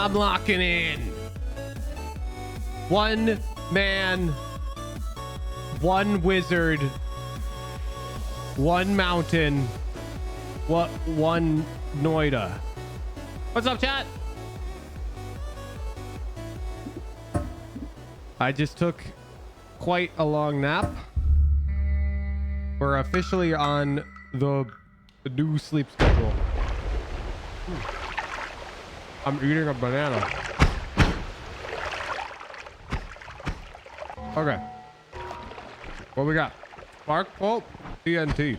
I'm locking in. One man, one wizard, one mountain, one Noita. What's up, chat? I just took quite a long nap. We're officially on the new sleep schedule. I'm eating a banana. Okay. What we got? Spark Bolt, TNT.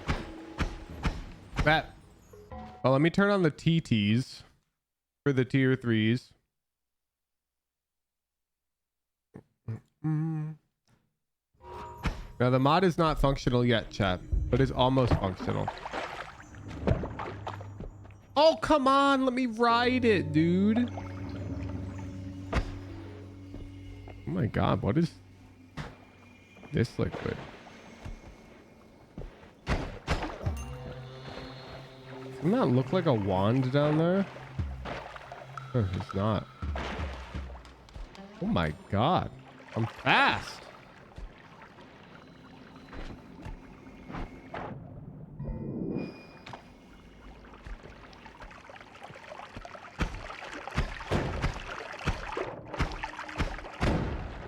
Matt. Well, let me turn on the TTs for the tier 3s. Now the mod is not functional yet, chat, but it's almost functional. Oh, come on. Let me ride it, dude. Oh my God. What is this liquid? Doesn't that look like a wand down there? Oh, it's not. Oh my God. I'm fast.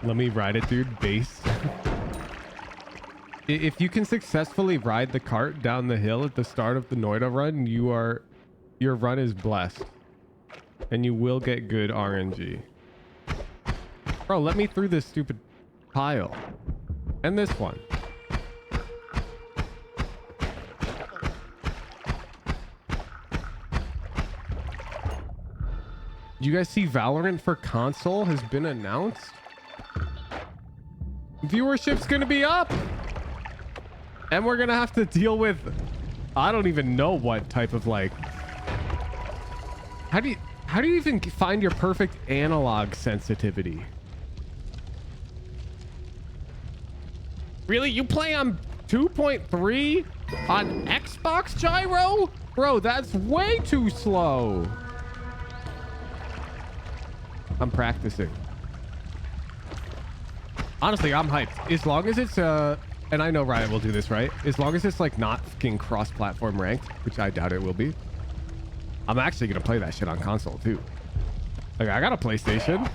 Let me ride it, dude. Base. If you can successfully ride the cart down the hill at the start of the Noita run, your run is blessed. And you will get good RNG. Bro, let me through this stupid pile. And this one. You guys see Valorant for console has been announced? Viewership's gonna be up. And we're gonna have to deal with, I don't even know what type of like, how do you even find your perfect analog sensitivity? Really? You play on 2.3 on Xbox gyro? Bro, that's way too slow. I'm practicing. Honestly, I'm hyped. As long as it's and I know Riot will do this, right? As long as it's like not fucking cross-platform ranked, which I doubt it will be. I'm actually gonna play that shit on console too. Like, I got a PlayStation.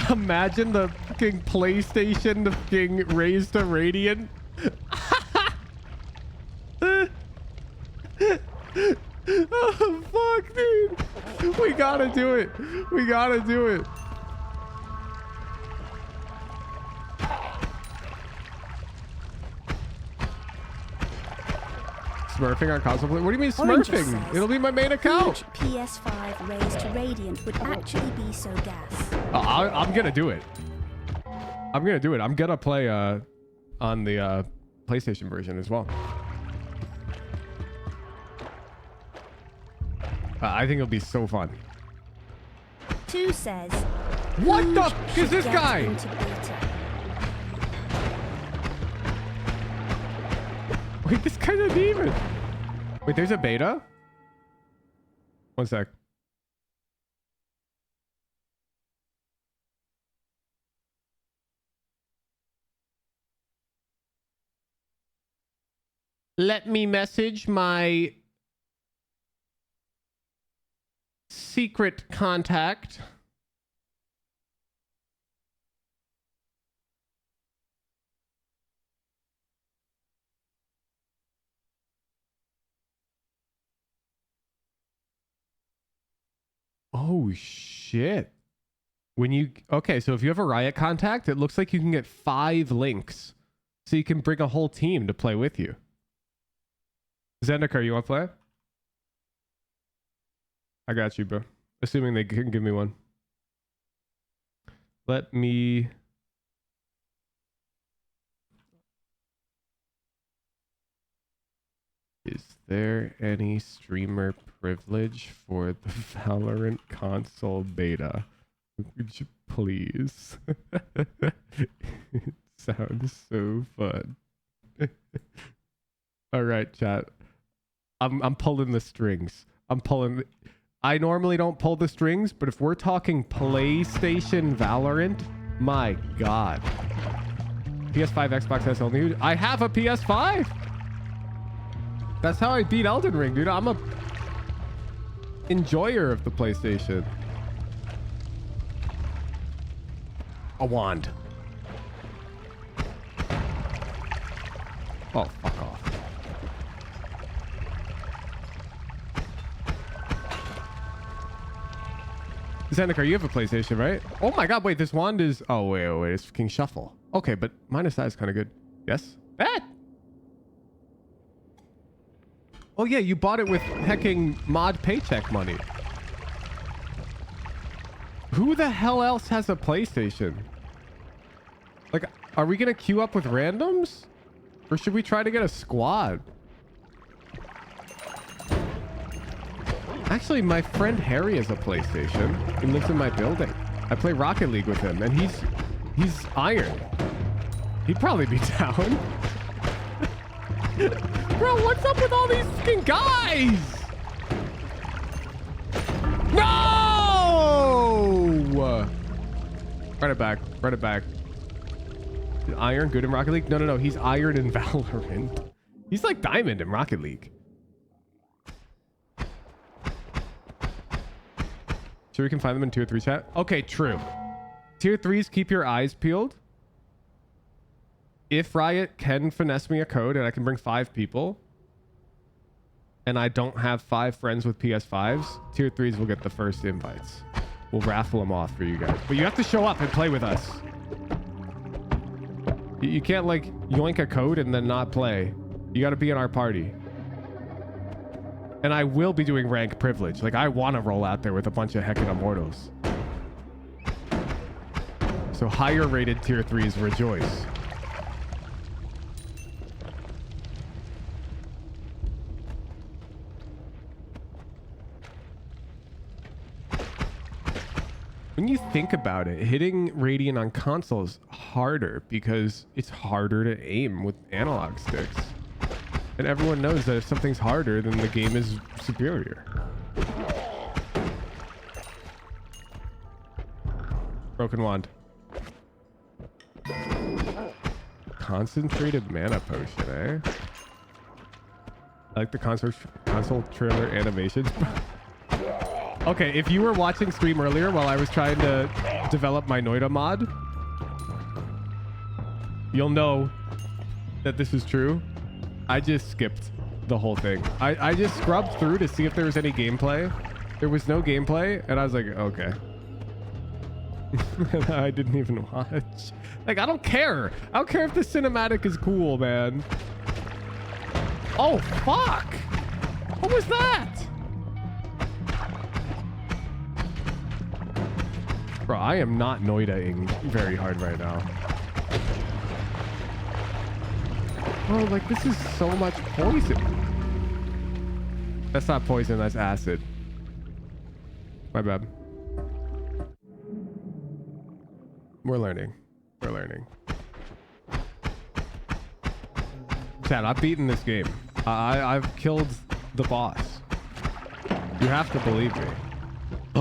Imagine the fucking PlayStation, the fucking raised to Radiant. Oh fuck, dude. We gotta do it. We gotta do it. Smurfing on console play? What do you mean smurfing? It'll be my main account. PS5 raised to Radiant would actually be so gas. I'm gonna do it. I'm gonna do it. I'm gonna play on the PlayStation version as well. I think it'll be so fun. 2 says, what the f is this guy? Wait, this guy's a demon. Wait, there's a beta? One sec. Let me message my secret contact. Oh shit. When you okay, so if you have a Riot contact, it looks like you can get 5 links. So you can bring a whole team to play with you. Zendikar, you want to play? I got you, bro. Assuming they can give me one. Let me... Is there any streamer privilege for the Valorant console beta? Would you please? It sounds so fun. All right, chat. I'm pulling the strings. I'm pulling. I normally don't pull the strings, but if we're talking PlayStation Valorant, my God. PS5, Xbox S only. I have a PS5. That's how I beat Elden Ring, dude. I'm a enjoyer of the PlayStation. A wand. Oh, fuck off. Zeneca, you have a PlayStation, right? Oh my God, wait, this wand is... Oh, wait, it's King Shuffle. Okay, but minus that is kind of good. Yes? That! Oh yeah, you bought it with hecking mod paycheck money. Who the hell else has a PlayStation? Like, are we gonna queue up with randoms? Or should we try to get a squad? Actually, my friend Harry has a PlayStation. He lives in my building. I play Rocket League with him, and he's iron. He'd probably be down. Bro, what's up with all these fucking guys? No! Run it back. Run it back. Is iron good in Rocket League? No. He's iron in Valorant. He's like diamond in Rocket League. Sure we can find them in tier 3 chat? Okay, true. Tier 3s, keep your eyes peeled. If Riot can finesse me a code and I can bring 5 people, and I don't have 5 friends with PS5s, tier 3s will get the first invites. We'll raffle them off for you guys. But you have to show up and play with us. You can't like yoink a code and then not play. You got to be in our party. And I will be doing rank privilege. Like, I want to roll out there with a bunch of heckin' immortals. So higher rated tier 3s rejoice. When you think about it, hitting Radiant on console is harder because it's harder to aim with analog sticks. And everyone knows that if something's harder, then the game is superior. Broken wand. Concentrated mana potion, eh? I like the console trailer animations. Okay, if you were watching stream earlier while I was trying to develop my Noita mod, you'll know that this is true. I just skipped the whole thing. I just scrubbed through to see if there was any gameplay. There was no gameplay, and I was like, okay. I didn't even watch. Like, I don't care. I don't care if the cinematic is cool, man. Oh, fuck. What was that? Bro, I am not Noita-ing very hard right now. Oh, like, this is so much poison. That's not poison, that's acid. My bad. We're learning. We're learning. Chad, I've beaten this game. I've killed the boss. You have to believe me. No!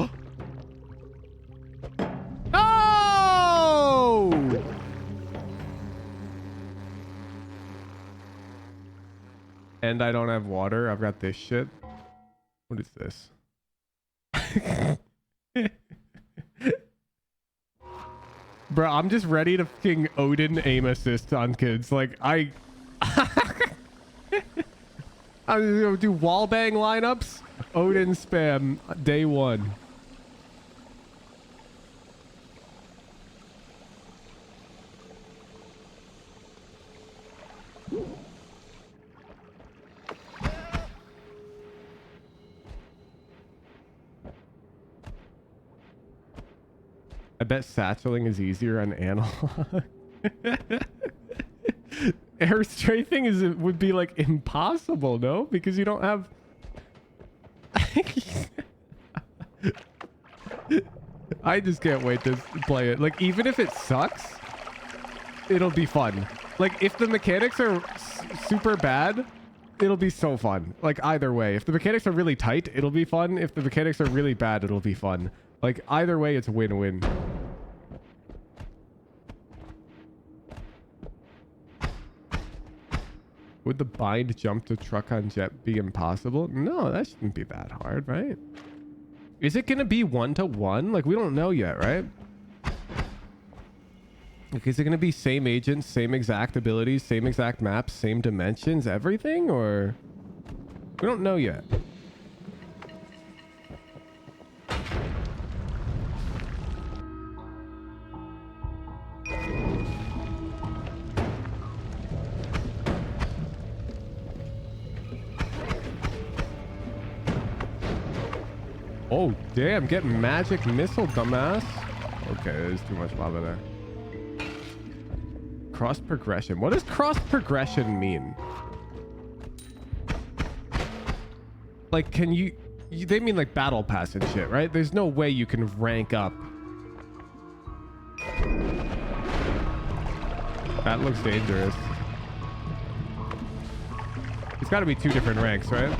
And I don't have water. I've got this shit. What is this? Bro, I'm just ready to fucking Odin aim assist on kids. Like, I'm gonna do wallbang lineups. Odin spam day 1. I bet satcheling is easier on analog. Air strafing would be like impossible, no? Because you don't have... I just can't wait to play it. Like, even if it sucks, it'll be fun. Like, if the mechanics are super bad, it'll be so fun. Like either way, if the mechanics are really tight, it'll be fun. If the mechanics are really bad, it'll be fun. Like either way, it's a win-win. Would the bind jump to truck on jet be impossible? No, that shouldn't be that hard, right? Is it gonna be 1-to-1? Like we don't know yet, right? Like, is it gonna be same agents, same exact abilities, same exact maps, same dimensions, everything, or we don't know yet. Oh, damn. Get magic missile, dumbass. Okay, there's too much lava there. Cross progression. What does cross progression mean? Like, can you... They mean like battle pass and shit, right? There's no way you can rank up. That looks dangerous. It's got to be 2 different ranks, right?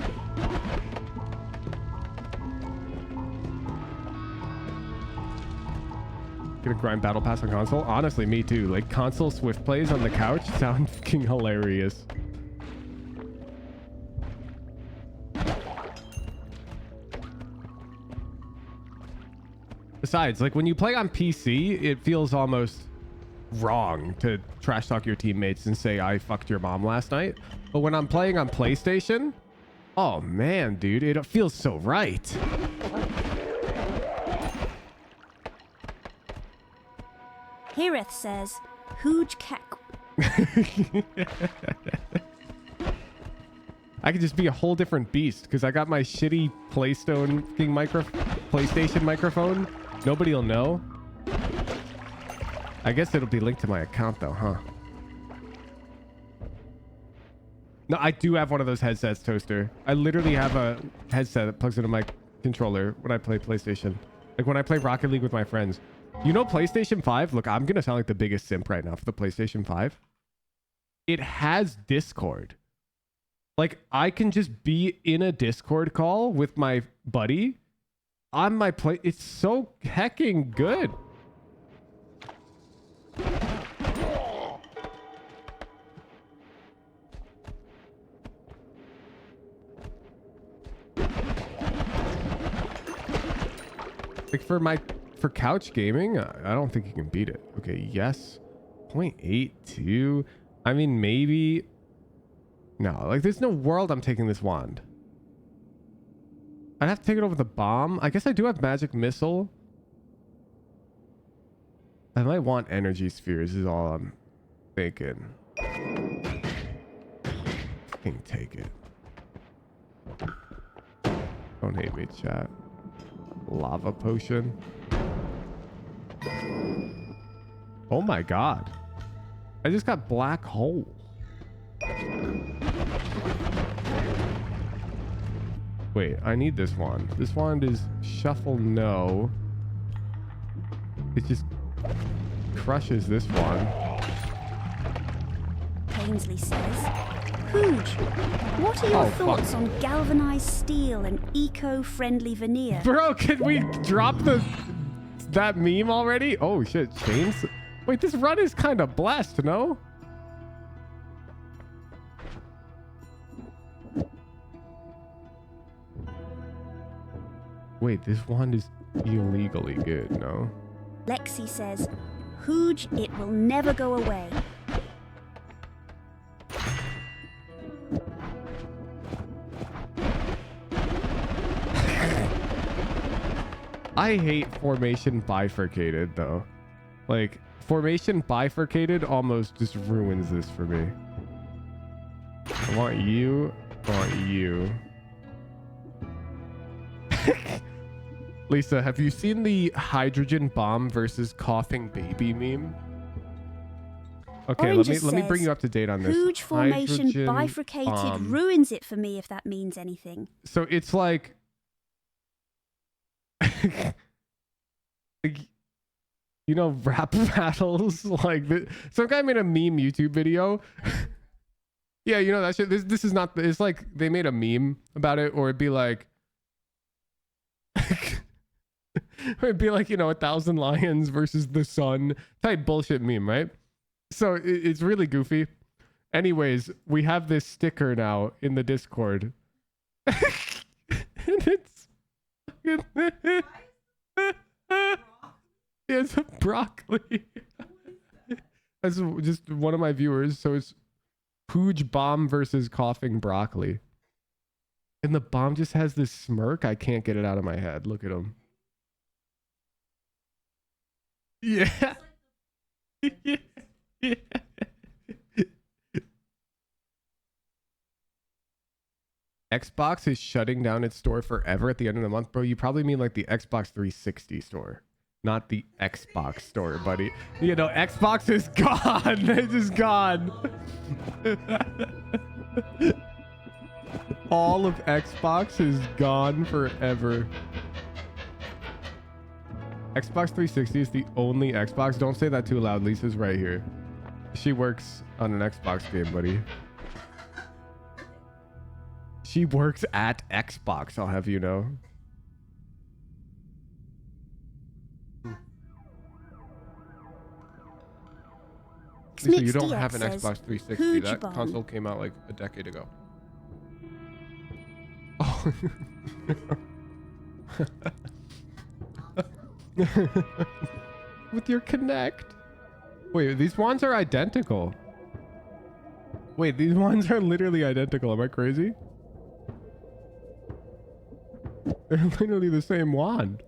Gonna grind battle pass on console? Honestly, me too. Like console swift plays on the couch sound fucking hilarious. Besides, like when you play on PC, it feels almost wrong to trash talk your teammates and say I fucked your mom last night. But when I'm playing on PlayStation, oh man, dude, it feels so right. Hireth says, "Hooge cack." I could just be a whole different beast because I got my shitty PlayStation microphone. Nobody will know. I guess it'll be linked to my account though, huh? No, I do have one of those headsets, Toaster. I literally have a headset that plugs into my controller when I play PlayStation. Like when I play Rocket League with my friends. You know PlayStation 5? Look, I'm going to sound like the biggest simp right now for the PlayStation 5. It has Discord. Like, I can just be in a Discord call with my buddy on my play. It's so hecking good. Like, for couch gaming, I don't think you can beat it. Okay, yes. 0.82. I mean, maybe. No, like there's no world I'm taking this wand. I'd have to take it over the bomb. I guess I do have magic missile. I might want energy spheres is all I'm thinking. Fucking take it. Don't hate me, chat. Lava potion. Oh my god. I just got black hole. Wait, I need this wand. This wand is shuffle no. It just crushes this one. Painsley says, "Hooge, what are your thoughts on galvanized steel and eco-friendly veneer?" Bro, can we drop that meme already? Oh shit, chains. Wait, this run is kind of blessed, no? Wait, this wand is illegally good, no? Lexi says, "Hooge, it will never go away." I hate formation bifurcated though. Like formation bifurcated almost just ruins this for me. I want you. I want you. Lisa, have you seen the hydrogen bomb versus coughing baby meme? Okay, let me bring you up to date on this. Hooge formation Hydrogen bifurcated bomb. ruins it for me, if that means anything. So it's like, you know, rap battles. Like some guy made a meme YouTube video. Yeah, you know that shit. This is not. It's like they made a meme about it, or it'd be like, or it'd be like 1,000 lions versus the sun type bullshit meme, right? So it's really goofy. Anyways, we have this sticker now in the Discord, and it's a broccoli. That's just one of my viewers. So it's Pooge Bomb versus coughing broccoli. And the bomb just has this smirk. I can't get it out of my head. Look at him. Yeah. Yeah. Yeah. Xbox is shutting down its store forever at the end of the month, bro. You probably mean like the Xbox 360 store, not the Xbox store, buddy. Xbox is gone. It's just gone. All of Xbox is gone forever. Xbox 360 is the only Xbox. Don't say that too loud. Lisa's right here. She works on an Xbox game, buddy. She works at Xbox, I'll have you know. So you don't have an Xbox 360. That console came out like a decade ago. Oh. With your Kinect. Wait, these wands are identical. Wait, these wands are literally identical. Am I crazy? They're literally the same wand.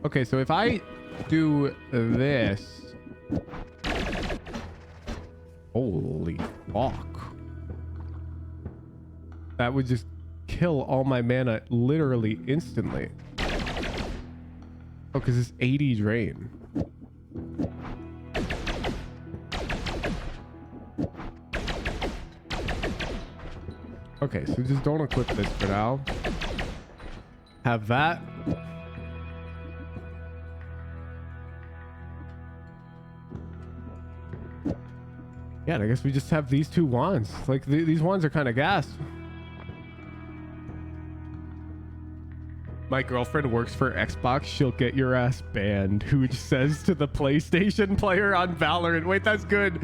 Okay, so if I do this... Holy fuck. That would just kill all my mana literally instantly. Oh, because it's 80 drain. Okay, so just don't equip this for now. Have that. Yeah, and I guess we just have these two wands. Like, these wands are kind of gas. My girlfriend works for Xbox. She'll get your ass banned. Hooge says to the PlayStation player on Valorant. Wait, that's good.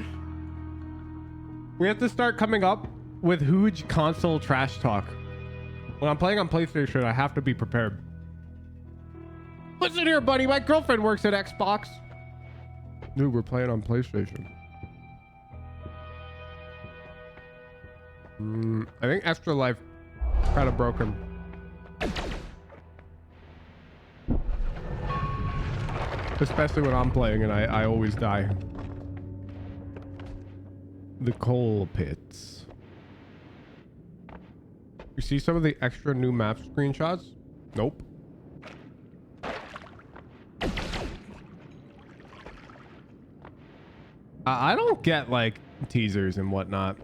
We have to start coming up with Hooge console trash talk. When I'm playing on PlayStation, I have to be prepared. Listen here, buddy. My girlfriend works at Xbox. Dude, we're playing on PlayStation. I think Extra Life kind of broken. Especially when I'm playing and I always die. The coal pits. You see some of the extra new map screenshots? Nope. I don't get like teasers and whatnot.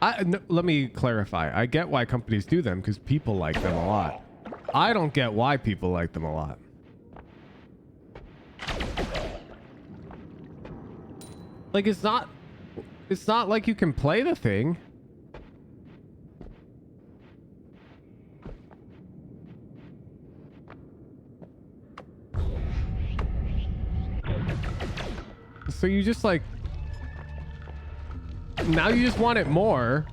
Let me clarify. I get why companies do them because people like them a lot. I don't get why people like them a lot. Like, it's not like you can play the thing. So you just like, now you just want it more.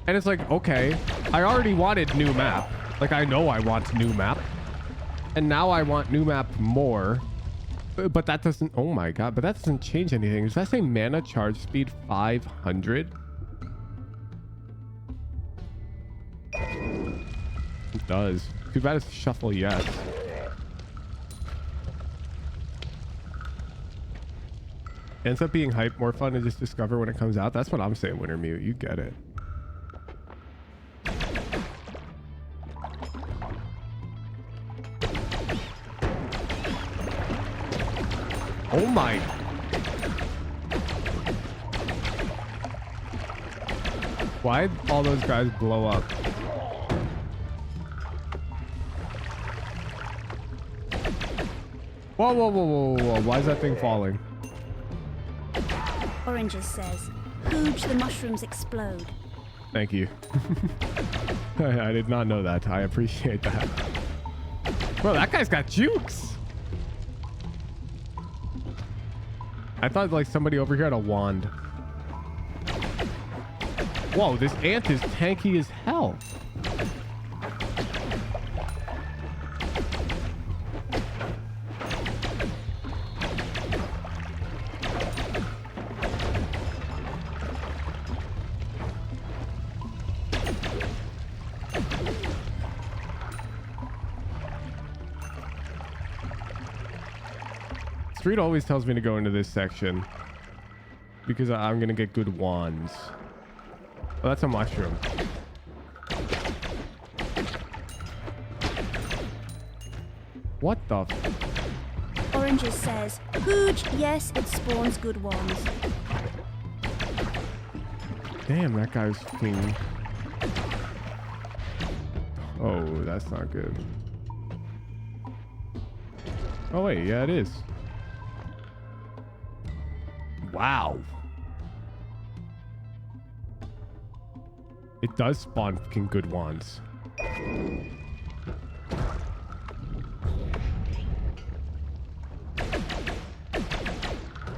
And it's like, okay, I already wanted new map. Like, I know I want new map. And now I want new map more. But that doesn't, oh my god, but that doesn't change anything. Does that say mana charge speed 500? It does. Too bad it's shuffle yes. Ends up being hype, more fun to just discover when it comes out. That's what I'm saying, Winter Mute. You get it. Oh my. Why'd all those guys blow up? Whoa, whoa, whoa, whoa, whoa. Why is that thing falling? Oranges says, Hooge, the mushrooms explode. Thank you. I did not know that. I appreciate that. Bro, that guy's got jukes. I thought like somebody over here had a wand. Whoa, this ant is tanky as hell. Street always tells me to go into this section because I'm gonna get good wands. Oh, that's a mushroom. What the? Oranges says, Hooge, yes, it spawns good ones. Damn, that guy's fucking... Oh, that's not good. Oh wait, yeah, it is. Wow. It does spawn fucking good wands.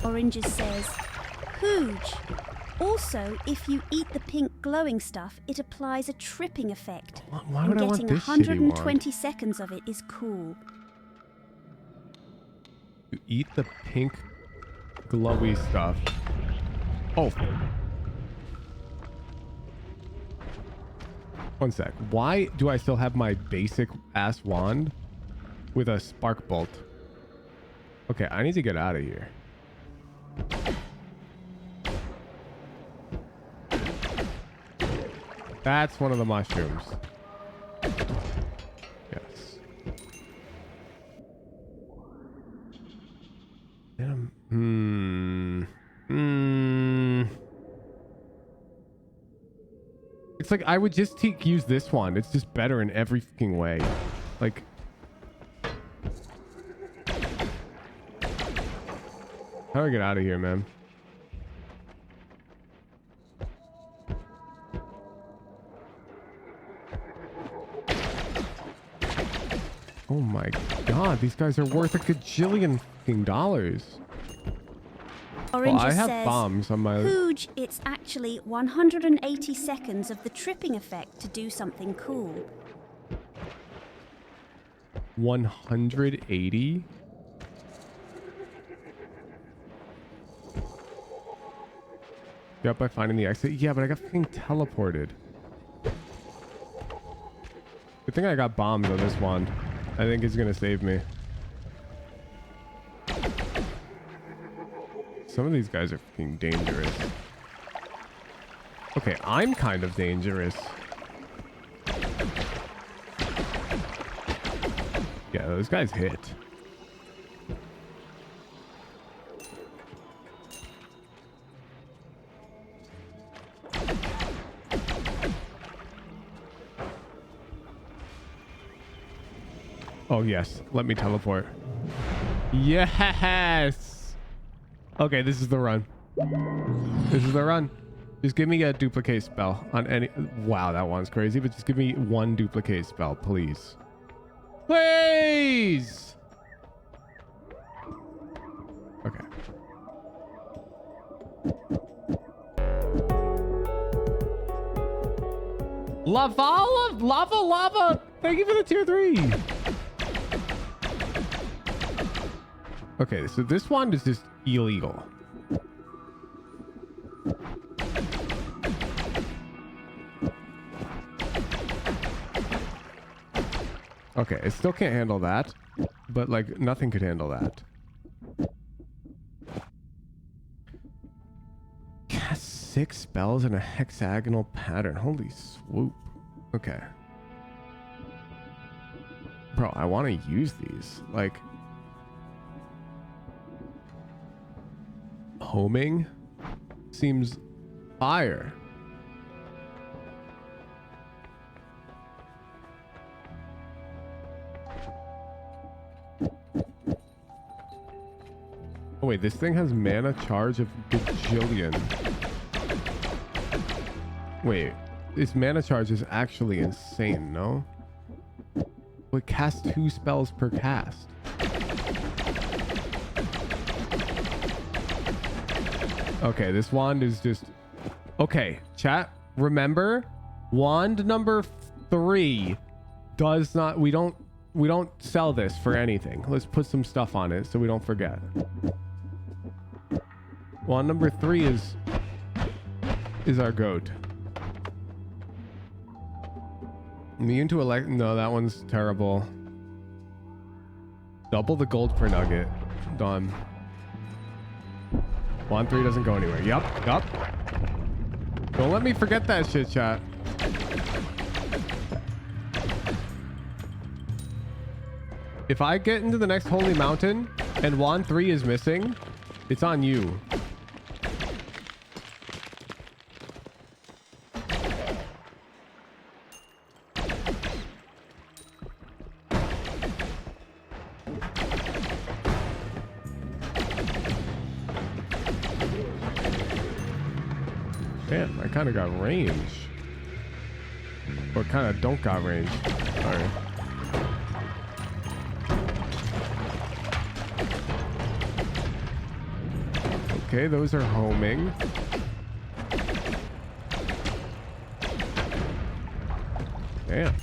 Oranges says, Hooge. Also, if you eat the pink glowing stuff, it applies a tripping effect. Why would I want getting this shitty 120 wand? seconds of it is cool. You eat the pink glowy stuff. Oh. One sec. Why do I still have my basic ass wand with a spark bolt? Okay, I need to get out of here. That's one of the mushrooms. Yes. It's like I would just use this one. It's just better in every fucking way. Like, how do I get out of here, man? Oh my god, these guys are worth a gajillion fucking dollars. Oranges I have says, bombs on my... Hooge, it's actually 180 seconds of the tripping effect to do something cool. 180? Yep, by finding the exit. Yeah, but I got fucking teleported. Good thing I got bombs on this wand. I think it's gonna save me. Some of these guys are fucking dangerous. Okay, I'm kind of dangerous. Yeah, those guys hit. Oh, yes. Let me teleport. Yes! Okay, this is the run. This is the run. Just give me a duplicate spell on any... Wow, that one's crazy, but just give me one duplicate spell, please. Please! Okay. Lava! Thank you for the tier 3! Okay, so this wand is just illegal. Okay, it still can't handle that, but like nothing could handle that. Cast 6 spells in a hexagonal pattern. Holy swoop. Okay. Bro, I want to use these. Like, homing seems fire. Oh, wait, this thing has mana charge of bajillion. Wait, this mana charge is actually insane, no? It casts 2 spells per cast. Okay, this wand is just... Okay, chat, remember, wand number 3 does not... We don't sell this for anything. Let's put some stuff on it so we don't forget. Wand number 3 is our goat. Immune to elect... No, that one's terrible. Double the gold per nugget. Done. Wand 3 doesn't go anywhere. Yup. Don't let me forget that shit, chat. If I get into the next holy mountain and wand 3 is missing, it's on you. Damn, I kind of got range. Or kind of don't got range. Sorry. Okay, those are homing. Damn.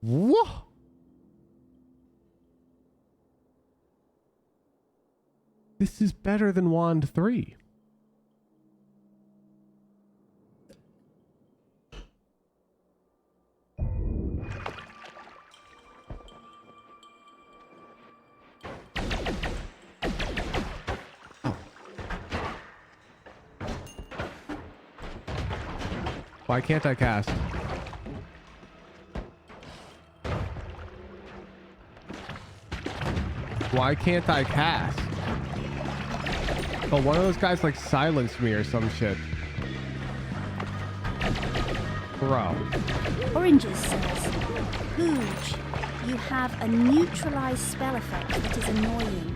Whoa! This is better than wand 3. Why can't I cast? Why can't I cast? Oh, one of those guys like silenced me or some shit. Bro. Oranges says, Hooge, you have a neutralized spell effect that is annoying.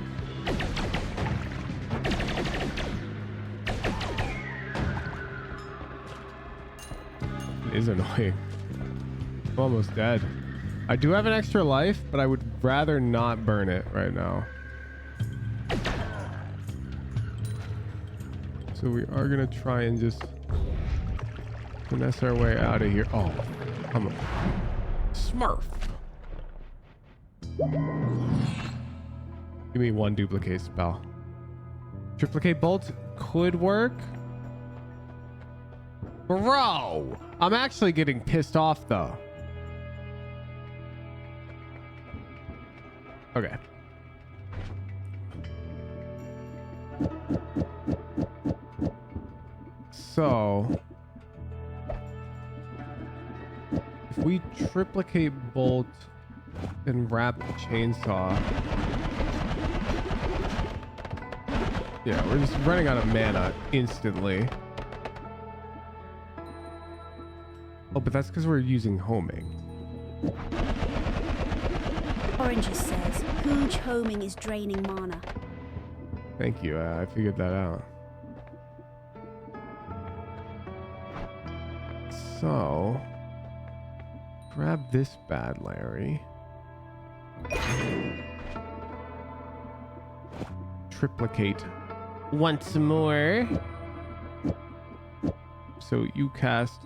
It is annoying. I'm almost dead. I do have an extra life, but I would rather not burn it right now. So we are gonna try and just finesse our way out of here. Oh, come on. Smurf. Give me one duplicate spell. Triplicate bolt could work. Bro, I'm actually getting pissed off though. Okay. So if we triplicate bolt and wrap the chainsaw, yeah, we're just running out of mana instantly. Oh, but that's because we're using homing. Oranges says, Hooge homing is draining mana. Thank you. I figured that out. So, grab this bad Larry. Triplicate once more. So you cast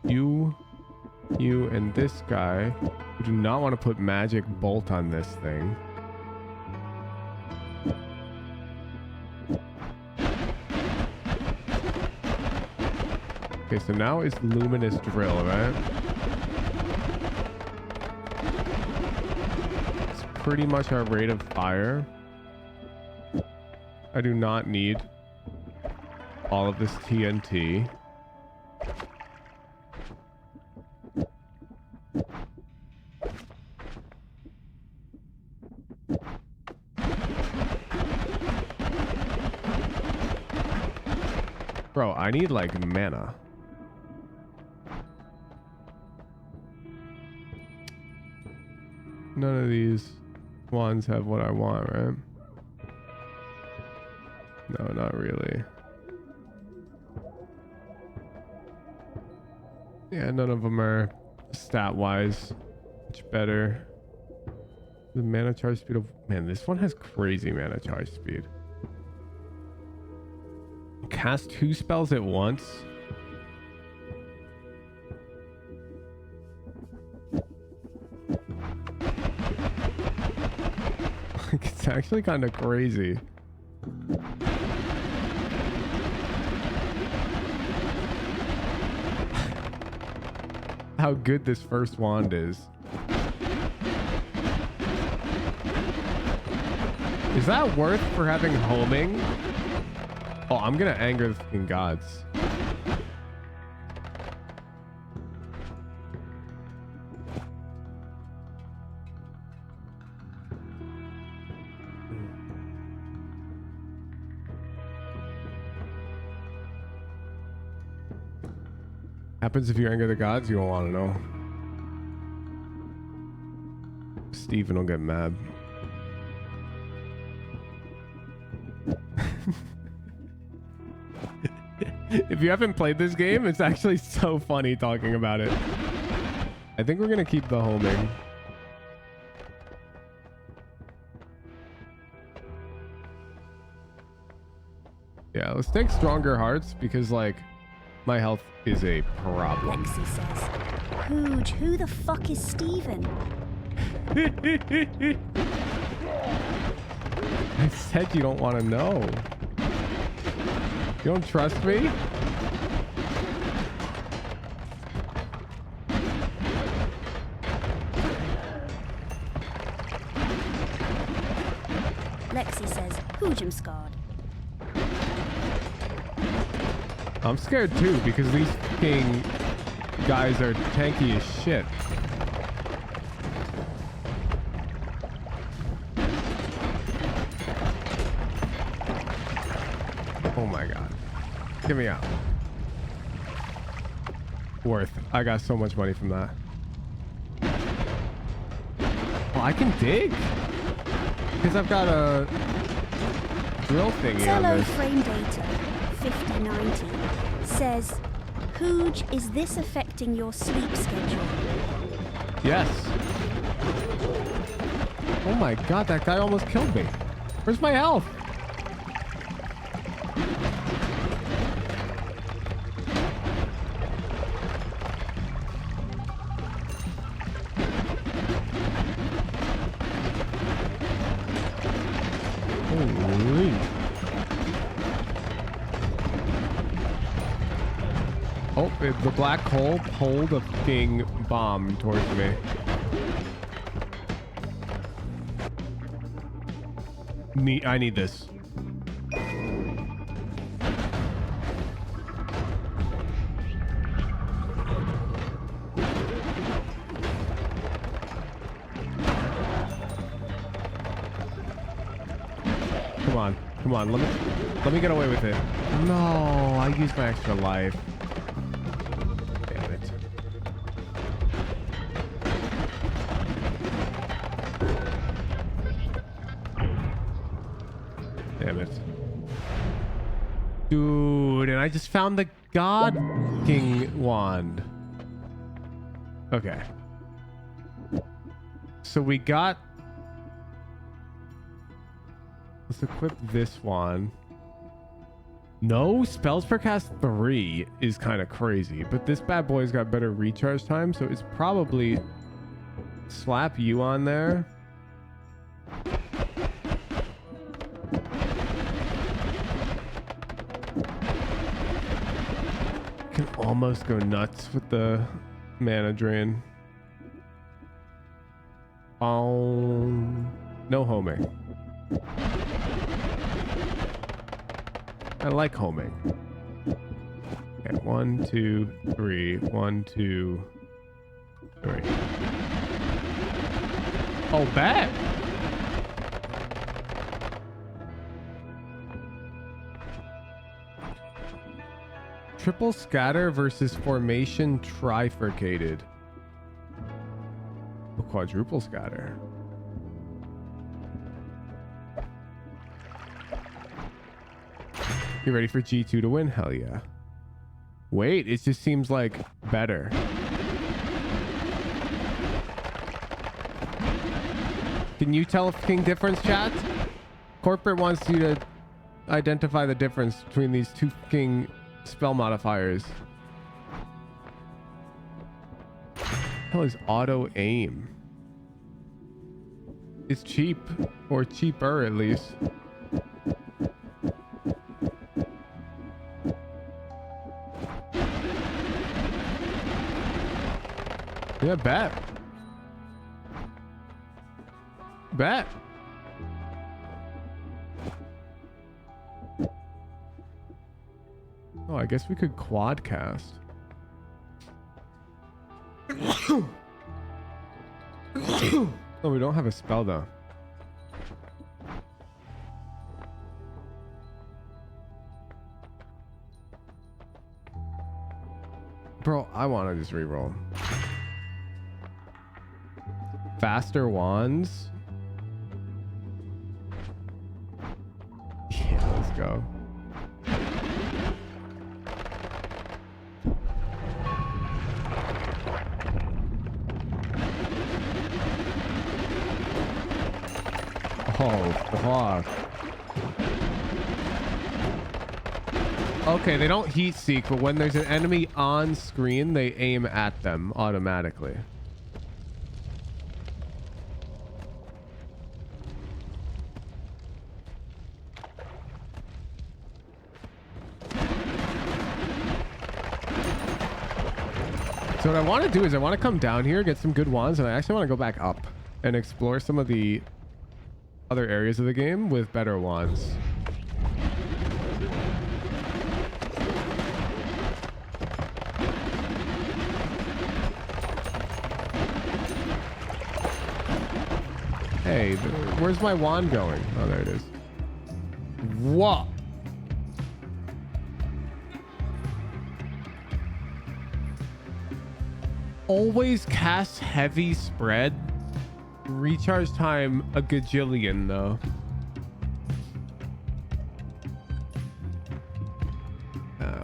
you, and this guy. We do not want to put magic bolt on this thing. Okay, so now it's luminous drill, right? It's pretty much our rate of fire. I do not need all of this TNT. Bro, I need like mana. None of these wands have what I want, right? No, not really. Yeah, none of them are stat-wise much better. The mana charge speed of... Man, this one has crazy mana charge speed. Cast 2 spells at once. It's actually kind of crazy. How good this first wand is. Is that worth for having homing? Oh, I'm gonna anger the fucking gods. Happens if you anger the gods, you don't want to know. Steven will get mad. If you haven't played this game, it's actually so funny talking about it. I think we're gonna keep the homing. Yeah, let's take stronger hearts because like my health is a problem. Lexi says, Hooge, who the fuck is Steven? I said you don't want to know. You don't trust me? Lexi says, Hooge, I'm scarred. I'm scared too because these fucking guys are tanky as shit. Oh my god. Get me out. Worth. I got so much money from that. Oh, I can dig? Because I've got a drill thingy on Zello this. frame data 5090 says, Hooge, is this affecting your sleep schedule? Yes. Oh my god, that guy almost killed me. Where's my health? Holy. Oh, the black hole pulled a fucking bomb towards me. I need this. Come on, let me get away with it. No, I used my extra life. Damn it. Damn it. Dude, and I just found the God King wand. Okay. So we got... Let's equip this one. No spells per cast 3 is kind of crazy, but this bad boy's got better recharge time, so it's probably slap you on there. Can almost go nuts with the mana drain. No homing. I like homing. Okay, 1, 2, 3. 1, 2, 3. Oh, bet. Triple scatter versus formation trifurcated. quadruple scatter. You ready for G2 to win? Hell yeah. Wait, it just seems like better. Can you tell a fucking difference, chat? Corporate wants you to identify the difference between these two fucking spell modifiers. Hell is auto aim? It's cheap, or cheaper at least. Yeah, bet. Bet. Oh, I guess we could quad cast. Oh, we don't have a spell though. Bro, I want to just reroll. Faster wands. Yeah, let's go. Oh, fuck. Okay, they don't heat seek, but when there's an enemy on screen, they aim at them automatically. So what I want to do is I want to come down here, get some good wands, and I actually want to go back up and explore some of the other areas of the game with better wands. Hey, where's my wand going? Oh, there it is. What? Always cast heavy spread. Recharge time a gajillion though.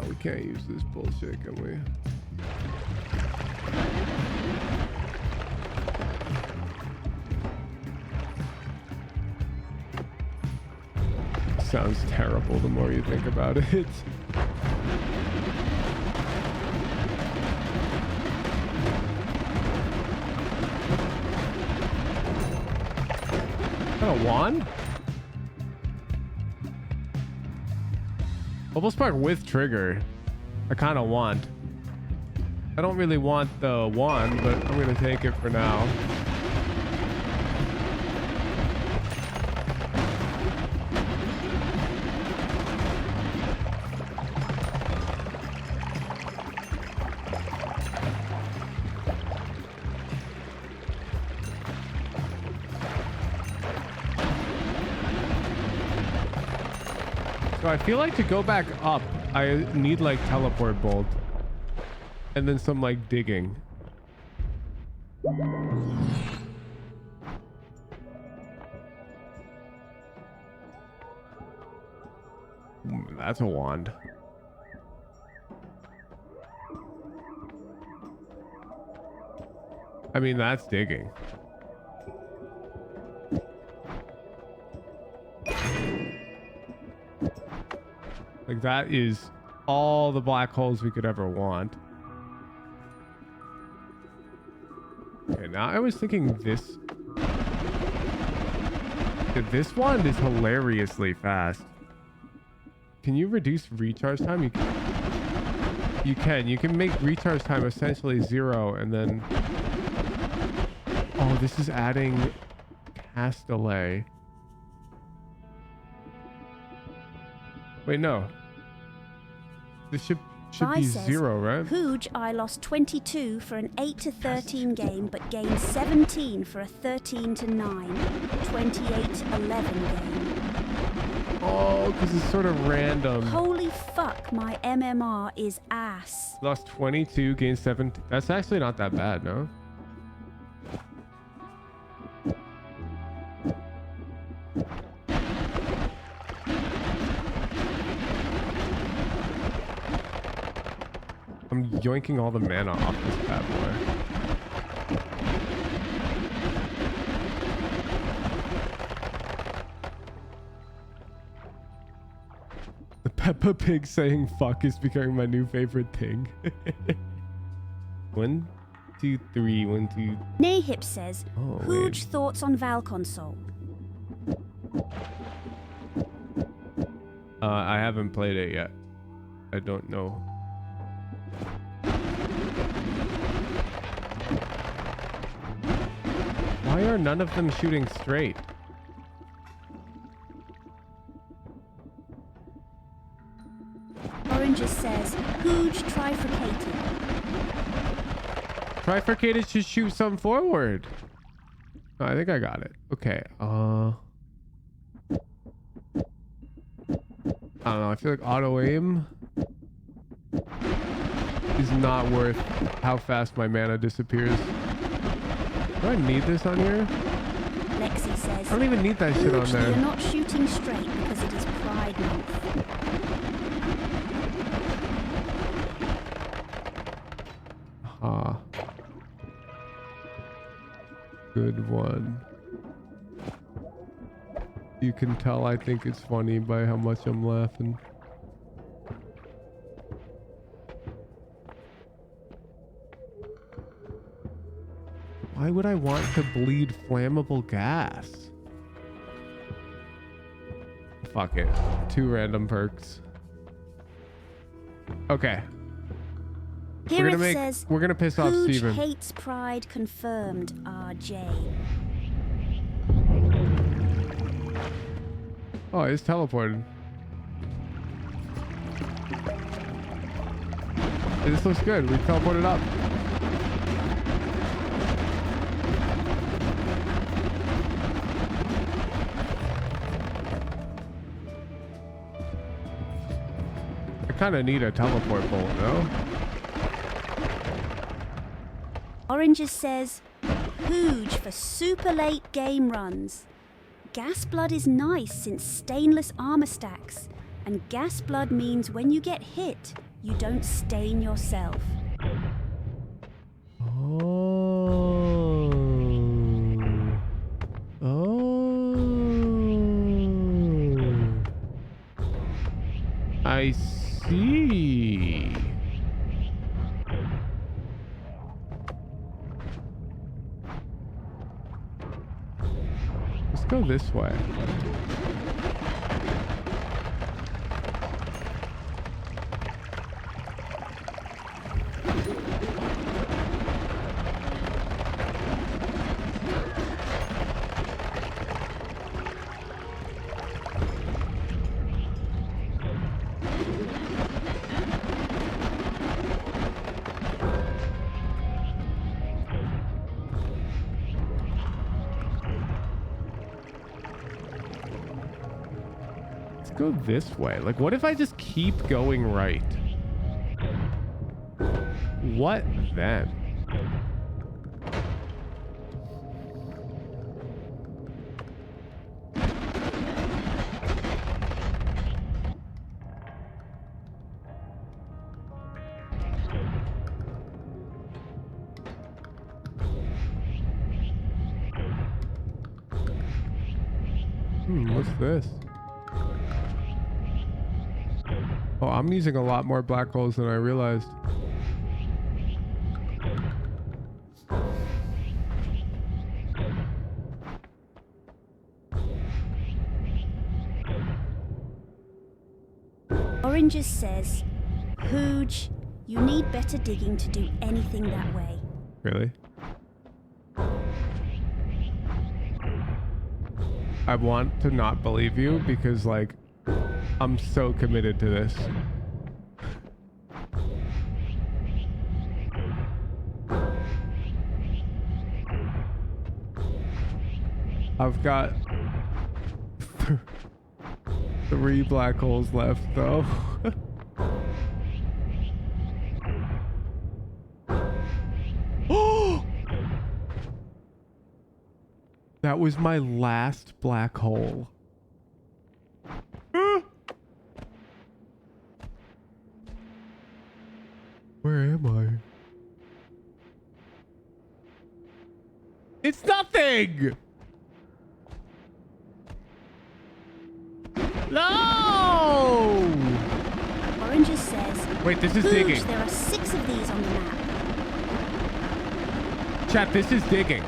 We can't use this bullshit, can we? Sounds terrible the more you think about it. A wand? Bubble Spark with trigger. I kind of want. I don't really want the wand, but I'm going to take it for now. So I feel like to go back up, I need like teleport bolt and then some like digging. That's a wand. I mean, that's digging. Like that is all the black holes we could ever want. Okay, now I was thinking this wand is hilariously fast. Can you reduce recharge time? You can make recharge time essentially 0 and then... Oh, this is adding cast delay. Wait, no. This should be 0, right? Hooge, I lost 22 for an 8 to 13 game, but gained 17 for a 13 to 9, 28-11 game. Oh, because it's sort of random. Holy fuck, my MMR is ass. Lost 22, gained 17. That's actually not that bad, no? I'm yoinking all the mana off this bad boy. The Peppa Pig saying fuck is becoming my new favorite thing. 1, 2, 3, 1, 2. Nahip says, Oh, huge wait. thoughts on Val console. I haven't played it yet. I don't know. Why are none of them shooting straight? Oranges says, huge trifurcated. Trifurcated should shoot some forward. Oh, I think I got it. Okay. I don't know. I feel like auto aim is not worth how fast my mana disappears. Do I need this on here? Lexi says, I don't even need that shit on huge that there. you're not shooting straight because it is Pride Month. Ah. Good one. You can tell I think it's funny by how much I'm laughing. Why would I want to bleed flammable gas? Fuck it. 2 random perks. Okay. Here it we're says, gonna piss off huge Steven. hates Pride confirmed, RJ. Oh, it's teleported. Hey, this looks good. We teleported up. I kind of need a teleport bolt, no? Oranges says, huge for super late game runs. Gas blood is nice since stainless armor stacks, and gas blood means when you get hit, you don't stain yourself. Oh. Oh. I see. Let's go this way. Go this way. Like, what if I just keep going right? What then? What's this? Oh, I'm using a lot more black holes than I realized. Oranges says, huge, you need better digging to do anything that way. Really? I want to not believe you because, like, I'm so committed to this. I've got 3 black holes left, though. That That was my last black hole. Where am I? It's nothing! No! Oranges says, Wait, this is Hooge, digging. there are 6 of these on the map. Chat, this is digging.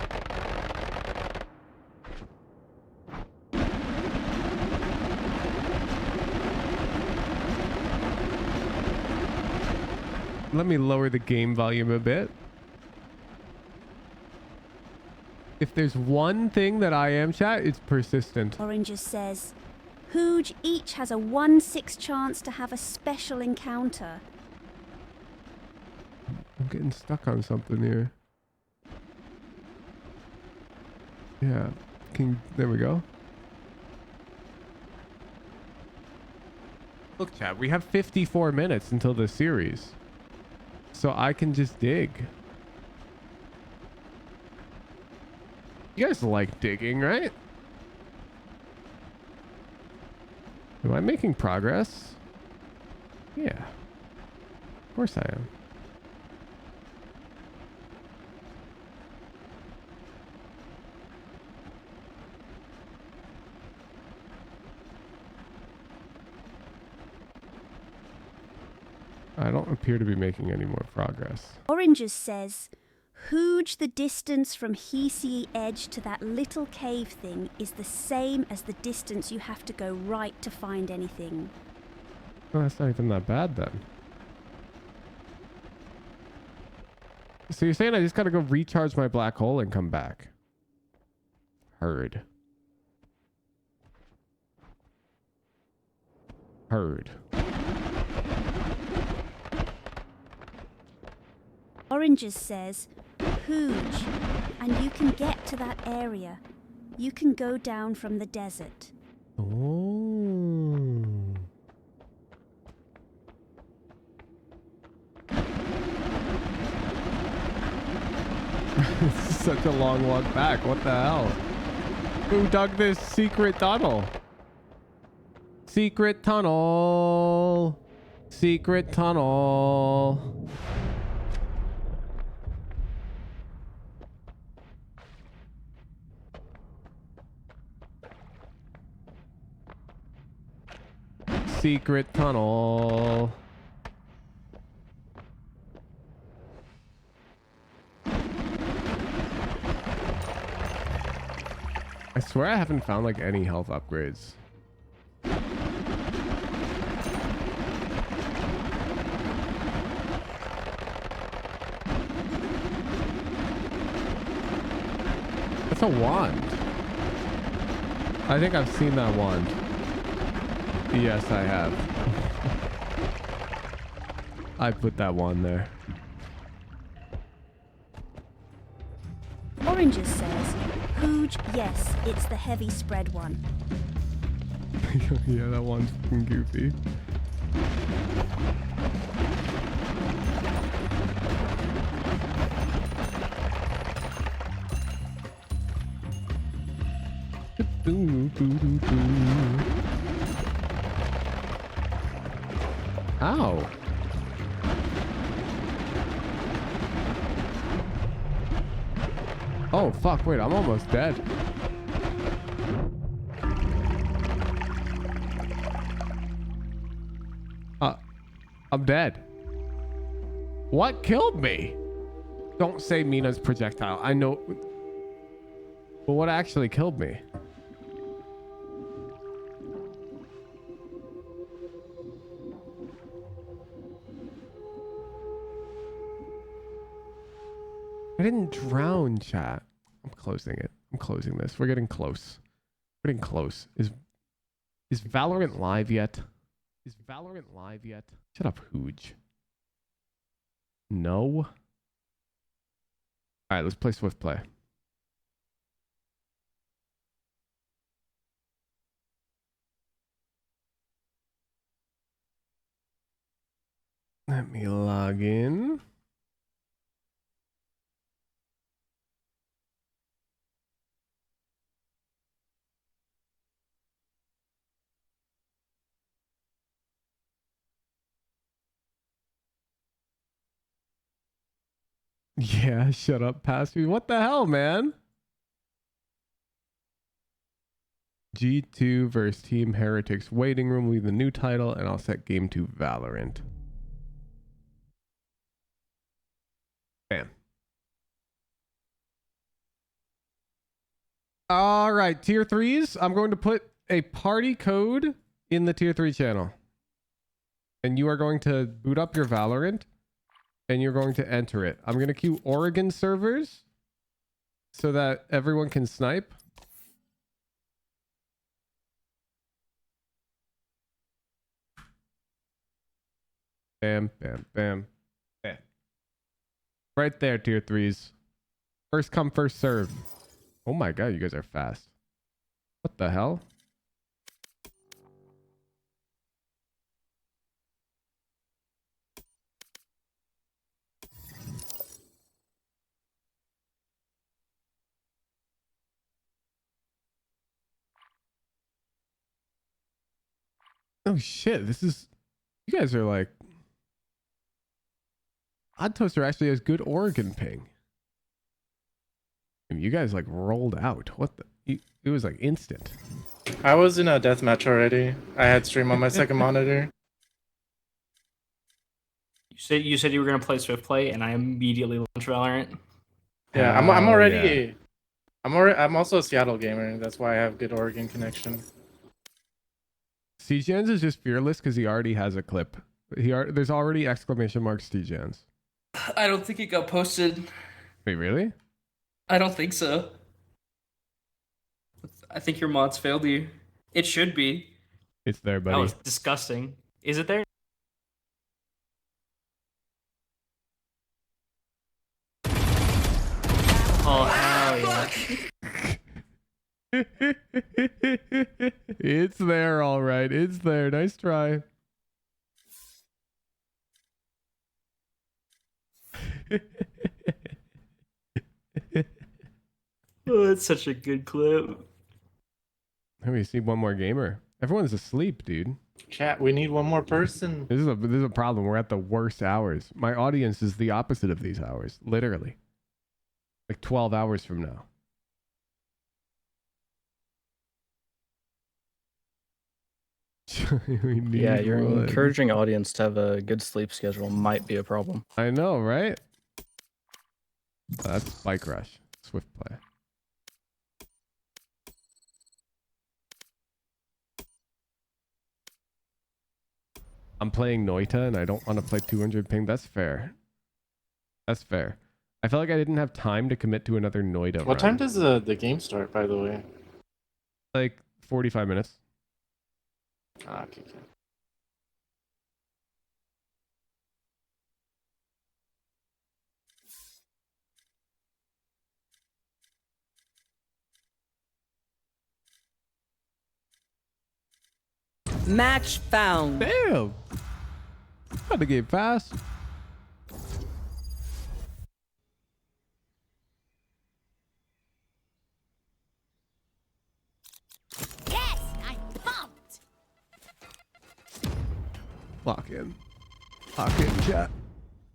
Let me lower the game volume a bit. If there's one thing that I am, chat, it's persistent. Oranges says, Hooge each has a 1/6 chance to have a special encounter. I'm getting stuck on something here. Yeah. There we go. Look, chat, we have 54 minutes until the series. So I can just dig. You guys like digging, right? Am I making progress? Yeah. Of course I am. I don't appear to be making any more progress. Oranges says, Hooge, the distance from Hisi Edge to that little cave thing is the same as the distance you have to go right to find anything. Well, that's not even that bad then. So you're saying I just gotta go recharge my black hole and come back? Heard. Heard. Oranges says, Hooge, and you can get to that area. You can go down from the desert. Oh. This is such a long walk back. What the hell? Who dug this secret tunnel? Secret tunnel. Secret tunnel. Secret tunnel. I swear I haven't found like any health upgrades. That's a wand. I think I've seen that wand. Yes, I have. I put that one there. Oranges says, Hooge, yes, it's the heavy spread one. Yeah, that one's fucking goofy. Ow. Oh, fuck. Wait, I'm almost dead. I'm dead. What killed me? Don't say Mina's projectile. I know. But what actually killed me? I didn't drown, chat. I'm closing it. I'm closing this. We're getting close. We're getting close. Is Valorant live yet? Is Valorant live yet? Shut up, Hooge. No. All right, let's play Swift Play. Let me log in. Yeah, shut up, pass me. What the hell, man? G2 versus Team Heretics waiting room. Leave the new title, and I'll set game to Valorant. Bam. All right, tier 3s. I'm going to put a party code in the tier 3 channel. And you are going to boot up your Valorant and you're going to enter it. I'm going to queue Oregon servers so that everyone can snipe. Bam, bam, bam, bam. Right there, tier 3s. First come, first serve. Oh my god, you guys are fast. What the hell? Oh shit, this is... You guys are like... Odd Toaster actually has good Oregon ping. And you guys like rolled out. What the... It was like instant. I was in a deathmatch already. I had stream on my second monitor. You said you were gonna play Swift Play, and I immediately launched Valorant. Yeah, I'm already. Yeah. I'm also a Seattle gamer. That's why I have good Oregon connection. Stjans is just fearless because he already has a clip. There's already exclamation mark Stjans. I don't think it got posted. Wait, really? I don't think so. I think your mods failed you. It should be. It's there, buddy. That was disgusting. Is it there? Oh hell yeah! It's there, all right. It's there. Nice try. Oh, it's such a good clip. Let me see one more gamer. Everyone's asleep, dude. Chat, we need one more person. This is a problem. We're at the worst hours. My audience is the opposite of these hours, literally. Like 12 hours from now. Yeah, your encouraging audience to have a good sleep schedule might be a problem. I know, right? That's Bike Rush. Swift Play. I'm playing Noita and I don't want to play 200 ping. That's fair. That's fair. I felt like I didn't have time to commit to another Noita What time run. does the game start, by the way? Like 45 minutes. Ah, okay. Match found. Damn. Got the game fast. Yes, I bumped. Lock in. Lock in, chat.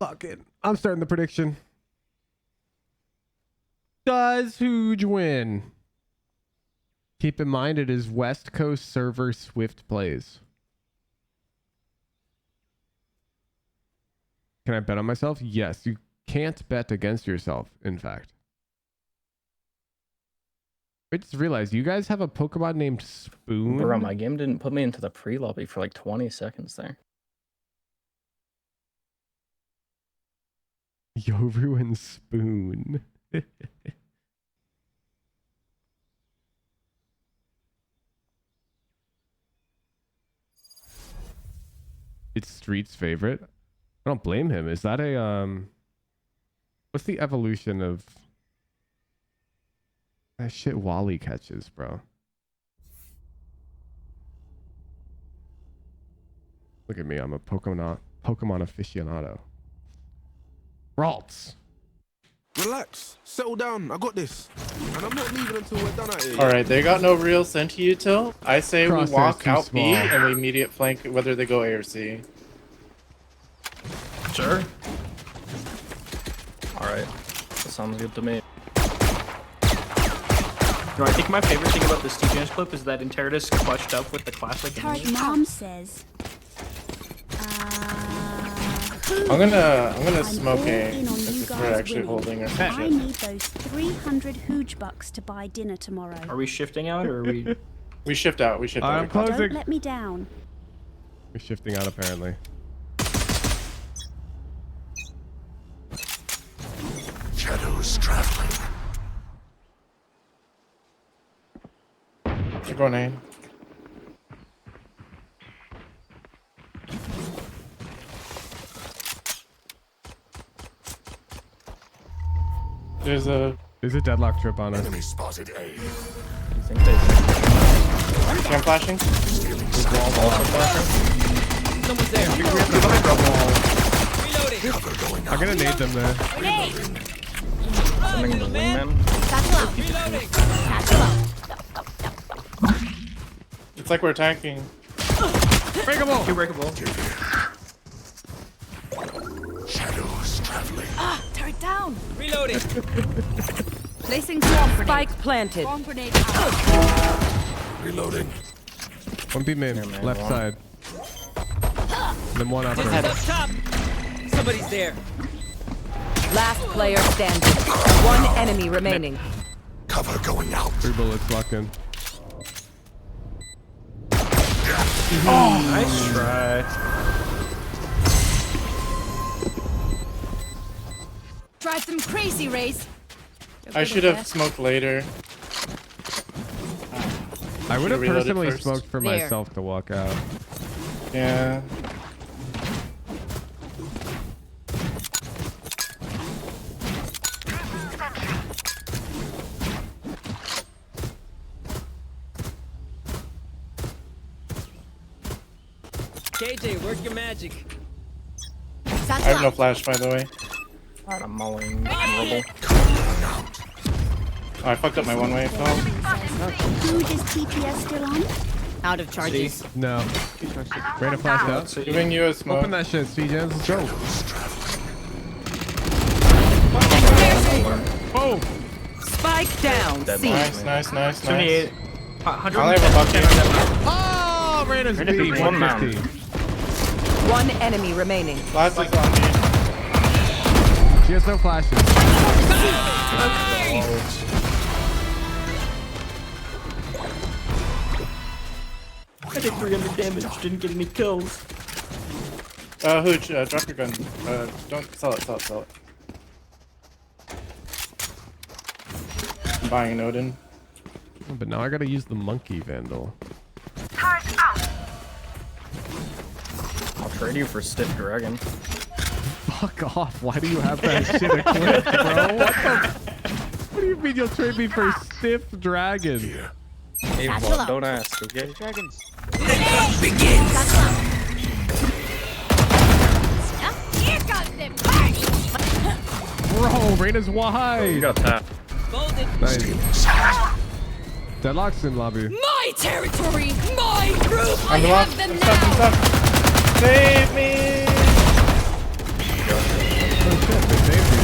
Lock in. I'm starting the prediction. Does Hooge win? Keep in mind it is West Coast server Swift plays. Can I bet on myself? Yes. You can't bet against yourself, in fact. I just realized you guys have a Pokemon named Spoon. Bro, my game didn't put me into the pre-lobby for like 20 seconds there. Yoru and Spoon. It's Street's favorite. I don't blame him. Is that a what's the evolution of that shit Wally catches, bro? Look at me, I'm a Pokemon aficionado. Ralts. Relax, settle down. I got this, and I'm not leaving until we're done at it. All right, they got no real sent to util. I say we Crosshair's walk too out B small. and we immediate flank whether they go A or C. Sure. Alright. That sounds good to me. No, I think my favorite thing about this TGS clip is that Interrotus clutched up with the classic. Tarek Mom says, I'm gonna I'm smoke all A in on as you if we're guys actually winning. holding or some I shit. need those 300 hooge bucks to buy dinner tomorrow. Are we shifting out or are we? We shift out. We shift I'm out. closing. Don't let me down. We're shifting out apparently. Shadows traveling. You're going A. There's a deadlock trip on us. Enemy spotted A. You think they cam flashing. Someone's there. Reloading. Cover going out. I'm gonna nade them there. sending the wingman? Reloading. It's like we're attacking. Breakable. Two breakable. Shadows traveling. Turret down. Reloading. Placing swarm grenade. Spike planted. Swarm grenade out. Reloading. One beat main, man, left one. side. Then one upper. Up top. Somebody's there. Last player standing. One enemy remaining. Cover going out. 3 bullets locked in. Nice try. Drive them crazy, Raze. I should have smoked later. I would have Should've reloaded personally first. smoked for There. myself to walk out. Yeah. KJ, work your magic. I have no flash, by the way. Alright, I'm mulling rubble. Oh, I fucked up my one way. Oh. Hooge is TPS still on? Out of charges. No. Reyna flashed out. So Giving you a smoke. Open that shit, CJs. Let's go. Oh! Spike down. Dead C. Nice, nice, nice, 78. nice. 100. I'll have a bucket. Oh! Reyna's Reyna beat. beat one 150. One enemy remaining. Last is on me. She has no flashes. I did 300 damage. Didn't get any kills. Hooch, drop your gun. Don't sell it, sell it, sell it. I'm buying an Odin. Oh, but now I gotta use the monkey vandal. I'll trade you for Stiff Dragon. Fuck off. Why do you have that shit equipped, bro? What do you mean you'll trade me for Stiff Dragon? Hey, Satchel well, out. don't ask, okay? Here comes the party. Bro, Reyna's You wide. got that. Folded. Nice. Deadlock's in lobby. My territory. My group. I I'm have lost. them I'm stuck, I'm now. stuck. Save me! Oh shit, they saved you.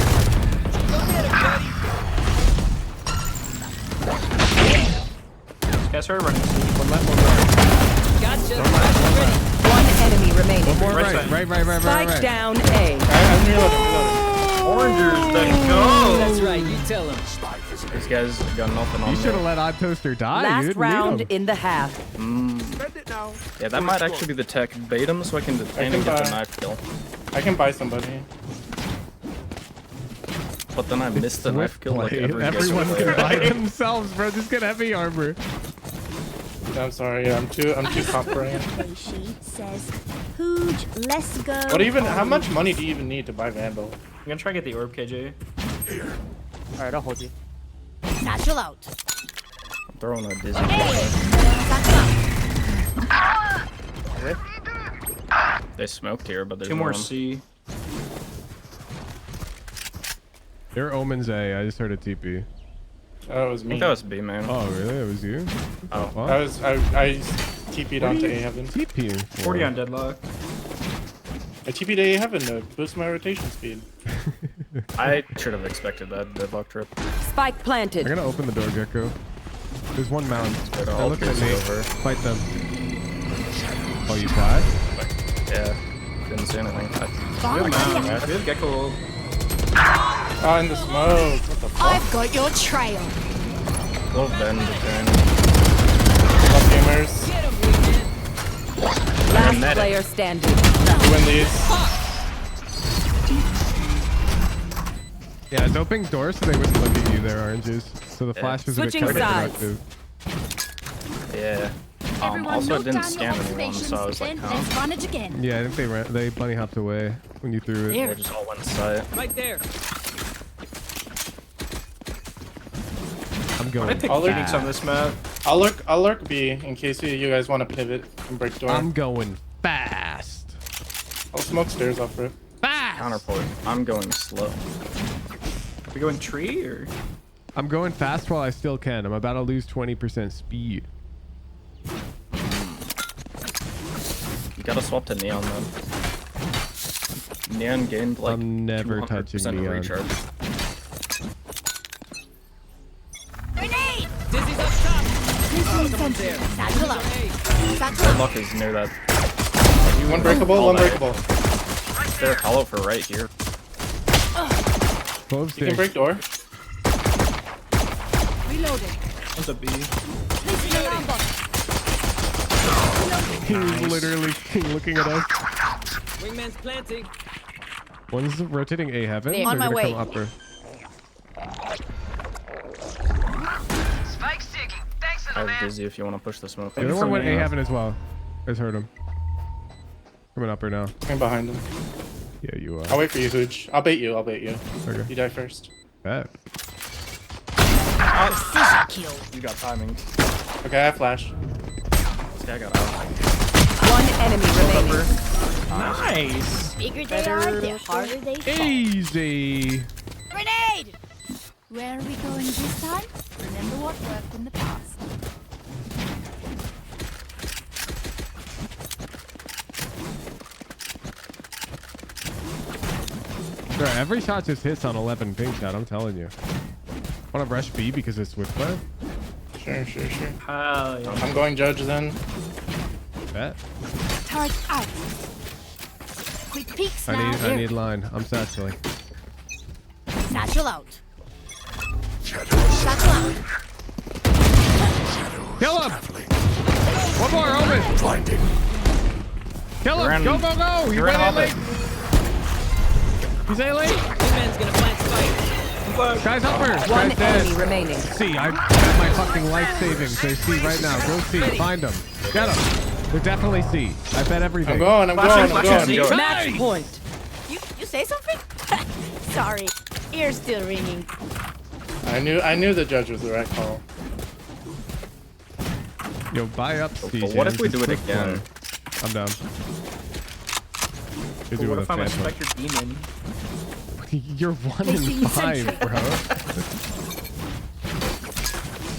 Guys, her running. One left, one right. Gotcha. One enemy remaining. More Right right, side. right. Spike down A. I'm reloading, reloading. Orangers, let's go. That's right. You tell them. These guys got nothing on You me. should have let Odd Toaster die, Last dude. round Need him. in the half. Spend it now. Yeah, that might actually be the tech. Bait him so I can detain and get the buy. knife kill. I can buy somebody. But then I missed the knife kill like Play. every Everyone guess. can buy themselves, bro. Just get heavy armor. I'm sorry, I'm too comp brain. She says, Hooge, let's go. What even? How much money do you even need to buy Vandal? I'm gonna try and get the orb, KJ. Alright, I'll hold you. Satchel out. I'm throwing a dizzy. They smoked here, but there's Two more one. C. Your Omen's A. I just heard a TP. Oh, it was I me. think that was B, man. Oh, really? It was you? Oh. What? I TP'd onto A Heaven. TP. 40 on deadlock. I TP'd A Heaven to boost my rotation speed. I should have expected that deadlock trip. Spike I'm planted. gonna open the door, Gecko. There's one mound. They're I'll looking at boost me. over. Fight them. Oh, you flash? Yeah. Didn't see anything. Good man. Good Gecko. Oh, in the smoke. What the fuck? I've got your trail. Little bend between. Love gamers. Last medic. player standing. We win these. Yeah, it's opening doors so they wouldn't look at you there, oranges. So the flash was Switching a bit sides. counterproductive. Yeah. Everyone Also, note it didn't down scan your anyone, so I was like, observations, then let's huh? run it again. Yeah, I think they bunny hopped away when you threw it. There. They just all went sight. Right there. I'm I going pick I'll look- Phoenix on this map. I'll lurk B in case you guys want to pivot and break door. I'm going fast. I'll smoke stairs off rip. Fast! Counterport. I'm going slow. We going tree or? I'm going fast while I still can. I'm about to lose 20% speed. You gotta swap to Neon then. Neon gained like I'm never touching 200% Neon. recharge. Grenade! Dizzy's up top. Satchel out. Satchel out. Deadlock is near that. One breakable, All one that. breakable. They're hollow for right here. Close You can stairs. break door. Reloading. One's a B. Placing alarm bot. He's literally looking at us. Wingman's planting. One's rotating A heaven. There. They're On my gonna way. come upper. I have Dizzy if you want to push the smoke. The other one went A heaven as well. I just heard him. Coming upper now. I'm behind him. Yeah, you are. I'll wait for you, Hooch. I'll bait you. Okay. You die first. Bet. Precision kill. You got timing. Okay, I have flash. This guy got out. One enemy remaining. Nice. Bigger they are, the harder they fall. Easy. Grenade! Where are we going this time? Remember what worked in the past. Bro, every shot just hits on 11 ping shot, I'm telling you. Want to rush B because it's switchblade? Sure. Hell yeah. I'm going judge then. Bet. Turret out. Quick peeks now. I need line. I'm satchel. Satchel out. Satchel out. Kill him! One more, Omen! Kill him! Ran- Go! He ran ran off A-lane! it. He's A-lane! Wingman's gonna plant spike. Guy's upper! One Guy's dead. enemy remaining. C, I bet my fucking life savings. They C right now. Go C. Find them. Get them. They're definitely C. I bet everything. I'm going. Match point. You say something? Sorry, ear's still ringing. I knew the judge was the right call. Yo, buy up C. But what if we James. do it It's quick again? play. I'm down. Could do What with if a I'm a phantom. Spectre Demon? You're 1 in 5, bro. I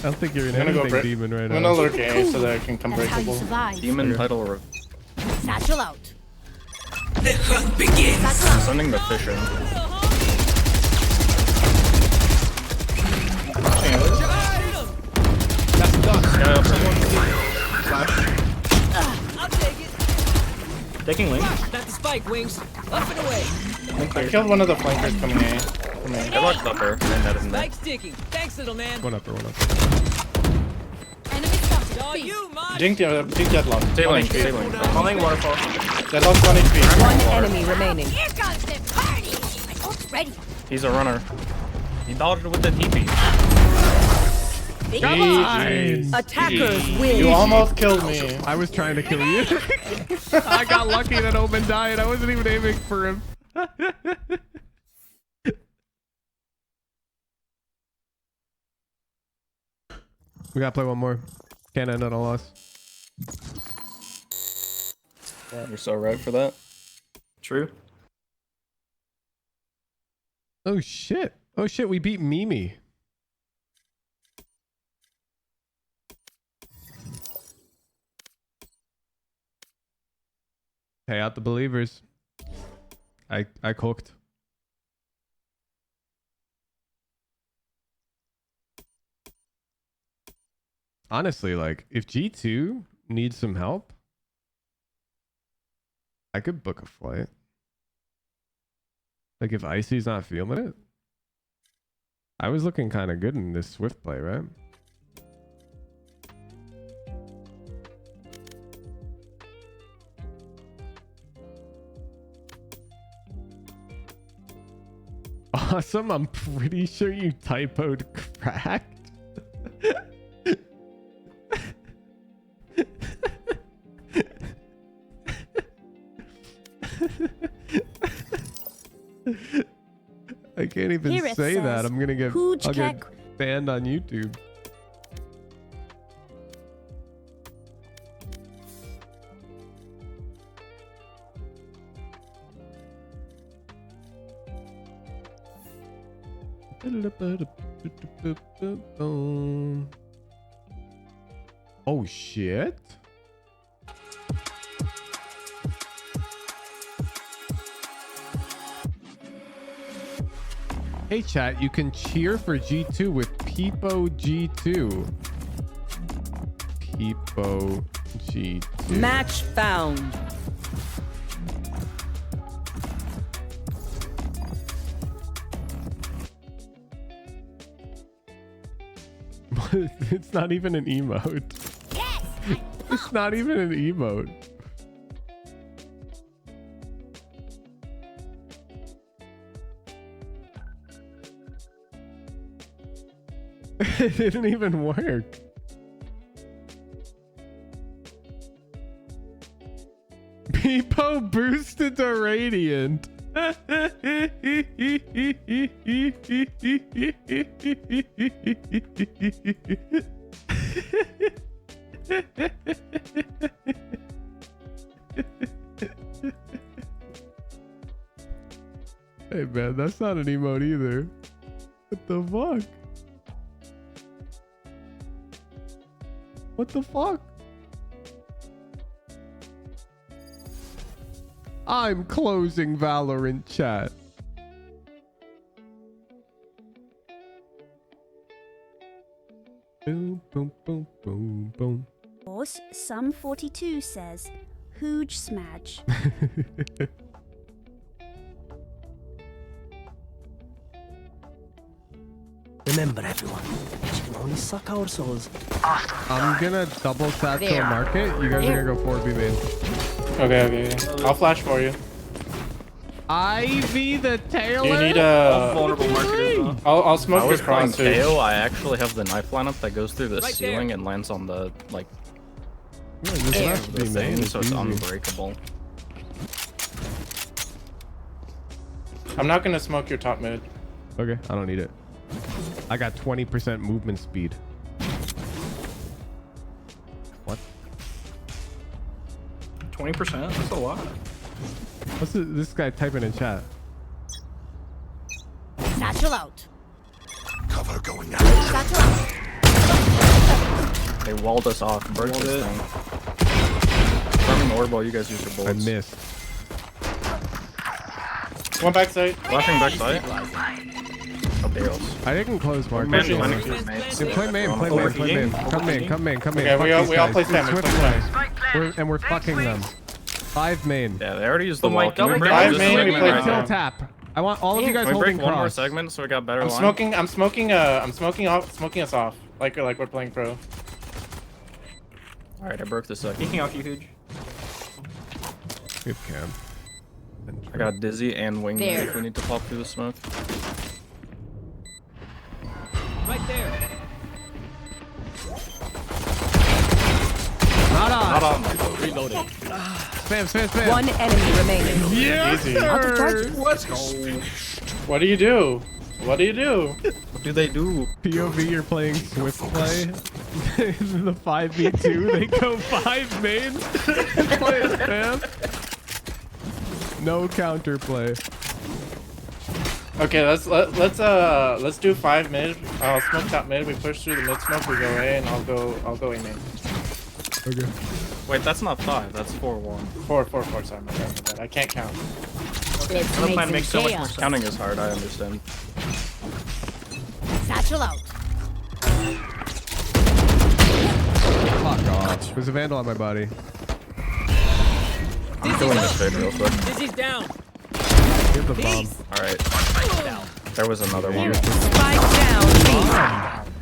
don't think you're in I'm gonna go anything break. demon right I'm now. gonna lurk A so that I can come That's how you breakable. survive. Demon title Satchel out. sending the fish in. That's done. Yeah, I'll take it. Taking link. Got the spike, Wings. Up and away. I killed one of the flankers coming A. From A. Deadlock's upper, and that isn't there. Spike's sticking. Thanks, little man. One upper. Enemy spotted. All you, Mod. Dink deadlock. Sailing, 1 HP. sailing. Calling waterfall. Deadlock's 1 HP. One enemy remaining. Here comes the party. My ult's ready. He's a runner. He dodged with the TP. Come on! Attackers win. You almost killed me. I was trying to kill you. I got lucky that Omen died. I wasn't even aiming for him. We gotta play one more. Can't end on a loss. You're so right for that. True. Oh shit. Oh shit, we beat Mimi. Pay out the believers. I cooked. Honestly, like if G2 needs some help, I could book a flight. Like if Icy's not feeling it. I was looking kind of good in this Swift play, right? Awesome, I'm pretty sure you typoed cracked. I can't even Here it say that. says, I'm gonna get, "Huge I'll get kek." banned on YouTube. Oh shit. Hey chat, you can cheer for G2 with Peepo G2. Peepo G2. Match found. It's not even an emote. Yes, It's not even an emote. It didn't even work. Peepo boosted to Radiant. Hey man, that's not an emote either. What the fuck? What the fuck? I'm closing Valorant chat. Boom, boom, boom, boom, boom. course, Sum 42 says, "Huge smadge." Remember, everyone, we can only suck our souls. I'm gonna double satchel market. You guys are gonna go 4B main. Okay. I'll flash for you. Ivy the Taylor. You need Vulnerable market as well. I'll I smoke your was playing cross too. KO. I actually have the knife lineup that goes through the Right ceiling there. and lands on the like Yeah, this has to the be main. thing, so it's easy. unbreakable. I'm not gonna smoke your top mid. Okay, I don't need it. I got 20% movement speed. What? 20%? That's a lot. What's this guy typing in chat? Satchel out. Cover going out. Satchel out. They walled us off. Break Walled this it. thing. Farming orb while you guys use your I bullets. missed. One backside. Flashing backside. Oh, Deus. I didn't close market. Man, Pushing. landing Pushing. his mates. Dude, play main, play main, play main. Come in, come in, come in. Okay, Fuck we all- these we all guys. play It's Sam, we Swift play play. Sam. We're fucking them. 5 main. Yeah, they already used the Oh my wall. Can we God, break five this main, we segment played right Till now? Sam. tap. I want all of you guys Can we break holding one more cross. segment so we got better I'm line? smoking us off. Like we're playing pro. Alright, I broke the second. Peeking off you, Huge. Good cam. I got dizzy and wing There. if we need to pop through the smoke. Right there. Not on. Not on. Reloading. Spam. One enemy remaining. Yes, Easy. Out of sir. charges. Let's go. What do you do? What do you do? What do they do? POV, you're playing Swift play. In the 5v2, they go 5 main. Play it, spam. No counterplay. Okay, let's do 5 mid. I'll smoke top mid. We push through the mid smoke. We go A, and I'll go A main. Okay. Wait, that's not 5. That's 4-1. 4. Sorry, my bad. I can't count. Let's The plan makes so much more sense. Counting is hard. I understand. Satchel out. There's a vandal on my body. I'm killing this stage real quick. Dizzy's down. Here's the bomb. Alright. There was another one. Spike down.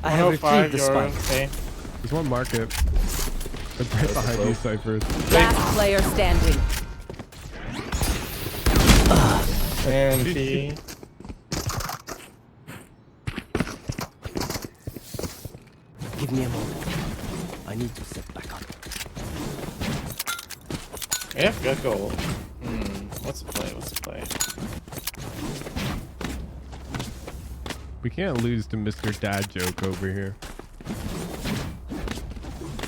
I have 105, retrieved the you're spike. okay. There's one market. It's right behind you, Cypher. Last player standing. And T. Give me a moment. I need to set back up. Yeah, good goal. What's the play? What's the play? We can't lose to Mr. Dad Joke over here.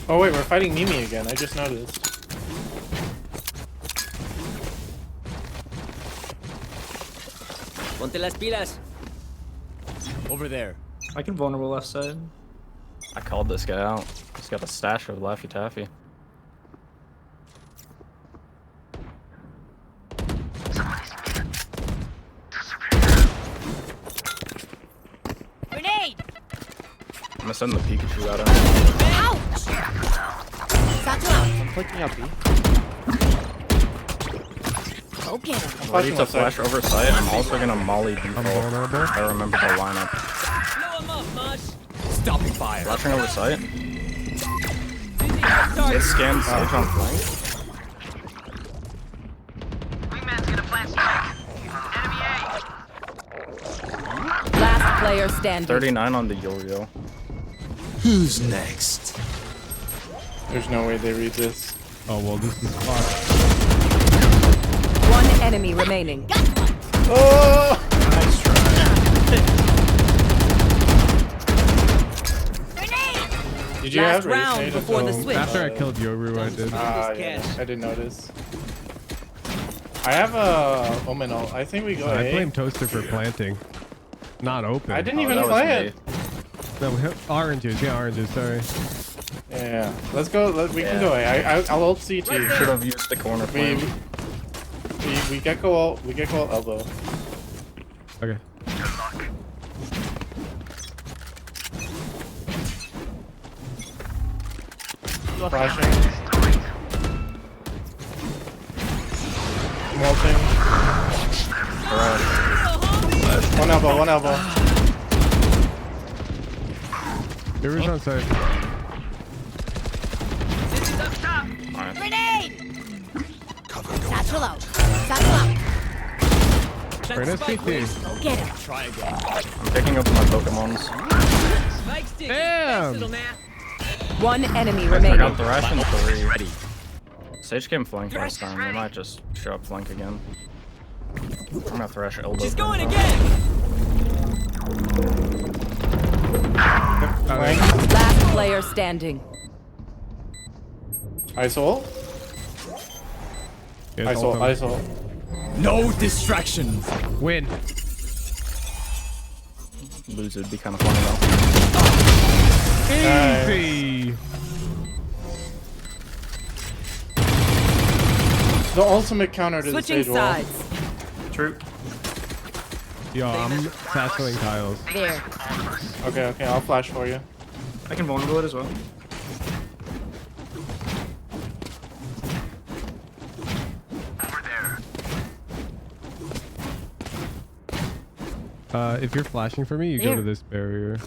Oh wait, we're fighting Mimi again. I just noticed. Ponte las pilas. Over there. I can vulnerable left side. I called this guy out. He's got a stash of Laffy Taffy. Grenade! I'm gonna send the Pikachu at him. Ouch! Satchel out. I'm clicking up B. Go get him. Ready to flash over site. I'm also gonna molly I'm default. vulnerable. I remember the lineup. Blow him up, Mosh. Stopping fire. Flashing over site. Sorry. It scans Sage on flank. Last player standing. 39 on the yo-yo. Who's next? There's no way they read this. Oh, well, this is fucked. One enemy remaining. Oh! Nice try. Did you Last have raise round nade before the until- switch. After I killed Yoru, I did. Yeah, I didn't notice. I have a Omen ult. I think we go I A. blame Toaster for planting. Not open. I didn't Oh, even that was plant. me. No, we have oranges. Yeah, oranges. Sorry. Yeah, let's go. We can Yeah. go A. I'll ult CT. Should have used the corner We flank. we get go ult. We get go ult elbow. Okay. Flashing. Molting. Alright. One elbow. One elbow. Yoru's on side. Grenade! Satchel out. Satchel out. Right at CT. Go get him. Try again. I'm picking up my Pokemons. Spike stick. Damn. Little man. One enemy I remaining. got the ration 3. Ready. Sage came flank last time. They might just show up flank again. I'm gonna thrash elbow. She's for going him. again. Last player standing. ISO. Yeah, it's ISO. ultimate. ISO. No distractions. Win. Lose it'd be kind of funny though. Easy. The ultimate counter to Switching the stage wall. sides. True. Yo, I'm tackling tiles. There. Okay. I'll flash for you. I can vulnerable it as well. If you're flashing for me, you go There. to this barrier.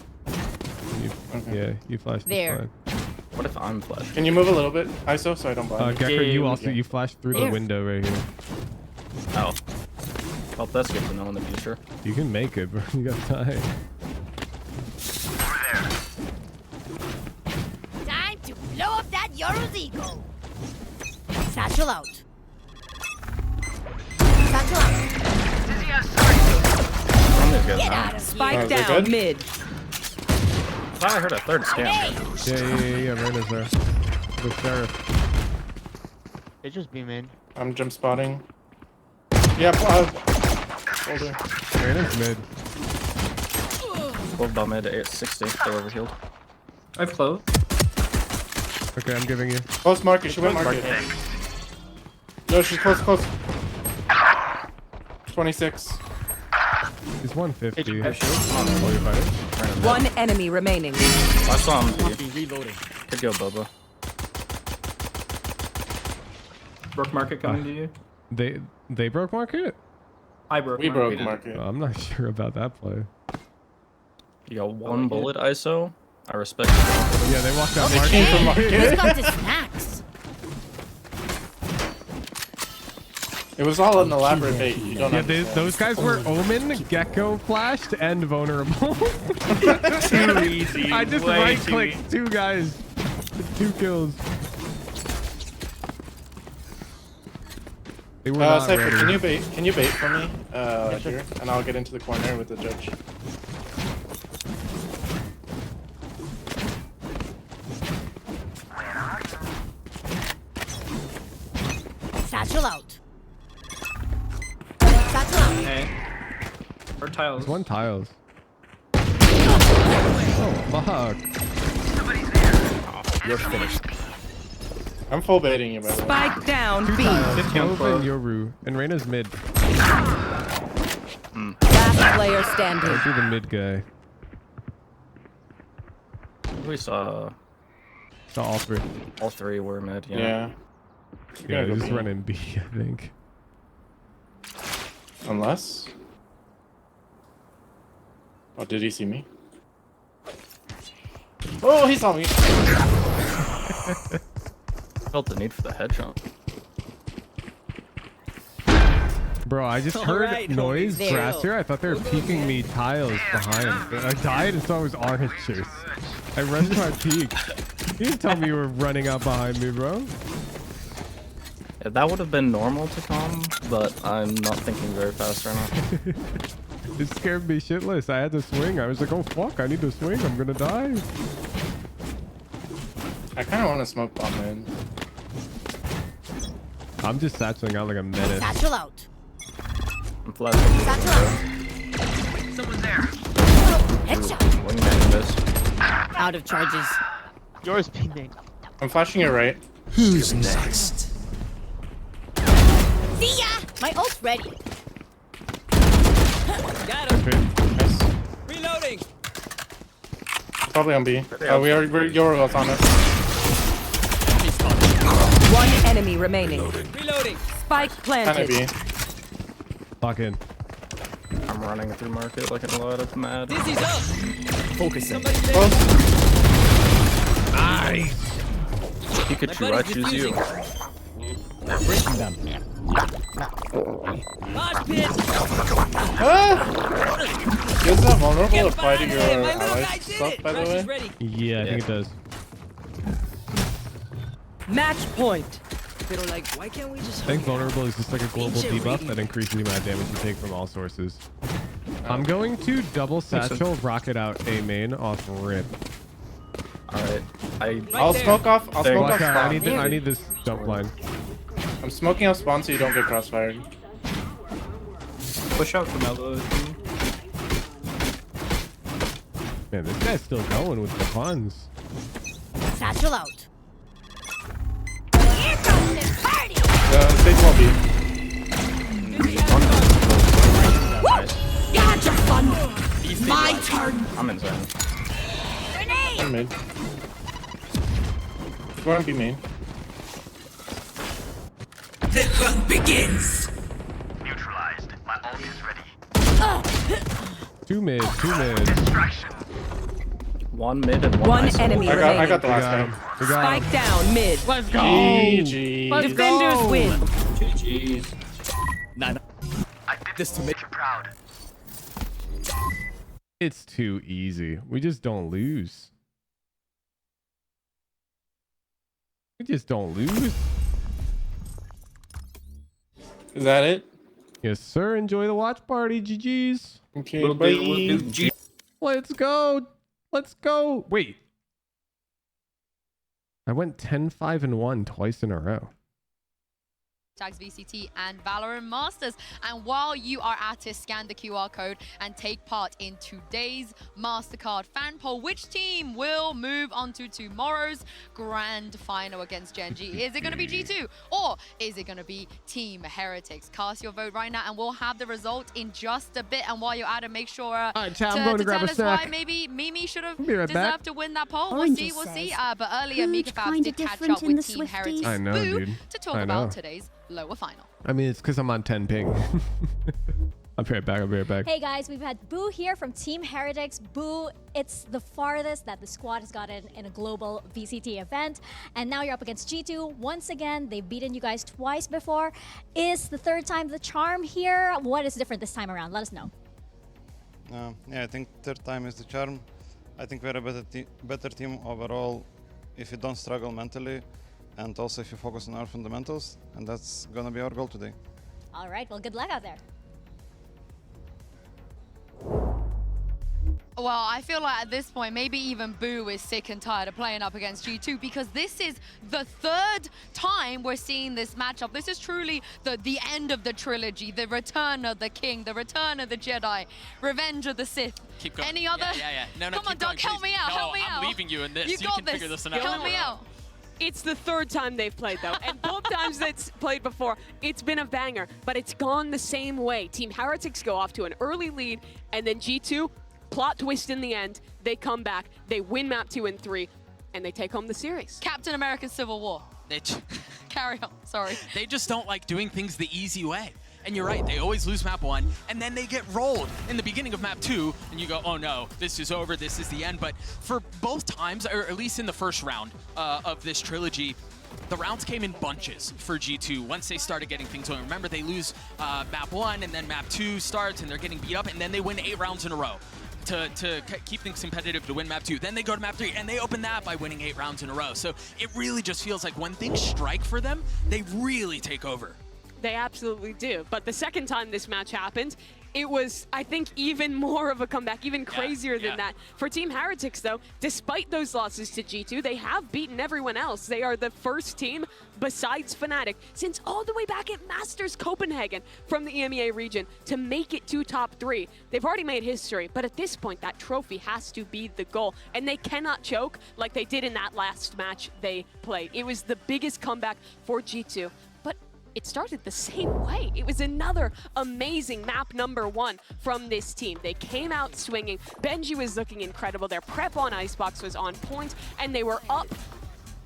You, Yeah, you flash this There. line. What if I'm flashing? Can you move a little bit, ISO, so I don't blind you? Gecker, you Yeah, also yeah. you flash through the There. window right here. Oh. Well, that's good to know in the future. You can make it, bro. You got time. Time to blow up that Yoru's ego. Satchel out. Satchel out. I'm gonna get Get now. out of Spike Oh, is it down good? mid. I thought I heard a third scam. Yeah. Rena's there. The sheriff. They just beam in. I'm jump spotting. Yep. Shoulder. Rena's mid. 12 bomb mid, 860. They're overhealed. I've closed. Okay, I'm giving you. Close market. She went market. No, she's close. 26. He's 150. Come on, While you're fighting. One enemy remaining. I saw him. Be reloading. Could go Boba. Broke market coming to you. They broke market? I broke We market. broke market. I'm not sure about that play. You got one bullet ISO. I respect you. Yeah, they walked out They market. came from market. Who's got the snacks? It was all an elaborate bait. You don't Yeah, understand. those guys were Omen, Gecko flashed, and vulnerable. Too easy. I just way right too clicked easy. 2 guys. 2 kills. They were not Cypher, ready. can you bait for me? Here, and I'll get into the corner with the judge. Satchel out. Satchel out. Hey. Or tiles. There's 1 tiles. Oh, fuck. You're finished. I'm full baiting you, by the way. Spike down B. 50 on Clove Clove. and Yoru. And Reyna's mid. Last player standing. I'll do the mid guy. We saw Saw all 3. all 3 were mid. Yeah. Yeah. Yeah, Gonna go he's B. running B, I think. Unless. Oh, did he see me? Oh, he saw me. Felt the need for the headshot. Bro, I just heard noise grass here. I thought they were peeking me tiles behind. I died and saw it was archers. I ran to my peak. You didn't tell me you were running out behind me, bro. Yeah, that would have been normal to come, but I'm not thinking very fast right now. It scared me shitless. I had to swing. I was like, oh fuck, I need to swing. I'm gonna die. I kind of want to smoke bomb in. I'm just satcheling out like a menace. Satchel out. I'm flashing. Satchel out. Headshot. Wingman this. Out of charges. Yours being made. I'm flashing it right. Who's next? See ya! My ult's ready. Nice. Reloading. Probably on B. We're Yoruba's on us. 1 enemy remaining. Reloading. Spike Kind of planted. B. Lock in. I'm running through market like a lot of mad. Dizzy's up. Focusing. Close. Pikachu, I choose you. Breaking them. Mosh pit. Does that vulnerable apply to Hey, your my little guy allies did stuff, it. by the Rush way? is ready. Yeah, I think it does. Match point. Pero like, why can't we just I think vulnerable is just like a global debuff that increases the amount of damage you take from all sources. I'm going to double satchel rocket out A main off rip. Alright. I'll smoke off. I'll There. smoke off Watch out, spawn. I need this jump line. I'm smoking off spawn so you don't get crossfired. Push out from elbow. Man, this guy's still going with the puns. Satchel out. Here comes the party! Stage won't be. You had your fun! My turn! I'm insane. Grenade! I'm mid. Go on B main. The hunt begins. Neutralized. My ult is ready. 2 mid, 2 mid. 1 mid and 1 1 ISO. enemy I remaining. got the We last got him. guy. We got him. Spike down mid. Let's go. GG. Defenders win. GG's. Nah, I did this to make you proud. It's too easy. We just don't lose. We just don't lose. Is that it? Yes, sir. Enjoy the watch party. GG's. Okay, Will bye. do, will do. G. Let's go. Let's go. Wait. I went 10, 5, and 1 twice in a row. Tags VCT and Valorant Masters. And while you are at it, scan the QR code and take part in today's MasterCard fan poll. Which team will move on to tomorrow's grand final against Gen G? Is it going to be G2 or is it going to be Team Heretics? Cast your vote right now and we'll have the result in just a bit. And while you're at it, make sure right, chat, I'm going to grab tell a us snack. why maybe Mimi should have Be right back. deserved to win that poll. Orange We'll see. says, But earlier, "Who's Mika Fabs kinda did catch different up in with the Team Swifties?" Heretics I know, Boo dude. to talk I know. about today's lower final. I mean, it's because I'm on 10 ping. I'll be right back. I'll be right back. Hey guys, we've had Boo here from Team Heretics. Boo, it's the farthest that the squad has gotten in a global VCT event. And now you're up against G2. Once again, they've beaten you guys twice before. Is the third time the charm here? What is different this time around? Let us know. Yeah, I think third time is the charm. I think we're a better team overall if you don't struggle mentally and also if you focus on our fundamentals. And that's going to be our goal today. All right, well, good luck out there. Well, I feel like at this point, maybe even Boo is sick and tired of playing up against G2 because this is the third time we're seeing this matchup. This is truly the end of the trilogy, the return of the king, the return of the Jedi, revenge of the Sith. Keep going. Any other? Yeah. No, Come on, keep Doc, going, help please. me out, No, help me out. I'm leaving you in this. You got can this. figure this one out. Help me out. It's the third time they've played, though. And both times it's played before, it's been a banger. But it's gone the same way. Team Heretics go off to an early lead, and then G2, plot twist in the end, they come back, they win map 2 and 3, and they take home the series. Captain America Civil War. Carry on, sorry. They just don't like doing things the easy way. And you're right, they always lose map 1, and then they get rolled in the beginning of map 2, and you go, oh no, this is over, this is the end. But for both times, or at least in the first round of this trilogy, the rounds came in bunches for G2 once they started getting things going. Remember, they lose map 1, and then map 2 starts, and they're getting beat up, and then they win 8 rounds in a row to keep things competitive to win map 2. Then they go to map 3, and they open that by winning 8 rounds in a row. So it really just feels like when things strike for them, they really take over. They absolutely do. But the second time this match happened, it was, I think, even more of a comeback, even crazier than that. For Team Heretics, though, despite those losses to G2, they have beaten everyone else. They are the first team, besides Fnatic, since all the way back at Masters Copenhagen from the EMEA region to make it to top 3. They've already made history, but at this point, that trophy has to be the goal. And they cannot choke like they did in that last match they played. It was the biggest comeback for G2. It started the same way. It was another amazing map number 1 from this team. They came out swinging. Benji was looking incredible. Their prep on Icebox was on point, and they were up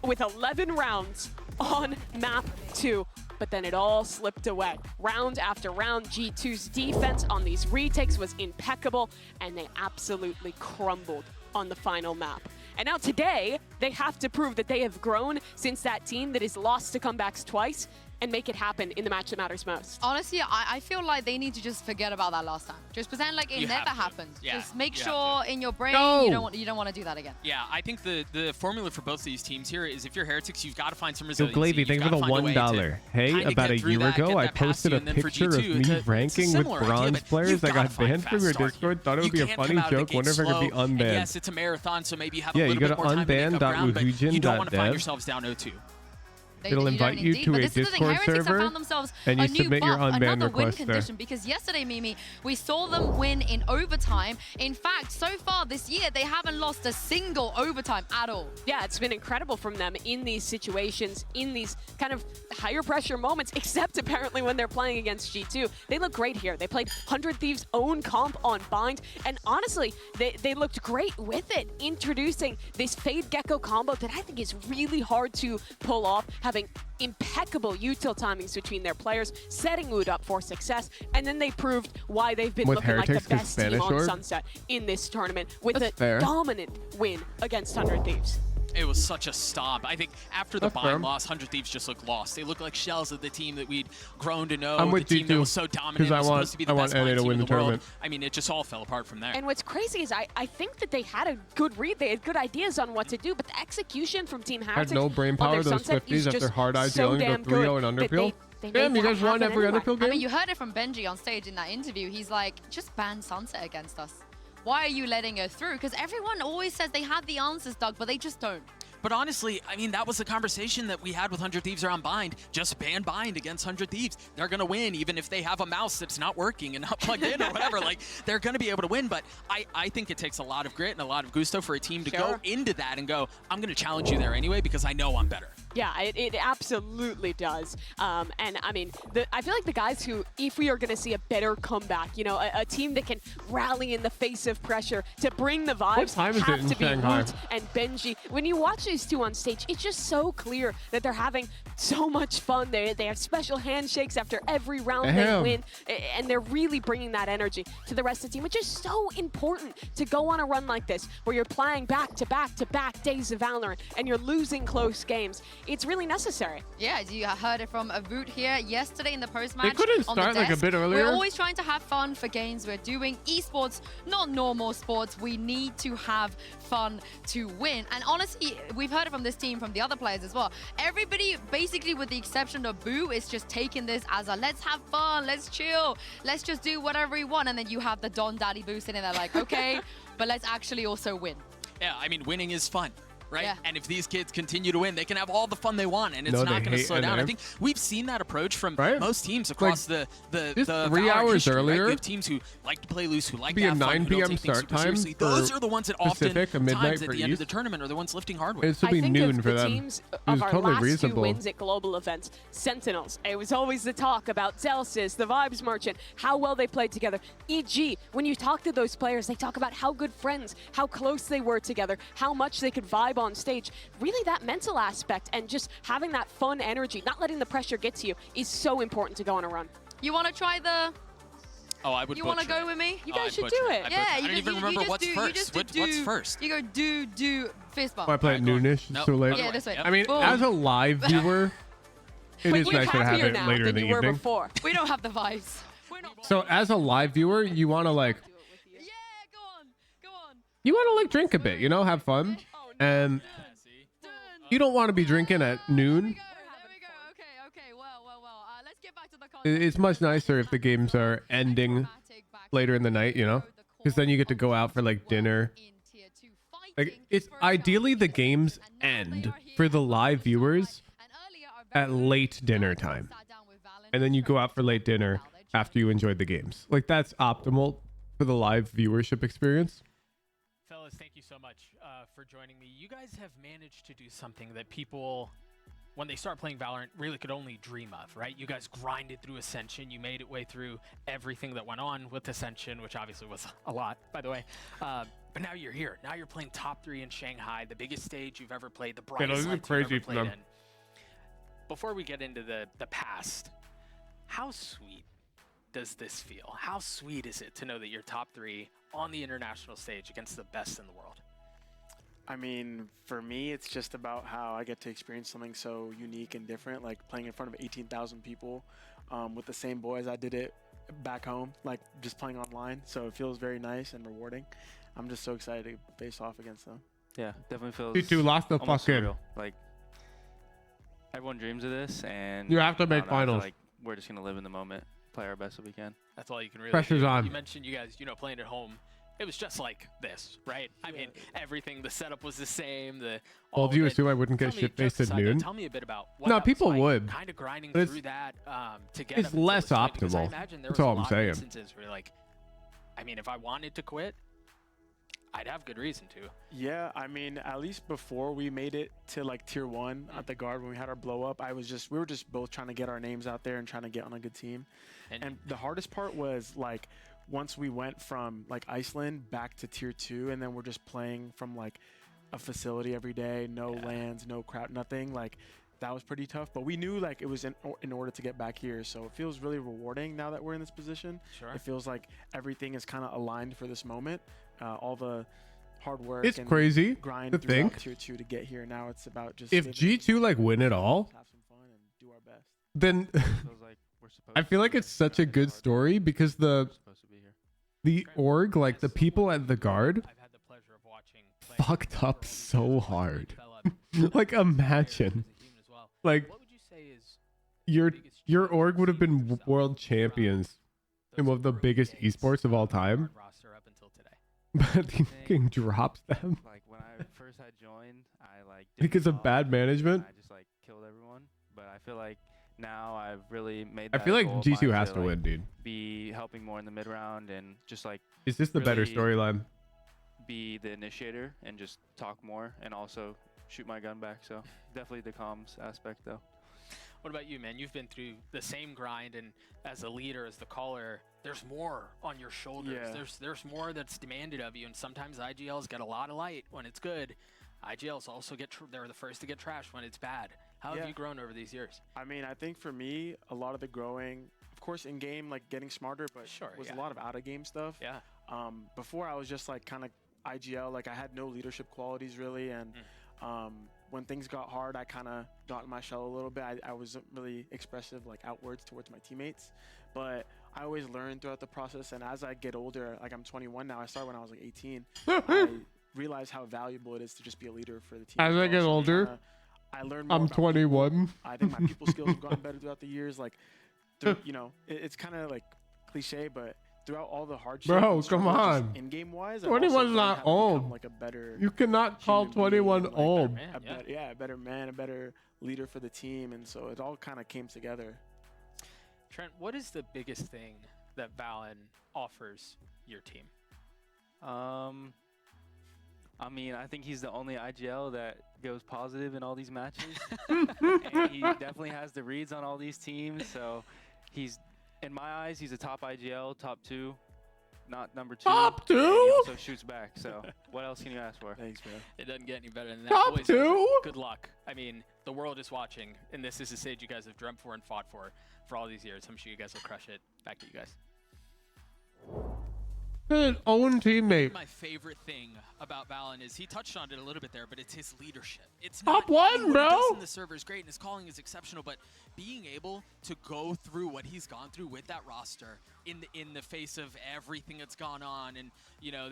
with 11 rounds on map 2. But then it all slipped away. Round after round, G2's defense on these retakes was impeccable, and they absolutely crumbled on the final map. And now today, they have to prove that they have grown since that team that has lost to comebacks twice and make it happen in the match that matters most. Honestly, I feel like they need to just forget about that last time. Just pretend like it never happened. Yeah, just make you sure in your brain you don't want to do that again. Yeah, I think the formula for both of these teams here is if you're Heretics, you've got to find some Yo, resiliency. Glavy, thank you for the $1. Hey, about a year ago, I posted a picture of me ranking with bronze players that got banned from your Discord. Thought it would be a funny joke. Wonder if I could be unbanned. Yes, it's a marathon, so maybe you have a you little go bit to more time to make up ground, but you don't want to find unban.wuhujin.dev. yourselves down 0-2. It'll invite you to a Discord server, and you submit your unban another win request there. condition, because yesterday, Mimi, we saw them win in overtime. In fact, so far this year, they haven't lost a single overtime at all. Yeah, it's been incredible from them in these situations, in these kind of higher pressure moments, except apparently when they're playing against G2. They look great here. They played 100 Thieves' own comp on Bind, and honestly, they looked great with it, introducing this Fade Gecko combo that I think is really hard to pull off, having impeccable util timings between their players, setting Wood up for success, and then they proved why they've been looking like the best team on Sunset in this tournament with a dominant win against 100 Thieves. It was such a stomp. I think after the Bind loss, 100 Thieves just looked lost. They look like shells of the team that we'd grown to know. I'm with the you team that too, was so dominant. because Supposed to be the best NA blind to team win in the the world. tournament. I mean, it just all fell apart from there. And what's crazy is I think that they had a good read. They had good ideas on what to do, but the execution from Team Heretics Had no brain power, those Swifties, after hard eyes yelling to go 3-0 and underpill. Damn, you guys won every underpill game? I mean, you heard it from Benji on stage in that interview. He's like, just ban Sunset against us. Why are you letting her through? Because everyone always says they have the answers, Doug, but they just don't. But honestly, I mean, that was the conversation that we had with 100 Thieves around Bind. Just ban Bind against 100 Thieves. They're going to win, even if they have a mouse that's not working and not plugged in or whatever. Like, they're going to be able to win. But I think it takes a lot of grit and a lot of gusto for a team to go into that and go, I'm going to challenge you there anyway because I know I'm better. Yeah, it absolutely does. And I mean, I feel like the guys who, if we are going to see a better comeback, you know, a team that can rally in the face of pressure to bring the vibes, What time is it in Shanghai? Woot and Benji. When you watch these two on stage, it's just so clear that they're having so much fun. They have special handshakes after every round they win, and they're really bringing that energy to the rest of the team, which is so important to go on a run like this, where you're playing back-to-back days of Valorant, and you're losing close games. It's really necessary. Yeah, you heard it from Avut here yesterday in the post-match. They couldn't start like a bit earlier. We're always trying to have fun for games. We're doing esports, not normal sports. We need to have fun to win. And honestly, we've heard it from this team, from the other players as well. Everybody, basically with the exception of Boo, is just taking this as a let's have fun, let's chill, let's just do whatever we want. And then you have the Don Daddy Boo sitting there like, okay, but let's actually also win. Yeah, I mean, winning is fun. Right? Yeah. And if these kids continue to win, they can have all the fun they want, and it's not going to slow down. I think we've seen that approach from most teams across the 3 hours history, earlier. Right? We have teams who like to play loose, who like Be to a have fun, 9 who don't p.m. take things start super time seriously. for Those are the ones that Pacific, often midnight times at for the end of East. the tournament are the ones lifting hardware. It's to be I think noon of for the them. teams It of was our totally last reasonable. 2 wins at global events, Sentinels. It was always the talk about Celsius, the Vibes Merchant, how well they played together. EG, when you talk to those players, they talk about how good friends, how close they were together, how much they could vibe on stage. Really, that mental aspect and just having that fun energy, not letting the pressure get to you, is so important to go on a run. You want to try the... Oh, I would. You want to go with me? You guys should do it. Yeah, I don't even remember what's first. What's first? You go do fist bump. I play at noonish. It's too late. Yeah, this way. I mean, Boom. as a live viewer, it is nice to have it later in the evening. Before. We don't have the vibes. So as a live viewer, you want to like, you want to like drink a bit, you know, have fun, and you don't want to be drinking at noon. It's much nicer if the games are ending later in the night, you know, because then you get to go out for like dinner. Like, it's ideally the games end for the live viewers at late dinner time, and then you go out for late dinner after you enjoyed the games. Like, that's optimal for the live viewership experience. Fellas, thank you so much for joining me. You guys have managed to do something that people, when they start playing Valorant, really could only dream of, right? You guys grinded through Ascension. You made it way through everything that went on with Ascension, which obviously was a lot, by the way. But now you're here. Now you're playing top 3 in Shanghai, the biggest stage you've ever played, the brightest lights you've ever played in. Before we get into the past, how sweet does this feel? How sweet is it to know that you're top 3 on the international stage against the best in the world? I mean, for me, it's just about how I get to experience something so unique and different, like playing in front of 18,000 people with the same boys I did it back home, like just playing online. So it feels very nice and rewarding. I'm just so excited to face off against them. Yeah, definitely feels. You two lost the almost fucking. surreal. Like, everyone dreams of this, and You have to I make don't know, I feel finals. like we're just gonna live in the moment, play our best that we can. That's all you can really Pressure's do. on. You mentioned you guys, playing at home. It was just like this, right? I mean, everything, the setup was the same. Well, viewers too, I wouldn't get shit faced at noon. Tell me a bit about what No, that was people like, would. kind of grinding But through that to get it's up until less this point, because I optimal. imagine there That's was a all I'm lot of saying. instances where, like, I mean, if I wanted to quit, I'd have good reason to. Yeah, I mean, at least before we made it to like tier 1 at the guard when we had our blow up, we were just both trying to get our names out there and trying to get on a good team. And the hardest part was like once we went from like Iceland back to tier 2, and then we're just playing from like a facility every day, no lands, no crowd, nothing. Like that was pretty tough, but we knew like it was in order to get back here. So it feels really rewarding now that we're in this position. Sure. It feels like everything is kind of aligned for this moment. All the hard work. It's and crazy grind to throughout think. tier 2 to get here. Now it's about just If G2 like win it all, have some fun and do our best. then I feel like it's such a good story because the org, like the people at the guard, fucked up so hard. Like imagine, like your org would have been world champions in one of the biggest esports of all time, but he fucking drops them. Like when I first had joined, I like Because of bad management? I just like killed everyone. But I feel like now I've really made I that feel like goal of G2 mine has to like, win, dude. Be helping more in the mid round and just like Is this the better really storyline? Be the initiator and just talk more and also shoot my gun back. So definitely the comms aspect though. What about you, man? You've been through the same grind, and as a leader, as the caller, there's more on your shoulders. Yeah. There's more that's demanded of you, and sometimes IGLs get a lot of light when it's good. IGLs also they're the first to get trashed when it's bad. How have you grown over these years? I mean, I think for me, a lot of the growing, of course, in game, like getting smarter, but was a lot of out of game stuff. Yeah. Before I was just like kind of IGL, like I had no leadership qualities really, and when things got hard, I kind of got in my shell a little bit. I wasn't really expressive like outwards towards my teammates, but I always learned throughout the process. And as I get older, like I'm 21 now, I started when I was like 18. I realized how valuable it is to just be a leader for the team. As I get older, I learned more I'm about 21. people. I think my people skills have gotten better throughout the years. Like, you know, it's kind of like cliche, but throughout all the hardships, Bro, come on. in game wise, 21's not old. like a better. You cannot call 21 being, like, old. A better man, a better leader for the team, and so it all kind of came together. Trent, what is the biggest thing that Valen offers your team? I mean, I think he's the only IGL that goes positive in all these matches. And he definitely has the reads on all these teams. So he's, in my eyes, he's a top IGL, top 2, not number 2. Top 2? And he also shoots back. So what else can you ask for? Thanks, bro. It doesn't get any better than that. Top Boys, 2? Good luck. I mean, the world is watching, and this is the stage you guys have dreamt for and fought for all these years. I'm sure you guys will crush it. Back to you guys. His own teammate. My favorite thing about Valen is he touched on it a little bit there, but it's his leadership. It's Top not one, what bro. He does in the server is great, and his calling is exceptional. But being able to go through what he's gone through with that roster in the face of everything that's gone on, and you know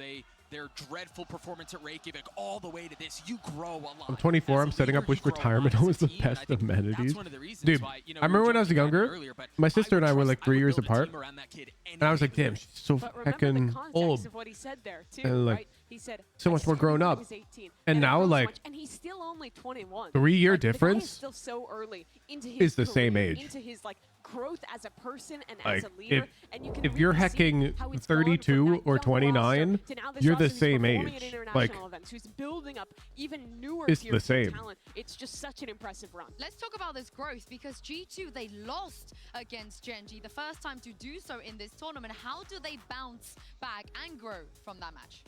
their dreadful performance at Reykjavik, all the way to this, you grow a lot. I'm 24. I'm setting up which retirement was the best amenities. Dude, I remember when I was younger, my sister and I were like 3 years apart, and I was like, damn, she's so fucking old. Of what he said there too, And like, right? He said so much more grown up. 18, and now like, and he's still only 21. 3-year like, difference the guy is still so early into his is the career, same age. into his like growth as a person and Like, as a leader. And you can if you're really see hecking how it's 32 or 29, you're the same age. Like, events, who's building up even newer it's the tiers of same. talent. It's just such an impressive run. Let's talk about this growth, because G2, they lost against Genji the first time to do so in this tournament. How do they bounce back and grow from that match?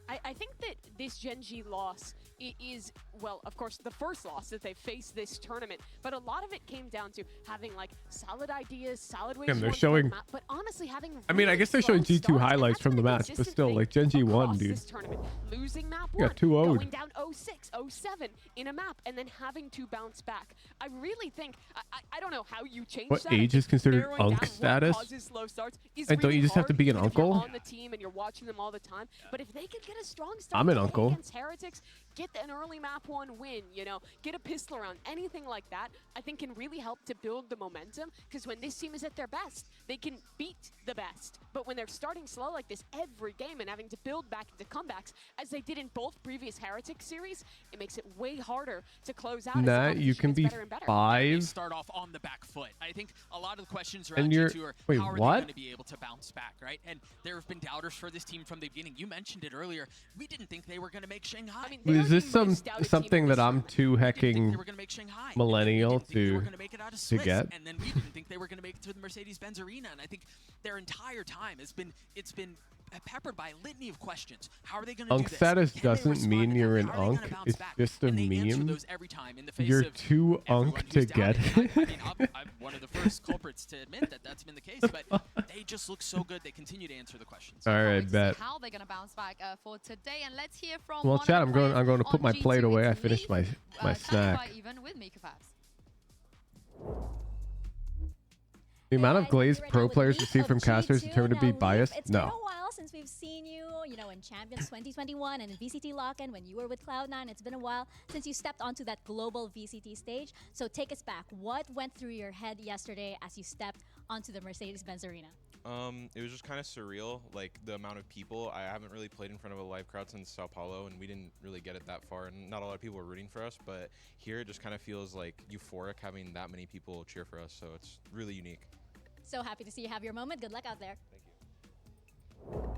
I think that this Genji loss is, well, of course, the first loss that they faced this tournament, but a lot of it came down to having like solid ideas, solid ways And they're to showing- work the map, but honestly having I mean, I really guess they're showing slow G2 starts, and highlights that's from been the a match, but consistent still, thing like Genji won, across dude. this tournament. Losing map Yeah, 1, 2-0'd. going down 0-6, 0-7 in a map, and then having to bounce back. I really think, I don't know how you change What that. age is considered Narrowing down unk what status? causes slow starts is And don't really you just have to hard, be an even if you're uncle? on the team and you're watching them all the time. But if they could get a strong start I'm an today uncle. against Heretics, get an early map 1 win, you know, get a pistol round, anything like that, I think can really help to build the momentum, because when this team is at their best, they can beat the best. But when they're starting slow like this every game and having to build back into comebacks, as they did in both previous Heretic series, it makes it way harder to close out. as the Nah, you competition can gets be better and better. They 5. start off on the back foot. I think a lot of the questions And around you're- G2 are wait, how are what? they going to be able to bounce back, right? And there have been doubters for this team from the beginning. You mentioned it earlier. We didn't think they were going to make Shanghai. I mean, Is this something that I'm too hecking millennial to get? And then we didn't think they were going to make it to the Mercedes-Benz Arena. And I think their entire time it's been peppered by a litany of questions. How are they going to do Unk this? status Can they doesn't respond mean to that? you're an How are they unk. gonna bounce It's back? just a And they answer meme. those every time in the face You're of too unk to get it. I mean, I'm one of the first culprits to admit that that's been the case, but they just look so good. They continue to answer the questions. All right, bet. How they're going to bounce back for today, and let's hear from Well, one chat, of I'm the going players to put on my G2. plate away. I It's finished my Leaf, snack. Talibai even with Mika Fabs. The amount of glazed pro players received from casters determined to be biased? It's been a No. while since we've seen you, you know, in Champions 2021 and in VCT Lock-in when you were with Cloud9. It's been a while since you stepped onto that global VCT stage. So take us back. What went through your head yesterday as you stepped onto the Mercedes-Benz Arena? It was just kind of surreal, like the amount of people. I haven't really played in front of a live crowd since Sao Paulo, and we didn't really get it that far, and not a lot of people were rooting for us, but here it just kind of feels like euphoric having that many people cheer for us, so it's really unique. So happy to see you have your moment. Good luck out there. Thank you.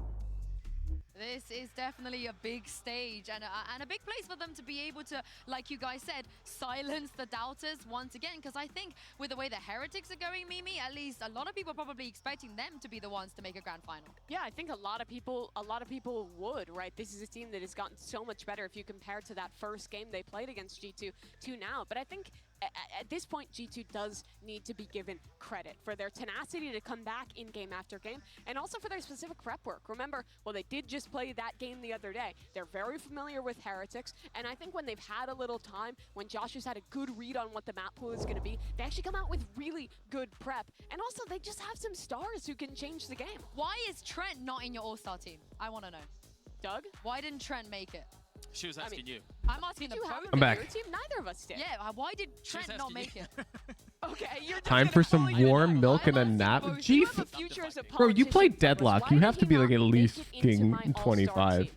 This is definitely a big stage and a big place for them to be able to, like you guys said, silence the doubters once again. Because I think with the way the Heretics are going, Mimi, at least a lot of people are probably expecting them to be the ones to make a grand final. Yeah, I think a lot of people would, right? This is a team that has gotten so much better if you compare to that first game they played against G2 to now. But I think at this point, G2 does need to be given credit for their tenacity to come back in game after game, and also for their specific prep work. Remember, well, they did just play that game the other day. They're very familiar with Heretics, and I think when they've had a little time, when Josh has had a good read on what the map pool is going to be, they actually come out with really good prep. And also, they just have some stars who can change the game. Why is Trent not in your All-Star team? I want to know. Doug? Why didn't Trent make it? She was asking you. I'm asking the pro. I'm back. Team? Neither of us did. Yeah, why did Trent not make it? Okay, you're Time for some warm milk and a nap. Gee, bro, you play Deadlock. You have to be like at least king 25.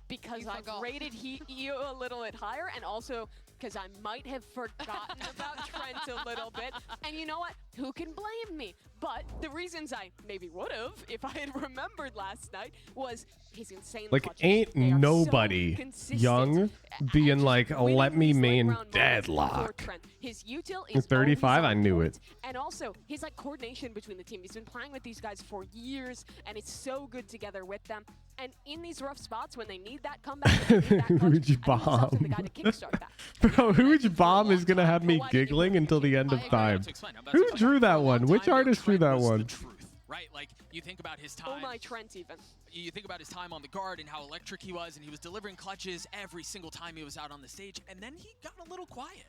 Because I've rated you a little bit higher, and also because I might have forgotten about Trent a little bit. And you know what? Who can blame me? But the reasons I maybe would have, if I had remembered last night, was his insane like clutches. ain't They are nobody so consistent. young being like, let me main Deadlock. His util is 35, I knew it. And also, his like coordination between the team. He's been playing with these guys for years, and it's so good together with them. And in these rough spots, when they need that comeback, Huge bomb. Bro, Huge bomb is gonna have me giggling until the end of time. Who drew that one? Which artist drew that one? Right, like you think about his time. Oh my Trent, even. You think about his time on the guard and how electric he was, and he was delivering clutches every single time he was out on the stage. And then he got a little quiet.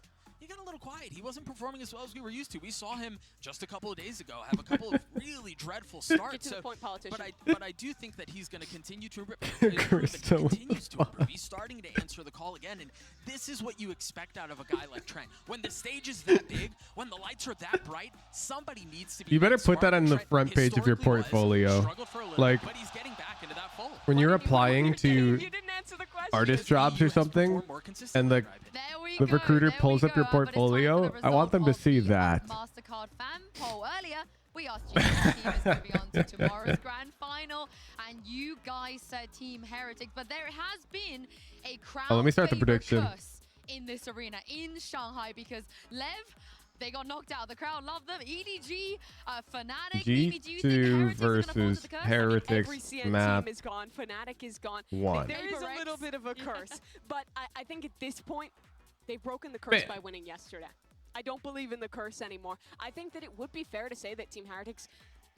He wasn't performing as well as we were used to. We saw him just a couple of days ago have a couple of really dreadful starts. Get to the point, politician. But I do think that he's going to continue to improve. He's starting to answer the call again, and this is what you expect out of a guy like Trent. When the stage is that big, when the lights are that bright, somebody needs to be. You better put that on the front page of your portfolio. Like, when you're applying to artist jobs or something, and the recruiter pulls up your portfolio, I want them to see that. MasterCard fan poll earlier. We asked you which team is moving on to tomorrow's grand final, and you guys said Team Heretics, but there has been a crowd let me start the prediction in this arena in Shanghai because Lev, they got knocked out. The crowd loved them. EDG, Fnatic, G2 versus Heretics every CN map. team is gone. Fnatic is gone. One. There is a little bit of a curse, but I think at this point, they've broken the curse by winning yesterday. I don't believe in the curse anymore. I think that it would be fair to say that Team Heretics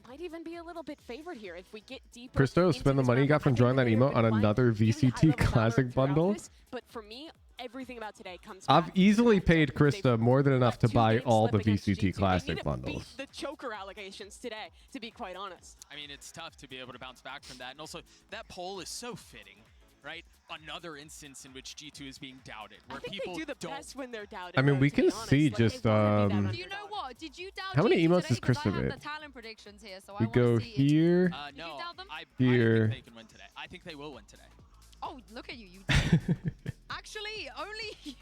might even be a little bit favored here if we get deeper. Christo, spend the money you got from drawing that emote on another VCT Classic bundle. But for me, everything about today comes I've back. easily paid Krista more than enough to buy all the VCT Classic bundles. The choker allegations today, to be quite honest. I mean, it's tough to be able to bounce back from that. And also, that poll is so fitting, right? Another instance in which G2 is being doubted, where people they do the don't. best when they're doubted. I mean, we can see Like, just Do you know what? Did you doubt how many G2 emotes today? does 'Cause Krista I have make? the talent predictions here, so We I go want to see here, No, I here. think they can win today. I think they will win today. Oh, look at you. Actually, only you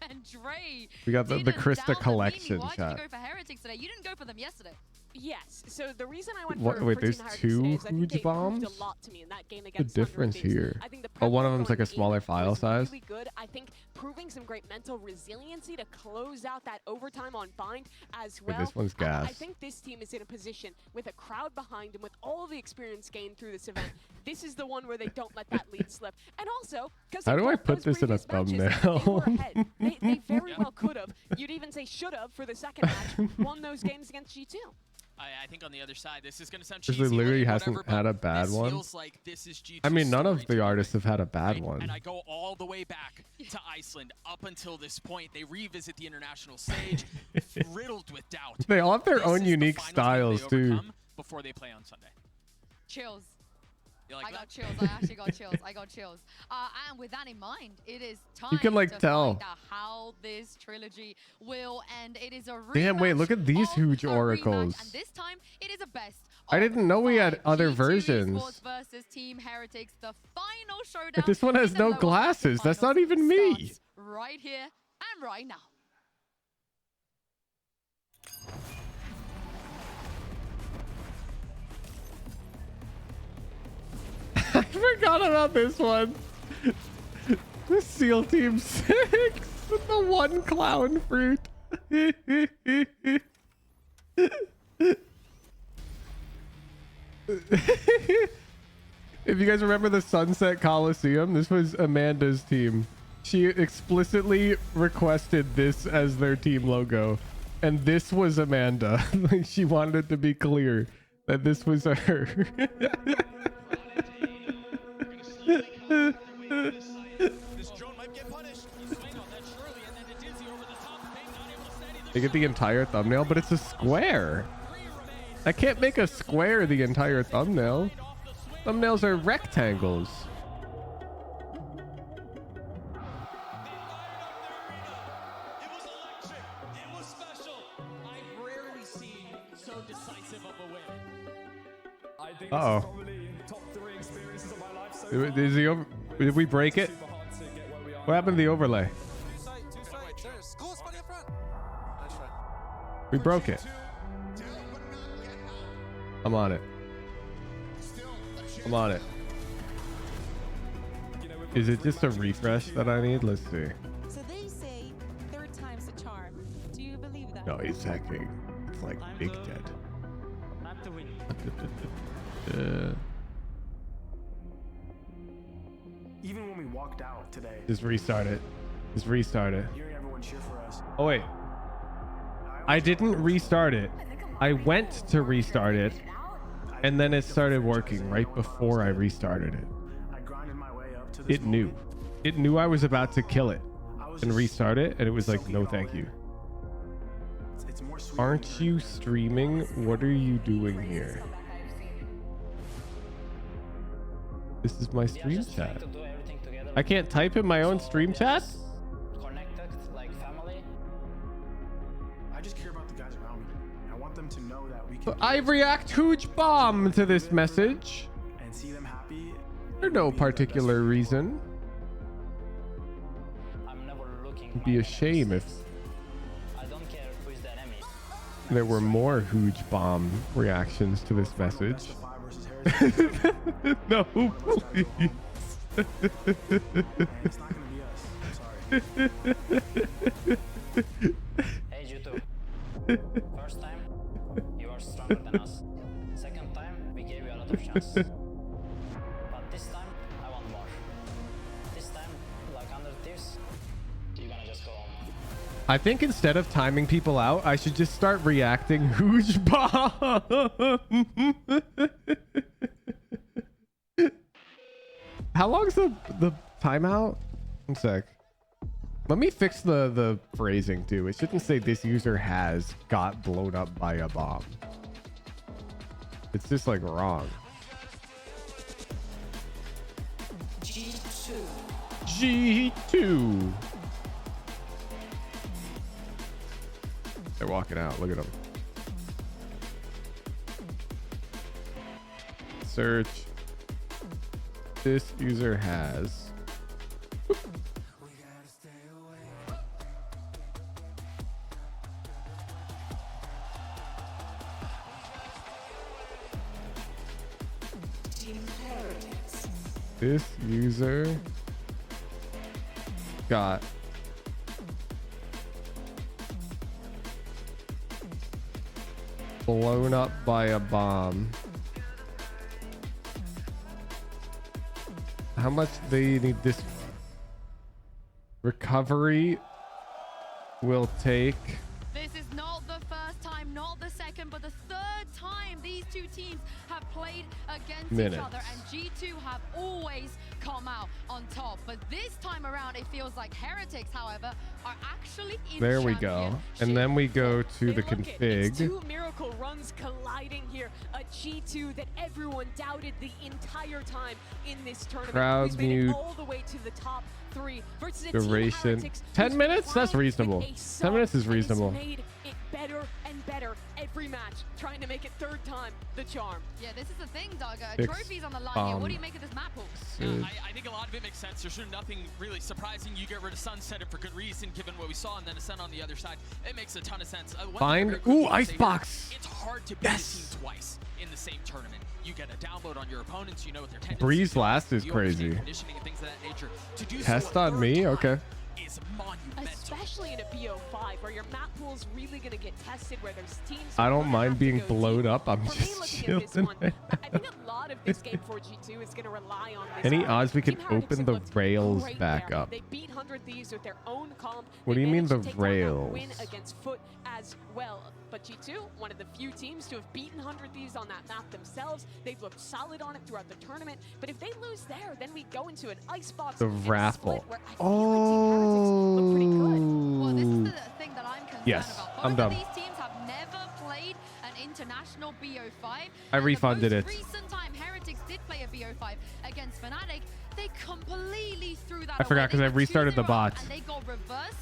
and Dre. We got the didn't Krista doubt them. collection Mimi, why chat. did you go for Heretics today? You didn't go for them yesterday. Yes. So the reason I went What, for wait, for there's Team Heretics two today is I think Huge they proved bombs? a lot to me in that game The against difference Thunder Thieves. here. I think the Oh, prep one of work them's like a going smaller in file was size. Really good. I think proving some great mental resiliency to close out that overtime on Bind as well. this one's I gas. think this team is in a position with a crowd behind them, with all the experience gained through this event. This is the one where they don't let that lead slip. And also, because How do I put this in a thumbnail? they very well could have. You'd even say should have for the second match. Won those games against G2. I think on the other side, this is going to sound This cheesy. literally whatever, hasn't but had a bad this one. feels like this is G2's I mean, none of story the artists have had a bad right? one. And I go all the way back to Iceland up until this point. They revisit the international stage, riddled with doubt. They all have their This own is the unique final game they styles too. overcome before they play on Sunday. Chills. I got chills. I actually got chills. I got chills. And with that in mind, it is time You can, like, to tell. find out how this trilogy will end. It is a Damn, wait, look at these huge oracles. and this time it is a best. I didn't know we had other G2 versions. Esports versus Team Heretics, the final showdown. But this one has in the no lower glasses. That's not even me. starts right here and right now. I forgot about this one. The SEAL Team 6 with the one clown fruit. If you guys remember the Sunset Coliseum, this was Amanda's team. She explicitly requested this as their team logo. And this was Amanda. Like, she wanted it to be clear that this was her. They get the entire thumbnail, but it's a square. I can't make a square the entire thumbnail. Thumbnails are rectangles. Uh oh. Is he over? Did we break it? What happened to the overlay? We broke it. I'm on it. I'm on it. Is it just a refresh that I need? Let's see. So they say third time's a charm. Do you believe that? No, he's hacking. It's like Big Dead. Even when we walked out today, Just restart it. Just restart it. hearing everyone cheer for us. Oh wait. I didn't restart it. I went to restart it, and then it started working right before I restarted it. It knew. It knew I was about to kill it and restart it, and it was like, no thank you. Aren't you streaming? What are you doing here? This is my stream chat. I can't type in my own stream chat? I just care about the guys around me. I want them to know that we can I react huge bomb to this message. and see them happy. For no particular reason. It'd be a shame if there were more huge bomb reactions to this message. No, please. Hey, G2. First time, you are stronger than us. Second time, we gave you a lot of chance. But this time, I want more. This time, like under this, you're gonna just go home. I think instead of timing people out, I should just start reacting huge bomb. How long's the timeout? One sec. Let me fix the phrasing too. It shouldn't say this user has got blown up by a bomb. It's just like wrong. G2. G2. They're walking out. Look at them. Search. This user has. This user got blown up by a bomb. How much they need this recovery will take? This is not not the first time, not the second, but the third time these two teams have played against each other, and G2 have always come out on top. But this time around, it feels like Heretics, however, are actually in There we go. And then we go to the config. Two miracle runs colliding here. A G2 that everyone doubted the entire time in this tournament. Crowd Who's made it mute. all the way to the top 3 versus a Duration. Team Heretics 10 who's minutes? That's grind reasonable. with a 10 sub minutes is and has reasonable. made it better and better every match, trying to make it third time the charm. Yeah, this is the thing, Doug. Six Trophies on the line here. What do you make of this map pool? Yeah, I think a lot of it makes sense. There's nothing really surprising. You get rid of Sunset for good reason, given what we saw, and then Ascent on the other side. It makes a ton of sense. Find. Ooh, Icebox. It's hard to beat a team twice in the same tournament. You get a download on your opponents. You know what their tendencies Breeze are. last is You understand crazy. conditioning and things of that nature. To do Test so a on third me? time Okay. Is monumental. Especially in a BO5 where your map pool is really going to get tested, where there's teams. I don't mind being blowed up. I'm For me, just looking at this chilling. one, I think a lot of this game for G2 is going to rely on this. Any run. odds we can Team Heretics open have the looked rails great back there. up? They beat 100 Thieves with their own comp. What do They you mean managed the to take down that rails? Win against Foot as well. But G2, one of the few teams to have beaten 100 Thieves on that map themselves. They've looked solid on it throughout the tournament. But if they lose there, then we go into an icebox. The and a raffle. split where I feel like Team Heretics look pretty good. Well, this is the thing that I'm concerned Yes, about. I'm Both done. of these teams have never played an international BO5. I refunded the it. most recent time Heretics did play a BO5 against Fnatic, they completely threw that I forgot away. They because I were restarted the 2-0 bots. And they got reverse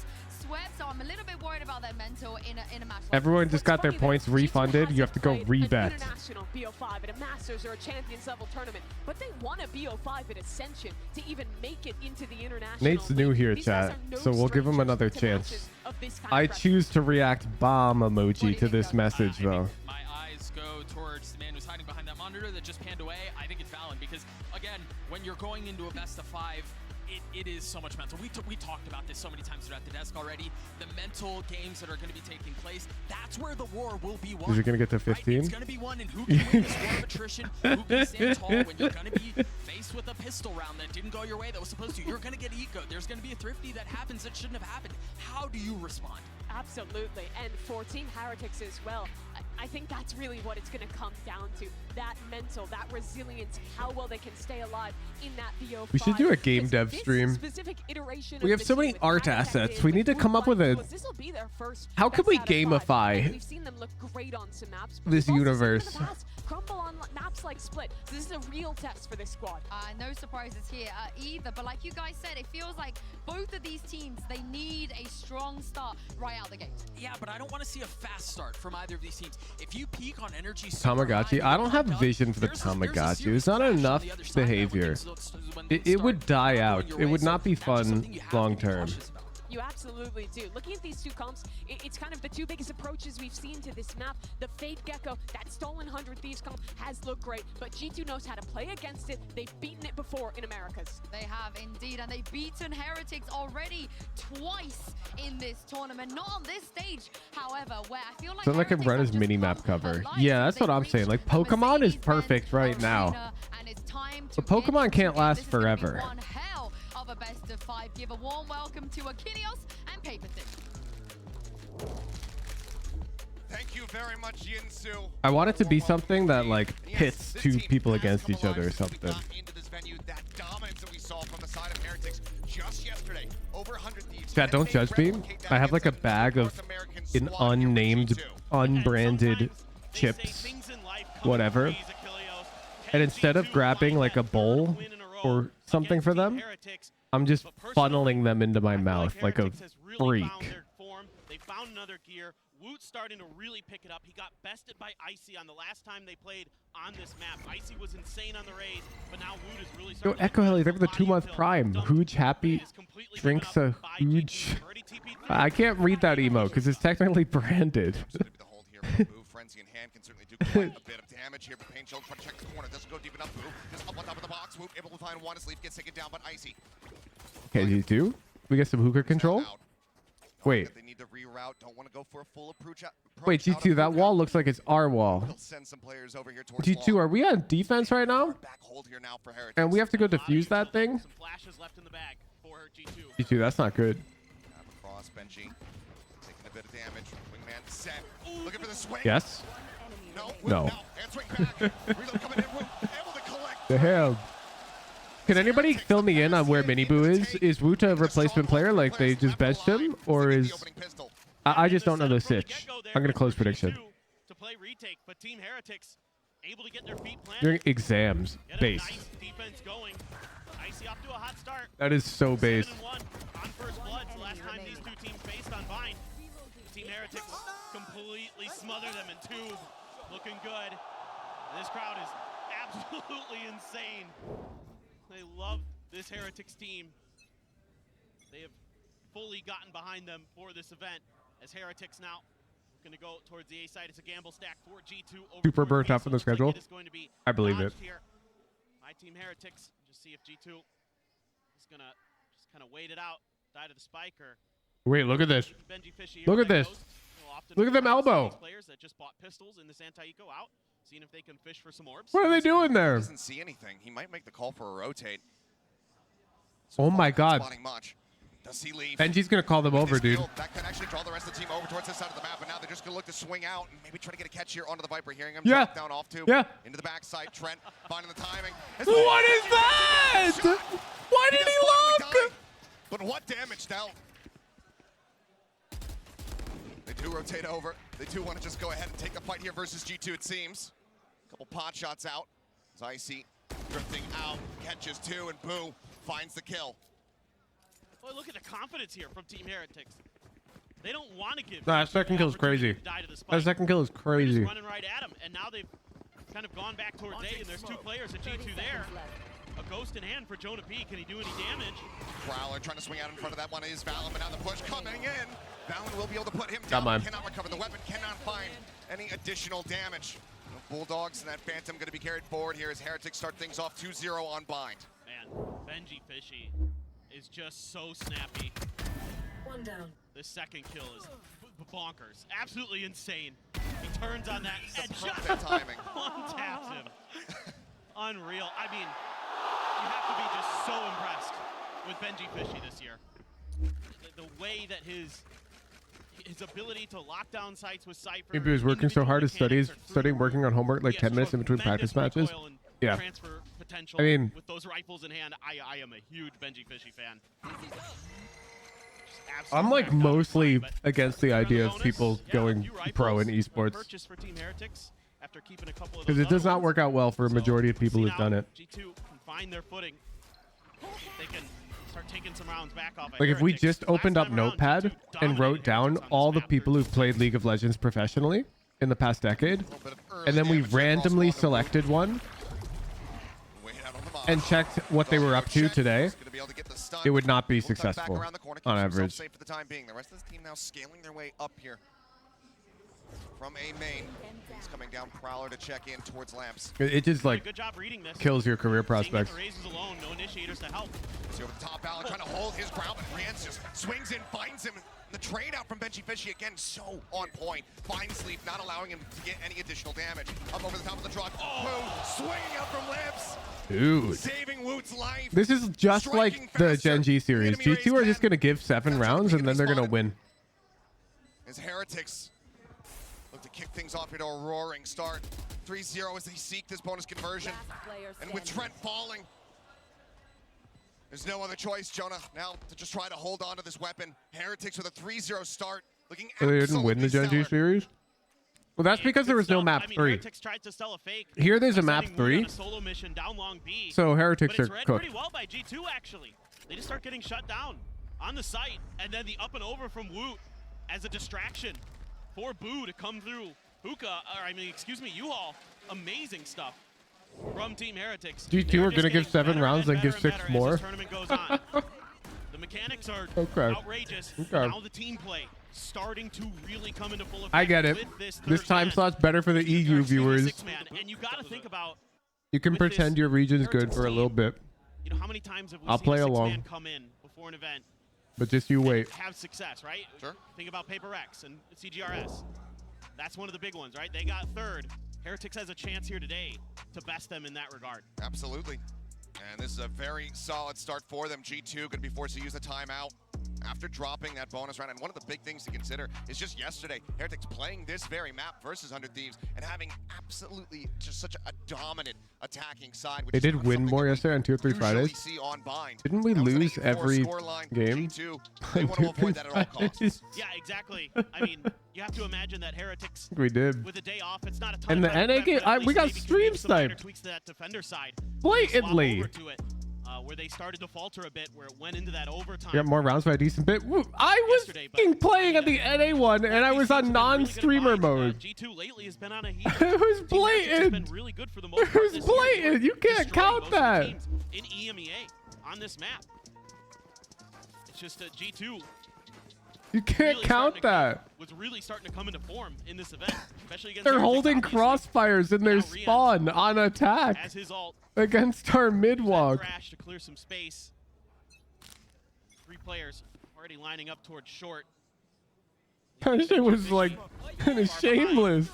swept, so I'm a little bit worried about their mental in a match like Everyone this. just got their points refunded. You have to go rebet. International BO5 at a Masters or a Champions level tournament, but they won a BO5 at Ascension to even make it into the international. Nate's new league. here, These guys chat, are no so we'll give him strangers another to chance. matches of this kind I of pressure. choose to react bomb emoji to this message, though. My eyes go towards the man who's hiding behind that monitor that just panned away. I think it's valid because, again, when you're going into a best of 5, it is so much mental. We talked about this so many times at the desk already. The mental games that are going to be taking place, that's where the war will be won. Is it going to get to Right? 15? It's going to be won, and who can win this war of attrition? Who can stand tall when you're going to be faced with a pistol round that didn't go your way that was supposed to? You're going to get eco. There's going to be a thrifty that happens that shouldn't have happened. How do you respond? Absolutely, and for Team Heretics as well, I think that's really what it's going to come down to. That mental, that resilience, how well they can stay alive in that BO5. We should do a game dev This stream. specific iteration We of have the so team many with art High Tech assets. Days, We with need to Blue come up with a. Flags, this'll be their first How could best we out of 5. gamify We've seen them look great on some maps, but this we've also seen them in the universe? past crumble on maps like Split. So this is a real test for this squad. No surprises here either, but like you guys said, it feels like both of these teams, they need a strong start right out the gate. Yeah, but I don't want to see a fast start from either of these teams. If you peak on energy, Tamagotchi. I don't have vision for the Tamagotchi. There's not enough behavior. It would die out. It would not be fun long term. You absolutely do. Looking at these two comps, it's kind of the two biggest approaches we've seen to this map. The Fade Gecko, that stolen 100 Thieves comp, has looked great, but G2 knows how to play against it. They've beaten it before in Americas. They have indeed, and they've beaten Heretics already twice in this tournament. Not on this stage, however, where I feel like So I can run his mini map cover. Yeah, that's what I'm saying. Like Pokemon is perfect right now. But Pokemon can't last forever. One hell of a best of 5. Give a warm welcome to Achilles and Paper Thin. Thank you very much, Yinsu. I want it to be something that like pits two people against each other or something. Into this venue, that dominance that we saw from the side of Heretics just yesterday. Over 100 Thieves. Chat, don't judge me. I have like a bag of an unnamed, unbranded chips, whatever. And instead of grabbing like a bowl or something for them, I'm just funneling them into my mouth like a freak. They found another gear. Woot's starting to really pick it up. He got bested by Icy on the last time they played on this map. Icy was insane on the raid, but now Woot is really Yo, starting to Echo Heli, thank you for the 2-month prime. Hooge happy drinks a huge. I can't read that emo because it's technically branded. Frenzy in hand can certainly do quite a bit of damage here, but Pain Chill trying to check the corner. Doesn't go deep enough. Boo just up on top of the box. Whoop able to find one. His leaf gets taken down, but Icy. Okay, G2. We get some hookah control. Wait. They need to reroute. Don't want to go for a full approach. Wait, G2, that wall looks like it's our wall. Send some players over here towards G2, are we on defense right now? hold here now for Heretics. And we have to go defuse that thing? Flashes left in the bag for G2. G2, that's not good. Across Benji. Taking a bit of damage. Wingman set. Looking for the swing. Yes. No. No. And swing back. Reload coming in. Able to collect. Damn. Can anybody fill me in on where Miniboo is? Is Wuta a replacement player? Like they just benched him, or is? I just don't know the sitch. I'm gonna close prediction. To play retake, but Team Heretics able to get their feet planted. During exams, base. Nice defense going. Icy off to a hot start. That is so base. 7-1 on first blood. The last time these two teams faced on Vine, Team Heretics completely smother them in tube. Looking good. This crowd is absolutely insane. They love this Heretics team. They have fully gotten behind them for this event as Heretics now going to go towards the A side. It's a gamble stack for G2. Super burnt out from the schedule. I believe it. Here. My Team Heretics. Just see if G2 is going to just kind of wait it out, die to the spike, or Wait, look at this. Look at this. Look at them elbow. Players that just bought pistols in this anti-eco out, seeing if they can fish for some orbs. What are they doing there? Doesn't see anything. He might make the call for a rotate. Oh my God. Spotting much. Does he leave? Benji's gonna call them over, dude. That can actually draw the rest of the team over towards this side of the map, and now they're just gonna look to swing out and maybe try to get a catch here onto the Viper. Hearing him drop down off tube. Yeah. Into the backside. Trent finding the timing. What is that? Why did he look? But what damage now? They do rotate over. They do want to just go ahead and take the fight here versus G2, it seems. Couple pot shots out. As Icy drifting out, catches two, and Boo finds the kill. Well, look at the confidence here from Team Heretics. They don't want to give. That second kill is crazy. That second kill is crazy. Running right at him, and now they've kind of gone back towards A, and there's two players at G2 there. A ghost in hand for Jonah P. Can he do any damage? Prowler trying to swing out in front of that one is Valen, but now the push coming in. Valen will be able to put him down. Cannot recover the weapon, cannot find any additional damage. The Bulldogs and that Phantom going to be carried forward here as Heretics start things off 2-0 on Bind. Man, Benji Fishy is just so snappy. One down. The second kill is bonkers. Absolutely insane. He turns on that and just timing. One taps him. Unreal. I mean, you have to be just so impressed with Benji Fishy this year. The way that his ability to lock down sites with Cypher. Maybe he was working so hard at studying, working on homework like 10 minutes in between practice matches. Yeah. Transfer potential I mean, with those rifles in hand, I am a huge Benji Fishy fan. I'm like mostly against the idea of people going pro in esports because it does not work out well for a majority of people who've done it. G2 can find their footing. They can start taking some rounds back off. Like if we just opened up Notepad and wrote down all the people who've played League of Legends professionally in the past decade, and then we randomly selected one and checked what they were up to today, it would not be successful on average. Safe for the time being. The rest of this team now scaling their way up here from A main. He's coming down Prowler to check in towards Lamps. It just like kills your career prospects. Alone, no initiators to help. So over the top, Allen trying to hold his ground, but Rance just swings in, finds him. The trade out from Benji Fishy again, so on point. Fine sleep, not allowing him to get any additional damage. Up over the top of the truck. Woo, swinging out from Lamps. Dude, saving Woot's life. This is just like the Gen G series. G2 are just going to give 7 rounds and then they're going to win. As Heretics look to kick things off here to a roaring start. 3-0 as they seek this bonus conversion. And with Trent falling, there's no other choice, Jonah, now to just try to hold on to this weapon. Heretics with a 3-0 start, looking So they didn't win the Gen G series? Well, that's because there was no map 3. Here there's a map 3. So Heretics are read cooked. pretty well by G2 actually. They just start getting shut down on the site, and then the up and over from Woot as a distraction for Boo to come through. U-Haul. Amazing stuff from Team Heretics. G2 are going to give 7 rounds and give 6 more. The mechanics are Okay. outrageous. Okay. Now the team play starting to really come into full effect. I get it. This time slot's better for the EU viewers. And you got to think about You can pretend your region's good for a little bit. You know, how many times have we I'll seen play a along. six-man come in before an event, But just you wait. have success, right? Sure. Think about Paper X and CGRS. That's one of the big ones, right? They got third. Heretics has a chance here today to best them in that regard. Absolutely. And this is a very solid start for them. G2 going to be forced to use the timeout. after dropping that bonus round. And one of the big things to consider is just yesterday, Heretics playing this very map versus 100 Thieves and having absolutely just such a dominant attacking side. Which They is did not win something more that we yesterday on 2 or 3 usually Fridays. see on Bind. Didn't we That was an lose 8-4 every scoreline. game? G2, they want to avoid that at all costs. Yeah, exactly. I mean, you have to imagine that Heretics We did. with a day off, it's not a ton And of the time NA to prep, game, but at we least got maybe can stream make some minor sniped. tweaks to that defender side. Blatantly. Swap over to it, where they started to falter a bit, where it went into that overtime. We got more rounds by a decent bit. Woo, I was fucking playing at the NA one, and I was on non-streamer mode. G2 lately has been on a heat. It was blatant. Been really good for the most It part was this year. blatant. You can't Destroying count most of the that. teams in EMEA on this map. It's just that G2 You can't really count that. was really starting to come into form in this event, especially against They're Heretics, holding obviously. crossfires in their spawn on attack As his ult against our mid walk. crash to clear some space. 3 players already lining up towards short. That shit was like kind of shameless.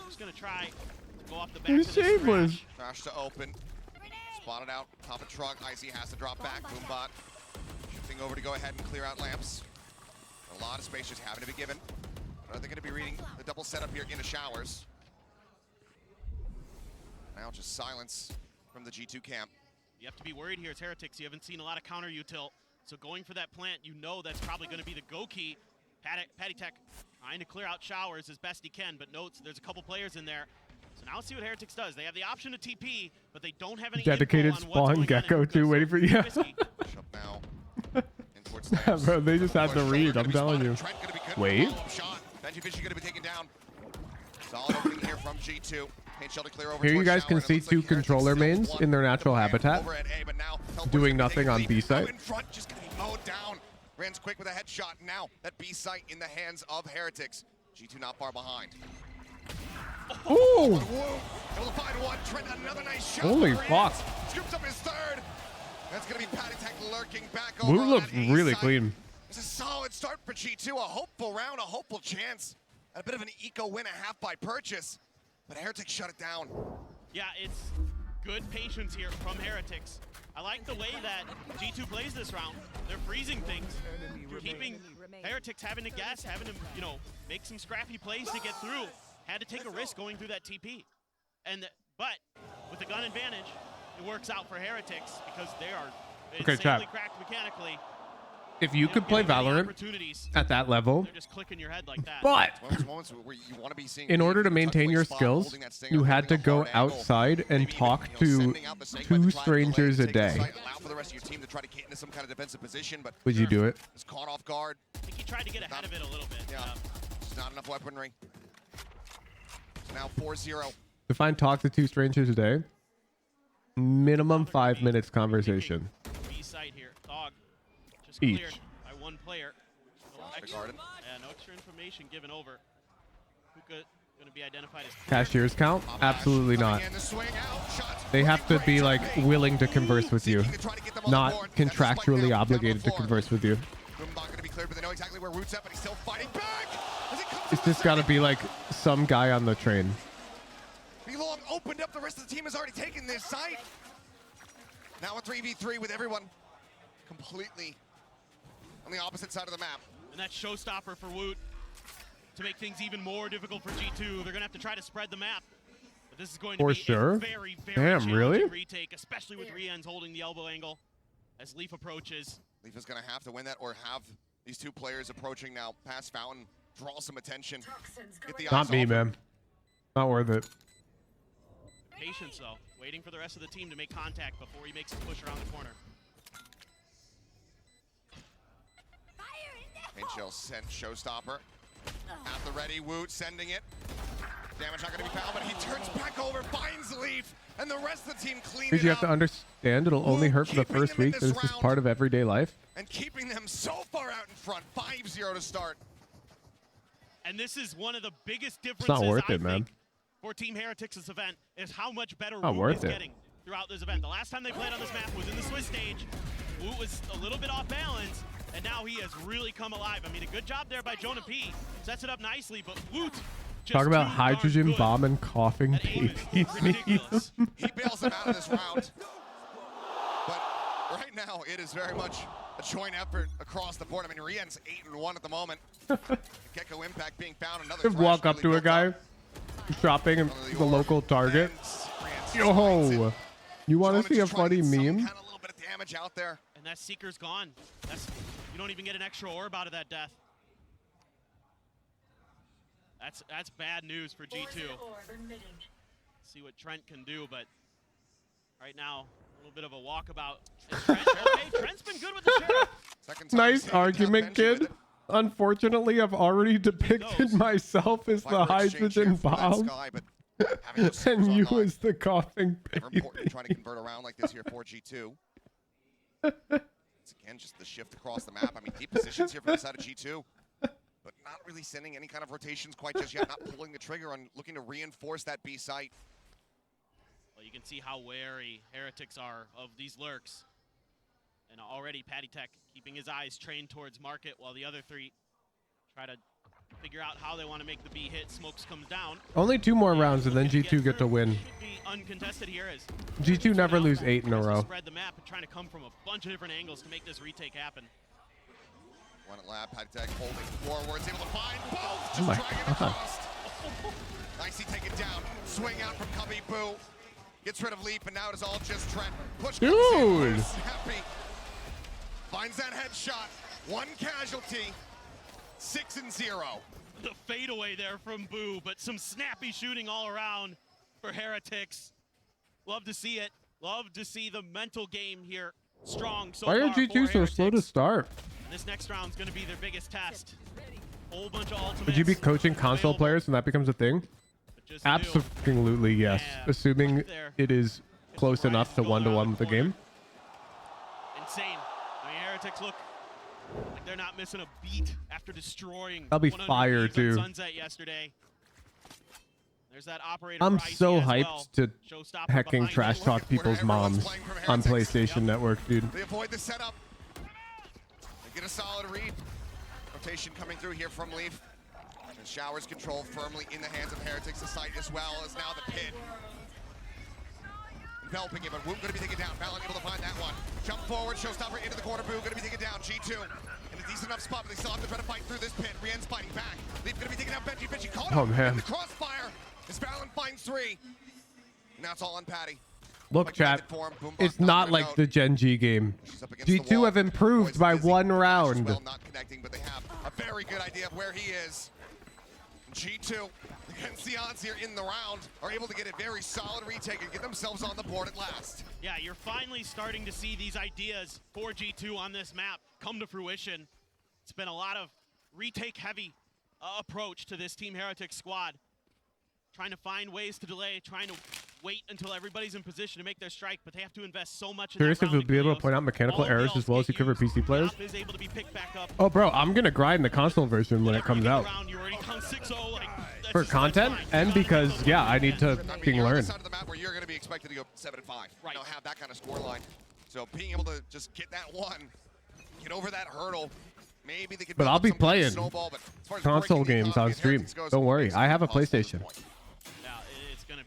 Just gonna try to go off the back It of was this shameless. Crash to open. Spotted out. Top of truck. Icy has to drop back. Boombot shifting over to go ahead and clear out lamps. A lot of space just having to be given. Are they going to be reading the double setup here into showers? Now just silence from the G2 camp. You have to be worried here. It's Heretics. You haven't seen a lot of counter util. So going for that plant, you know that's probably going to be the go key. Patty Tech trying to clear out showers as best he can, but notes there's a couple players in there. So now let's see what Heretics does. They have the option to TP, but they don't have any Dedicated info on what's spawn going gecko too, waiting for you. now. Bro, they just had to read. I'm telling you. Wait. Benji Fishy going to be taken down. Solid opening here from G2. Paint shell to clear over Here you towards guys shower, can and it see looks two like Heretics controller still mains won in their natural the habitat, over at A, but now doing nothing on B site. in front, just going to be mowed down. Rans quick with a headshot. Now that B site in the hands of Heretics. G2 not far behind. Ooh! Able to find one. Trent, another nice shot. Holy for fuck. Rans. Scoops up his third. That's going to be Patty Tech lurking back over Woo on looks that A really site. clean. It's a solid start for G2. A hopeful round, a hopeful chance. A bit of an eco win, a half by purchase. But Heretics shut it down. Yeah, it's good patience here from Heretics. I like the way that G2 plays this round. They're freezing things, keeping Heretics having to guess, having to, make some scrappy plays to get through. Had to take a risk going through that TP. But with the gun advantage, it works out for Heretics because they are insanely cracked mechanically. If you could play Valorant at that level, They're just clicking your head like that. but Moments where you want to be seeing in order to maintain your skills, you had to go outside and talk to 2 strangers a day. Allow for the rest of your team to try to get into some kind of defensive position, but Would you do it? it's caught off guard. I think he tried to get ahead of it a little bit. Yeah, just not enough weaponry. So now 4-0. To find talk to 2 strangers a day, minimum 5 minutes conversation. B site here. Dog. Just Each. cleared by one player. No extra, garden. no extra information given over. Hookah going to be identified as Cashiers count? Absolutely not. They have to be like willing to converse with you, not contractually obligated to converse with you. Boombot going to be cleared, but they know exactly where Root's at, but he's still fighting back. As he comes It's just got to be like some guy on the train. Belong opened up. The rest of the team has already taken this site. Now a 3v3 with everyone completely on the opposite side of the map. And that's showstopper for Woot to make things even more difficult for G2. They're going to have to try to spread the map. But this is going to For be sure. a very, very Damn, really? challenging retake, especially with Rien's holding the elbow angle as Leaf approaches. Leaf is going to have to win that or have these 2 players approaching now past Fountain, draw some attention. Get the Not eyes me, off man. Not worth it. Patience, though, waiting for the rest of the team to make contact before he makes a push around the corner. Paint shell sent showstopper. At the ready, Woot sending it. Damage not going to be found, but he turns back over, finds Leaf, and the rest of the team clean Because it you up. have to understand it'll only hurt for the first week. This is part of everyday life. And keeping them so far out in front, 5-0 to start. And this is one of the biggest differences, It's not worth I it, man. think, for Team Heretics this event, is how much better Not Woot worth is it. getting throughout this event. The last time they played on this map was in the Swiss stage. Woot was a little bit off balance, and now he has really come alive. I mean, a good job there by Jonah P. Sets it up nicely, but Woot just Talk about too darn hydrogen good. bomb and coughing babies. Ridiculous. He bails them out of this round. But right now, it is very much a joint effort across the board. I mean, Rien's 8-1 at the moment. Gecko Impact being found. Another Just walk up to a guy shopping at the local Target. Yo, you want to see a funny meme? Damage out there. And that Seeker's gone. You don't even get an extra orb out of that death. That's bad news for G2. See what Trent can do, but right now, a little bit of a walkabout. Trent's been good with the Sheriff. Nice argument, kid. Unfortunately, I've already depicted myself as the hydrogen bomb. And you as the coughing baby. Important trying to convert around like this here for G2. It's again just the shift across the map. I mean, deep positions here from the side of G2, but not really sending any kind of rotations quite just yet. Not pulling the trigger on looking to reinforce that B site. Well, you can see how wary Heretics are of these lurks. And already Patty Tech keeping his eyes trained towards Market while the other three try to figure out how they want to make the B hit. Smokes comes down. Only 2 more rounds and then G2 get to win. Uncontested here as G2 never lose 8 in a row. Spread the map and trying to come from a bunch of different angles to make this retake happen. One at lab, Patty Tech holding forwards, able to find both. Oh my Just dragging God. across. Nicely taken down. Swing out from Cubby Boo. Gets rid of Leap, and now it is all just Trent. Push Dude. happy. Finds that headshot. 1 casualty. 6-0. The fadeaway there from Boo, but some snappy shooting all around for Heretics. Love to see it. Love to see the mental game here strong. So Why are far G2 for so slow to start? This next round's going to be their biggest test. Whole bunch of ultimates. Would you be coaching console players when that becomes a thing? Absolutely, yes. Assuming it is close enough to 1-to-1 with the game. Insane. I mean, Heretics look like they're not missing a beat after destroying. That'll be 100 fire, leads on too. Sunset yesterday. There's that operator I'm for IC so as hyped well. to Showstopper hacking behind trash him. talk people's moms on PlayStation Network, dude. They avoid the setup. They get a solid read. Rotation coming through here from Leaf. And Showers control firmly in the hands of Heretics. The site as well as now the pit. Enveloping it, but Whoop gonna be taken down. Valen able to find that one. Jump forward, Showstopper into the corner. Boo gonna be taken down. G2 in a decent enough spot, but they still have to try to fight through this pit. Rien's fighting back. Leaf gonna be taken down. Benji caught Oh, him man. in the crossfire. As Valen finds 3. Now it's all on Patty. Look, chat, it's not like the Gen G game. G2 have improved by 1 round. Not connecting, but they have a very good idea of where he is. G2 against the odds here in the round are able to get a very solid retake and get themselves on the board at last. Yeah, you're finally starting to see these ideas for G2 on this map come to fruition. It's been a lot of retake heavy approach to this Team Heretics squad. Trying to find ways to delay, trying to wait until everybody's in position to make their strike, but they have to invest so much in Curious that if round you'll be able to point out mechanical errors as well as you could for PC players. is able to be picked back up. Oh, bro, I'm gonna grind the console version when it comes out. You're already down 6-0, like, that's For just content fine. and because, yeah, I need to fucking You're on the learn. side of the map where you're going to be expected to go 7-5. Right. Have that kind of score line. So being able to just get that one, get over that hurdle, maybe they could. But build I'll up be some kind of playing snowball, but as far as console breaking the games on economy, stream. Heretics goes Don't worry, based I on have a possible at this PlayStation. point. Yeah, it's going to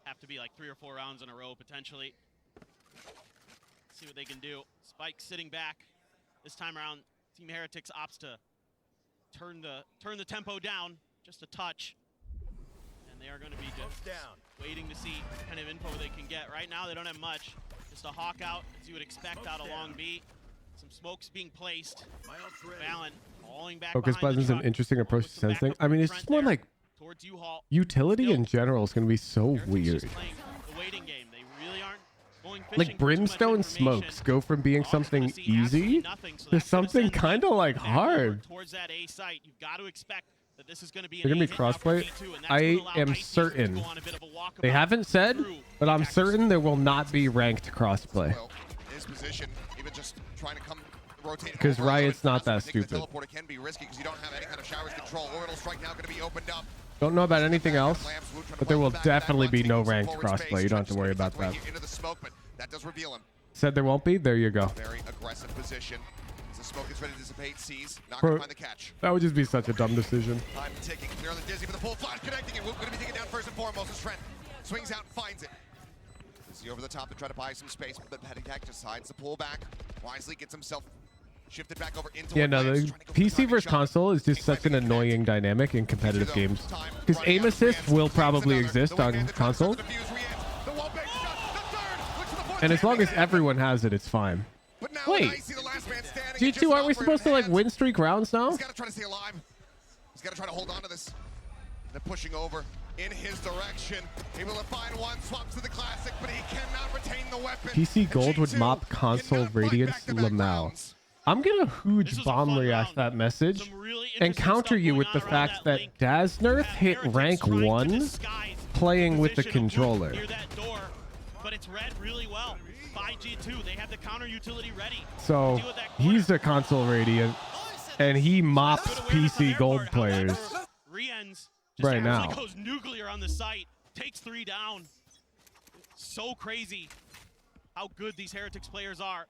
have to be like 3 or 4 rounds in a row potentially. See what they can do. Spike sitting back. This time around, Team Heretics opts to turn the tempo down just a touch. And they are going to be just waiting to see what kind of info they can get. Right now, they don't have much. Just a hawk out, as you would expect out of long B. Some smokes being placed. Valen falling back Focus behind the buttons an truck. interesting approach to sensing. I mean, it's just more like Towards U-Haul. utility in general is gonna be so weird. The waiting game. They really aren't going fishing Like for too much Brimstone information. smokes go from being something easy to something kind of like hard. Towards that A site, you've got to expect that this is going to be They're gonna be crossplay. I am certain. They haven't said, but I'm certain there will not be ranked crossplay. His position, even just trying to come rotate. Because over, Riot's not that I think the stupid. teleporter can be risky because you don't have any kind of showers control. Orbital strike now going to be opened up. Don't know about anything else, but there will definitely be no ranked crossplay. You don't have to worry about that. Into the smoke, but that does reveal him. Said there won't be? There you go. Very aggressive position. As the smoke is ready to dissipate, sees, not Bro, going to find the catch. that would just be such a dumb decision. Time ticking. Clear on the Dizzy with the full flash connecting it. Whoop going to be taken down first and foremost as Trent swings out and finds it. Dizzy over the top to try to buy some space, but Patty Tech just hides the pull back. Wisely gets himself shifted back over into Yeah, no, the PC versus console is just such an annoying dynamic in competitive games. Because aim assist will probably exist on console. And as long as everyone has it, it's fine. Wait, G2, aren't we supposed to like win streak rounds now? He's got to try to stay alive. He's got to try to hold on to this. They're pushing over in his direction. Able to find one, swaps to the classic, but he cannot retain the weapon. PC Gold would mop console Radiance Lamau. I'm gonna huge bomb react that message and counter you with the fact that Daznurth hit rank 1 playing with the controller. But it's read really well by G2. They have the counter utility ready. So he's a console Radiant and he mops PC Gold players right now. Goes nuclear on the site, takes 3 down. So crazy how good these Heretics players are.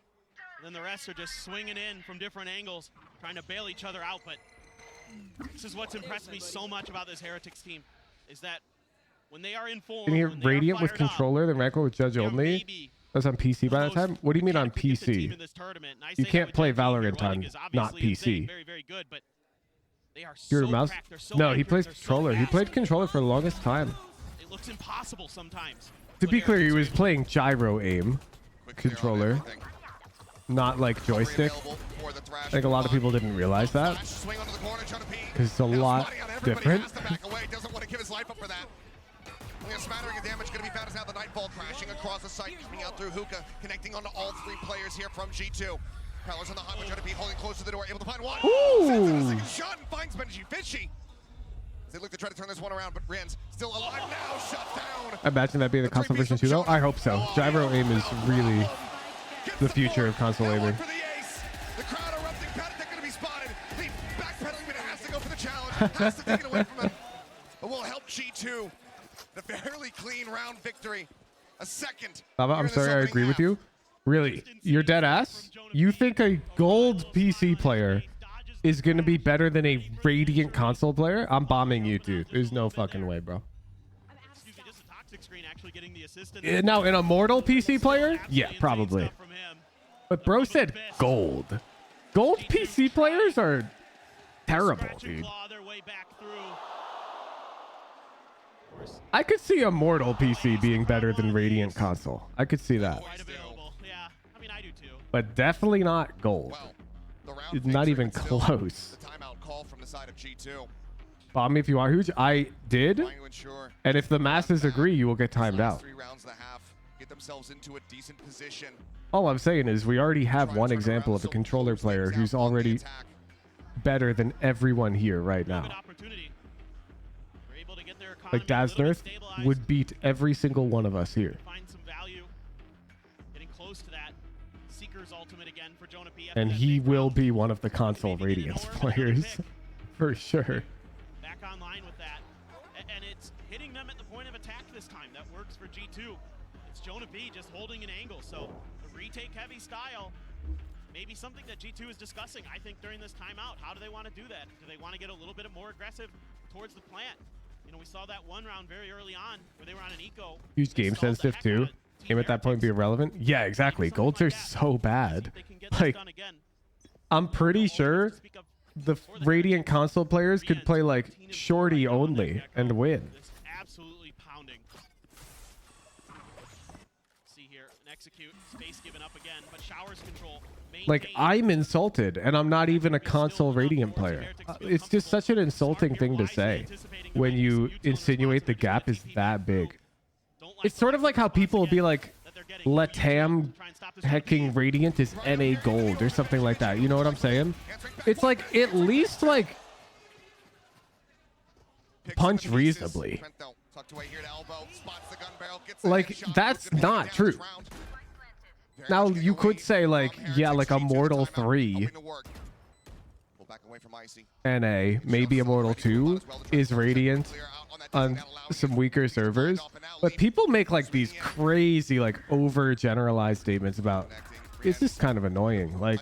And then the rest are just swinging in from different angles, trying to bail each other out. But this is what's impressed me so much about this Heretics team, is that when they are in form, Can you hear Radiant with controller, then rank with Judge only? That's on PC by the time? What do you mean on PC? You can't play Valorant on not PC. Your mouse? No, he plays controller. He played controller for the longest time. It looks impossible sometimes. To be clear, he was playing gyro aim controller, not like joystick. I think a lot of people didn't realize that because it's a lot different. Doesn't want to give his life up for that. Only a smattering of damage going to be found as now the Nightfall crashing across the site, coming out through Hookah, connecting onto all 3 players here from G2. Prowler's on the hot, trying to be holding close to the door, able to find one. Sends in a second shot and finds Benji Fishy. They look to try to turn this one around, but Rand's still alive now, shut down. I imagine that being the console version too, though. I hope so. Gyro aim is really the future of console aiming. The crowd erupting. Patek going to be spotted. The backpedaling, but it has to go for the challenge. Has to take it away from him. But will help G2. The fairly clean round victory. A second. Baba, I'm sorry, I agree with you. Really, you're dead ass? You think a gold PC player is going to be better than a Radiant console player? I'm bombing you, dude. There's no fucking way, bro. Now, an Immortal PC player? Yeah, probably. But bro said gold. Gold PC players are terrible, dude. I could see Immortal PC being better than Radiant console. I could see that. But definitely not gold. It's not even close. Bomb me if you are huge. I did. And if the masses agree, you will get timed out. All I'm saying is we already have one example of a controller player who's already better than everyone here right now. Like Daznurth would beat every single one of us here. And he will be one of the console Radiance players for sure. Back online with that. And it's hitting them at the point of attack this time. That works for G2. It's Jonah B just holding an angle. So the retake heavy style, maybe something that G2 is discussing, I think, during this timeout. How do they want to do that? Do they want to get a little bit more aggressive towards the plant? You know, we saw that one round very early on where they were on an eco. Huge game sensitive too. Game at that point be irrelevant. Yeah, exactly. Golds are so bad. Like, I'm pretty sure the Radiant console players could play like shorty only and win. Absolutely pounding. See here, an execute, space given up again, but Showers control. Like, I'm insulted, and I'm not even a console Radiant player. It's just such an insulting thing to say when you insinuate the gap is that big. It's sort of like how people will be like, Latam hacking Radiant is NA gold or something like that. You know what I'm saying? It's like, at least like punch reasonably. Like, that's not true. Now you could say like, yeah, like Immortal 3 NA, maybe Immortal 2 is Radiant on some weaker servers, but people make like these crazy like over generalized statements about it's just kind of annoying. Like,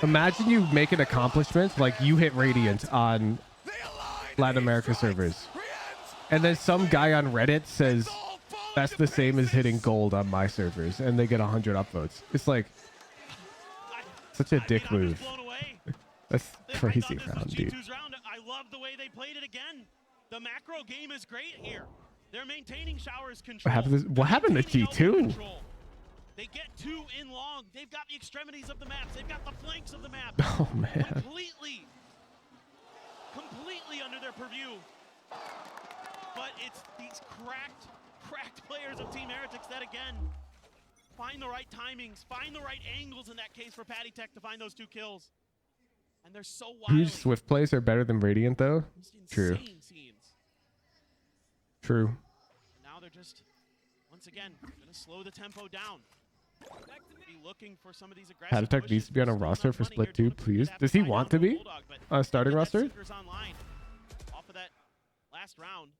imagine you make an accomplishment like you hit Radiant on Latin America servers and then some guy on Reddit says That's the same as hitting gold on my servers, and they get 100 upvotes. It's like such a dick move. That's crazy round, dude. I love the way they played it again. The macro game is great here. They're maintaining Shower's control. What happened to G2? They get 2 in long. They've got the extremities of the maps. They've got the flanks of the map. Oh man. Completely under their purview. But it's these cracked players of Team Heretics that again find the right timings, find the right angles in that case for Patty Tech to find those 2 kills. And they're so wild. Huge Swift plays are better than Radiant though. True. True. Now they're just once again gonna slow the tempo down. Be looking for some of these aggressive Patty Tech needs to be on a roster for Split 2, please. Does he want to be on a starting roster? Off of that last round.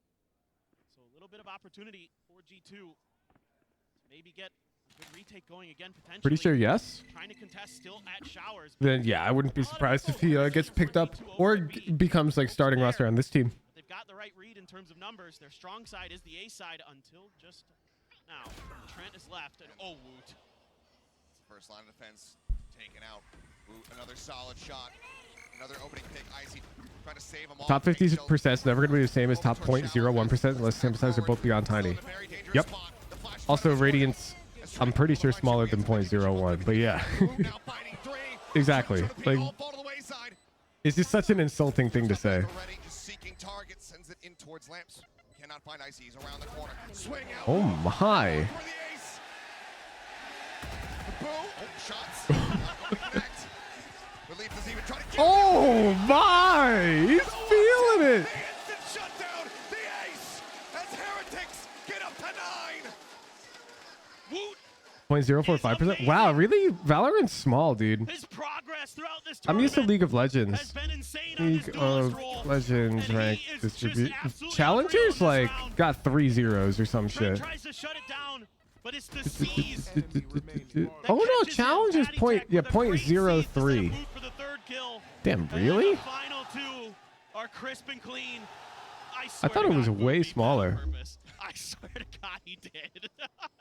So a little bit of opportunity for G2 to maybe get a good retake going again potentially. Pretty sure yes. Trying to contest still at Showers. Then yeah, I wouldn't be surprised if he gets picked up or becomes like starting roster on this team. They've got the right read in terms of numbers. Their strong side is the A side until just now. Trent is left and oh Woot. First line of defense taken out. Woot, another solid shot. Another opening pick. Icy trying to save him all. Top 50% is never going to be the same as top 0.01% unless sample size are both beyond tiny. Yep. Also, Radiant's, I'm pretty sure smaller than 0.01, but yeah. Exactly. Like, it's just such an insulting thing to say. Seeking target, sends it in towards Lamps. Cannot find Icy. He's around the corner. Swing out. Oh my. Oh my! He's feeling it. 0.045%. Wow, really? Valorant's small, dude. I'm used to League of Legends. League of Legends rank distribute. Challengers like got 3 zeros or some shit. Oh no, challenge is 0.03. Damn, really? I thought it was way smaller. I swear to God, he did.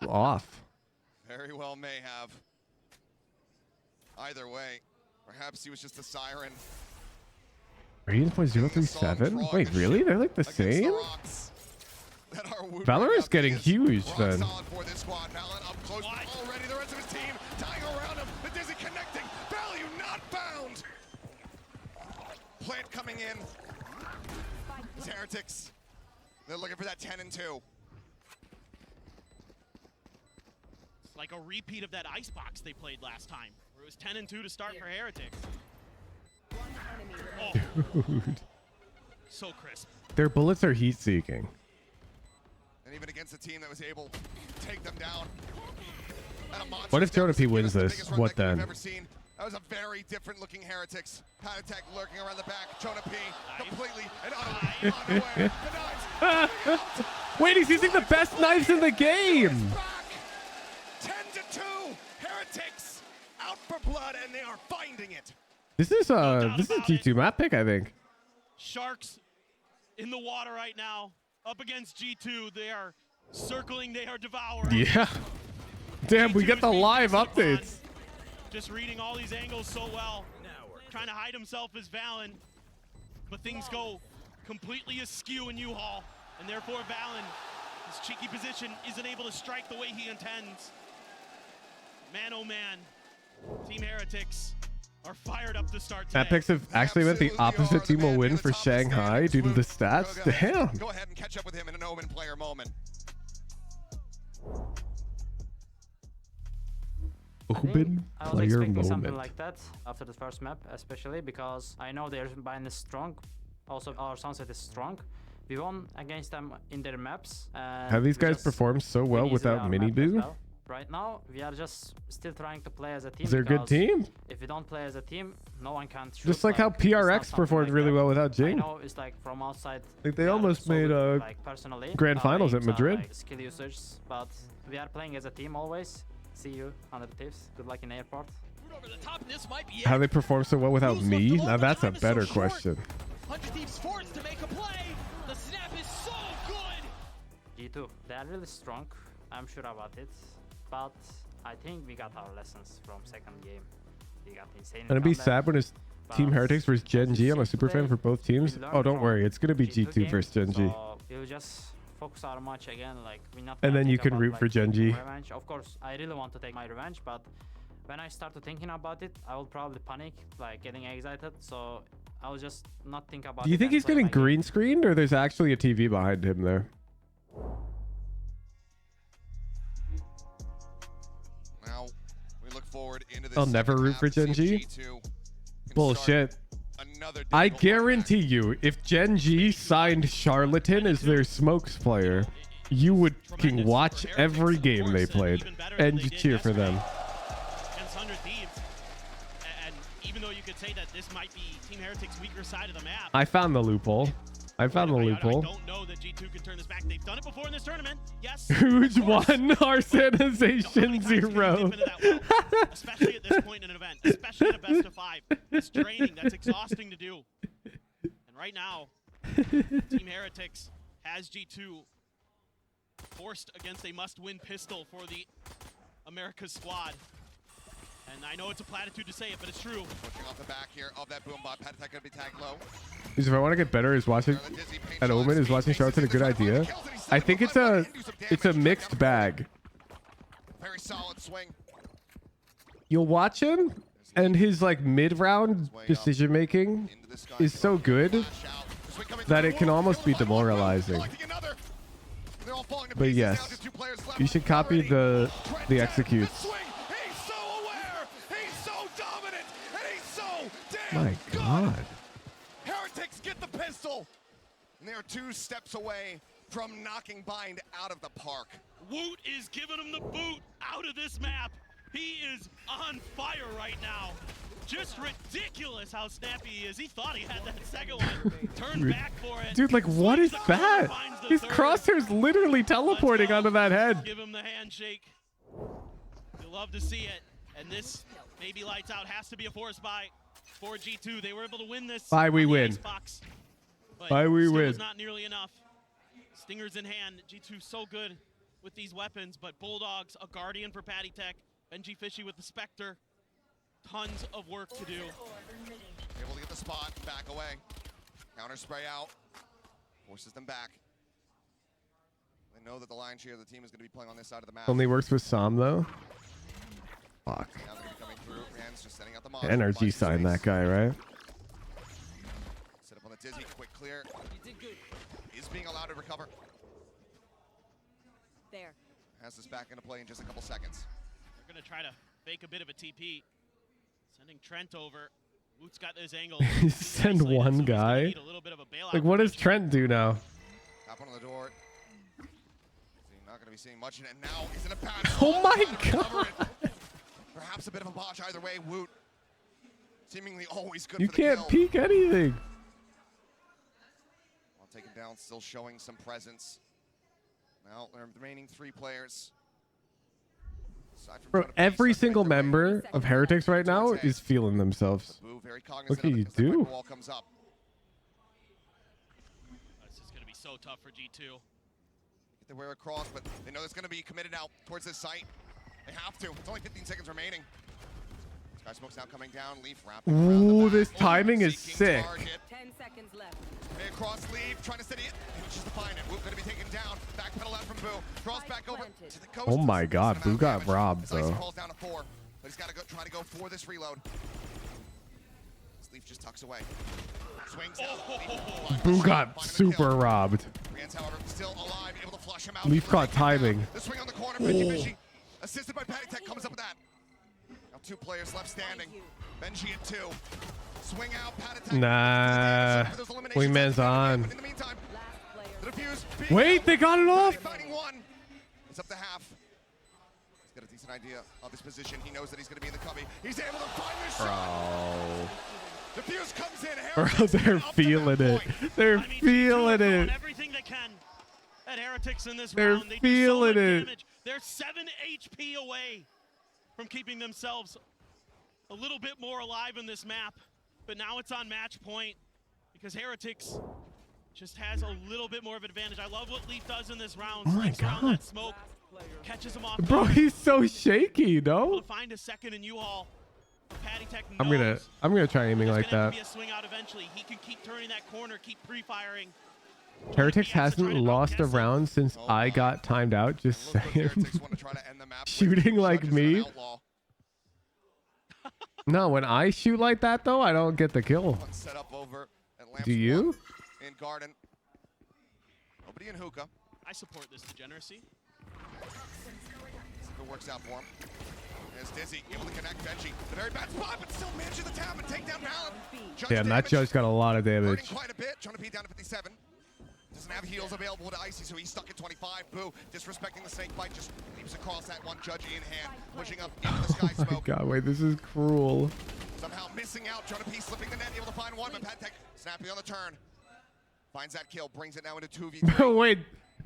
Off. Very well may have. Either way, perhaps he was just a siren. Radiant 0.037? Wait, really? They're like the same? Valorant's getting huge then. For this squad. Valorant up close already. The rest of his team tying around him. The Dizzy connecting. Value not bound. Plant coming in. It's Heretics. They're looking for that 10 and 2. Like a repeat of that icebox they played last time, where it was 10 and 2 to start for Heretics. Oh. Dude. So crisp. Their bullets are heat seeking. And even against a team that was able to take them down. What if Jonah P wins this? What then? That was a very different looking Heretics. Patty Tech lurking around the back. Jonah P completely and utterly unaware. Wait, he's using the best knives in the game. 10-2. Heretics out for blood, and they are finding it. This is G2 map pick, I think. Sharks in the water right now, up against G2. They are circling. They are devouring. Yeah. Damn, we get the live updates. Just reading all these angles so well. Trying to hide himself as Valen, but things go completely askew in U-Haul, and therefore Valen, his cheeky position, isn't able to strike the way he intends. Man, oh man, Team Heretics are fired up to start today. Map picks have actually meant the opposite team will win for Shanghai due to the stats. Damn. Go ahead and catch up with him in an Omen player moment. Open I was player expecting moment. something like that after the first map, especially because I know their bind is strong. Also, our sunset is strong. We won against them in their maps. Have these guys performed so well without Mini Boo? Well. Right now, we are just still trying to play as a team. They're a good team. If we don't play as a team, no one can shoot. Just like how PRX performed really well without I Jing. know it's like from outside. Like they almost made personally, grand finals at Madrid. Like skill usage, but we are playing as a team always. See you under the tips. Good luck in airport. How they perform so well without me? Now that's a better question. 100 Thieves forced to make a play. The snap is so good. G2, they are really strong. I'm sure about it. But I think we got our lessons from second game. We got insane. Gonna be sad when it's Team Heretics versus Gen G. I'm a super fan for both teams. Oh, don't worry. It's gonna be G2 versus Gen G. So we'll just focus our match again. Like we're not. And gonna then you think can about, root like, for Gen G. Revenge. Of course, I really want to take my revenge, but when I start to thinking about it, I will probably panic, like getting excited. So I'll just not think about it. Do you think and he's play getting my game. green screened, or there's actually a TV behind him there? Now we look forward into this. I'll never root for Gen G. Bullshit. I guarantee you, if Gen G signed Charlatan as their smokes player, you would fucking watch every game they played and cheer for them. Against 100 Thieves. And even though you could say that this might be Team Heretics' weaker side of the map, I found the loophole. I found the I loophole. don't know that G2 can turn this back. They've done it before in this tournament. Yes. Who's won? Our sanitization 0. Especially at this point in an event, especially at a best of 5. It's draining. That's exhausting to do. And right now, Team Heretics has G2 forced against a must-win pistol for the America's squad. And I know it's a platitude to say it, but it's true. Pushing off the back here of that boom bot. Patatek gonna be tagged low. Because if I want to get better, is watching at Omen, is watching Charlatan a good idea? I think it's a mixed bag. Very solid swing. You'll watch him, and his like mid-round decision making is so good that it can almost be demoralizing. But yes, you should copy the executes. My God. Heretics get the pistol. And they're 2 steps away from knocking Bind out of the park. Woot is giving him the boot out of this map. He is on fire right now. Just ridiculous how snappy he is. He thought he had that second one. Turned back for it. Dude, like, what is that? His crosshair's literally teleporting onto that head. Give him the handshake. You'll love to see it. And this maybe lights out. Has to be a force buy for G2. They were able to win this. Bye, we win. Xbox, but Bye, we still win. was not nearly enough. Stingers in hand. G2 so good with these weapons, but Bulldogs, a Guardian for Patatek, Benji Fishy with the Spectre. Tons of work to do. Able to get the spot, back away. Counter spray out. Forces them back. They know that the lion's share of the team is going to be playing on this side of the map. Only works with Sam though. Fuck. Now they're going to be coming through. Rand's just setting out the NRG signed that guy, right? Set up on the Dizzy, quick clear. Is being allowed to recover. There. Has this back into play in just a couple seconds. They're going to try to fake a bit of a TP. Sending Trent over. Woot's got this angle. Send one guy. Like, what does Trent do now? Tap on the door. Not going to be seeing much, and now he's in a bad spot. Oh my God! Perhaps a bit of a botch either way. Woot seemingly always good You for the can't kill. peek anything. While taken down, still showing some presence. Now the remaining 3 players. Aside from Bro, every single member of Heretics right now is feeling themselves. What can you do? wall comes up. This is going to be so tough for G2. Get their way across, but they know it's going to be committed now towards this site. They have to. It's only 15 seconds remaining. Sky Smoke's now coming down. Leaf wrapping around the Ooh, back. this timing is Seeking sick. target. 10 seconds left. Hey, across Leaf, trying to steady it. He's just to find it. Woot going to be taken down. Back pedal out from Boo. Draws back over to the coast. Oh my God, Boo got robbed Ice though. falls down to 4, but he's got to try to go for this reload. Leaf just tucks away. Swings out. Boo got super robbed. Rand's, however, still alive, able to flush him out. Leaf caught timing. The swing on the corner, Benji Fishy, assisted by Patatek, comes up with that. Now 2 players left standing. Benji at 2. Swing out, Patatek. Nah, Wingman's on. In the meantime, the defuse. Wait, they got it off. Fighting 1. It's up to half. He's got a decent idea of his position. He knows that he's going to be in the cubby. He's able to find the shot. Defuse comes in. Bro, they're feeling it. They're feeling it. Everything they can at Heretics in this They're round. They feeling do so much it. damage. They're 7 HP away from keeping themselves a little bit more alive in this map. But now it's on match point because Heretics just has a little bit more of an advantage. I love what Leaf does in this round. Oh my Sneaks around God. that smoke, catches him off. Bro, guard, he's so shaky, able no? to find a second in U-Haul. Patty Tech I'm gonna try aiming like that. be a swing out eventually. He can keep turning that corner, keep pre-firing. Heretics hasn't lost a round since I got timed out. Just saying. Shooting like me. No, when I shoot like that though, I don't get the kill. Set up over at Do you? in Garden. Nobody in hookah. I support this degeneracy. See if it works out for him. There's Dizzy able to connect Benji. The very bad spot, but still managing the tap and take down Malin. Damn, that judge got a lot of Hurting damage. quite a bit. Trying to beat down to 57. Doesn't have heals available to Icy, so he's stuck at 25. Boo, disrespecting the snake bite, just leaps across that one judge in hand, pushing up into the sky Oh my smoke. god, wait, this is cruel. Somehow missing out. Trying to piece slipping the net, able to find one, but Patek snappy on the turn. Finds that kill, brings it now into 2v3. Wait,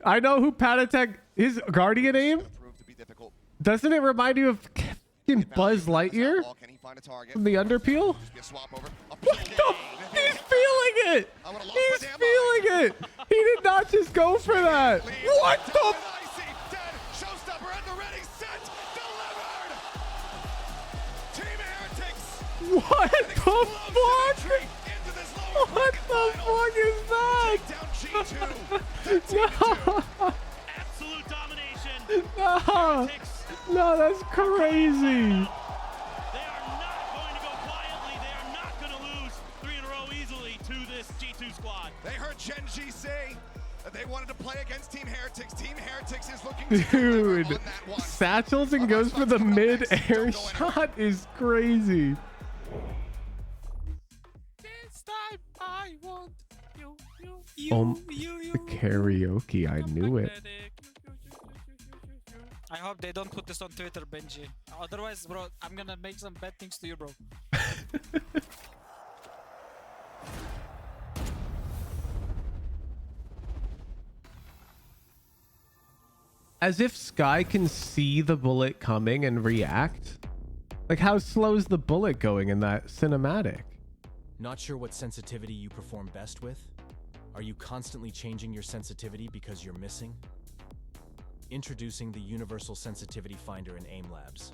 I know who Patatek, his Guardian aim? Proved to be difficult. Doesn't it remind you of fucking Buzz Lightyear from the Underpeel? What the? He's feeling it! He's feeling it! He did not just go for that! What the? Showstopper at the ready, set, delivered! Team Heretics! What the fuck? What the fuck is that? No! Absolute domination. No! No, that's crazy! They are not going to go quietly. They are not going to lose 3 in a row easily to this G2 squad. They heard Gen G say that they wanted to play against Team Heretics. Team Heretics is looking to deliver on Dude, that one. satchels and goes for the mid-air shot is crazy. This time I want you. The karaoke, I knew it. I hope they don't put this on Twitter, Benji. Otherwise, bro, I'm gonna make some bad things to you, bro. As if Sky can see the bullet coming and react. Like, how slow is the bullet going in that cinematic? Not sure what sensitivity you perform best with? Are you constantly changing your sensitivity because you're missing? Introducing the Universal Sensitivity Finder in AIM Labs.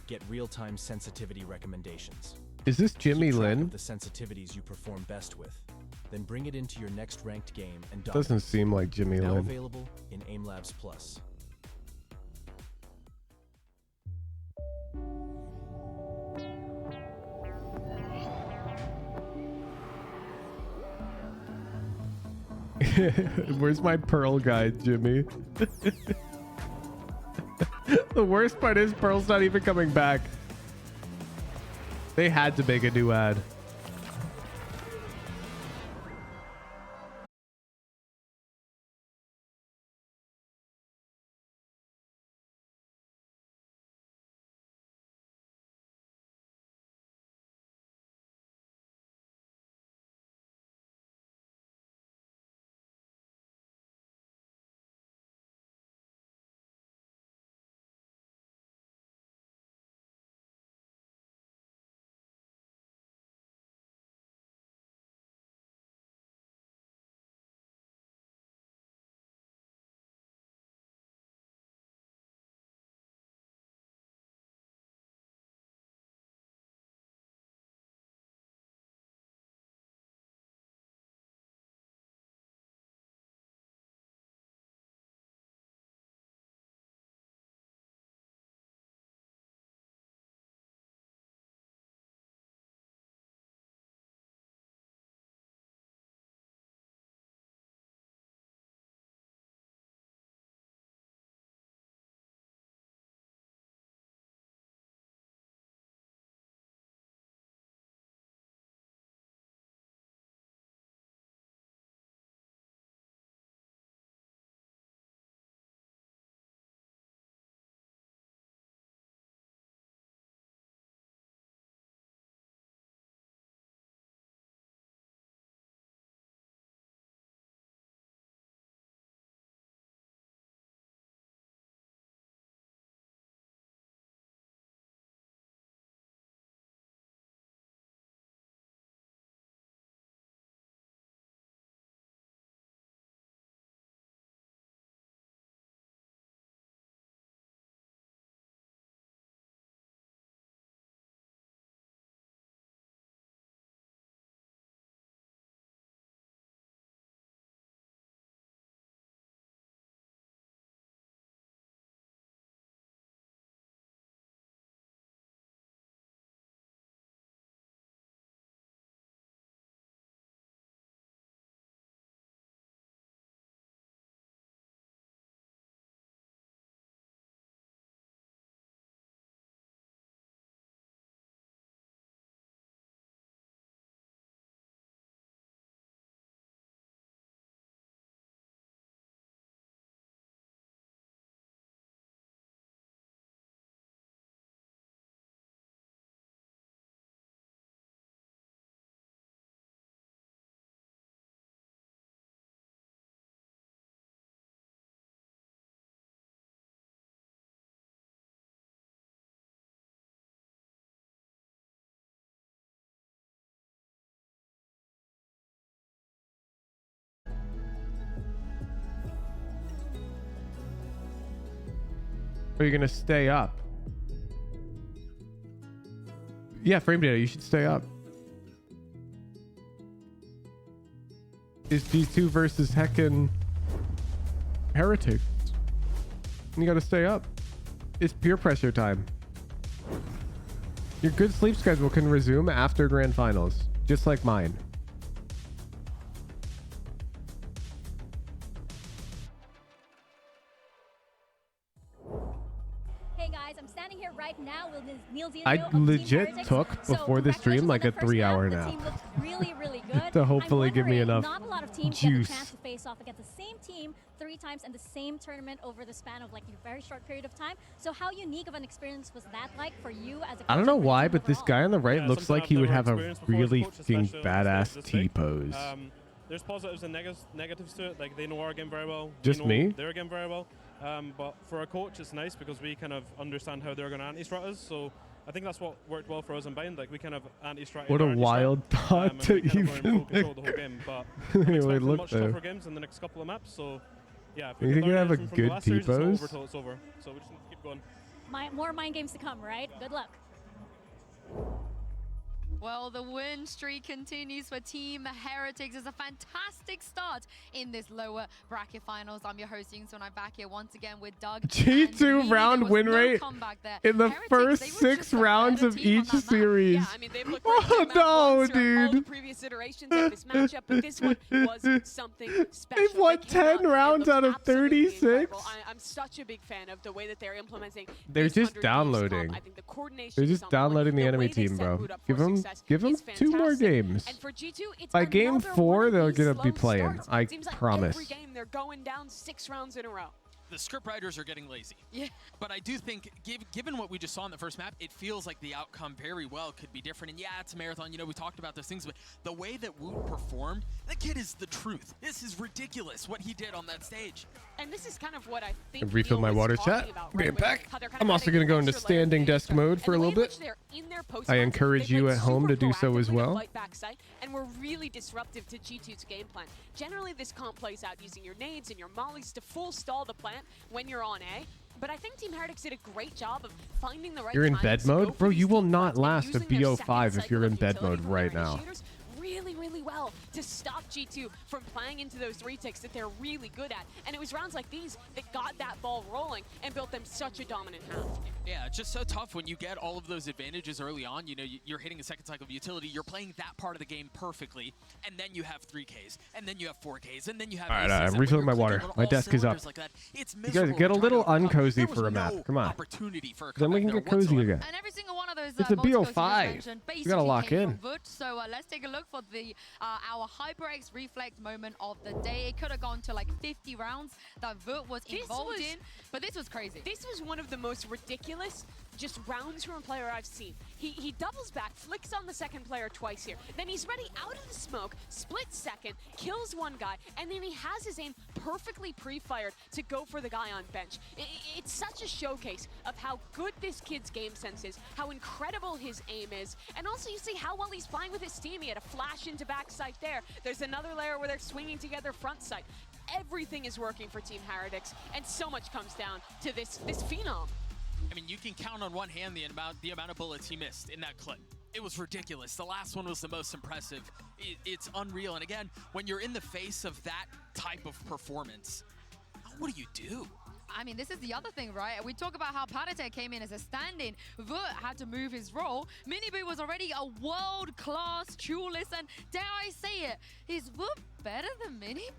Get real-time sensitivity recommendations. Is this Jimmy Keep track Lin? of the sensitivities you perform best with. Then bring it into your next ranked game and dominate. Doesn't seem like Jimmy Now Lin. available in AIM Labs Plus. Where's my Pearl guide, Jimmy? The worst part is Pearl's not even coming back. They had to make a new ad. Or are you gonna stay up? Yeah, frame data, you should stay up. Is G2 versus heckin' Heretics. You gotta stay up. It's peer pressure time. Your good sleep schedule can resume after grand finals, just like mine. Hey guys, I'm standing here right now with Neil Zito I of Team legit Heretics. took So before the stream congratulations like on a the first 3-hour The nap team looks really, really good. to hopefully I'm give me wondering, enough not a lot of teams get the juice. chance to face off against the same team 3 times in the same tournament over the span of like a very short period of time. So how unique of an experience was that like for you as a I don't coach know and for the why, team but this overall? guy on the right Yeah, looks something like I've he would never have a experienced before as a really coach, especially fucking on a stage badass this big. T-pose. There's positives and negatives to it. Like they know our game very well. Just we know me? their game very well. But for a coach, it's nice because we kind of understand how they're going to anti-strat us. So I think that's what worked well for us in Bind. Like we kind of anti-strat. What a wild thought to and we kind of were in full even control the whole game. But I'm Anyway, expecting look much there. tougher games in the next couple of maps. So yeah, if we You can think you learn have a anything from the good last series, it's not T-pose? over till it's over. So we just need to keep going. More mind games to come, right? Good luck. Well, the win streak continues for Team Heretics. It's a fantastic start in this lower bracket finals. I'm your host, Yingsun. I'm back here once again with Doug. G2 round win rate in the first 6 rounds of each series. Yeah, I mean, they've looked Oh no, all the dude. previous iterations of this matchup, but this one was something special. They've won 10 rounds out of 36. I'm such a big fan of the way that they're implementing. They're this just 100 downloading. comp. I think the coordination They're is just on point. downloading the enemy way they team, set bro. Boot up Give for them success 2 more games. And for G2, it's By game another 4, one of they're these gonna be slow playing. starts. I It seems like promise. every game they're going down 6 rounds in a row. The script writers are getting lazy. Yeah. But I do think, given what we just saw in the first map, it feels like the outcome very well could be different. And yeah, it's a marathon. You know, we talked about those things, but the way that Woot performed, that kid is the truth. This is ridiculous what he did on that stage. And this is kind of what I think Refill Neil my was water talking chat. about, Get right? back. How they're kind I'm of also adding going to go an into extra layer of standing desk mode for a little bit. in their post I runs, encourage they you played at home to super do so as proactively to well. fight backside and were really disruptive to G2's game plan. Generally, this comp plays out using your nades and your mollies to full stall the plant when you're on A. But I think Team Heretics did a great job of finding the right You're in timing bed to go mode? for Bro, these you will deep not runs and last a using their second BO5 if cycle you're of in bed utility mode from their right now. initiators really, really well to stop G2 from playing into those retakes that they're really good at. And it was rounds like these that got that ball rolling and built them such a dominant half. Yeah, it's just so tough when you get all of those advantages early on. You know, you're hitting a second cycle of utility, you're playing that part of the game perfectly, and then you have 3Ks, and then you have 4Ks, and then you have All right, aces, I'm and when refilling you're my water. clicking on My all desk is up. cylinders like that, it's You guys miserable get a trying to little overcome. uncozy There was for a map. no Come on. opportunity for a Then we can comeback get there cozy whatsoever. again. And every single one of those It's a multicos you just BO5. mentioned We basically gotta lock came in. from Woot. So let's take a look for the our HyperX Reflect moment of the day. It could have gone to like 50 rounds that Woot was involved in, but this was crazy. This was one of the most ridiculous just rounds from a player I've seen. He doubles back, flicks on the second player twice here. Then he's ready out of the smoke, splits second, kills one guy, and then he has his aim perfectly pre-fired to go for the guy on bench. It's such a showcase of how good this kid's game sense is, how incredible his aim is, and also you see how well he's playing with his team. He had a flash into backside there. There's another layer where they're swinging together front side. Everything is working for Team Heretics, and so much comes down to this phenom. I mean, you can count on one hand the amount of bullets he missed in that clip. It was ridiculous. The last one was the most impressive. It's unreal. And again, when you're in the face of that type of performance, what do? I mean, this is the other thing, right? We talk about how Parate came in as a stand-in. Woot had to move his role. Miniboo was already a world-class duelist, and dare I say it, is Woot better than Miniboo?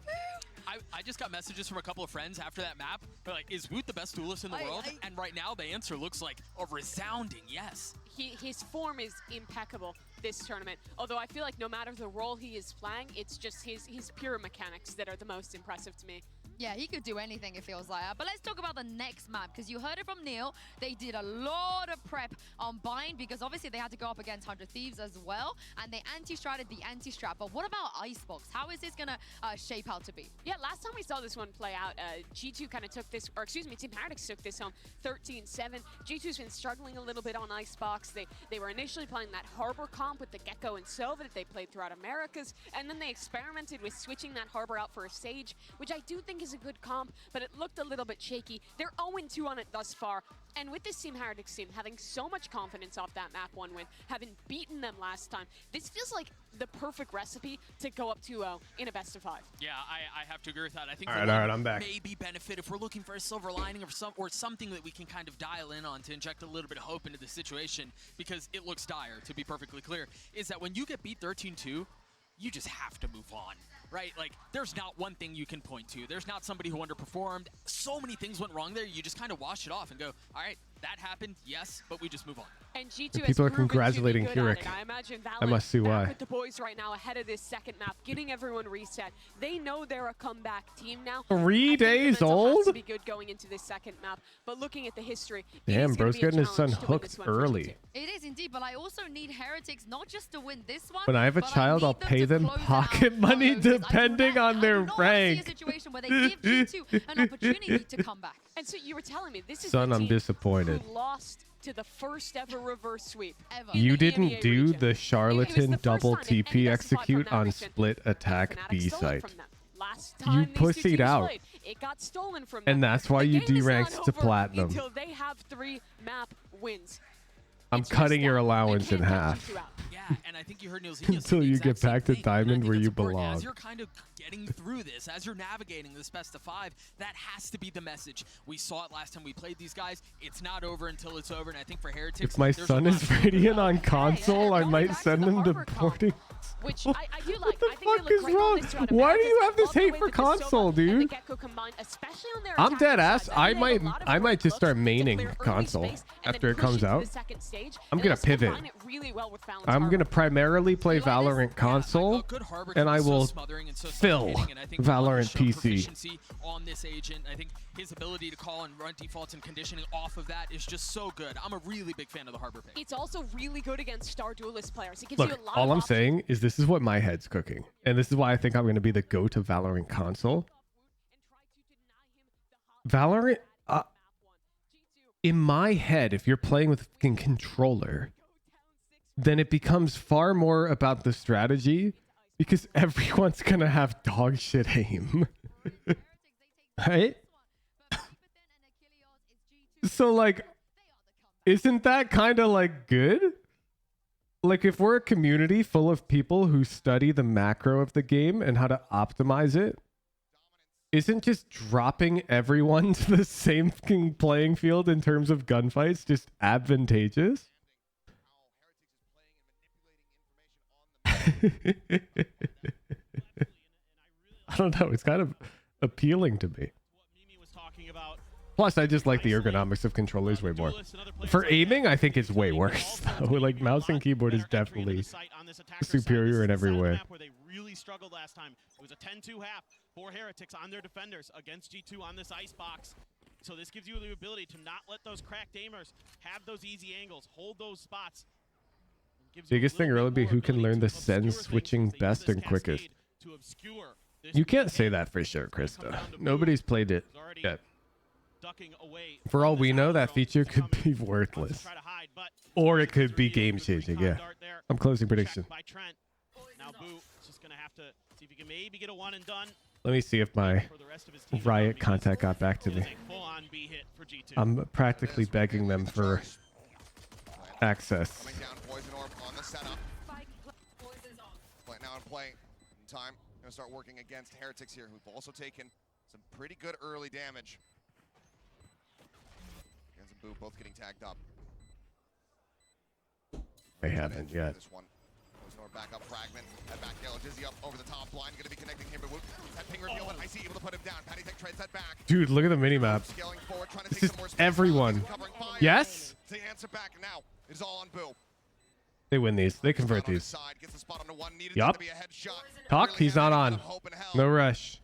I just got messages from a couple of friends after that map. They're like, is Woot the best duelist in the world? And right now, the answer looks like a resounding yes. His form is impeccable this tournament. Although I feel like no matter the role he is playing, it's just his pure mechanics that are the most impressive to me. Yeah, he could do anything, it feels like. But let's talk about the next map, because you heard it from Neil. They did a lot of prep on Bind, because obviously they had to go up against 100 Thieves as well, and they anti-stratted the anti-strat. But what about Icebox? How is this going to shape out to be? Yeah, last time we saw this one play out, G2 kind of took this, or excuse me, Team Heretics took this home 13-7. G2's been struggling a little bit on Icebox. They were initially playing that Harbor comp comp with the Gecko and Sova that they played throughout Americas, and then they experimented with switching that Harbor out for a Sage, which I do think is a good comp, but it looked a little bit shaky. They're 0-2 on it thus far, and with this Team Heretics team having so much confidence off that map 1 win, having beaten them last time, this feels like the perfect recipe to go up 2-0 in a best of 5. Yeah, I have to agree with that. I think all right, I'm back. maybe benefit if we're looking for a silver lining or something that we can kind of dial in on to inject a little bit of hope into the situation, because it looks dire, to be perfectly clear, is that when you get beat 13-2, you just have to move on, right? Like, there's not one thing you can point to. There's not somebody who underperformed. So many things went wrong there, you just kind of wash it off and go, all right, that happened, yes, but we just move on. And G2 People are congratulating Keurig. I must see why. With the boys right now ahead of this second map, getting everyone reset. They know they're a comeback team now. 3 days old? Has to be good going into this second map, but looking at the history, damn, bro's getting his son hooked early. It is indeed, but I also need Heretics not just to win this one. When I have a child, I'll pay them pocket money depending on their rank. A situation where they give G2 an opportunity to come back. And so you were telling me this is Son, the I'm team disappointed. who lost to the first ever reverse sweep. You didn't do the charlatan double TP execute on split attack B site. You pussied out. It got stolen from and that's why you deranked to platinum. Until they have 3 map wins. I'm cutting your allowance in half. Yeah, and I think you heard Neil's until you get back to diamond where you belong. As you're kind of getting through this, as you're navigating this best of 5, that has to be the message. We saw it last time we played these guys. It's not over until it's over, and I think for Heretics, if my son is Radiant on console, I might send him to boarding. Which I do like. What the fuck is wrong? Why do you have this hate for console, dude? I'm dead ass. I might just start maining console after it comes out. I'm gonna pivot. I'm gonna primarily play Valorant console, and I will fill Valorant PC. On this agent, I think his ability to call and run defaults and conditioning off of that is just so good. I'm a really big fan of the Harbor pick. It's also really good against Star Duelist players. It gives Look, you a lot all of I'm options. saying is this is what my head's cooking, and this is why I think I'm gonna be the go-to Valorant console. Valorant, in my head, if you're playing with a fucking controller, then it becomes far more about the strategy, because everyone's gonna have dog shit aim. Right? So like, isn't that kind of like good? Like, if we're a community full of people who study the macro of the game and how to optimize it, isn't just dropping everyone to the same fucking playing field in terms of gunfights just advantageous? I don't know. It's kind of appealing to me. Plus, I just like the ergonomics of controllers way more. For aiming, I think it's way worse, though. Like, mouse and keyboard is definitely superior in every way. Where they really struggled last time. It was a 10-2 half for Heretics on their defenders against G2 on this ice box. So this gives you the ability to not let those cracked aimers have those easy angles, hold those spots. Biggest thing will be who can learn the sense switching best and quickest. You can't say that for sure, Krista. Nobody's played it yet. For all we know, that feature could be worthless. Or it could be game-changing, yeah. I'm closing prediction. Now Boo is just going to have to see if he can maybe get a one and done. Let me see if my Riot contact got back to me. I'm practically begging them for access. Now in play. In time, going to start working against Heretics here, who've also taken some pretty good early damage. Against Boo, both getting tagged up. They haven't yet. This one. Back up fragment. Head back yellow. Dizzy up over the top. Blind going to be connecting here, but that ping reveal, but I see able to put him down. Patty Tech trades that back. Dude, look at the minimap. This is everyone. Yes? To answer back now. It's all on Boo. They win these. They convert these. Yup. Talk. He's not on. No rush.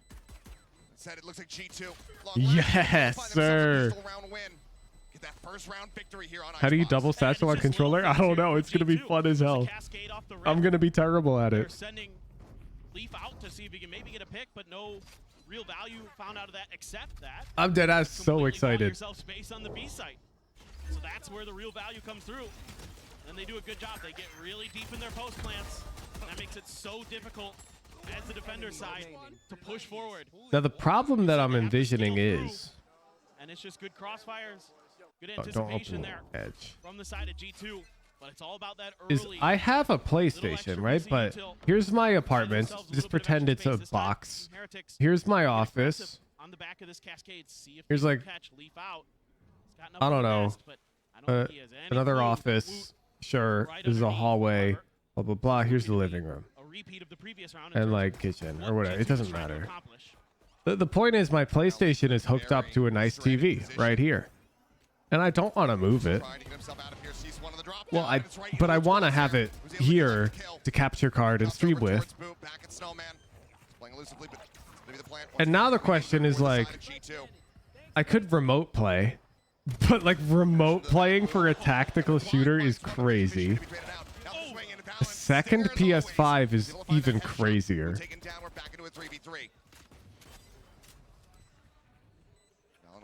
It looks like G2. Yes, sir. That first round victory here on How do you double satchel on controller? I don't know. It's going to be fun as hell. I'm going to be terrible at it. Sending Leaf out to see if he can maybe get a pick, but no real value found out of that except that. I'm dead ass so excited. Yourself space on the B site. So that's where the real value comes through. and they do a good job. They get really deep in their post plants. That makes it so difficult as the defender side to push forward. Now the problem that I'm envisioning is, And it's just good crossfires, good don't anticipation open there edge. from the side of G2. But it's all about that Is early. I have a PlayStation, right? But here's my apartment. Just pretend it's a box. Here's my office. On the back of this cascade, see if Here's they can like, catch Leaf out. I don't know, another office. Sure, this is a hallway. Blah blah blah. Here's the living room, and like kitchen or whatever. It doesn't matter. The point is, my PlayStation is hooked up to a nice TV right here, and I don't want to move it. Well, but I want to have it here to capture card and stream with. And now the question is like, I could remote play, but like remote playing for a tactical shooter is crazy. A second PS5 is even crazier.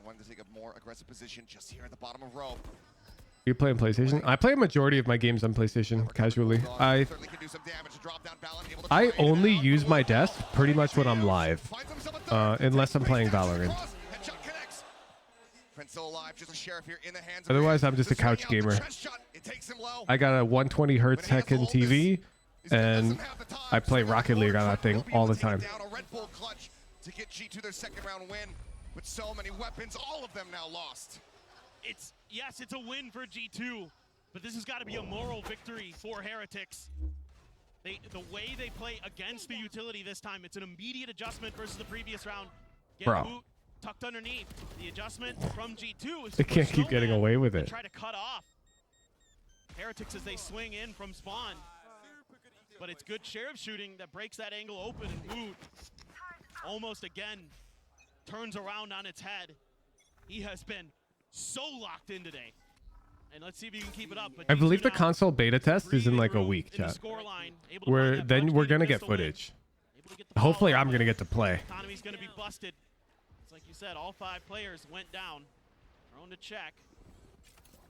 Wanted to take a more aggressive position just here at the bottom of row. You play on PlayStation? I play a majority of my games on PlayStation casually. I only use my desk pretty much when I'm live, unless I'm playing Valorant. Otherwise, I'm just a couch gamer. I got a 120 hertz second TV, and I play Rocket League on that thing all the time. To get G2 their second round win, with so many weapons, all of them now lost. Yes, it's a win for G2, but this has got to be a moral victory for Heretics. The way they play against the utility this time, it's an immediate adjustment versus the previous round. Get Bro. boot tucked underneath. The adjustment from G2 is They can't keep getting away with it. try to cut off Heretics as they swing in from spawn. But it's good sheriff shooting that breaks that angle open, and boot almost again turns around on its head. He has been so locked in today. And let's see if you can keep it up. But I believe the console beta test is in like a week, chat. We're gonna get footage. Hopefully, I'm gonna get to play. Economy's gonna be busted. It's like you said, all 5 players went down. Thrown to check.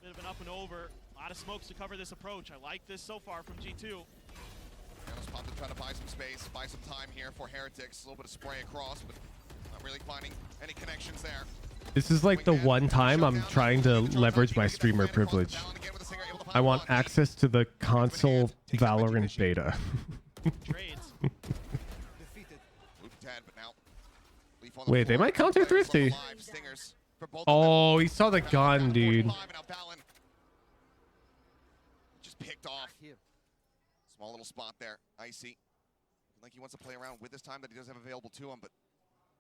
Bit of an up and over. A lot of smokes to cover this approach. I like this so far from G2. Spot to try to buy some space, buy some time here for Heretics. A little bit of spray across, but not really finding any connections there. This is like the one time I'm trying to leverage my streamer privilege. I want access to the console Valorant beta. Wait, they might counter Thrifty. Oh, he saw the gun, dude. Just picked off. Small little spot there. Icy. Like he wants to play around with this time that he does have available to him, but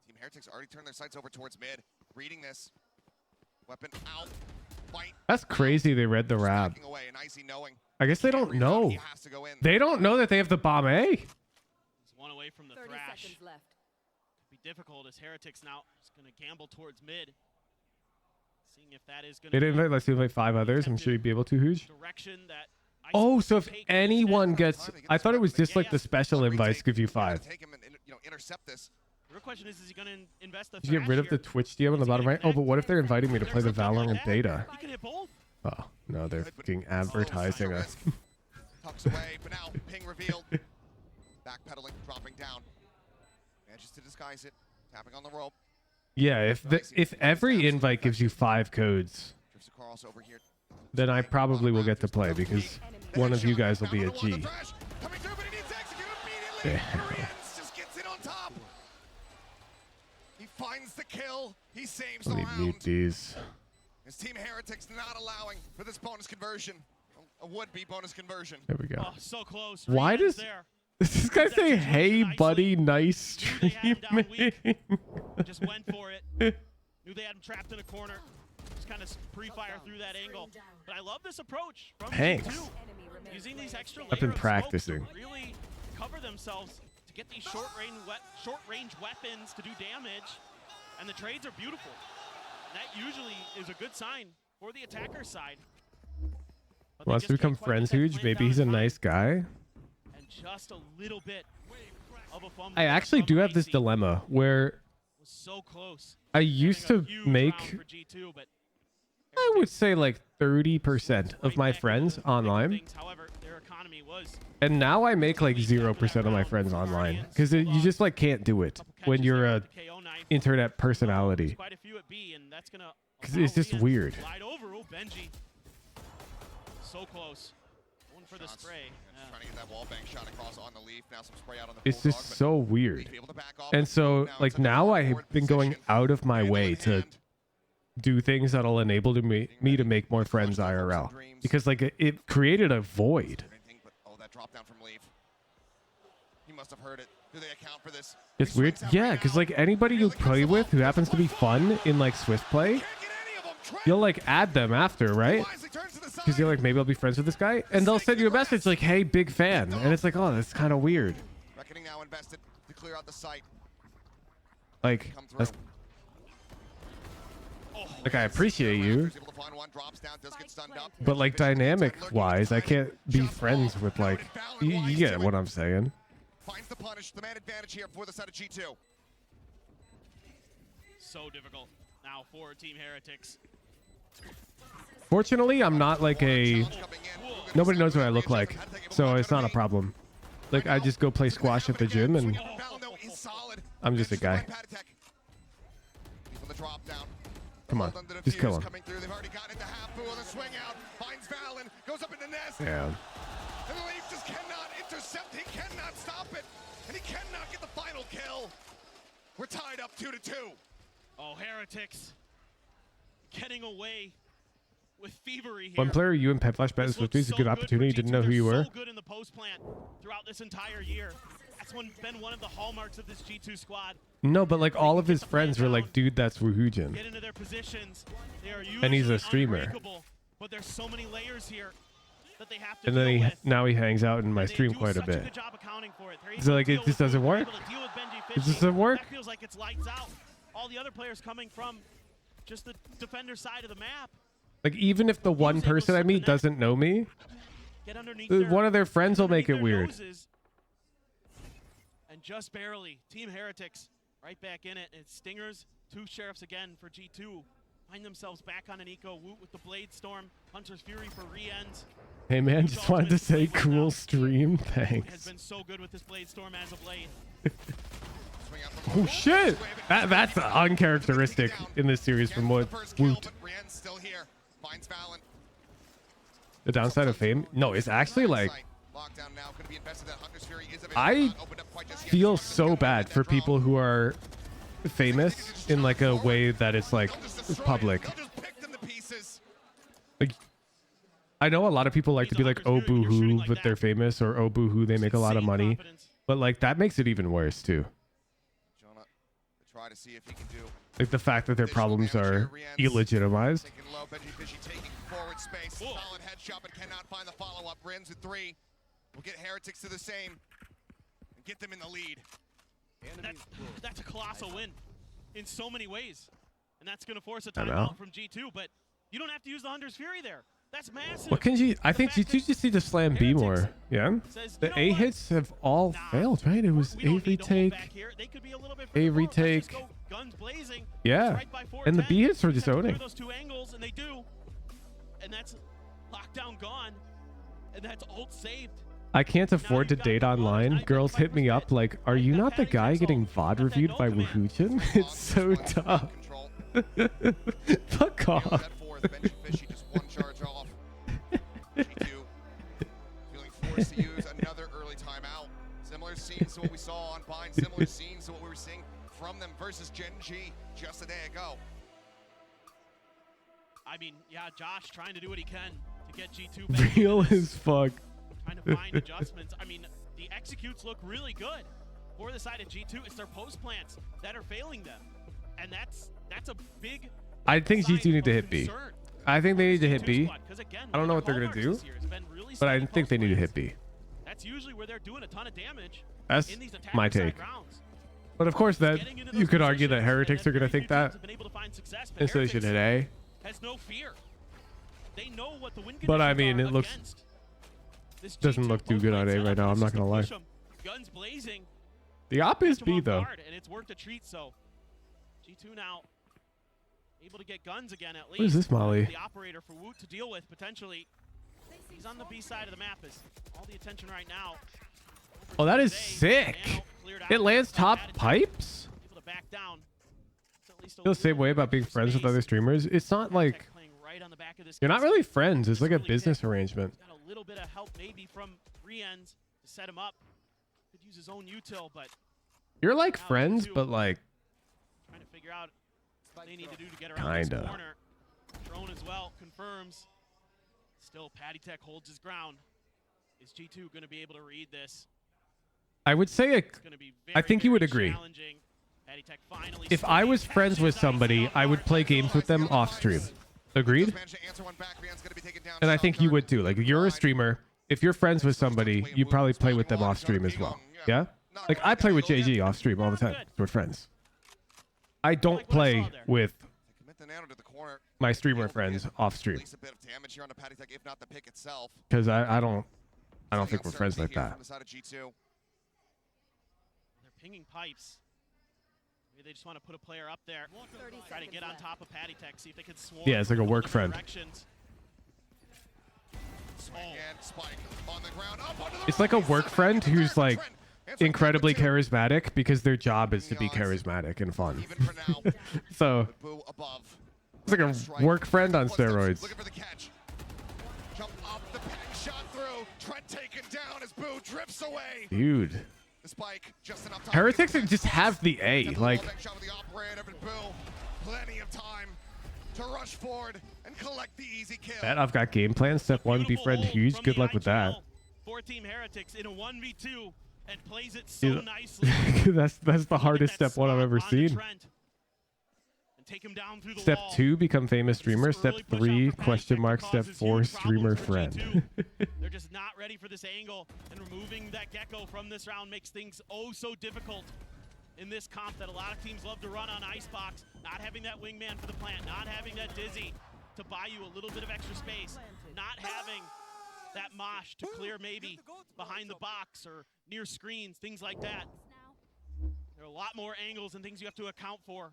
Team Heretics already turned their sights over towards mid. Reading this. Weapon out. Fight. That's crazy they read the rab. I guess they don't know. They don't know that they have the bomb A. He's one away from the 30 thrash. seconds left. Could be difficult as Heretics now is going to gamble towards mid. Seeing if that is going They to didn't let's do like 5 others. I'm sure you'd be able to, Hooge. direction that Oh, so if anyone gets, I thought it was just like the special invites give you 5. Intercept this. The real question is he going to invest the Did you get rid of the Twitch DM on the bottom right? Oh, but what if they're inviting me to play the Valorant beta? He can hit both. Oh, no, they're fucking advertising us. Tucks away, but now ping revealed. Backpedaling, dropping down. Manages to disguise it. Tapping on the rope. Yeah, if every invite gives you 5 codes, Drifts across over here. then I probably will get to play because one of you guys will be a G. Yeah. Just gets it on top. He finds the kill. He saves Let the me round. mute these. His Team Heretics not allowing for this bonus conversion. A would-be bonus conversion. There we go. Oh, so close. Why does this guy say, "Hey, buddy, nice streaming"? Just went for it. Knew they had him trapped in a corner. Just kind of pre-fire through that angle. But I love this approach from Thanks. G2. Using these extra I've been layer of smokes practicing. to really cover themselves to get these short-range weapons to do damage. And the trades are beautiful. That usually is a good sign for the attacker side. But they Wants to just become can't quite friends, get that Hooge? blend Maybe down he's a in time. nice guy. And just a little bit of a fumble. I actually do have this dilemma where Was so close. I used to Huge round make for G2, but I would say like 30% of my friends online. And now I make like 0% of my friends online because you just like can't do it when you're a internet personality. Because it's just weird. So close. Going for the spray. Trying to get that wall bang shot across on the leaf. Now some spray out on the It's just so weird. And so like now I've been going out of my way to do things that'll enable me to make more friends IRL. Because like it created a void. Oh, that drop down from leaf. He must have heard it. Do they account for this? It's weird. Yeah, because like anybody you play with who happens to be fun in like Swift play, you'll like add them after, right? Because you're like, maybe I'll be friends with this guy, and they'll send you a message like, "Hey, big fan," and it's like, oh, that's kind of weird. Reckoning now invested to clear out the site. Like, that's, like I appreciate you, but like dynamic-wise, I can't be friends with like. You get what I'm saying? Finds the punish, the man advantage here for the side of G2. So difficult now for Team Heretics. Fortunately, I'm not like a... Nobody knows what I look like, so it's not a problem. Like, I just go play squash at the gym, and I'm just a guy. Come on, just kill him. Yeah. And the Leaf just cannot intercept. He cannot stop it. And he cannot get the final kill. We're tied up 2-2. Oh, Heretics getting away with thievery here. One player you and Pet Flash bet is a good opportunity. Didn't know who you were. So good in the post plant throughout this entire year. That's been one of the hallmarks of this G2 squad. No, but like all of his friends were like, dude, that's Woohoojin. Get into their positions. They are And he's a streamer. unbreakable, but there's so many layers here that they have to And then now he hangs out in my stream quite a bit. So like it just doesn't work. It just doesn't work. That feels like it's lights out. All the other players coming from just the defender side of the map. Like even if the one person I meet doesn't know me, one of their friends will make it weird. And just barely, Team Heretics right back in it. It's Stingers, 2 Sheriffs again for G2. Find themselves back on an eco. Woot with the Blade Storm. Hunter's Fury for re-ends. Hey man, just wanted to say cool stream. Thanks. Has been so good with this Blade Storm as of late. Oh shit! That's uncharacteristic in this series from what Woot. The downside of fame? No, it's actually like I feel so bad for people who are famous in like a way that it's like public. Like I know a lot of people like to be like, oh boo-hoo, but they're famous, or oh boo-hoo, they make a lot of money. But like that makes it even worse too. Like the fact that their problems are illegitimized. Forward space, solid headshot, but cannot find the follow-up. Rins with 3. We'll get Heretics to the same and get them in the lead. That's a colossal win in so many ways. And that's going to force a timeout from G2, but you don't have to use the Hunter's Fury there. That's massive. What can you... I think G2 just need to slam B more. Yeah? The A hits have all failed, right? It was A retake, A retake. Yeah. And the B hits were just owning. Those 2 angles, and they do. And that's lockdown gone. And that's ult saved. I can't afford to date online. Girls hit me up like, are you not the guy getting VOD reviewed by Woohoojin? It's so tough. Fuck off. Feeling forced to use another early timeout. Similar scenes to what we saw on Bind. Similar scenes to what we were seeing from them versus Gen G just a day ago. I mean, yeah, Josh trying to do what he can to get G2 back. Real as fuck. Trying to find adjustments. I mean, the executes look really good for the side of G2. It's their post plants that are failing them, and that's a big. I think G2 need to hit B. I think they need to hit B. I don't know what they're gonna do, but I think they need to hit B. That's usually where they're doing a ton of damage. That's my take. But of course, that you could argue that Heretics are gonna think that, and so they should hit A. Has no fear. They know what the win But I mean, it looks doesn't look too good on A right now. I'm not gonna lie. Guns blazing. The op is B though. And it's worked a treat. So G2 now able to get guns again at least. What is this, Molly? The operator for Woot to deal with potentially. He's on the B side of the map. Is all the attention right now. Oh, that is sick. It lands top pipes. Able to back down. Feel the same way about being friends with other streamers. It's not like you're not really friends. It's like a business arrangement. Got a little bit of help maybe from Riend to set him up. Could use his own util, but You're like friends, but like trying to figure out what they need to do to get around this kinda. corner. Drone as well confirms. Still, Patty Tech holds his ground. Is G2 going to be able to read this? I would say I think you would agree. Challenging. Patty Tech finally If I was friends with somebody, I would play games with them off stream. Agreed? And I think you would too. Like, you're a streamer. If you're friends with somebody, you probably play with them off stream as well. Yeah? Like, I play with JG off stream all the time. We're friends. I don't play with my streamer friends off stream. Because I don't think we're friends like that. They're pinging pipes. Maybe they just want to put a player up there. Try to get on top of Patty Tech, see if they can swarm. Yeah, it's like a work friend. It's like a work friend who's like incredibly charismatic because their job is to be charismatic and fun. So it's like a work friend on steroids. Dude. Heretics just have the A. Like, plenty of time to rush forward and collect the easy kill. bet I've got game plan. Step 1, befriend huge. Good luck with that. 4-team Heretics in a 1v2 and plays it so nicely. that's the hardest step 1 I've ever seen. Take him down through the Step wall. 2, become famous streamer. Step 3, question mark. Step 4, streamer friend. They're just not ready for this angle, and removing that gecko from this round makes things oh so difficult in this comp that a lot of teams love to run on Icebox. Not having that wingman for the plant, not having that Dizzy to buy you a little bit of extra space, not having that mosh to clear maybe behind the box or near screens, things like that. There are a lot more angles and things you have to account for.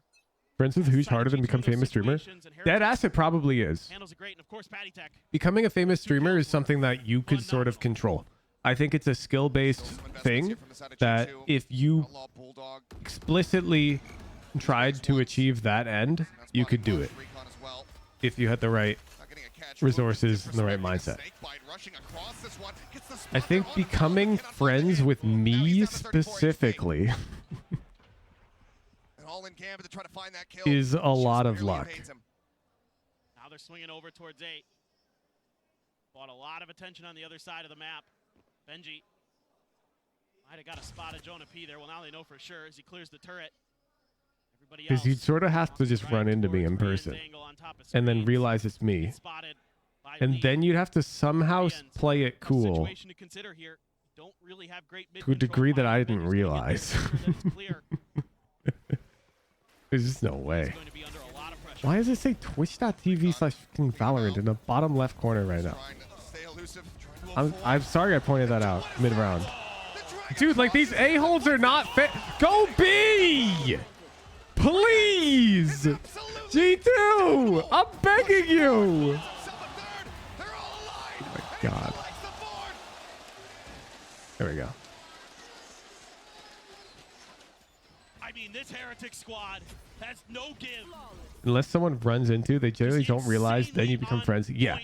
Friends with who's harder than become famous streamer? Dead ass, it probably is. Handles it great, and of course, Patty Tech. Becoming a famous streamer is something that you could sort of control. I think it's a skill-based thing that if you explicitly tried to achieve that end, you could do it. If you had the right resources and the right mindset. I think becoming friends with me specifically is a lot of luck. Now they're swinging over towards 8. Bought a lot of attention on the other side of the map. Benji might have got a spot of Jonah P there. Well, now they know for sure as he clears the turret. Because you'd sort of have to just run into me in person and then realize it's me. And then you'd have to somehow play it cool to a degree that I didn't realize. There's just no way. Why does it say twitch.tv/Valorant in the bottom left corner right now? I'm sorry I pointed that out mid-round. Dude, like, these a-holes are not fit. Go B! Please! G2! I'm begging you! Oh my god. There we go. I mean, this Heretic squad has no give. Unless someone runs into, they generally don't realize, then you become friends. Yeah.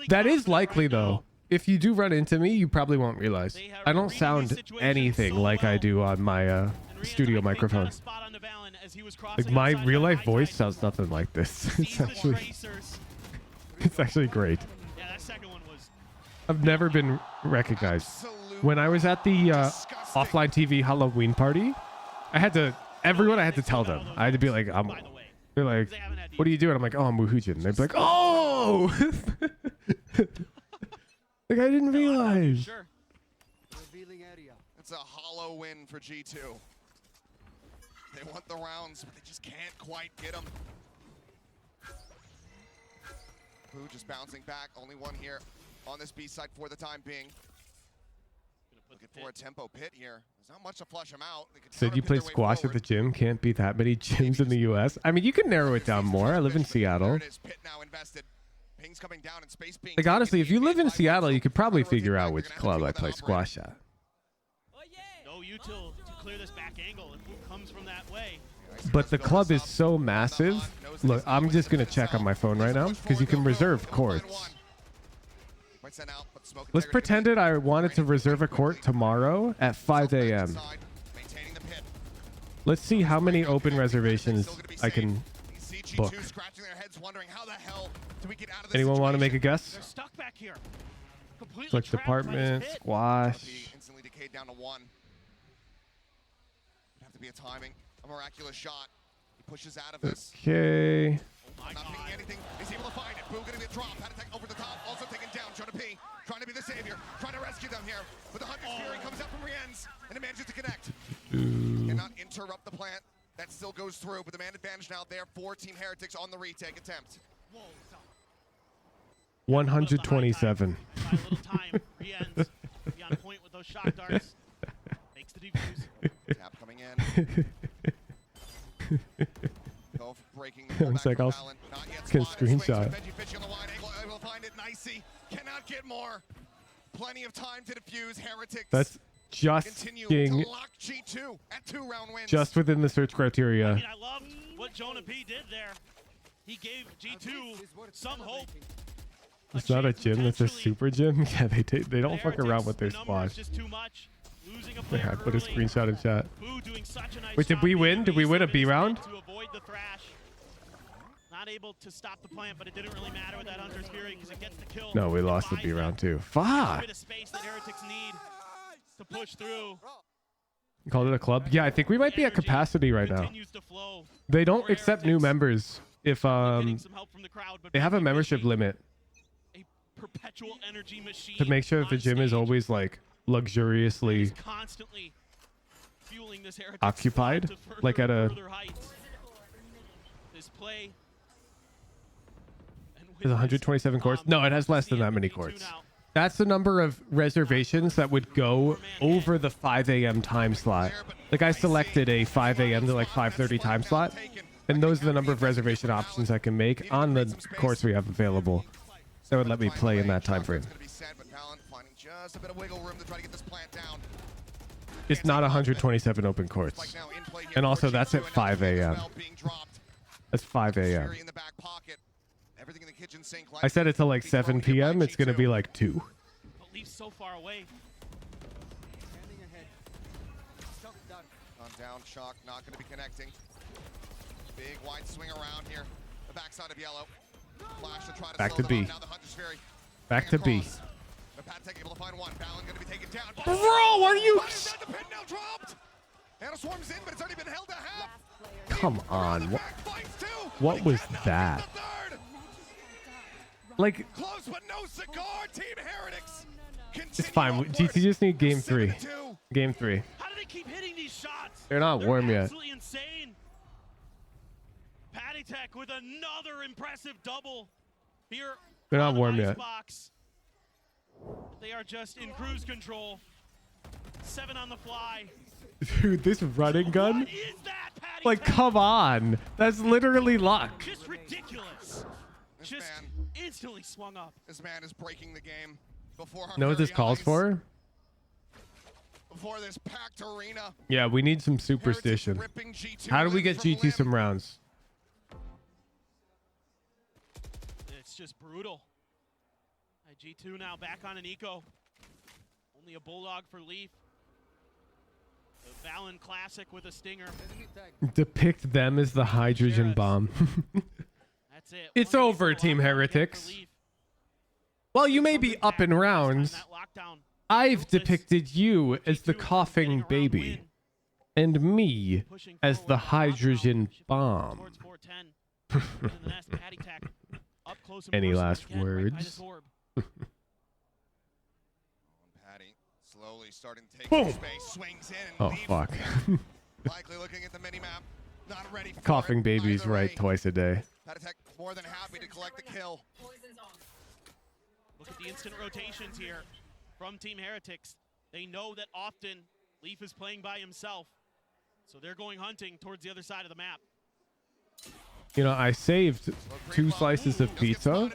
That is likely, though. If you do run into me, you probably won't realize. I don't sound anything like I do on my studio microphone. Like, my real-life voice sounds nothing like this. It's actually great. I've never been recognized. When I was at the offline TV Halloween party, I had to tell them. I had to be like, they're like, what are you doing? I'm like, oh, I'm Wuhujin. They'd be like, oh! Like, I didn't realize. It's a hollow win for G2. They want the rounds, but they just can't quite get them. Boo just bouncing back. Only one here on this B side for the time being. Looking for a tempo pit here. There's not much to flush him out. They could Said you play squash at the gym. Can't be that many gyms in the U.S. I mean, you can narrow it down more. I live in Seattle. Pings coming down and space being Like, honestly, if you live in Seattle, you could probably figure out which club I play squash at. No util to clear this back angle. And who comes from that way? But the club is so massive. Look, I'm just going to check on my phone right now because you can reserve courts. Let's pretend it I wanted to reserve a court tomorrow at 5 a.m. Let's see how many open reservations I can book. Anyone want to make a guess? Click department, squash. Instantly decayed down to 1. Would have to be a timing, a miraculous shot. He pushes out of this. Okay. Not picking anything. He's able to find it. Boo gonna get dropped. Had attack over the top. Also taken down. Jonah P. Trying to be the savior. Trying to rescue them here. But the Hunter's Fury comes out from Rienz. And it manages to connect. Cannot interrupt the plant. That still goes through. But the man advantage now there for Team Heretics on the retake attempt. 127. Rienz be on point with those shock darts. Makes the defuse. Tap coming in. Breaking the It's like I'll can screenshot. Able to find it. Nicey cannot get more. Plenty of time to defuse. Heretics. That's just being G2 at 2-round wins. just within the search criteria. I mean, I loved what Jonah P did there. He gave G2 some hope. It's not a gym. It's a super gym. Yeah, they don't fuck around with their squash. Yeah, I put a screenshot in chat. Wait, did we win? Did we win a B round? To avoid the thrash. Not able to stop the plant, but it didn't really matter with that Hunter's Fury because it gets the kill. No, we lost the B round too. Fuck. Bit of space that Heretics need to push through. You called it a club? Yeah, I think we might be at capacity right now. They don't accept new members if they have a membership limit Perpetual energy machine to make sure that the gym is always like luxuriously constantly fueling this Heretics occupied, like at a this play. There's 127 courts. No, it has less than that many courts. That's the number of reservations that would go over the 5 a.m. time slot. Like I selected a 5 a.m. to like 5:30 time slot, and those are the number of reservation options I can make on the course we have available. That would let me play in that time frame. It's not 127 open courts. And also that's at 5 a.m. That's 5 a.m. I set it to like 7 p.m. It's going to be like 2. Leaf's so far away. On down, shock, not going to be connecting. Big wide swing around here. The backside of yellow. Flash to try to Back to B. now the Hunter's Fury. Back to B. The Patek able to find one. Balin going to be taken down. Bro, are you? The pin now dropped. Anna swarms in, but it's already been held to half. Come on. What was that? Like, Close but no cigar. Team Heretics. it's fine. GT just need game 3. Game 3. How do they keep hitting these shots? They're not warm yet. Absolutely insane. Patek with another impressive double here. They're not warm yet. Box. They are just in cruise control. 7 on the fly. Dude, this running gun? Like, come on. That's literally luck. Just ridiculous. Just instantly swung up. This man is breaking the game before our Know what this calls for? Before this packed arena. Yeah, we need some superstition. How do we get GT some rounds? It's just brutal. G2 now back on an eco. Only a bulldog for Leaf. The Valen Classic with a stinger. Depict them as the hydrogen bomb. That's it. It's over, Team Heretics. While you may be up in rounds, I've depicted you as the coughing baby and me as the hydrogen bomb. Any last words? Patty slowly starting to take Boom. space, swings in. Oh, fuck. Likely looking at the mini-map, not ready for Coughing it. babies Either right way, twice a day. Patek more than happy to collect the kill. Look at the instant rotations here from Team Heretics. They know that often Leaf is playing by himself, so they're going hunting towards the other side of the map. You know, I saved 2 slices of pizza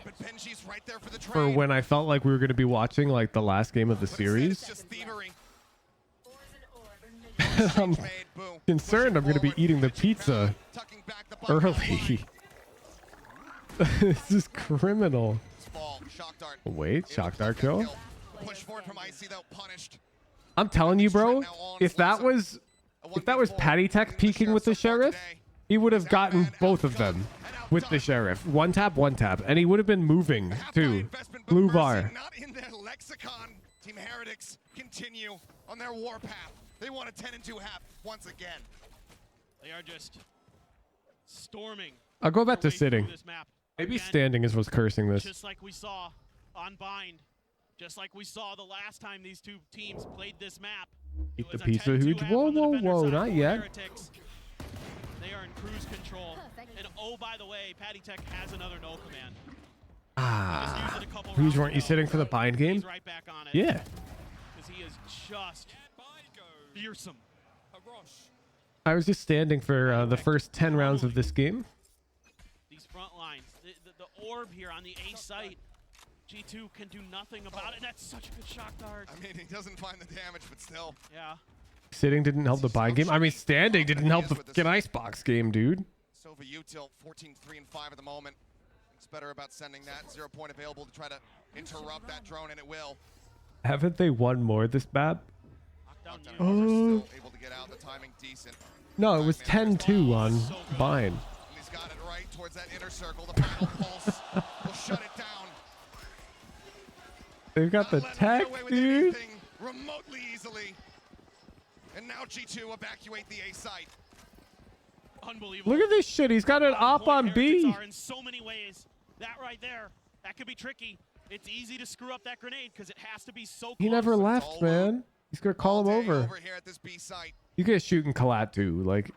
for when I felt like we were going to be watching like the last game of the series. I'm concerned I'm going to be eating the pizza early. This is criminal. Wait, shock dart kill. I'm telling you, bro, if that was Patty Tech peeking with the sheriff, he would have gotten both of them with the sheriff. One tap, and he would have been moving too. Blue bar. Not in their lexicon. Team Heretics continue on their warpath. They want a 10-2 half once again. They are just storming. I'll go back to sitting. This map. Maybe Again, standing is what's cursing this. Just like we saw on Bind, just like we saw the last time these two teams played this map. Eat the pizza hooch. Whoa, not yet. Heretics. They are in cruise control. And oh, by the way, Patty Tech has another no command. Ah, who's weren't you sitting for the Bind game? He's right back on it. Yeah. Because he is just fearsome. I was just standing for the first 10 rounds of this game. These front lines, the orb here on the A site, G2 can do nothing about it. And that's such a good shock dart. I mean, he doesn't find the damage, but still. Yeah. Sitting didn't help the Bind game. I mean, standing didn't help the fucking Icebox game, dude. Sova Util 14-3 and 5 at the moment. It's better about sending that 0 point available to try to interrupt that drone, and it will. Haven't they won more this map? Still able to get out. The timing decent. No, it was 10-2 on Bind. And he's got it right towards that inner circle. The final pulse will shut it down. They've got the tech, dude. Remotely easily. And now G2 evacuate the A site. Unbelievable. Look at this shit. He's got an op on B. Are in so many ways. That right there, that could be tricky. It's easy to screw up that grenade because it has to be so close. He never left, man. He's gonna call him over. Here at this B site. You guys shooting Kalat too, like.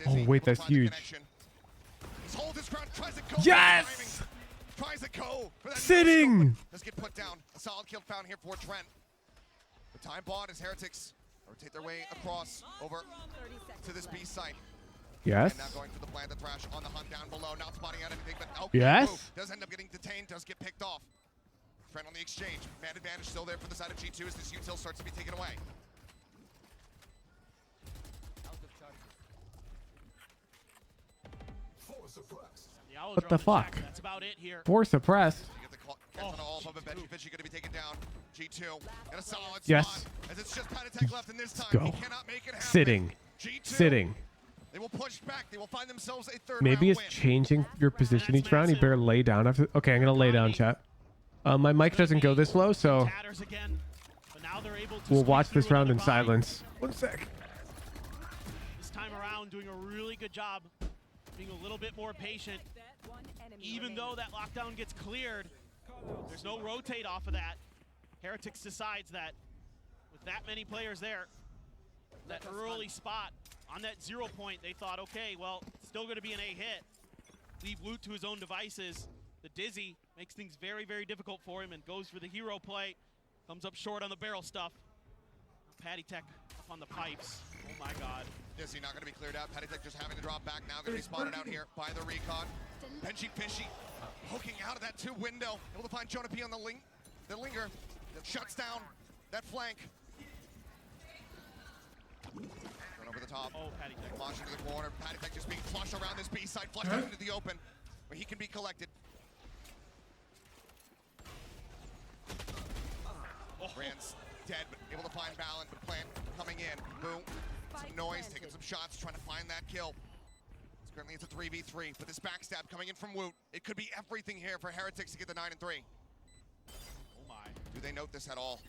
Oh wait, that's huge. Yes! Tries to go for that sitting. Let's get put down. A solid kill found here for Trent. The time bought as Heretics rotate their way across over to this B site. Yes. And now going for the plant, the Thrash on the hunt down below, not spotting out anything, but yes. Does end up getting detained, does get picked off. Trent on the exchange. Man advantage still there for the side of G2 as this util starts to be taken away. What the fuck? That's about it here. 4 suppressed. Yes. Let's go. Sitting. Sitting. They will push back. They will find themselves a third Maybe it's round win. changing your position each round. You better lay down after. Okay, I'm gonna lay down, chat. My mic doesn't go this low, so we'll watch this round in silence. 1 sec. This time around, doing a really good job, being a little bit more patient. Even though that lockdown gets cleared, there's no rotate off of that. Heretics decides that with that many players there, that early spot on that 0 point, they thought, okay, well, still going to be an A hit. Leave Woot to his own devices. The Dizzy makes things very, very difficult for him and goes for the hero play. Comes up short on the barrel stuff. Patty Tech up on the pipes. Oh my God. Dizzy not going to be cleared out. Patty Tech just having to drop back now. Going to be spotted out here by the recon. Benji Fishy poking out of that 2 window. Able to find Jonah P on the linger. That shuts down that flank. Going over the top. Oh, Patty Tech. Launch into the corner. Patty Tech just being flushed around this B side. Flushed out into the open where he can be collected. Rand's dead, but able to find Balin, but Plant coming in. Boom. Some noise, taking some shots, trying to find that kill. Currently it's a 3v3, but this backstab coming in from Woot. It could be everything here for Heretics to get the 9 and 3. Oh my. Do they note this at all?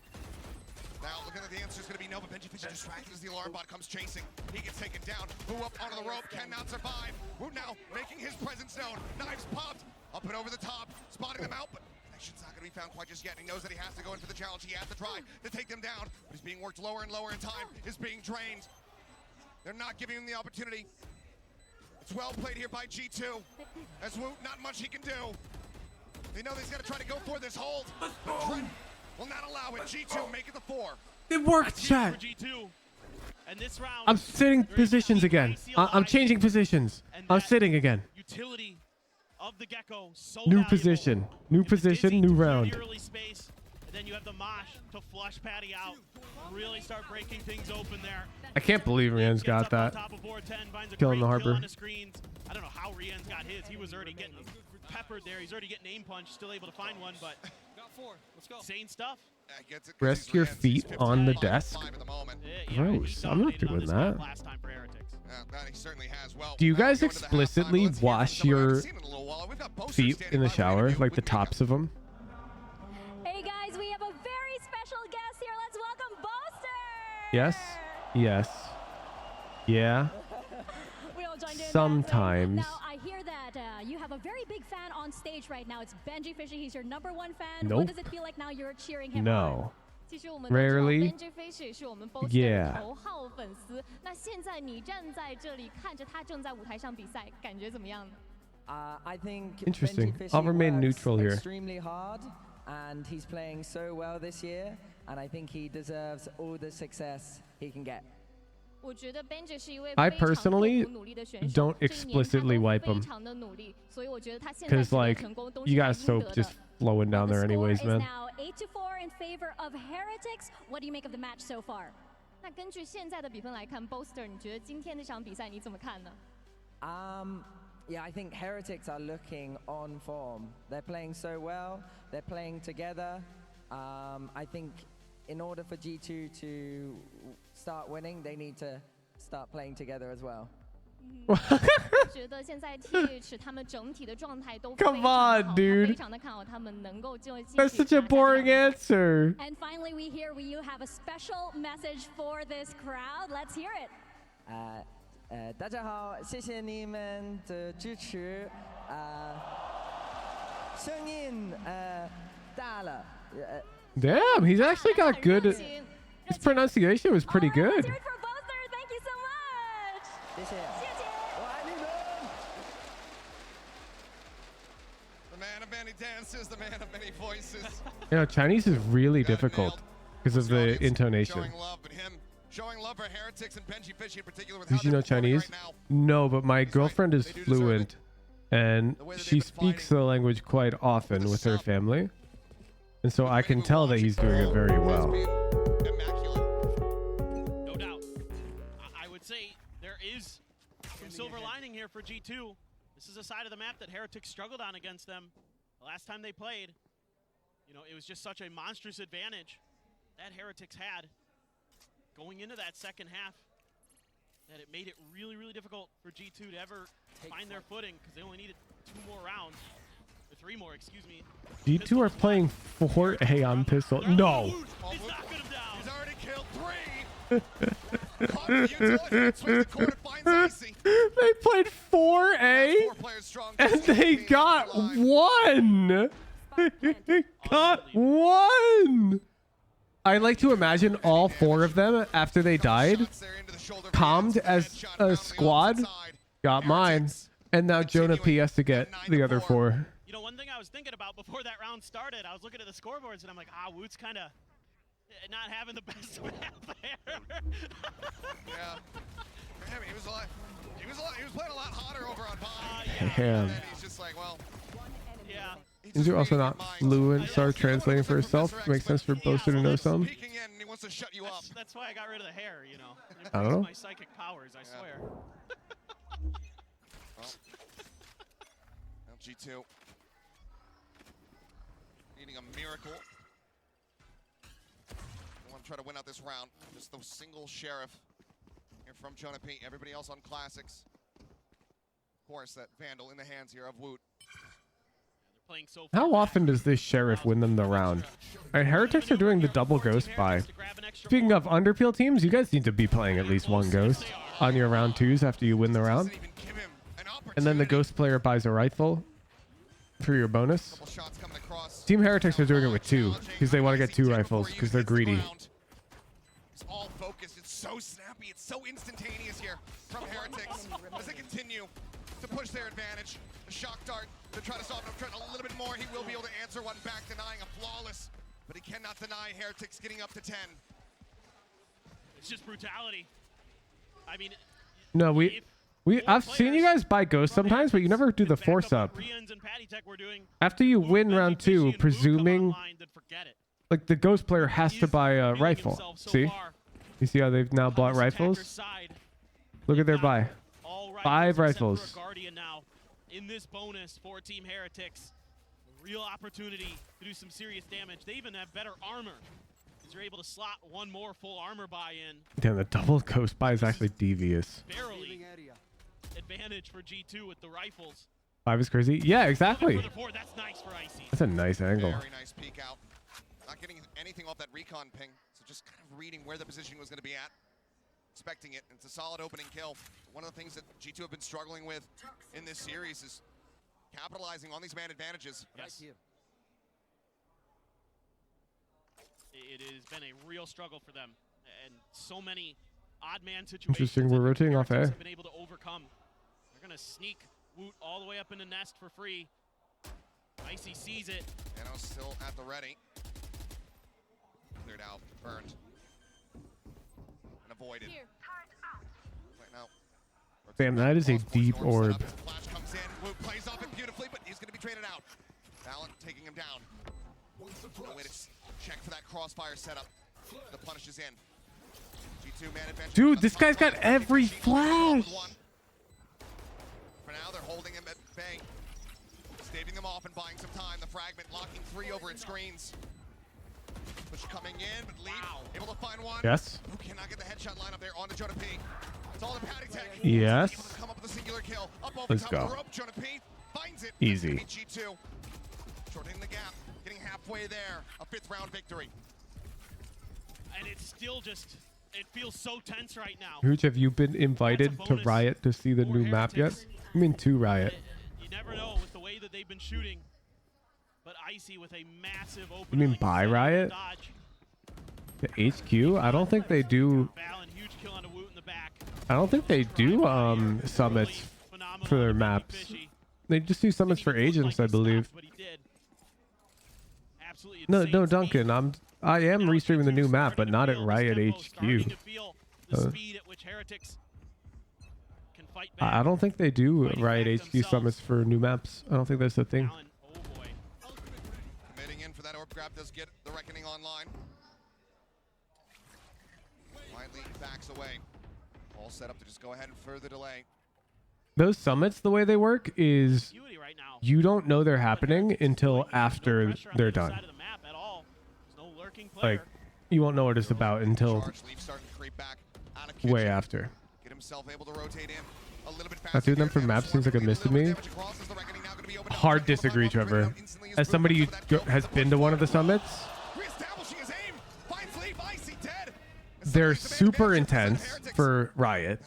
Now, looking at the answer is going to be no, but Benji Fisher distracted as the alarm bot comes chasing. He gets taken down. Who up onto the rope, cannot survive. Woot now making his presence known. Knives popped, up and over the top, spotting them out, but connection's not going to be found quite just yet. He knows that he has to go in for the challenge. He has to try to take them down, but he's being worked lower and lower in time, is being drained. They're not giving him the opportunity. It's well played here by G2. As Woot, not much he can do. They know he's got to try to go for this hold. But Trent will not allow it. G2 make it the 4. It worked, chat. G2. And this round, I'm sitting positions again. I'm changing positions. I'm sitting again. utility of the Gecko so New valuable. position. New position. New round. Early space, and then you have the Mosh to flush Patty out, really start breaking things open there. I can't believe Rian's got that. Top of board 10, finds a Killing the great kill Harper. on the screens. I don't know how Rian's got his. He was already getting peppered there. He's already getting aim punch, still able to find one, but insane stuff. Rest your feet on the desk. Gross. I'm not doing that. Do you guys explicitly wash your feet in the shower, like the tops of them? Hey guys, we have a very special guest here. Let's welcome Boaster. Yes. Yes. Yeah. We all joined in. Sometimes. Now I hear that you have a very big fan on stage right now. It's Benji Fishy. He's your #1 fan. Nope. What does it feel like now you're cheering him on? No. 其实我们都知道 Rarely. Benji Fishy 是我们 Boaster Yeah. 的头号粉丝。那现在你站在这里看着他正在舞台上比赛，感觉怎么样？ I think Interesting. Benji Fishy I'll remain works neutral here. extremely hard, and he's playing so well this year, and I think he deserves all the success he can get. 我觉得 Benji 是一位 I 非常刻 personally 苦努力的选手， don't 这一年他 explicitly 都 wipe 非 them. 常的努力，所以我觉得他现在 Because 取得 like 成功都 you 是他 got 应 soap 得 just 的。 flowing down The there score anyways, is man. now 8-4 in favor of Heretics. What do you make of the match so far? 那根据现在的比分来看 ，Boaster， 你觉得今天这场比赛你怎么看呢？ Yeah, I think Heretics are looking on form. They're playing so well. They're playing together. I think in order for G2 to start winning, they need to start playing together as well. 我觉得现在 TH 他们整体的状态都非常 Come 的好， on, dude. 非常的看好他们能够就继续 That's such a 拿下这场 boring 比赛。 answer. And finally, we hear you have a special message for this crowd. Let's hear it. 大家好，谢谢你们的支持。声音大了。Damn, he's actually got good. His pronunciation was pretty good. Thank you so much. 谢谢。 The man of many dances, the man of many voices. You know, Chinese is really difficult because of the intonation. Showing love, but him showing love for Heretics and Benji Fishy in particular with how Did you they're know performing Chinese? right No, but my girlfriend is fluent and she speaks the language quite often with her family. And so I can tell that he's doing it very well. No doubt. I would say there is some silver lining here for G2. This is a side of the map that Heretics struggled on against them the last time they played. You know, it was just such a monstrous advantage that Heretics had going into that second half that it made it really, really difficult for G2 to ever find their footing because they only needed 2 more rounds. Or 3 more, excuse me. G2 are playing 4A on pistol. No. He's already killed 3. They played 4A and they got 1. Got 1. I like to imagine all 4 of them after they died, calmed as a squad, got mine, and now Jonah P has to get the other 4. You know, one thing I was thinking about before that round started, I was looking at the scoreboards and I'm like, Woot's kind of not having the best map there. Yeah. I mean, he was playing a lot hotter over on bot. Damn. And he's just like, well, yeah. Is you also not fluent? Start translating for herself. Makes sense for Boaster to know some. That's why I got rid of the hair, you know. I don't know. My psychic powers, I swear. Now G2 needing a miracle. I want to try to win out this round. Just the single sheriff here from Jonah P. Everybody else on classics. Of course, that Vandal in the hands here of Woot. How often does this sheriff win them the round? Alright, Heretics are doing the double ghost buy. Speaking of underpeel teams, you guys need to be playing at least 1 ghost on your round 2s after you win the round. And then the ghost player buys a rifle for your bonus. Team Heretics are doing it with 2 because they want to get 2 rifles because they're greedy. It's all focused. It's so snappy. It's so instantaneous here from Heretics as they continue to push their advantage. The shock dart to try to soften up Trent a little bit more. He will be able to answer one back, denying a flawless But he cannot deny Heretics getting up to 10. It's just brutality. I mean, No, I've seen you guys buy ghosts sometimes, but you never do the force up. After you win round 2, presuming like the ghost player has to buy a rifle. See? You see how they've now bought rifles? Look at their buy. 5 rifles. Guardian now in this bonus for Team Heretics. A real opportunity to do some serious damage. They even have better armor. You're able to slot one more full armor buy in. Damn, the double ghost buy is actually devious. Barely advantage for G2 with the rifles. 5 is crazy. Yeah, exactly. That's nice for Icy. That's a nice angle. Very nice peek out. Not getting anything off that recon ping, so just kind of reading where the positioning was going to be at. Expecting it. It's a solid opening kill. One of the things that G2 have been struggling with in this series is capitalizing on these man advantages. Yes. It has been a real struggle for them, and so many odd man situations. Interesting, we're rotating off A. Have been able to overcome. They're gonna sneak Woot all the way up in the nest for free. Icy sees it. Nano still at the ready. Cleared out, burned, and avoided. Right now. Damn, that is a deep orb. Flash comes in. Woot plays off it beautifully, but he's gonna be traded out. Valent taking him down. No way to check for that crossfire setup. The punish is in. G2 man advantage. Dude, this guy's got every flash. For now, they're holding him at bay. Staving them off and buying some time. The fragment locking 3 over its screens. Push coming in, but Lee able to find one. Yes. Who cannot get the headshot line up there on the Jonah P. It's all the patty tech. Yes. Able to come up with a singular kill. Up over Let's top go. of the rope. Jonah P finds it. Easy. G2 shortening the gap. Getting halfway there. A 5th round victory. And it's still just, it feels so tense right now. Huge, have you been invited to Riot to see the new map yet? I mean, to Riot. You never know with the way that they've been shooting. But Icy with a massive You opening. mean by Riot? The HQ? I don't think they do. I don't think they do summits for their maps. They just do summits for agents, I believe. No, Duncan. I am restreaming the new map, but not at Riot HQ. I don't think they do Riot HQ summits for new maps. I don't think that's a thing. Committing in for that orb grab does get the reckoning online. Quietly backs away. All set up to just go ahead and further delay. Those summits, the way they work is you don't know they're happening until after they're done. Like, you won't know what it's about until way after. Get himself able to rotate in a little bit faster. Not doing them for maps seems like a miss to me. Hard disagree, Trevor. As somebody who has been to one of the summits, they're super intense for Riot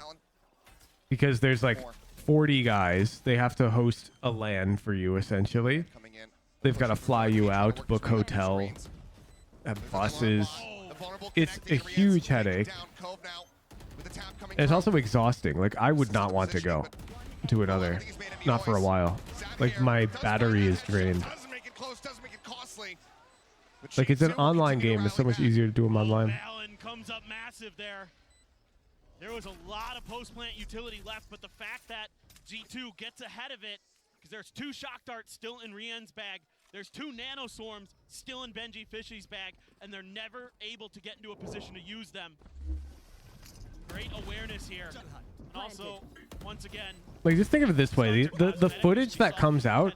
because there's like 40 guys. They have to host a LAN for you, essentially. They've got to fly you out, book hotel, have buses. It's a huge headache. And it's also exhausting. Like, I would not want to go to another. Not for a while. Like, my battery is drained. Like, it's an online game. It's so much easier to do them online. Allen comes up massive there. There was a lot of post-plant utility left, but the fact that G2 gets ahead of it, because there's 2 shock darts still in Rien's bag, there's 2 nano swarms still in Benji Fishy's bag, and they're never able to get into a position to use them. Great awareness here. And also, once again, Like, just think of it this way. The footage that comes out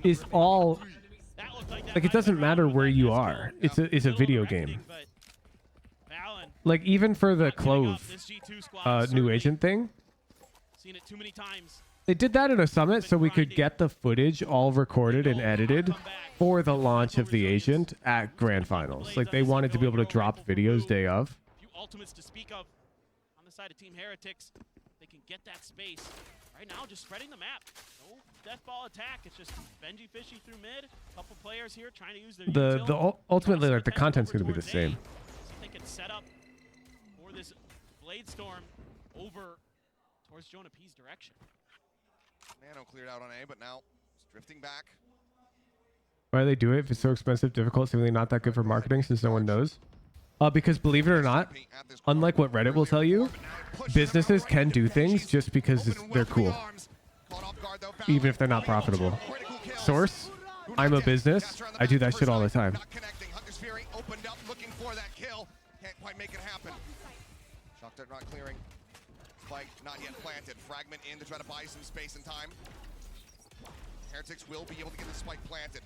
is all... Like, it doesn't matter where you are. It's a video game. Like, even for the Clove new agent thing, seen it too many times. they did that in a summit so we could get the footage all recorded and edited for the launch of the agent at Grand Finals. Like, they wanted to be able to drop videos day of. Few ultimates to speak of on the side of Team Heretics. They can get that space. Right now, just spreading the map. No death ball attack. It's just Benji Fishy through mid. Couple players here trying to use their Ultimately, like, the content's going to be the same. See if they can set up for this Blade Storm over towards Jonah P's direction. Nano cleared out on A, but now it's drifting back. Why do they do it if it's so expensive, difficult, seemingly not that good for marketing since no one knows? Because believe it or not, unlike what Reddit will tell you, businesses can do things just because they're cool, even if they're not profitable. Source, I'm a business. I do that shit all the time. Opened up looking for that kill. Can't quite make it happen. Shock dart not clearing. Spike not yet planted. Fragment in to try to buy some space and time. Heretics will be able to get the spike planted.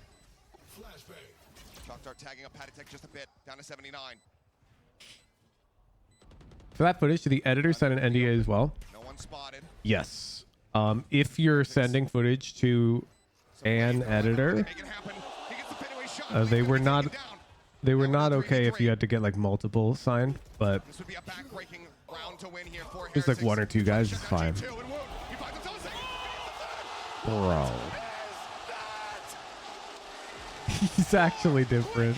Shock dart tagging up Patty Tech just a bit. Down to 79. For that footage, did the editor sign an NDA as well? No one spotted. Yes. If you're sending footage to an editor, they were not okay if you had to get like multiple signed, but just like 1 or 2 guys is fine. Bro. He's actually different.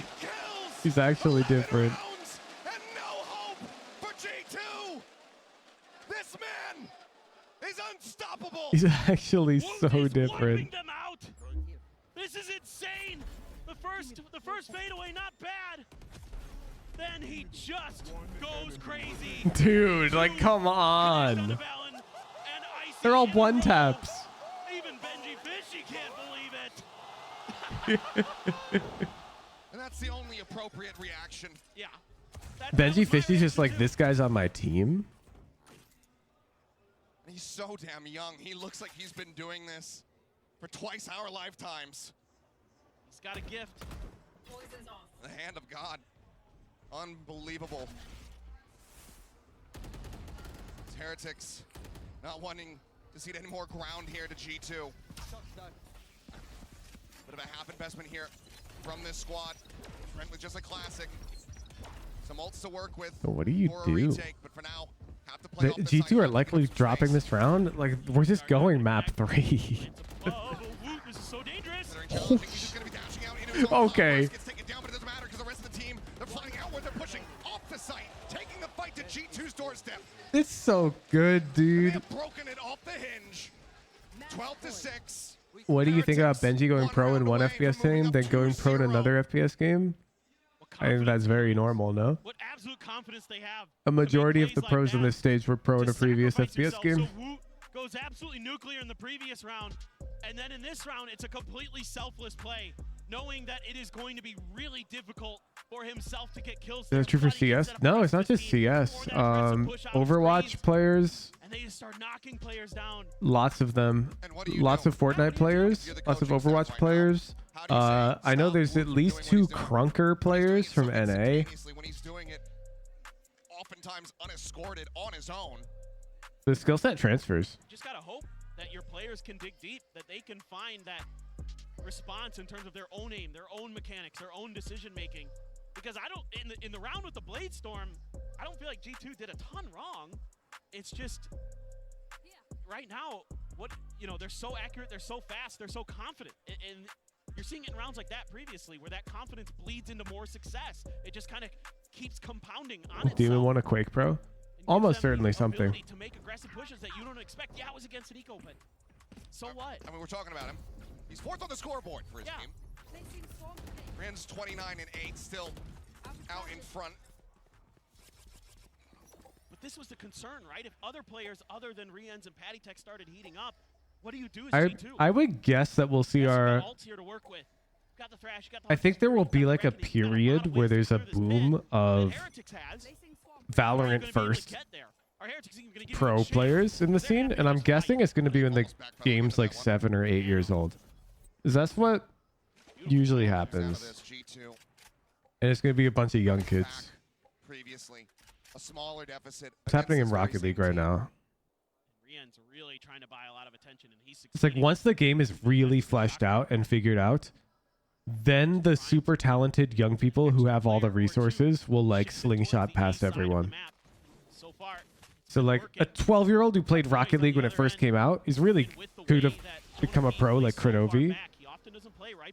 He's actually different. He's actually so different. This is insane. The first fadeaway, not bad. Then he just goes crazy. Dude, like, come on. They're all one taps. Even Benji Fishy can't believe it. And that's the only appropriate reaction. Yeah. Benji Fishy's just like, this guy's on my team. He's so damn young. He looks like he's been doing this for twice our lifetimes. He's got a gift. The hand of God. Unbelievable. It's Heretics not wanting to cede any more ground here to G2. Bit of a half investment here from this squad. Frankly, just a classic. Some ults to work with. So what do you do? Retake, but for now, have to play The G2 are likely dropping this round. Like, we're just going map 3. This is so dangerous. Okay. Gets taken down, but it doesn't matter because the rest of the team, they're flying out where they're pushing off the site, taking the fight to G2's doorstep. It's so good, dude. They've broken it off the hinge. 12-6. What do you think about Benji going pro in one FPS game, then going pro in another FPS game? I think that's very normal, no? What absolute confidence they have. A majority of the pros on this stage were pro in a previous FPS game. So Wu goes absolutely nuclear in the previous round, and then in this round, it's a completely selfless play, knowing that it is going to be really difficult for himself to get kills. Is that true for CS? No, it's not just CS. Overwatch players, and they just start knocking players down. lots of them. Lots of Fortnite players, lots of Overwatch players. I know there's at least 2 Crunker players from NA. When he's doing it, oftentimes unescorted on his own. The skill set transfers. Just gotta hope that your players can dig deep, that they can find that response in terms of their own aim, their own mechanics, their own decision making. Because I don't, in the round with the Blade Storm, I don't feel like G2 did a ton wrong. It's just right now, they're so accurate, they're so fast, they're so confident, and you're seeing it in rounds like that previously, where that confidence bleeds into more success. It just kind of keeps compounding on itself. Demon won a Quake Pro? Almost certainly something. To make aggressive pushes that you don't expect. Yeah, it was against an eco, but so what? I mean, we're talking about him. He's 4th on the scoreboard for his team. Rins 29 and 8, still out in front. But this was the concern, right? If other players other than Riens and Patty Tech started heating up, what do you do as G2? I would guess that we'll see our... I think there will be like a period where there's a boom of Valorant first pro players in the scene, and I'm guessing it's going to be when the game's like 7 or 8 years old. That's what usually happens. And it's going to be a bunch of young kids. Previously, a smaller deficit. It's happening in Rocket League right now. Rien's really trying to buy a lot of attention, and he's It's like once the game is really fleshed out and figured out, then the super talented young people who have all the resources will like slingshot past everyone. So like a 12-year-old who played Rocket League when it first came out is really could have become a pro like Krinovi.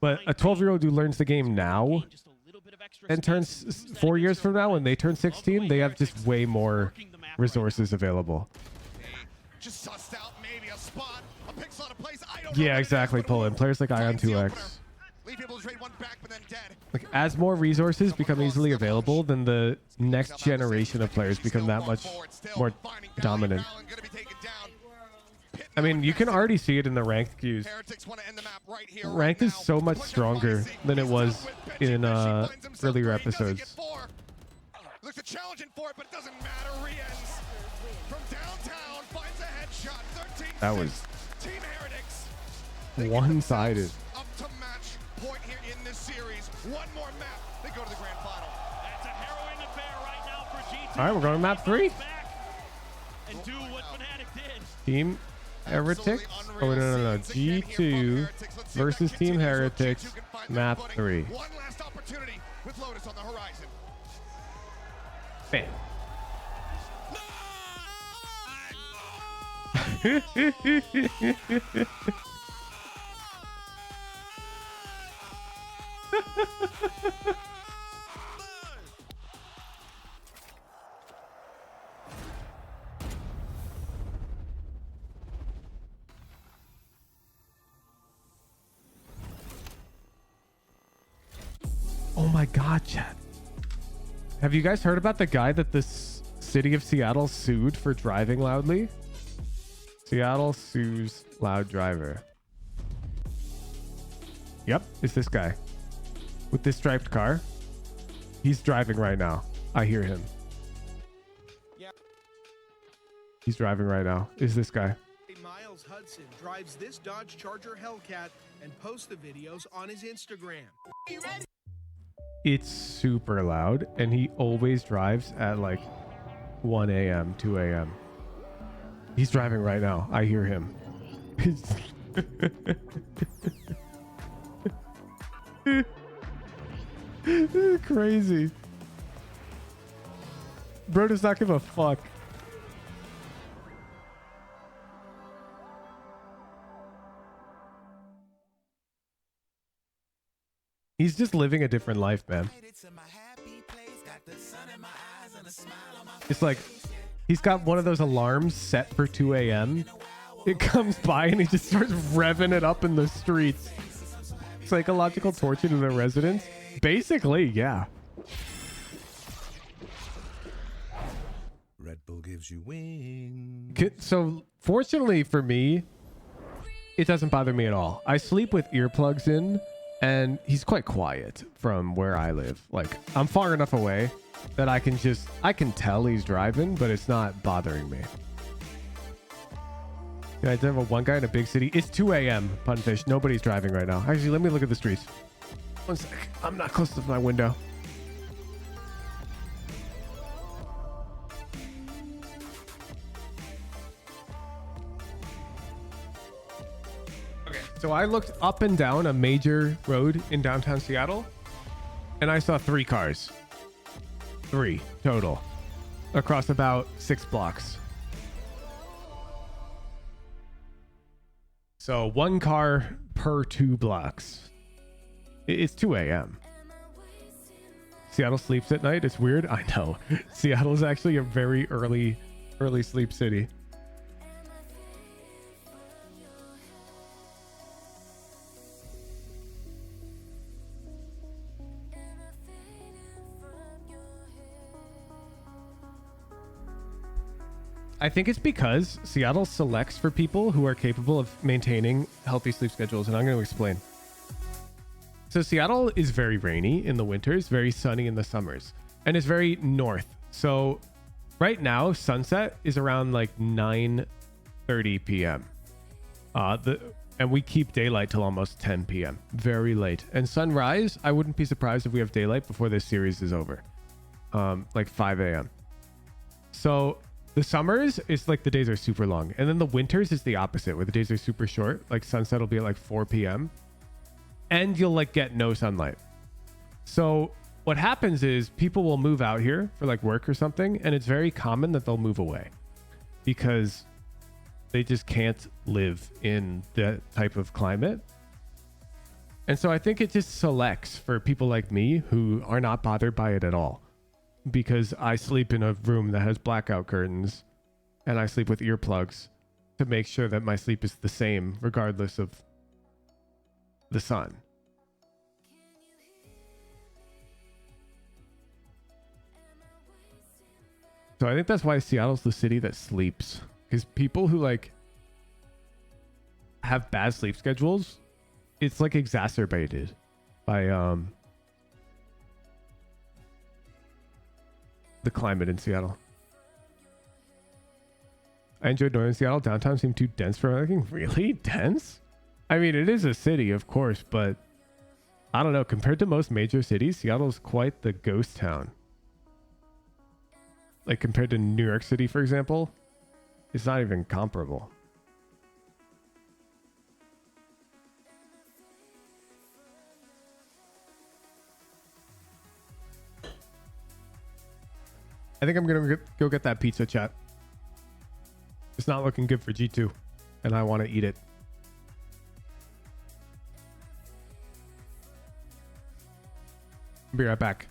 But a 12-year-old who learns the game now and turns 4 years from now when they turn 16, they have just way more resources available. Just sussed out maybe a spot, a pixel out of place. I don't know. Yeah, exactly, Poland. Players like Ion 2X. Leave people to trade one back, but then dead. Like, as more resources become easily available, then the next generation of players become that much more dominant. I mean, you can already see it in the ranked queues. Ranked is so much stronger than it was in earlier episodes. Looks a challenging for it, but it doesn't matter. Re-ends from downtown, finds a headshot. 13 That was Team Heretics one-sided. up to match point here in this series. One more map, they go to the grand final. That's a harrowing affair right now for G2. All right, we're going to map 3. And do what Fnatic did. Team Heretics. Oh, no. G2 versus Team Heretics. Map 3. One last opportunity with Lotus on the horizon. Bam. Oh my god, chat. Have you guys heard about the guy that the city of Seattle sued for driving loudly? Seattle sues loud driver. Yep, it's this guy. With this striped car. He's driving right now. I hear him. He's driving right now. Is this guy. Miles Hudson drives this Dodge Charger Hellcat and posts the videos on his Instagram. It's super loud, and he always drives at like 1 a.m., 2 a.m. He's driving right now. I hear him. This is crazy. Bro does not give a fuck. He's just living a different life, man. It's like he's got one of those alarms set for 2 a.m. It comes by and he just starts revving it up in the streets. Psychological torture to the residents. Basically, yeah. Red Bull gives you wings. So fortunately for me, it doesn't bother me at all. I sleep with earplugs in, and he's quite quiet from where I live. Like, I'm far enough away that I can tell he's driving, but it's not bothering me. Yeah, I did have one guy in a big city. It's 2 a.m. Punfish. Nobody's driving right now. Actually, let me look at the streets. One sec. I'm not close to my window. Okay. So I looked up and down a major road in downtown Seattle, and I saw 3 cars. 3 total. Across about 6 blocks. So 1 car per 2 blocks. It's 2 a.m. Seattle sleeps at night. It's weird. I know. Seattle is actually a very early sleep city. I think it's because Seattle selects for people who are capable of maintaining healthy sleep schedules, and I'm going to explain. So Seattle is very rainy in the winters, very sunny in the summers, and it's very north. So right now, sunset is around like 9:30 p.m. And we keep daylight till almost 10 p.m. Very late. And sunrise, I wouldn't be surprised if we have daylight before this series is over, like 5 a.m. So the summers, it's like the days are super long. And then the winters is the opposite, where the days are super short. Like sunset will be at like 4 p.m. And you'll like get no sunlight. So what happens is people will move out here for like work or something. And it's very common that they'll move away because they just can't live in that type of climate. And so I think it just selects for people like me who are not bothered by it at all. Because I sleep in a room that has blackout curtains and I sleep with earplugs to make sure that my sleep is the same regardless of the sun. So I think that's why Seattle's the city that sleeps. Because people who like have bad sleep schedules, it's like exacerbated by the climate in Seattle. I enjoyed knowing Seattle. Downtown seemed too dense for everything. Really dense? I mean, it is a city, of course, but I don't know. Compared to most major cities, Seattle's quite the ghost town. Like compared to New York City, for example, it's not even comparable. I think I'm gonna go get that pizza, chat. It's not looking good for G2, and I want to eat it. Be right back.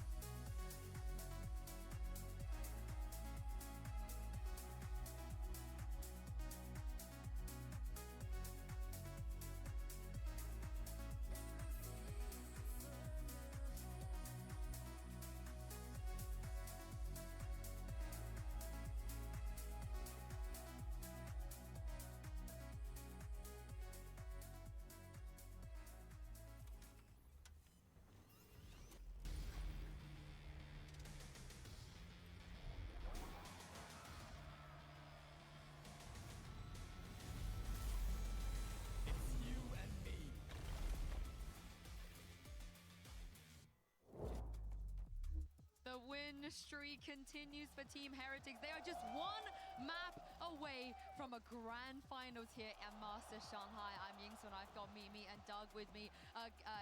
The win streak continues for Team Heretics. They are just one map away from a grand finals here at Master Shanghai. I'm Yingsun. I've got Mimi and Doug with me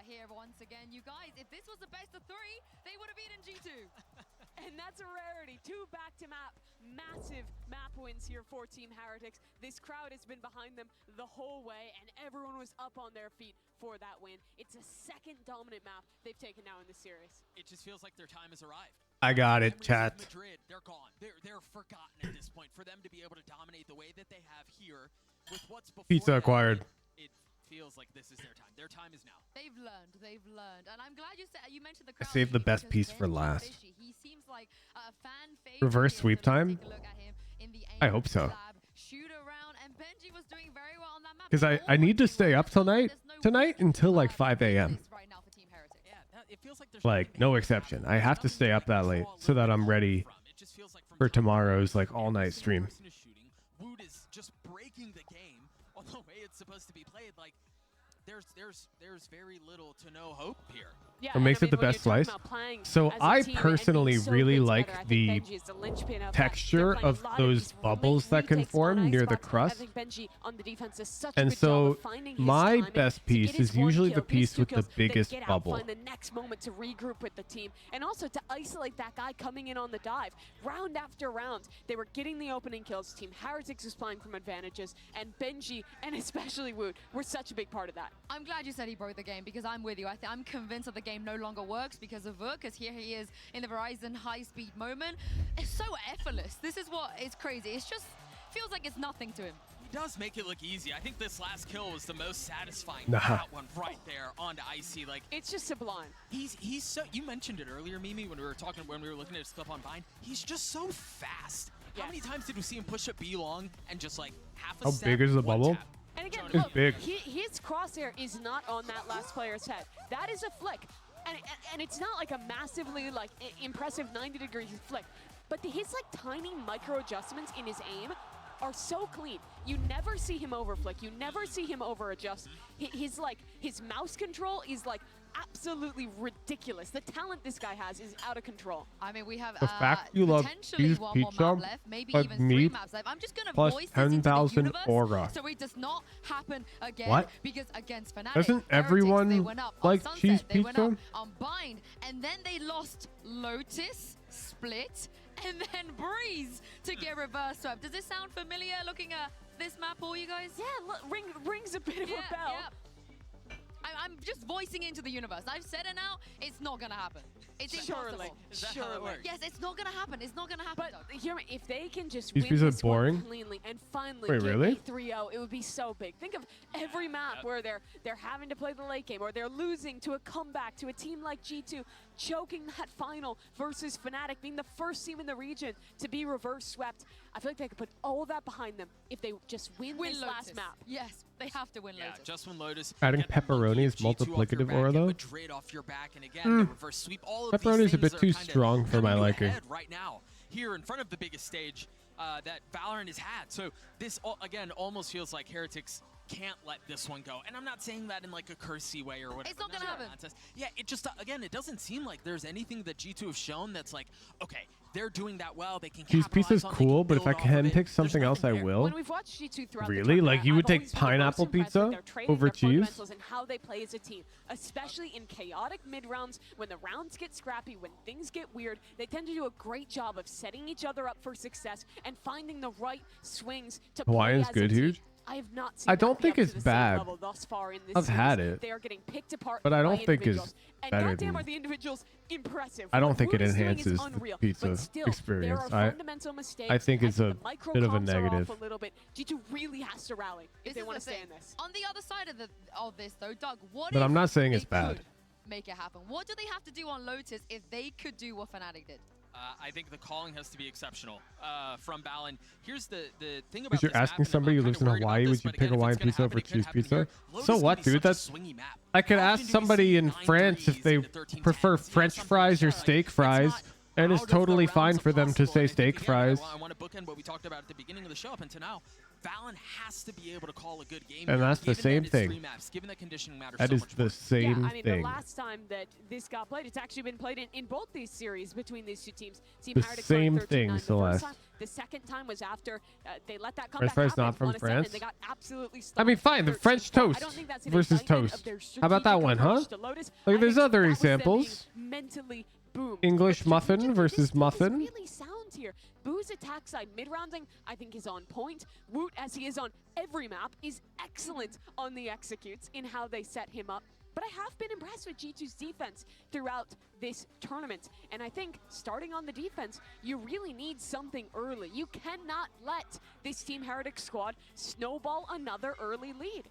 here once again. You guys, if this was the best of three, they would have beaten G2. And that's a rarity. 2 back-to-map, massive map wins here for Team Heretics. This crowd has been behind them the whole way, and everyone was up on their feet for that win. It's a second dominant map they've taken now in this series. It just feels like their time has arrived. I got it, chat. Madrid, they're gone. They're forgotten at this point. For them to be able to dominate the way that they have here with what's before Pizza acquired. It feels like this is their time. Their time is now. They've learned. And I'm glad you mentioned the I crowd. saved the best piece for last. He seems like a fan favorite. Reverse sweep time? I hope so. Shoot around, and Benji was doing very well on that map. Because I need to stay up tonight until like 5 a.m. It feels like there's Like, no exception. I have to stay up that late so that I'm ready for tomorrow's like all-night stream. Wood is just breaking the game on the way it's supposed to be played. Like, there's very little to no hope here. Yeah, What makes it the best slice? So I personally really like the texture of those bubbles that can form near the crust. And so my best piece is usually the piece with the biggest bubble. Find the next moment to regroup with the team and also to isolate that guy coming in on the dive. Round after round, they were getting the opening kills. Team Heretics was playing from advantages, and Benji and especially Wood were such a big part of that. I'm glad you said he broke the game because I'm with you. I'm convinced that the game no longer works because of Wood, because here he is in the Verizon high-speed moment. It's so effortless. This is what is crazy. It's just feels like it's nothing to him. He does make it look easy. I think this last kill was the most satisfying. Nah. That one right there onto Icy. Like, it's just sublime. He's so. You mentioned it earlier, Mimi, when we were looking at his clip on Vine. He's just so fast. Yes. How many times did we see him push up B long and just like half a How step, big is the one bubble? tap? And again, It's look, big. His crosshair is not on that last player's head. That is a flick. And it's not like a massively like impressive 90-degree flick. But his like tiny micro adjustments in his aim are so clean. You never see him overflick. You never see him over adjust. His mouse control is like absolutely ridiculous. The talent this guy has is out of control. I mean, we have The fact you love potentially cheese one more pizza, map left, maybe like even me, 3 maps left. I'm just gonna plus voice this into the 10,000 universe aura. so it does not happen again. What? Because against Fnatic, Doesn't Heretics, everyone they went up like on Sunset, cheese they went pizza? up on Bind, and then they lost Lotus, Split, and then Breeze to get reverse swept. Does this sound familiar looking at this map, all you guys? Yeah, look, rings a bit of a bell. I'm just voicing into the universe. I've said it now, it's not gonna happen. It's Surely, impossible. Is that how it works? Yes, it's not gonna happen. It's not gonna happen. But hear me, if they can just These win pieces are this one boring. cleanly and finally Wait, get really? a 3-0, it would be so big. Think of every map where they're having to play the late game or they're losing to a comeback to a team like G2, choking that final versus Fnatic, being the first team in the region to be reverse swept. I feel like they could put all of that behind them if they just win this Lotus. last map. Yes, they have to win Lotus. Just when Lotus. Adding pepperoni is multiplicative aura though. Madrid off your back, and again, the reverse sweep. All of these Pepperoni's a things bit are too kinda strong for my coming to a liking. head right now, here in front of the biggest stage that Valorant has had. So this again almost feels like Heretics can't let this one go. And I'm not saying that in like a cursey way or whatever. It's not gonna happen. Yeah, it just again, it doesn't seem like there's anything that G2 have shown that's like, okay, they're doing that well. They can. These pieces capitalize on, cool, they but if I build off of can it. pick something else, I will. When we've watched G2 throughout the Really? tournament, Like you would I've take always been most pineapple impressed pizza with their training, over their cheese? fundamentals, and how they play as a team, especially in chaotic mid rounds when the rounds get scrappy, when things get weird. They tend to do a great job of setting each other up for success and finding the right swings to Hawaiian's play as good, a team. huge. I have not seen I that don't be think up to it's the same bad. level thus far in this I've had series. it, They are getting picked apart but I don't by think it's individuals. And better goddamn than- are the individuals impressive. I don't What think it Woot is doing is enhances the unreal, pizza but still, experience. There are I fundamental mistakes. I think it's a the micro bit of a comps are off negative. a little bit. G2 really has to rally if they want to stay in this. On the other side of this, though, Doug, what But if I'm not saying they it's bad. could make it happen? What do they have to do on Lotus if they could do what Fnatic did? I think the calling has to be exceptional from Balin. Here's the thing about Because you're this map, asking and I'm somebody who kinda lives in worried about Hawaii, this, would you but pick again, if Hawaiian it's gonna pizza happen, over it could cheese happen pizza? here. Lotus So can what, be dude? such a That's swingy map. I could How ask often do we somebody see in 9 France if threes they into 13 prefer tens? French fries or steak fries, and it's totally fine for them to say steak fries. I want to bookend what we talked about at the beginning of the show up until now. Valen has to be able to call a good game. And here, that's the given same that it's thing. 3 maps, given that conditioning matters That so is much the more. same Yeah, I mean, thing. the last time that this got played, it's actually been played in both these series between these two teams. Team The Heretics same won 13-9 thing, the first Celeste. time. The second time was after they let that French comeback fries happen, not from won a set, France? and they got absolutely I mean, fine, the French toast versus toast. How about that one, huh? Like, there's other examples. mentally boomed. English muffin versus muffin. Really sound here. Boo's attack side mid-rounding, I think, is on point. Woot, as he is on every map, is excellent on the executes in how they set him up. But I have been impressed with G2's defense throughout this tournament. And I think starting on the defense, you really need something early. You cannot let this Team Heretic squad snowball another early lead.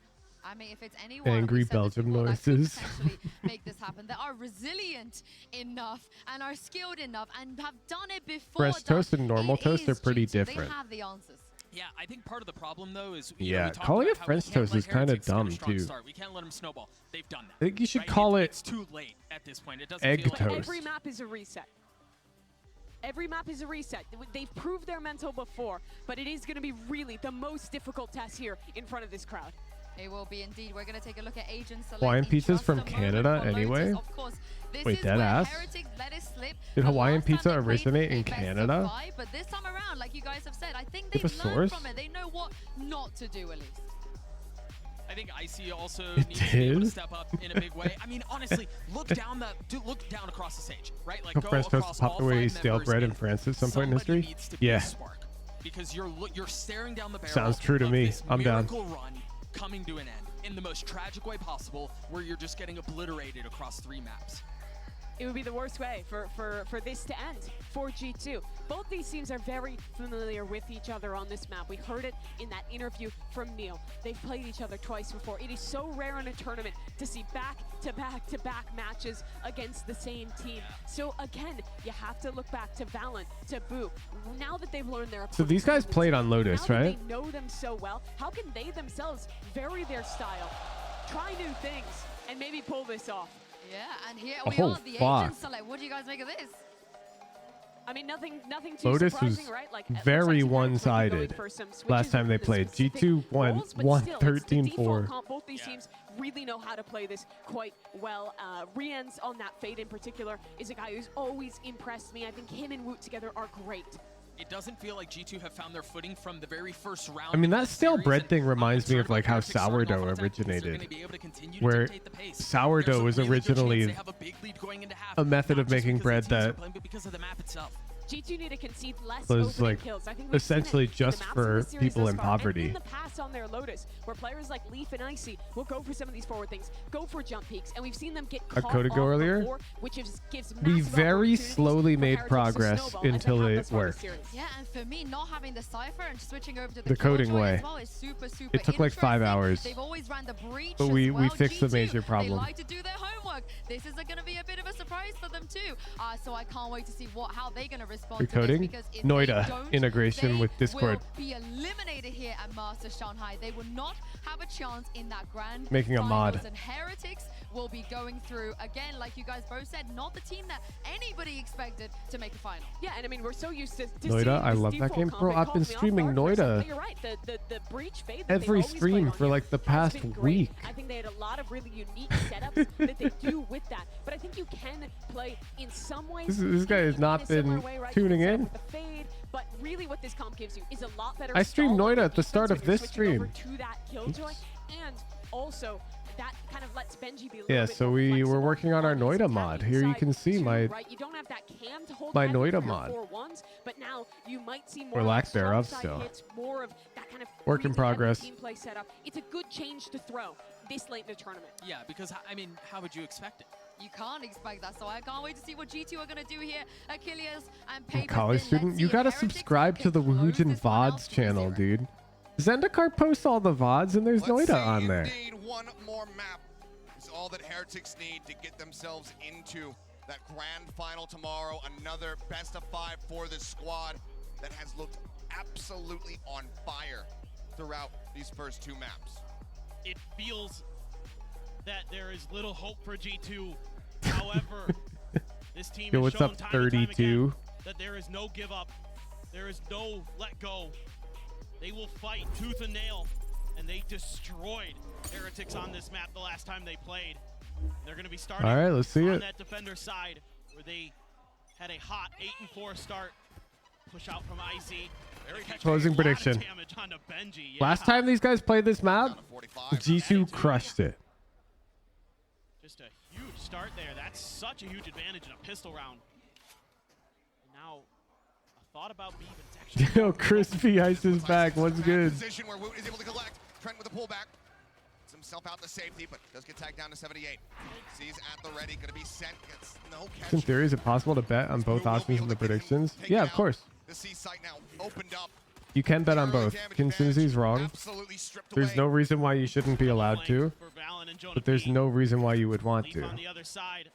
I mean, if it's anyone Angry we said this Belgium before, that could noises. potentially make this happen, that are resilient enough and are skilled enough and have done it before. French toast and normal It toast are is pretty G2. different. They have the answers. Yeah, I think part of the problem though is you know, Yeah, we talked calling about it how we French can't toast let is kind of Heretics get a dumb strong too. start. We can't let them snowball. They've done that. I think you should right? call It's it too late at this point. It doesn't egg feel like toast. Every map is a reset. Every map is a reset. They've proved their mental before, but it is going to be really the most difficult test here in front of this crowd. It will be indeed. We're going to take a look at Agent Select. Hawaiian in pizza's just from a moment Canada for Lotus. anyway? Of course, this Wait, is dead where ass? Heretics let it slip. Did The Hawaiian last time pizza they played originate a in best of Canada? 5, but this time around, like you guys have said, I think Give they've a learned source? from it. They know what not to do at least. I think IC also It needs to be able to did? step up in a big way. I mean, honestly, look down across the stage, right? Like Hope go French toast across popped all away 5 stale members bread in and France at some point in somebody history? needs to be Yeah. a spark, because you're staring down the barrel. Sounds true to of me. this I'm down. miracle run coming to an end in the most tragic way possible, where you're just getting obliterated across 3 maps. It would be the worst way for this to end for G2. Both these teams are very familiar with each other on this map. We heard it in that interview from Neil. They've played each other twice before. It is so rare in a tournament to see back-to-back-to-back matches against the same team. So again, you have to look back to Valen, to Boo. Now that they've learned their So these guys played on Lotus, now that right? they know them so well, how can they themselves vary their style, try new things, and maybe pull this off? Yeah, and here Oh, we are, the fuck. Agent Select. What do you guys make of this? I mean, nothing too Lotus surprising, was right? Like, it looks very like Team Heretics might be going one-sided for some switches last time they with the played. specific G2 won roles, but still, it's the default 13-4. comp. Both these teams really know how to play this quite well. Rien's on that Fade in particular is a guy who's always impressed me. I think him and Woot together are great. It doesn't feel like G2 have found their footing from the very first round. I mean, of that the stale series, bread and thing reminds me of like how Heretics starting off sourdough on attack, they're originated, gonna be able to continue to where dictate the pace. sourdough There's a was really good chance originally they have a big lead going into half, a method not of just making because the bread teams are that playing, but because of the map itself. G2 need to concede less So it's opening like kills. I think we've seen essentially it in just the maps of for the series people thus in far, and poverty. in the past on their Lotus, where players like Leaf and Icy will go for some of these forward things, go for jump peaks, and we've seen them get A caught code to go off earlier? before, which gives We massive very opportunities slowly for made Heretics to progress snowball as they until have it thus far this worked. series. Yeah, and for me, not having the Cypher and switching over to The coding Killjoy way. as well is super, super It took like 5 interesting. hours. They've always ran the breach But as we well. fixed the G2, major They problem. like to do their homework. This is going to be a bit of a surprise for them too. So I can't wait to see how they're going to respond to this, Recoding? because if Noita they don't, integration they with Discord. will be eliminated here at Master Shanghai. They will not have a chance in that grand Making a mod. finals, and Heretics will be going through again, like you guys both said, not the team that anybody expected to make a final. Yeah, and I mean, we're so used to Noita, I love that game. Bro, I've been streaming Noita You're right. The breach fade that they've every always played stream on for here like the has past been great. week. I think they had a lot of really unique setups that they do with that. But I think you can play in some ways. This guy has not been tuning in. The fade, but really what this comp gives you is a lot better. I streamed stall on Noita the at the start defense of when you're this switching over stream. to that Killjoy, and also that kind of lets Benji be a little Yeah, bit so more we were flexible working on our Noita mod. Here you can see my right? You don't have that cam to hold my heavy Noita for your mod. 4-1s, but now you might see more Or of lack that strong thereof side still. hits, more of that kind of Work in really heavy progress. team play setup. It's a good change to throw this late in the tournament. Yeah, because I mean, how would you expect it? You can't expect that, so I can't wait to see what G2 are going to do here. Achilles and Paper. college student. You gotta subscribe to the Woohoogen VODs channel, dude. Zendikar posts all the VODs and there's Noita on there. Indeed, one more map is all that Heretics need to get themselves into that grand final tomorrow. Another best of 5 for this squad that has looked absolutely on fire throughout these first 2 maps. It feels that there is little hope for G2. However, this team Yo, has what's shown up, time and time 32? again that there is no give up. There is no let go. They will fight tooth and nail, and they destroyed Heretics on this map the last time they played. They're going to be starting All right, let's see on it. that defender side, where they had a hot 8-4 start. Push out from Icy. Closing prediction. Benji. Last time these guys played this map, G2 crushed it. Just a huge start there. That's such a huge advantage in a pistol round. And now, a thought about B, but it's actually Yo, Crispy Ice is back. What's good? Position where Woot is able to collect. Trent with a pullback. Gets himself out to safety, but does get tagged down to 78. Sees at the ready, gonna be sent. Gets no catch. In theory, is it possible to bet on both options in the predictions? Yeah, of course. The C site now opened up. You can bet on both. Kinsinzi's wrong. There's no reason why you shouldn't be allowed to, but there's no reason why you would want to. on the other side.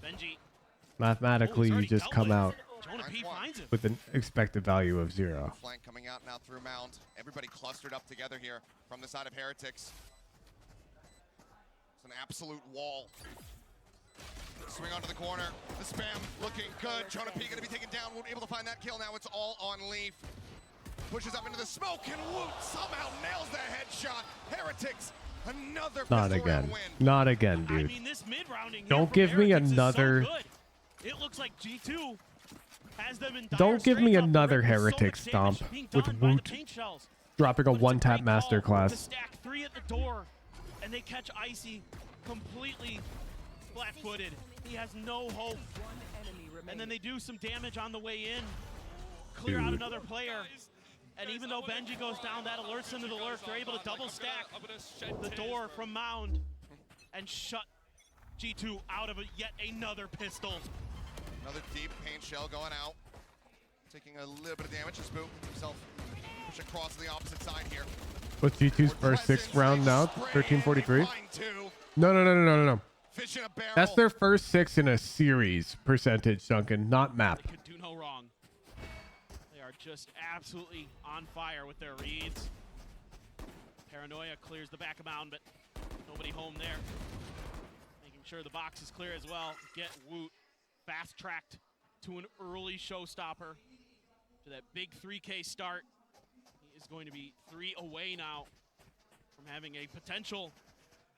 Benji. Mathematically, you just come out Jonah P finds him. with an expected value of 0. Flank coming out now through Mount. Everybody clustered up together here from the side of Heretics. It's an absolute wall. Swing onto the corner. The spam looking good. Jonah P gonna be taken down. Won't be able to find that kill now. It's all on Leaf. Pushes up into the smoke and Woot somehow nails the headshot. Heretics, another Not pistol again. round win. Not again, I dude. mean, this mid-rounding here Don't from give me Heretics is so another. good. It looks like G2 has them in dire Don't give me straits off the another rip with so Heretic much damage stomp being with done by the Woot paint shells. dropping a But it's one-tap great call to masterclass. stack 3 at the door, and they catch Icy completely flat-footed. He has no hope. And then they do some damage on the way in, clear out Dude. another player. And even though Benji goes down, that alerts them to the lurk. They're able to double stack the door from Mound and shut G2 out of yet another pistol. Another deep paint shell going out. Taking a little bit of damage. Spook himself push across to the opposite side here. What's G2's first 6th round now? 1343? No. Fish in a barrel. That's their first 6 in a series percentage, Duncan, not map. Could do no wrong. They are just absolutely on fire with their reads. Paranoia clears the back of Mound, but nobody home there. Making sure the box is clear as well. Get Woot fast-tracked to an early showstopper to that big 3K start. He is going to be 3 away now from having a potential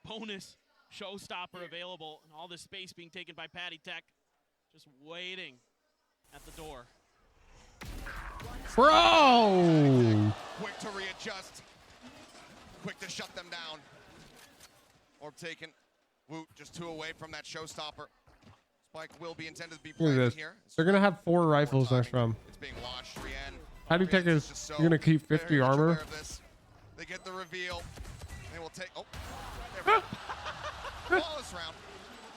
bonus showstopper available, and all this space being taken by Patty Tech, just waiting at the door. Bro! Quick to readjust. Quick to shut them down. Orb taken. Woot just 2 away from that showstopper. Spike will be intended to be Look at planted this. here. They're gonna have 4 rifles next round. It's being watched. Rien. Patty Tech is you're gonna keep 50 armor. They get the reveal. They will take. Oh, there we go. Flawless round.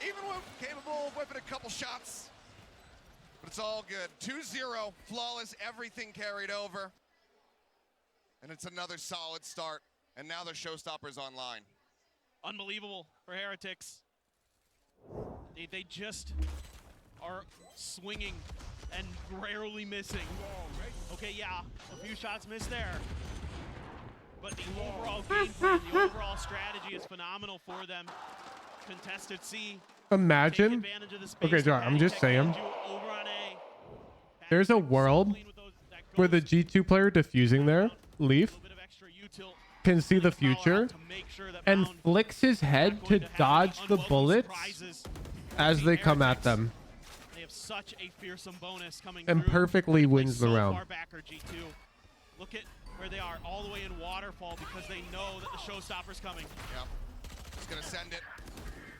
Even Woot capable of whipping a couple shots, but it's all good. 2-0, flawless, everything carried over, and it's another solid start. And now the showstoppers online. Unbelievable for Heretics. They just are swinging and rarely missing. Okay, yeah, a few shots missed there. But the overall game plan, the overall strategy is phenomenal for them. Contested C. Imagine. Okay, John, I'm just saying. There's a world where the G2 player defusing there, Leaf, can see the future and flicks his head to dodge the bullets as they come at them. They have such a fearsome bonus coming And through. perfectly wins the So round. far back are G2. Look at where they are, all the way in Waterfall, because they know that the showstopper's coming. Yeah, he's gonna send it.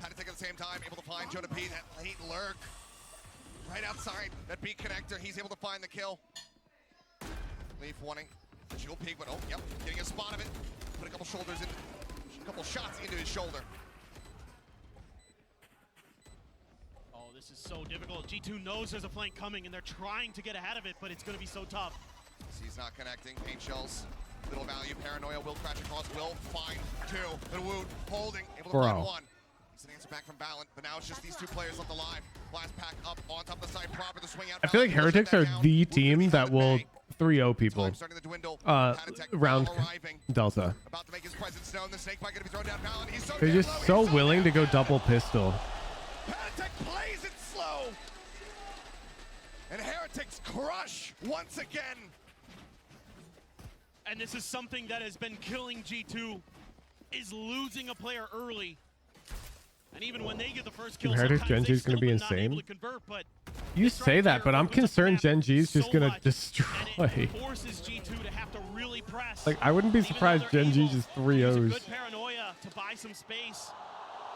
Had to take at the same time, able to find Joe to P. That late lurk right outside that B connector. He's able to find the kill. Leaf wanting the jewel peek, but oh, yep, getting a spot of it. Put a couple shoulders in, a couple shots into his shoulder. Oh, this is so difficult. G2 knows there's a flank coming, and they're trying to get ahead of it, but it's going to be so tough. He's not connecting. Paint shells, little value. Paranoia will crash across. Will find 2. But Woot holding, able to find 1. He's an answer back from Ballant, but now it's just these 2 players left alive. Blast pack up on top of the side, proper the swing out. I feel like Heretics are the team that will 3-0 people. Round Delta. About to make his presence known. The snake bite going to be thrown down. Ballant, he's so They're just so willing to go double pistol. Paratech plays it slow. And Heretics crush once again. And this is something that has been killing G2, is losing a player early. And even when they get the first kill, Heretics Gen G is going to be insane. You say that, but I'm concerned Gen G is just going to destroy. Forces G2 to have to really press. Like, I wouldn't be surprised Gen G just 3-0s. Good paranoia to buy some space,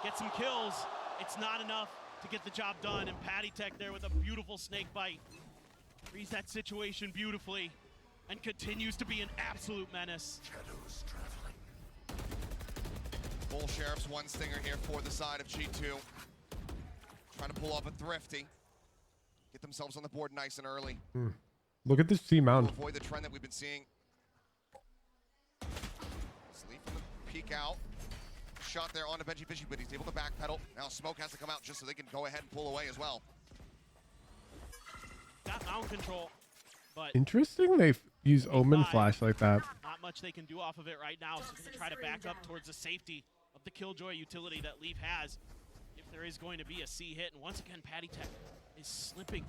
get some kills. It's not enough to get the job done. And Patty Tech there with a beautiful snake bite. Reads that situation beautifully and continues to be an absolute menace. Bull Sheriff's 1 stinger here for the side of G2. Trying to pull off a thrifty. Get themselves on the board nice and early. Look at this C mound. Avoid the trend that we've been seeing. Sleep from the peek out. Shot there onto Benji Fishy, but he's able to backpedal. Now Smoke has to come out just so they can go ahead and pull away as well. Got mound control, but Interesting they use Omen Flash like that. not much they can do off of it right now. So they're going to try to back up towards the safety of the Killjoy utility that Leaf has if there is going to be a C hit. And once again, Patty Tech is slipping.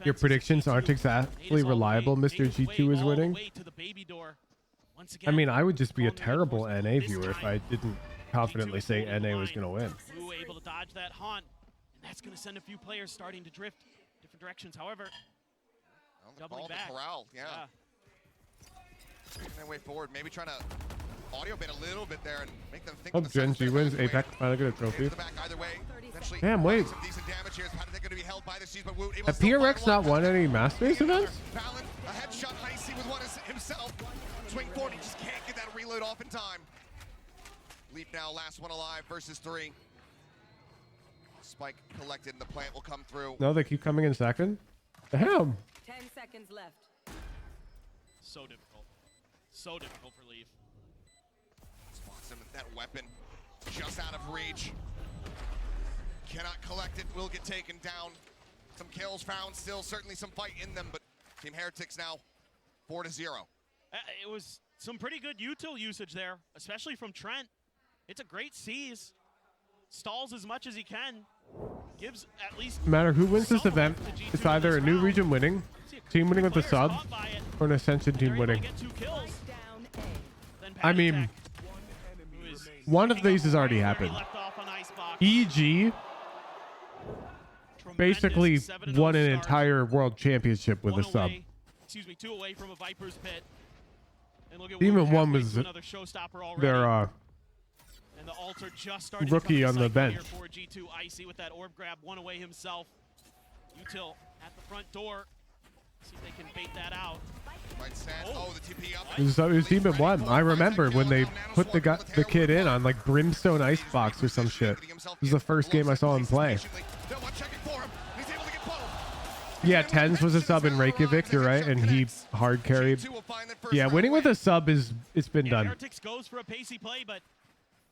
Your predictions aren't exactly reliable. Mr. G2 is winning. I mean, I would just be a terrible NA viewer if I didn't confidently say NA was going to win. Blue able to dodge that haunt, and that's going to send a few players starting to drift different directions. However, doubling back. Corral, yeah. Taking their way forward, maybe trying to audio bait a little bit there and make them think. Hope Gen G wins. Apex finally get a trophy. Damn, wait. Have PRX not won any Masters events? Ballant, a headshot icy with one himself. Swing forward, he just can't get that reload off in time. Leap now, last one alive versus 3. Spike collected and the plant will come through. No, they keep coming in second. Damn. 10 seconds left. So difficult. So difficult for Leaf. Spots him with that weapon just out of reach. Cannot collect it, will get taken down. Some kills found still, certainly some fight in them, but Team Heretics now 4-0. It was some pretty good util usage there, especially from Trent. It's a great seize. Stalls as much as he can. Gives at least No matter who wins this event, it's either a new region winning, team winning with a sub, or an Ascension team winning. I mean, one of these has already happened. EG basically won an entire world championship with a sub. Excuse me, 2 away from a Viper's pit. And look at Demon Woot 1 halfway was to another showstopper already. their And the ultimate are just starting rookie to on the bench. Here for G2. Icy with that orb grab, one away himself. Util at the front door. See if they can bait that out. Right set. Oh, the TP up. It was Demon 1. I remember when they put the kid in on like Brimstone Icebox or some shit. This was the first game I saw him play. Yeah, Tens was a sub in Reykjavik, you're right, and he hard carried. Yeah, winning with a sub it's been done. Heretics goes for a pacey play, but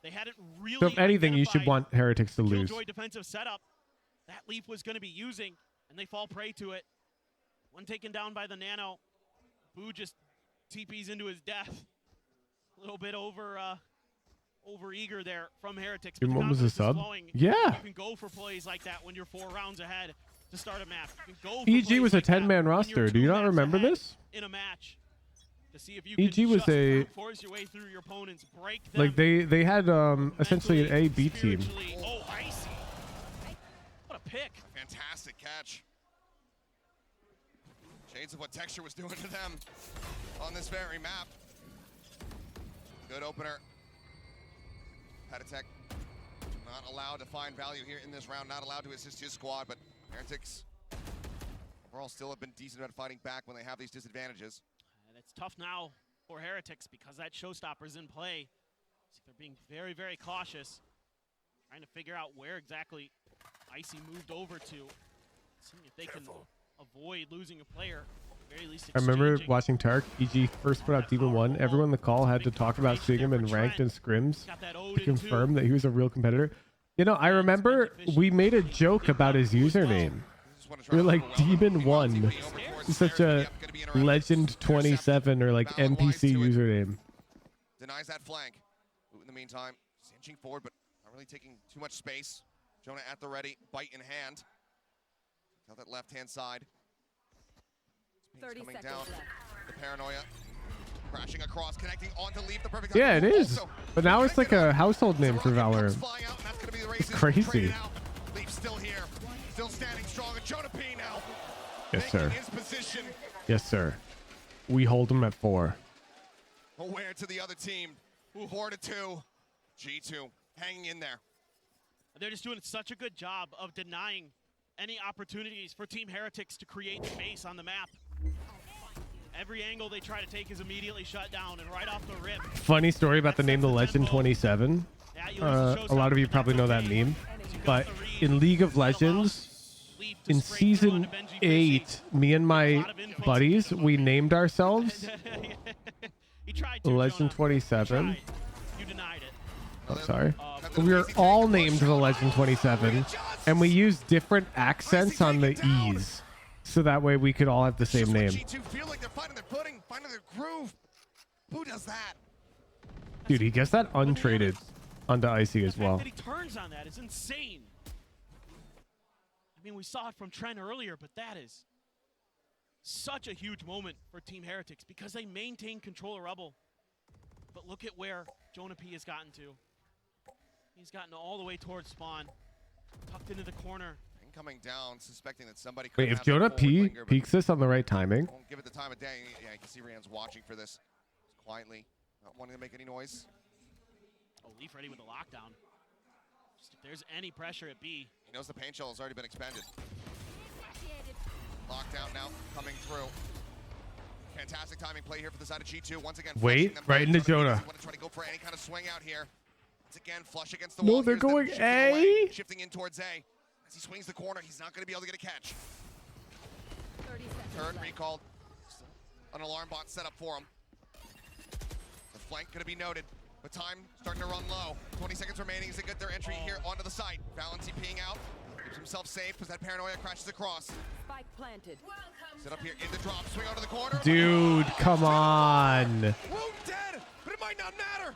they hadn't really. So if anything, you should want Heretics to lose. Killjoy defensive setup that Leaf was going to be using, and they fall prey to it. One taken down by the Nano. Boo just TPs into his death. A little bit over eager there from Heretics. Dude, what was a sub? Yeah. You can go for plays like that when you're 4 rounds ahead to start a map. You can go for EG plays was a like that 10-man when roster. you're Do you 2 not minutes remember ahead this? in a match to see if you EG can was just a force your way through your opponents, break them. like they had essentially an A/B team. Oh, Icy. What a pick. Fantastic catch. Shades of what Texture was doing to them on this very map. Good opener. Petatek not allowed to find value here in this round, not allowed to assist his squad, but Heretics overall still have been decent at fighting back when they have these disadvantages. And it's tough now for Heretics because that showstopper's in play. So they're being very, very cautious, trying to figure out where exactly Icy moved over to, seeing if they can avoid losing a player. At the very least, I remember watching Tarek. EG first put out Demon 1. Everyone in the call had to talk about seeing him in ranked and scrims to confirm that he was a real competitor. You know, I remember we made a joke about his username. We were like, Demon 1. It's such a Legend 27 or like NPC username. Denies that flank. In the meantime, inching forward, but not really taking too much space. Jonah at the ready, bite in hand. Now that left-hand side. 30 coming down. The paranoia. Crashing across, connecting onto Leaf, the perfect Yeah, it time. is. But now it's like a household name for Valorant. It's crazy. Leaf still here, still standing strong. And Jonah P now. Yes, sir. His position. Yes, sir. We hold him at 4. Aware to the other team. 4-2. G2 hanging in there. They're just doing such a good job of denying any opportunities for Team Heretics to create space on the map. Every angle they try to take is immediately shut down, and right off the rip. Funny story about the name The Legend 27. A lot of you probably know that meme. But in League of Legends, in Season 8, me and my buddies, we named ourselves Legend 27. You denied it. Oh, sorry. We were all named the Legend 27, and we used different accents on the E's, so that way we could all have the same name. G2 feel like they're finding their footing, finding their groove. Who does that? Dude, he gets that untraded onto Icy as well. That he turns on that is insane. I mean, we saw it from Trent earlier, but that is such a huge moment for Team Heretics because they maintain control of Rebel. But look at where Jonah P has gotten to. He's gotten all the way towards spawn, tucked into the corner. And coming down, suspecting that somebody could Wait, have if Jonah that P forward linger, but peeks this on the right timing, won't give it the time of day. Yeah, you can see Rand's watching for this quietly, not wanting to make any noise. Oh, Leaf ready with the lockdown. Just if there's any pressure at B. He knows the paint shell has already been expended. Lockdown now coming through. Fantastic timing play here for the side of G2. Once again, wait, right into Jonah. Want to try to go for any kind of swing out here. Once again, flush against the No, wall. they're Here's them going shifting A. away, shifting in towards A. As he swings the corner, he's not going to be able to get a catch. Turret recalled. An alarm bot set up for him. The flank going to be noted. But time starting to run low. 20 seconds remaining as they get their entry here onto the site. Valency peeing out. Keeps himself safe because that paranoia crashes across. Spike planted. Set up here in the drop. Swing out to the corner. dude, come on. Wound dead, but it might not matter.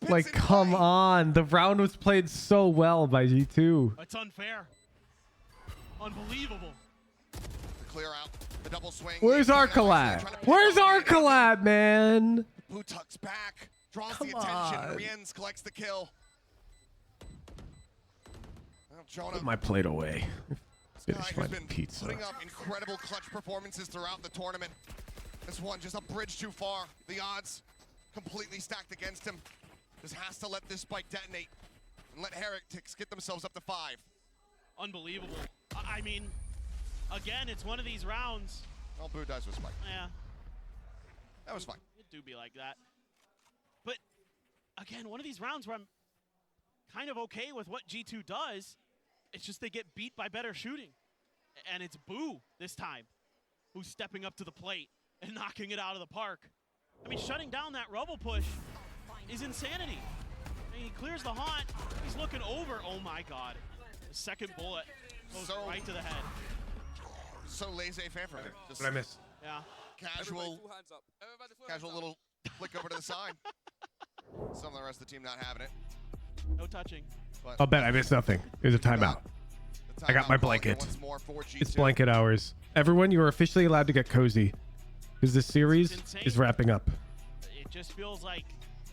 Like, come on. The round was played so well by G2. That's unfair. Unbelievable. To clear out the double swing. Where's our collab? Where's our collab, man? Boo tucks back, draws Come the attention. on. Rienz collects the kill. Well, Jonah, Put my plate away. this guy Finish has my been pizza. putting up incredible clutch performances throughout the tournament. This one just a bridge too far. The odds completely stacked against him. Just has to let this spike detonate and let Heretics get themselves up to 5. Unbelievable. I mean, again, it's one of these rounds. Well, Boo dies with spike. Yeah. That was fine. It do be like that. But again, one of these rounds where I'm kind of okay with what G2 does. It's just they get beat by better shooting. And it's Boo this time who's stepping up to the plate and knocking it out of the park. I mean, shutting down that rubble push is insanity. I mean, he clears the haunt. He's looking over. Oh my God. The second bullet goes right to the head. So laissez faire from him. Just What I miss? Yeah. Casual little flick over to the side. Some of the rest of the team not having it. No touching. But I'll bet I missed nothing. There's a timeout. I got my blanket. It's blanket hours. Everyone, you are officially allowed to get cozy because this series is wrapping up. It just feels like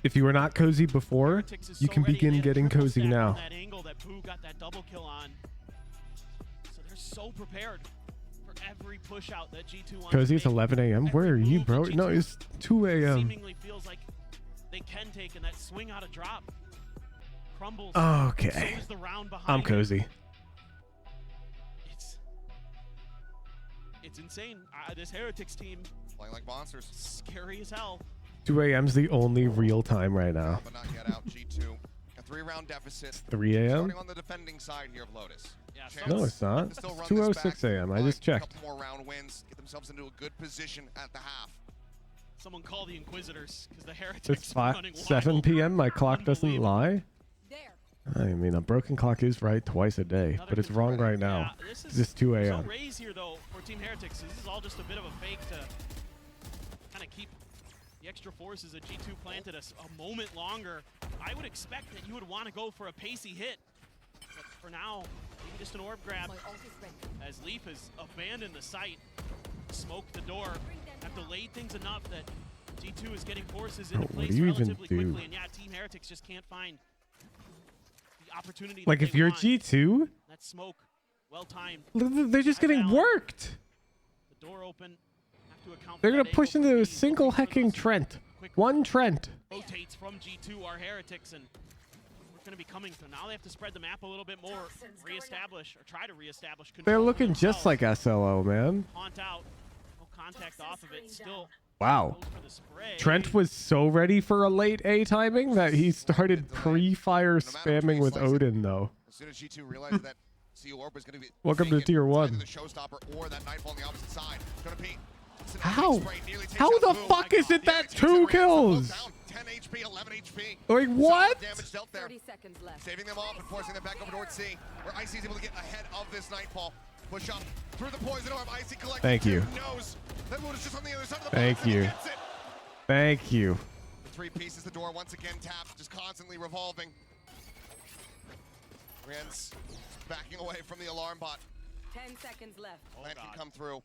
If you were not cozy before, you can begin getting cozy now. that angle that Boo got that double kill on. So they're so prepared for every push out that G2 wants. Cozy, to it's make. 11 a.m. Where are you, bro? No, it's 2 a.m. Seemingly feels like they can take, and that swing out a drop crumbles. Okay. So is the round behind I'm him. cozy. It's insane. This Heretics team playing like monsters. Scary as hell. 2 a.m. is the only real time right now. But not yet out. G2. A 3-round deficit. 3 a.m.? Starting on the defending side here of Lotus. No, it's not. to still It's run this 2:06 back, a.m. I find just a checked. couple more round wins, get themselves into a good position at the half. Someone call the Inquisitors because the Heretics It's are running 7 p.m. My clock doesn't lie. I mean, a broken clock is right twice a day, but it's wrong right now. This It's 2 So a.m. raise here though for Team Heretics. This is all just a bit of a fake to kind of keep the extra forces that G2 planted us a moment longer. I would expect that you would want to go for a pacey hit, but for now, maybe just an orb grab. As Leaf has abandoned the site, smoked the door, have delayed things enough that G2 is getting forces into What place do you even relatively do? quickly, and yeah, Team Heretics just can't find the opportunity. Like, that if they you're want. G2, That smoke, well timed. they're just getting worked. The door open. Have to account They're for going that to push angle into from a B. single hacking Trent. One Trent. Rotates from G2 are Heretics, and we're going to be coming. So now they have to spread the map a little bit more, reestablish or try to reestablish control. They're for looking just themselves. like SLO, man. Haunt out. No contact off of it. Still. Wow. goes for the spray. Trent was so ready for a late A timing that he started pre-fire spamming with Odin, though. As soon as G2 realized that CO Orb was going to be Welcome to Tier 1. the showstopper or that Nightfall on the opposite side. Gonna be How? How the fuck is it that 2 kills? 10 HP, 11 HP. Like, what? Damage dealt there. 30 seconds left. Saving them off and forcing them back over towards C, where Icy is able to get ahead of this Nightfall. Push up through the poison orb. Icy collects. Thank you. Knows that Wood is just on the other side of the Thank box, and he you. gets it. Thank you. The 3 pieces, the door once again tapped, just constantly revolving. Rens backing away from the alarm bot. 10 seconds left. Plant can come through.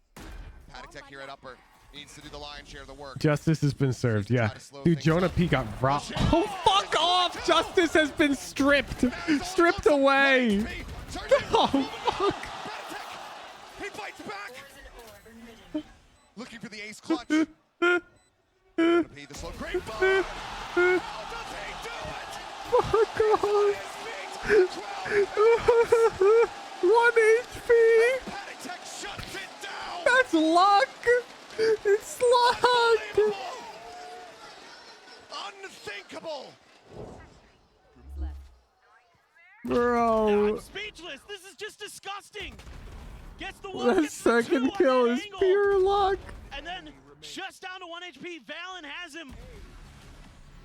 Paddock Tech here at upper needs to do the lion's share of the work. Justice has been served, yeah. Dude, Jonah P got robbed. Oh, fuck off! Justice has been stripped! Stripped away! Oh, fuck! He fights back! Looking for the ace clutch. P, the slow great ball. Fuck off! 1 HP! Paddock Tech shuts it down! That's luck! It's luck! Unthinkable! Bro. I'm speechless. This is just disgusting. Gets the That gets the second 2 on kill that is angle, pure luck. and then shuts down to 1 HP. Valen has him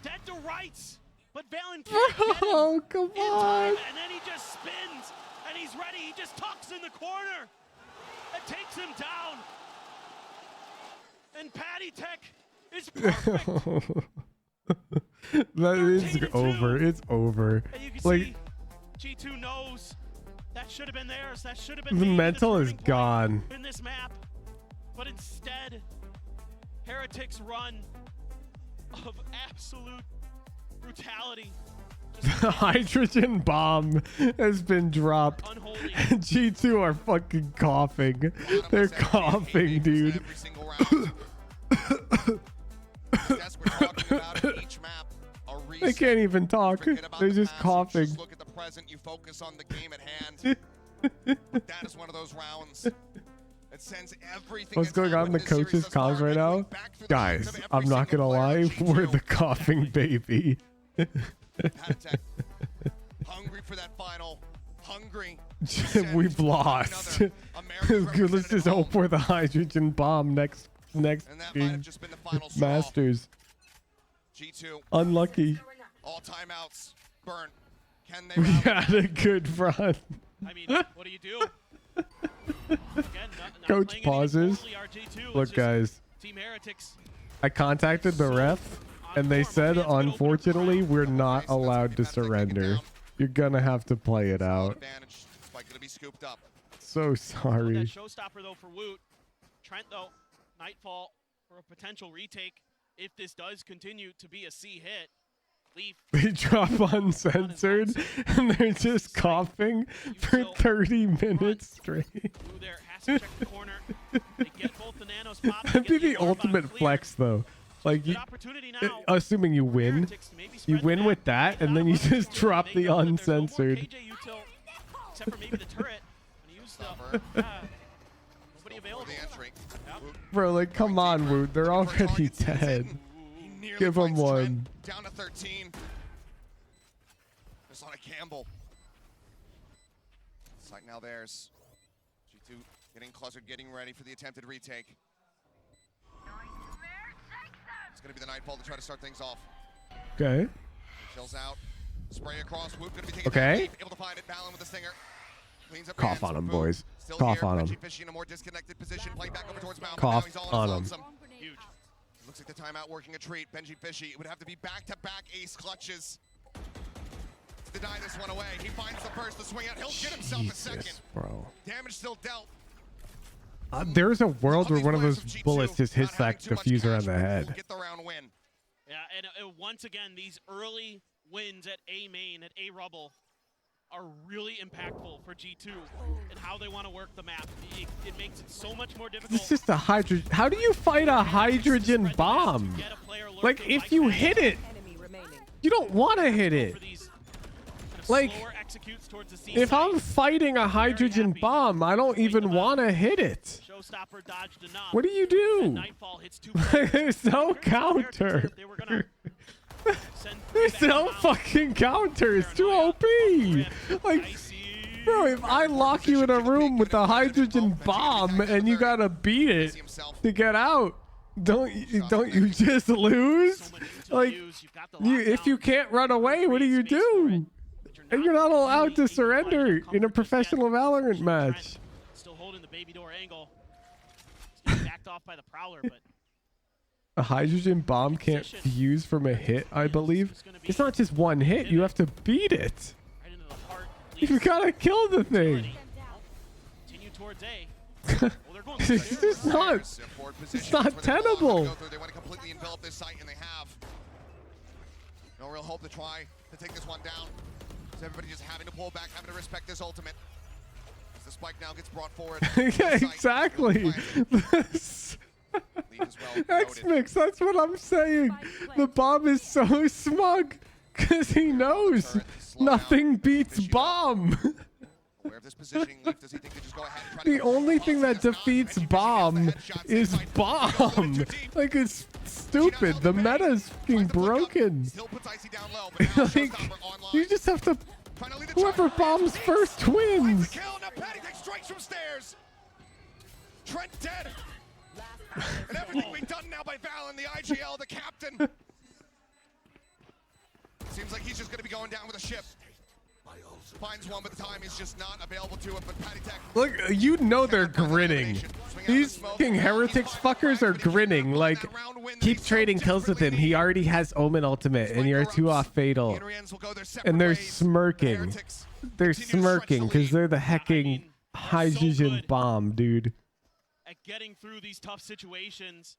dead to rights, but Valen can't get him Oh, come in on. time, and then he just spins, and he's ready. He just tucks in the corner and takes him down. And Patty Tech is perfect. That is over. It's over. And you can Like, see G2 knows that should have been theirs. That should have been the maybe mental is turning point gone. in this map. But instead, Heretics run of absolute brutality. the hydrogen bomb has been dropped. And G2 are fucking coughing. They're coughing, dude. That's what we're talking about in each map. A They can't even talk. They're just coughing. Just look at the present. You focus on the game at hand. That is one of those rounds. It sends everything. What's going on in the coaches' comms right now? Guys, I'm not gonna lie, we're the coughing baby. Hungry for that final. Hungry. We've lost. Let's just hope we're the hydrogen bomb next game. Masters. G2. Unlucky. All timeouts. Burn. Can they We had a good run. I mean, what do you do? Again, not Coach pauses. totally RG2. Look, guys. Team Heretics. I contacted the ref, and they said, unfortunately, we're not allowed to surrender. You're gonna have to play it out. Spike gonna be scooped up. So That sorry. showstopper though for Woot. Trent though, Nightfall for a potential retake if this does continue to be a C hit. Leaf. They drop uncensored, and they're just coughing for 30 minutes straight. Blue there has to check the corner. They get both the nanos popped. That'd be the ultimate flex, though. Like, assuming you win with that, and then you just drop the uncensored. Except for maybe the turret. When he used nobody available. Bro, like, come on, Woot. They're already dead. Give them one. Down to 13. Just on a Campbell. It's like now theirs. G2 getting clustered, getting ready for the attempted retake. It's going to be the Nightfall to try to start things off. Okay. Chills out. Spray across. Whoop going to be taking Okay. able to find it. Balin with the stinger. Cleans up Cough hands. on him, Boom. boys. Still Cough here. on him. Benji Fishy in a more disconnected position, playing back over towards Malcolm. Cough Now he's all on his him. lonesome. Huge. Looks like the timeout working a treat. Benji Fishy, it would have to be back-to-back ace clutches to deny this one away. He finds the first to swing out. He'll get himself a second. Bro. Damage still dealt. There's a world where one of those bullets just hits that diffuser on the head. Get the round win. Yeah, and once again, these early wins at A main, at A rubble, are really impactful for G2 and how they want to work the map. It makes it so much more difficult. It's just a hydrogen. How do you fight a hydrogen bomb? Like, if you hit it, you don't want to hit it. Like, if I'm fighting a hydrogen bomb, I don't even want to hit it. What do you do? There's no counter. There's no fucking counter. It's too OP. Like, bro, if I lock you in a room with a hydrogen bomb and you gotta beat it to get out, don't you just lose? Like, if you can't run away, what do you do? And you're not allowed to surrender in a professional Valorant match. Still holding the baby door angle. He's backed off by the Prowler, but A hydrogen bomb can't fuse from a hit, I believe. It's not just one hit. You have to beat it. You gotta kill the thing. continue towards A. It's just not. It's not tenable. They want to completely envelop this site, and they have. No real hope to try to take this one down. So everybody just having to pull back, having to respect this ultimate. As the spike now gets brought forward. Yeah, exactly. X-Mix, that's what I'm saying. The bomb is so smug because he knows nothing beats bomb. The only thing that defeats bomb is bomb. Like, it's stupid. The meta is fucking broken. Like, you just have to. Whoever bombs first wins. Trent dead. And everything being done now by Valen, the IGL, the captain. Seems like he's just going to be going down with a ship. Finds one, but the time is just not available to him. But Patty Tech. Look, you know they're grinning. These fucking heretics fuckers are grinning. Like, keep trading kills with him. He already has Omen ultimate, and you're 2 off fatal. And they're smirking. They're smirking because they're the hecking hydrogen bomb, dude. At getting through these tough situations,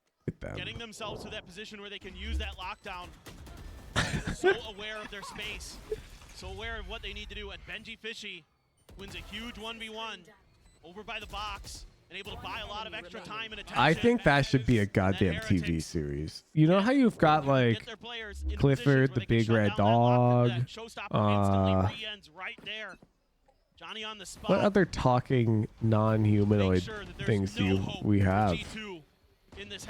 getting themselves to that position where they can use that lockdown. So aware of their space, so aware of what they need to do. And Benji Fishy wins a huge 1v1 over by the box. and able to buy a lot of extra time and attention. I think that should be a goddamn TV series. You know how you've got like Clifford the Big Red Dog? Right there. Johnny on the spot. What other talking non-humanoid things do we have?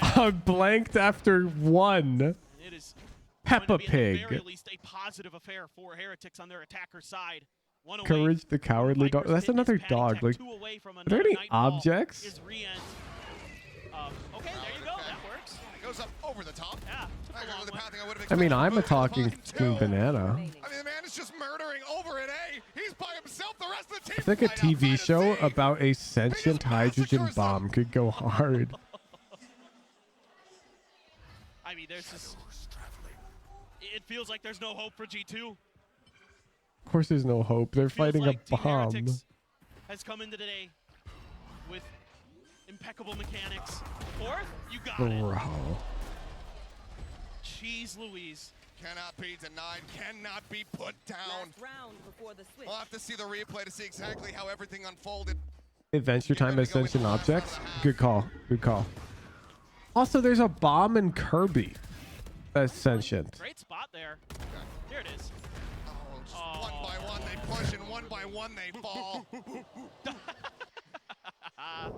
I blanked after one. It is Peppa going to be at the Pig. very least a positive affair for Heretics on their attacker side. One away. Courage the Cowardly Dog. That's another dog. Like, are there any objects? Okay, there you go. That works. It goes up over the top. Yeah. I mean, I'm a talking fucking banana. I mean, the man is just murdering over at A. He's by himself. The rest of the team. I think a TV show about a sentient hydrogen bomb could go hard. I mean, there's just... It feels like there's no hope for G2. Of course, there's no hope. They're fighting a bomb. Heretics has come into today with impeccable mechanics. Fourth, you got it. Jeez Louise. Cannot be denied, cannot be put down. We'll have to see the replay to see exactly how everything unfolded. Adventure Time Ascension objects. Good call. Good call. Also, there's a bomb in Kirby that's sentient. Great spot there. Here it is. One by one they push, and one by one they fall. I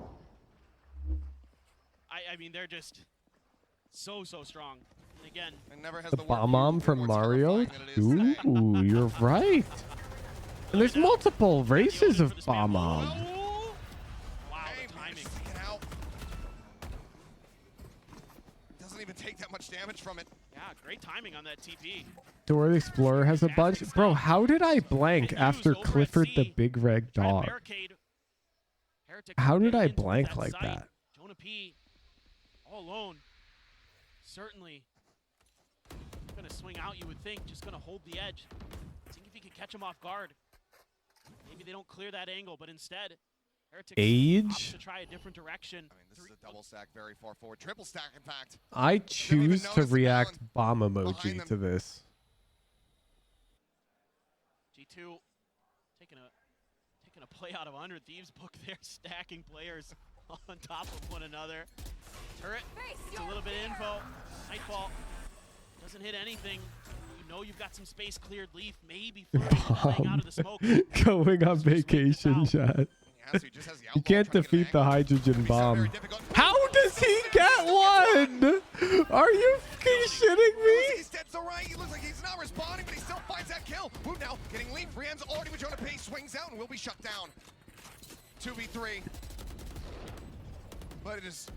mean, they're just so strong. And again, it never has The bomb from Mario. Ooh, you're right. And there's multiple races of bomb. wow, the timing. Doesn't even take that much damage from it. Yeah, great timing on that TP. Door the Explorer has a bunch. Bro, how did I blank after Clifford the Big Red Dog? How did I blank like that? Jonah P. all alone. Certainly going to swing out, you would think. Just going to hold the edge. Seeing if he could catch him off guard. Maybe they don't clear that angle, but instead, Heretics opts to try a different direction. I mean, this is a double stack very far forward. Triple stack, in fact. I choose to react bomb emoji to this. G2 taking a play out of 100 Thieves book there, stacking players on top of one another. Turret, it's a little bit of info. Nightfall doesn't hit anything. You know you've got some space cleared. Leaf maybe flying out of the smoke. Going on vacation, chat. You can't defeat the hydrogen bomb. How does he get one? Are you fucking shitting me? He's dead so right. He looks like he's not responding, but he still finds that kill. Move now, getting Leaf. Rian's already with Jonah P. Swings out and will be shut down. 2v3. But it's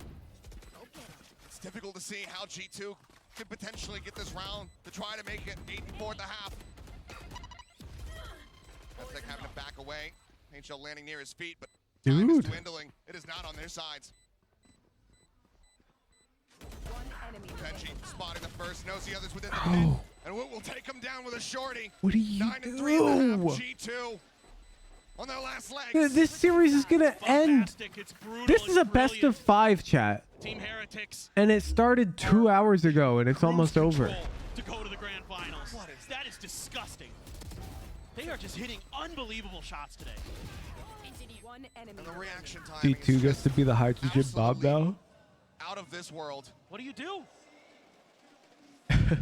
difficult to see how G2 could potentially get this round to try to make it 8-4 at the half. Aztec having to back away. Paint Shell landing near his feet, but time is dwindling. It is not on their sides. Benji spotting the first, knows the others within the pit, and will take him down with a shorty. What do you 9-3 in the half, G2 on their last legs. This series is gonna end. This is a best of 5, chat. Team Heretics. And it started 2 hours ago, and it's almost over. To go to the grand finals. That is disgusting. They are just hitting unbelievable shots today. And the reaction time G2 gets to be the hydrogen bomb now. out of this world. What do you do?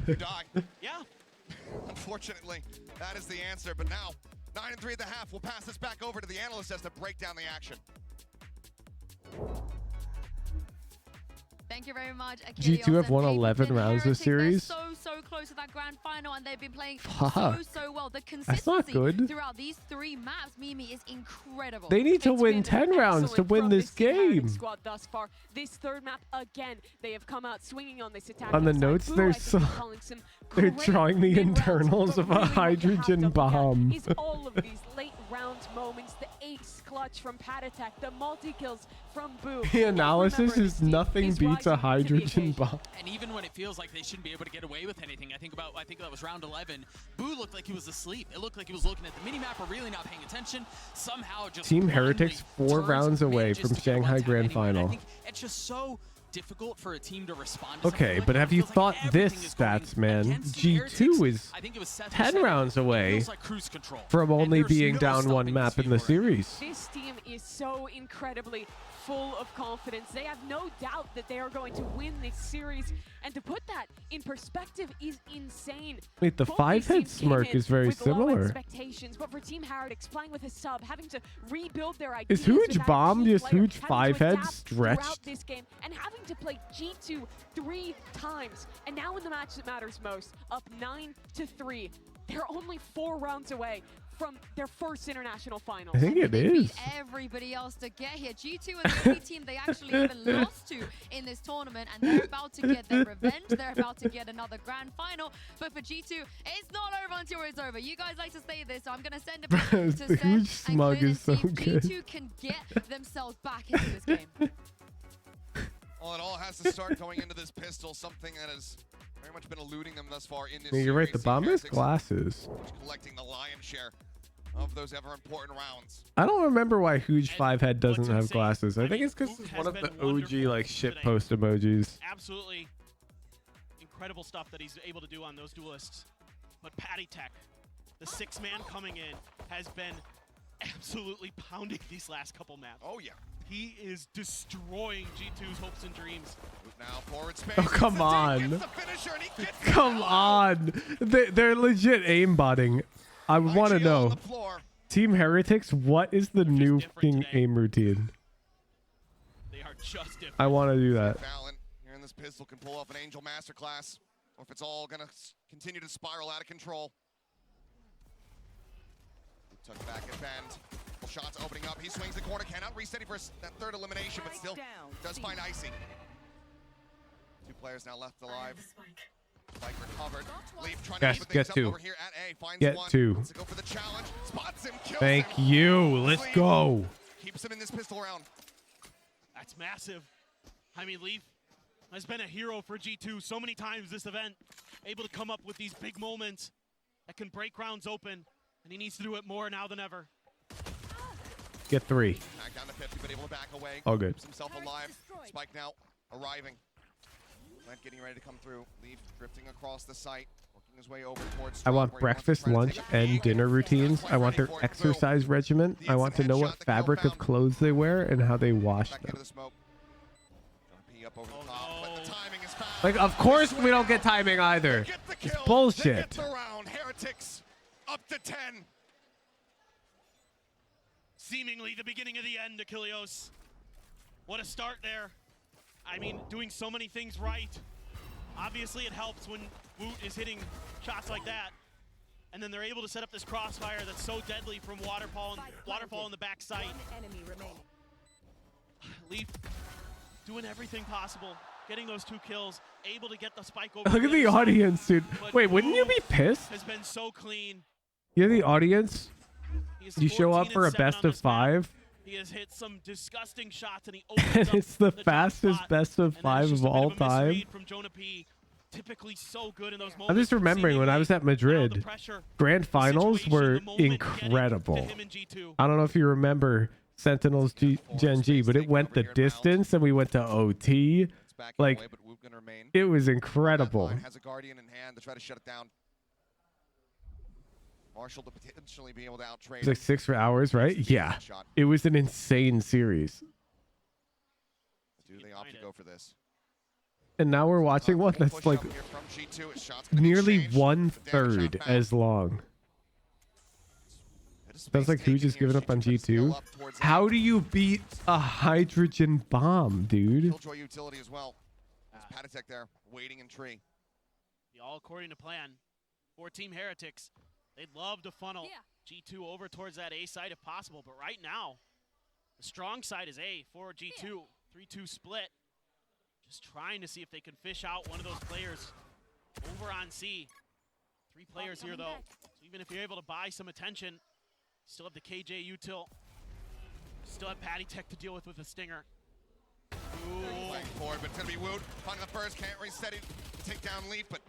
You die. Yeah. Unfortunately, that is the answer. But now, 9-3 at the half. We'll pass this back over to the analyst as to break down the action. Thank you very much, G2 have won 11 rounds this series. They're so close to that grand final, and they've been playing so well. The That's not good. consistency throughout these 3 maps, Mimi, is incredible. They need to win 10 rounds to win this game. Squad thus far. This third map again, they have come out swinging on this attack. On the notes, they're drawing the internals of a hydrogen bomb. Is all of these late round moments, the ace clutch from Pat Attack, the multi-kills from Boo. The analysis is nothing beats a hydrogen bomb. And even when it feels like they shouldn't be able to get away with anything, I think that was round 11. Boo looked like he was asleep. It looked like he was looking at the mini-map or really not paying attention. Somehow just Team Heretics 4 rounds away from Shanghai Grand Final. I think it's just so difficult for a team to respond to Okay, but have you thought this stats, man? G2 is 10 rounds away from only being down one map in the series. This team is so incredibly full of confidence. They have no doubt that they are going to win this series. And to put that in perspective is insane. Wait, the Both 5-head these teams smirk came in is very with low similar. expectations, but for Team Heretics, playing with a sub, having to rebuild their ideas. Is Huge without a Bomb key just player, Huge having to 5-head adapt stretched? throughout this game, and having to play G2 3 times. And now in the match that matters most, up 9-3. They're only 4 rounds away from their first international finals. I think it is. Everybody else to get here. G2 are the only team they actually even lost to in this tournament, and they're about to get their revenge. They're about to get another grand final. But for G2, it's not over until it's over. You guys like to say this, so I'm going to send it back to The Seth Huge and smug Quinn is and so see if good. G2 can get themselves back into this game. Well, it all has to start going into this pistol, something that has very much been eluding them thus far in this Yeah, you're right. The series. bomb has Heretics glasses. collecting the lion's share of those ever important rounds. I don't remember why Huge 5-head doesn't have glasses. I think it's because it's one of the OG like shitpost emojis. Absolutely incredible stuff that he's able to do on those duelists. But Patty Tech, the 6-man coming in, has been absolutely pounding these last couple maps. Oh yeah. He is destroying G2's hopes and dreams. Now forward space. Oh, come on. Gets the finisher and he gets Come on. They're legit aimbotting. I want to know. Team Heretics, what is the new fucking aim routine? They are just different. I want to do that. Fallon here in this pistol can pull off an Angel Masterclass, or if it's all gonna continue to spiral out of control. Tuck back at bend. Shots opening up. He swings the corner, cannot reset for that third elimination, but still does find Icy. 2 players now left alive. Spike recovered. Leaf trying Yes, to open get things up 2. over here at A. Finds Get one. 2. Wants to go for the challenge. Spots him, kills Thank him. you. Let's Leaf go. Keeps him in this pistol round. That's massive. I mean, Leaf has been a hero for G2 so many times this event, able to come up with these big moments that can break rounds open, and he needs to do it more now than ever. Get 3. Back down to 50, but able to back away. All good. Keeps himself alive. Spike now arriving. Lent getting ready to come through. Leaf drifting across the site, working his way over towards. I want breakfast, lunch, and dinner routines. I want their exercise regimen. I want to know what fabric of clothes they wear and how they wash Back them. into the smoke. Gonna pee up over the top, but the timing is foul. Like, of course we don't get timing either. It's They bullshit. get the round. Heretics up to 10. Seemingly the beginning of the end, Achilleos. What a start there. I mean, doing so many things right. Obviously, it helps when Woot is hitting shots like that. And then they're able to set up this crossfire that's so deadly from Waterfall in the back site. Leaf doing everything possible, getting those 2 kills, able to get the spike over. Look at the audience, dude. Wait, wouldn't you be pissed? Has been so clean. You're the audience. He is You show up 14 for a and 7 best on of this map. 5, He has hit some disgusting shots, and he and opens up it's the top fastest spot. best of And that is 5 just of a bit all a time. misread from Jonah P. Typically so good in those moments. I'm just remembering when I was at Madrid, grand finals were incredible. I don't know if you remember Sentinels Gen G, but it went the distance and we went to OT. Like, it was incredible. Has a Guardian in hand to try to shut it down. Marshall to potentially be able to outtrade. It was like 6 hours, right? Yeah. It was an insane series. Do they opt to go for this? And now we're watching one that's like nearly 1/3 as long. Sounds like who just given up on G2. How do you beat a hydrogen bomb, dude? Killjoy utility as well. There's Patatech there, waiting in tree. All according to plan. For Team Heretics, they'd love to funnel G2 over towards that A side if possible, but right now, the strong side is A for G2. 3-2 split. Just trying to see if they can fish out one of those players over on C. 3 players here, though. So even if you're able to buy some attention, still have the KJ util. Still have Patty Tech to deal with the Stinger. Ooh. Playing forward, but it's going to be Woot. Finding the first, can't reset it to take down Leaf, but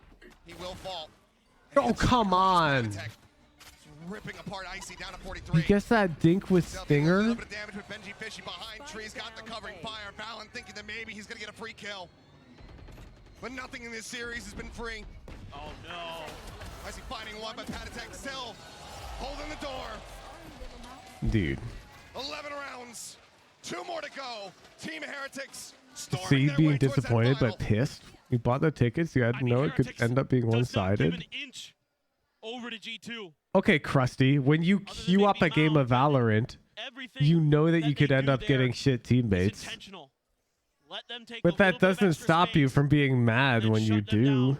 he will fall. Oh, come on. ripping apart Icy down to 43. He gets that dink with A Stinger. little bit of damage with Benji Fishy behind trees, got the covering fire. Valen thinking that maybe he's gonna get a free kill. But nothing in this series has been free. Oh no. Icy finding one, but Patatek still holding the door. Dude. 11 rounds, 2 more to go. Team Heretics storming See, their being way towards that disappointed final. but pissed. We bought the tickets. You had to know it could end up being one-sided. Inch over to G2. Okay, Krusty. When you queue up a game of Valorant, you know that you could end up getting shit teammates. Let them take But that doesn't stop you from being mad when you do.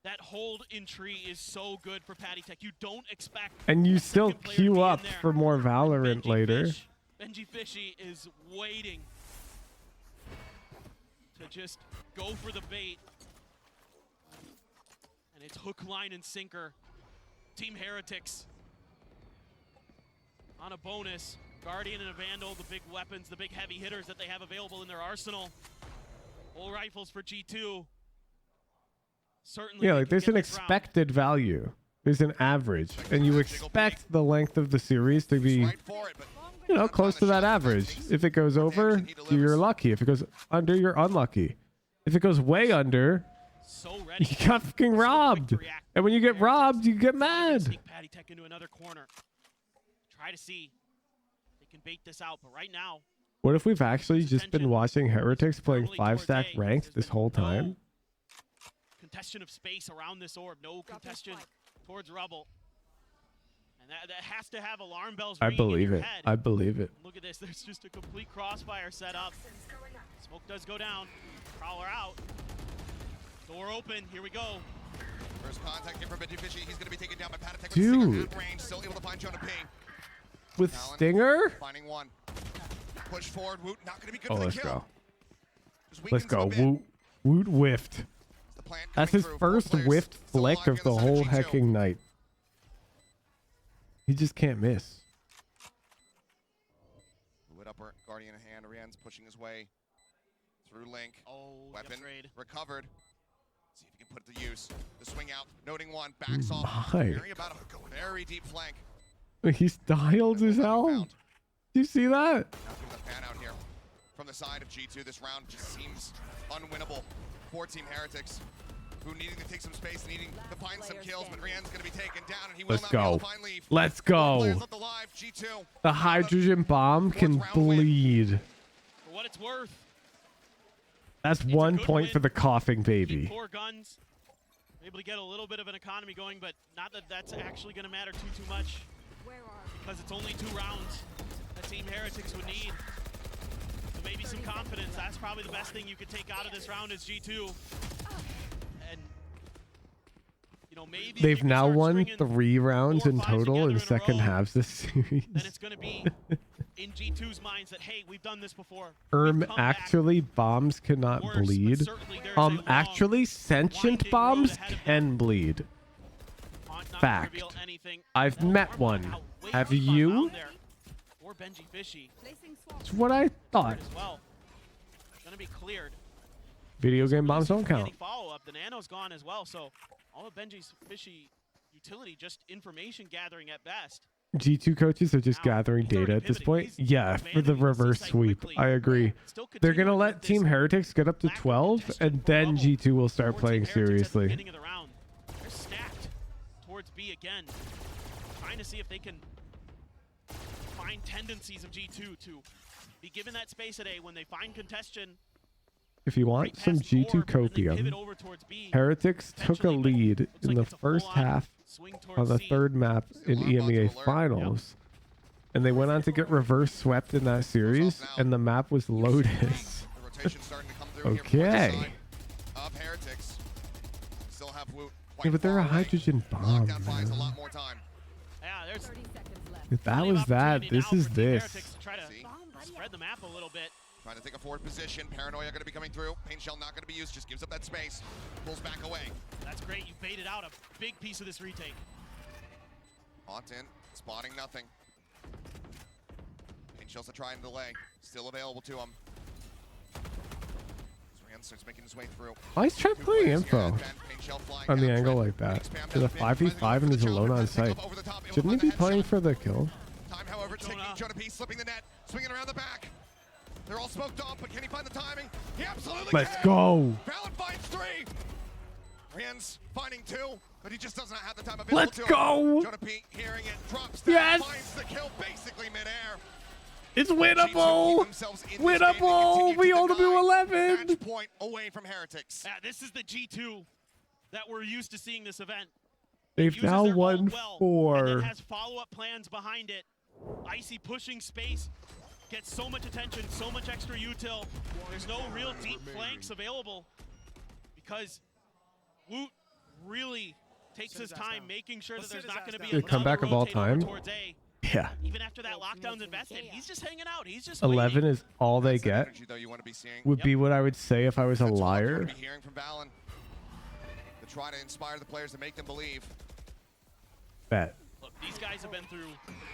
That hold in tree is so good for Patty Tech. You don't expect. And you still queue up for more Valorant later. Benji Fishy is waiting to just go for the bait. And it's hook, line, and sinker. Team Heretics on a bonus. Guardian and a Vandal, the big weapons, the big heavy hitters that they have available in their arsenal. Full rifles for G2. Certainly, Yeah, like there's an expected value. There's an average. And you expect the length of the series to be, you know, close to that average. If it goes over, you're lucky. If it goes under, you're unlucky. If it goes way under, you got fucking robbed. And when you get robbed, you get mad. Patty Tech into another corner. Try to see if they can bait this out, but right now, What if we've actually just been watching Heretics playing 5-stack ranked this whole time? congestion of space around this orb. No congestion towards rubble. And that has to have alarm bells I ringing in believe your it. head. I believe it. Look at this. There's just a complete crossfire set up. Smoke does go down. Prowler out. Door open. Here we go. First contact here for Benji Fishy. He's going to be taken down by Patatek. Dude. At range, still able to find Jonah P. With Talon Stinger? Finding one. Push forward. Woot not going to be good Oh, for the let's kill. go. Just Let's weakens go. him a bit. Woot whiffed. That's his first whiffed flick of the whole hecking night. He just can't miss. Lit up Guardian in hand. Rian's pushing his way through Link. Oh, weapon recovered. See if he can put it to use. The swing out, noting one, backs off. My. Very about a very deep flank. He's dialed as hell. Do you see that? Now gives a fan out here from the side of G2. This round just seems unwinnable for Team Heretics, who needing to take some space, needing to find some kills, but Rian's going to be taken down, and he will Let's not be able go. to find leave. Let's Four go. players left alive. G2. The hydrogen bomb can bleed. For what it's worth. That's 1 point for the coughing baby. Core guns. Able to get a little bit of an economy going, but not that that's actually going to matter too much. Because it's only 2 rounds that Team Heretics would need. So maybe some confidence. That's probably the best thing you could take out of this round is G2. And, you know, maybe They've now won 3 rounds in total in second halves this series. then it's going to be in G2's minds that, hey, we've done this before. Actually, bombs cannot bleed. Actually, sentient bombs can bleed. Fact. I've met one. Have you? Or Benji Fishy. It's what I thought. As well. Gonna be cleared. Video game bombs don't count. Any follow-up. The Nano's gone as well, so all of Benji's Fishy utility, just information gathering at best. G2 coaches are just gathering data at this point. Yeah, for the reverse sweep. I agree. They're going to let Team Heretics get up to 12, and then G2 will start playing seriously. They're stacked towards B again. Trying to see if they can find tendencies of G2 to be given that space at A when they find congestion. If you want some G2 copium, Heretics took a lead in the first half on the third map in EMEA Finals, and they went on to get reverse swept in that series, and the map was Lotus. Okay. Yeah, but they're a hydrogen bomb, man. If that was that, this is this. Try to spread the map a little bit. Trying to take a forward position. Paranoia going to be coming through. Pain Shell not going to be used. Just gives up that space. Pulls back away. That's great. You baited out a big piece of this retake. Haunt in. Spotting nothing. Pain Shell's to try and delay. Still available to him. starts making his way through. Why is Trent playing info on the angle like that? There's a 5v5 and he's alone on site. Shouldn't he be playing for the kill? Time, however, ticking. Jonah P slipping the net, swinging around the back. They're all smoked off, but can he find the timing? He absolutely Let's can. go. Valen finds 3. Rian's finding 2, but he just doesn't have the time available Let's to go. him. Jonah P hearing it, drops down, Yes. finds the kill basically midair. It's winnable. Winnable. We only do 11. Match point away from Heretics. This is the G2 that we're used to seeing this event. They've Uses now their won ult well, 4. and then has follow-up plans behind it. Icy pushing space, gets so much attention, so much extra util. There's no real deep flanks available because Woot really takes his time making sure that there's not going to be The comeback of all time. Yeah. Even after that lockdown's invested, he's just hanging out. He's just 11 waiting. is all they get. Would be what I would say if I was a liar. Hearing from Valen to try to inspire the players to make them believe. Bet. Look, these guys have been through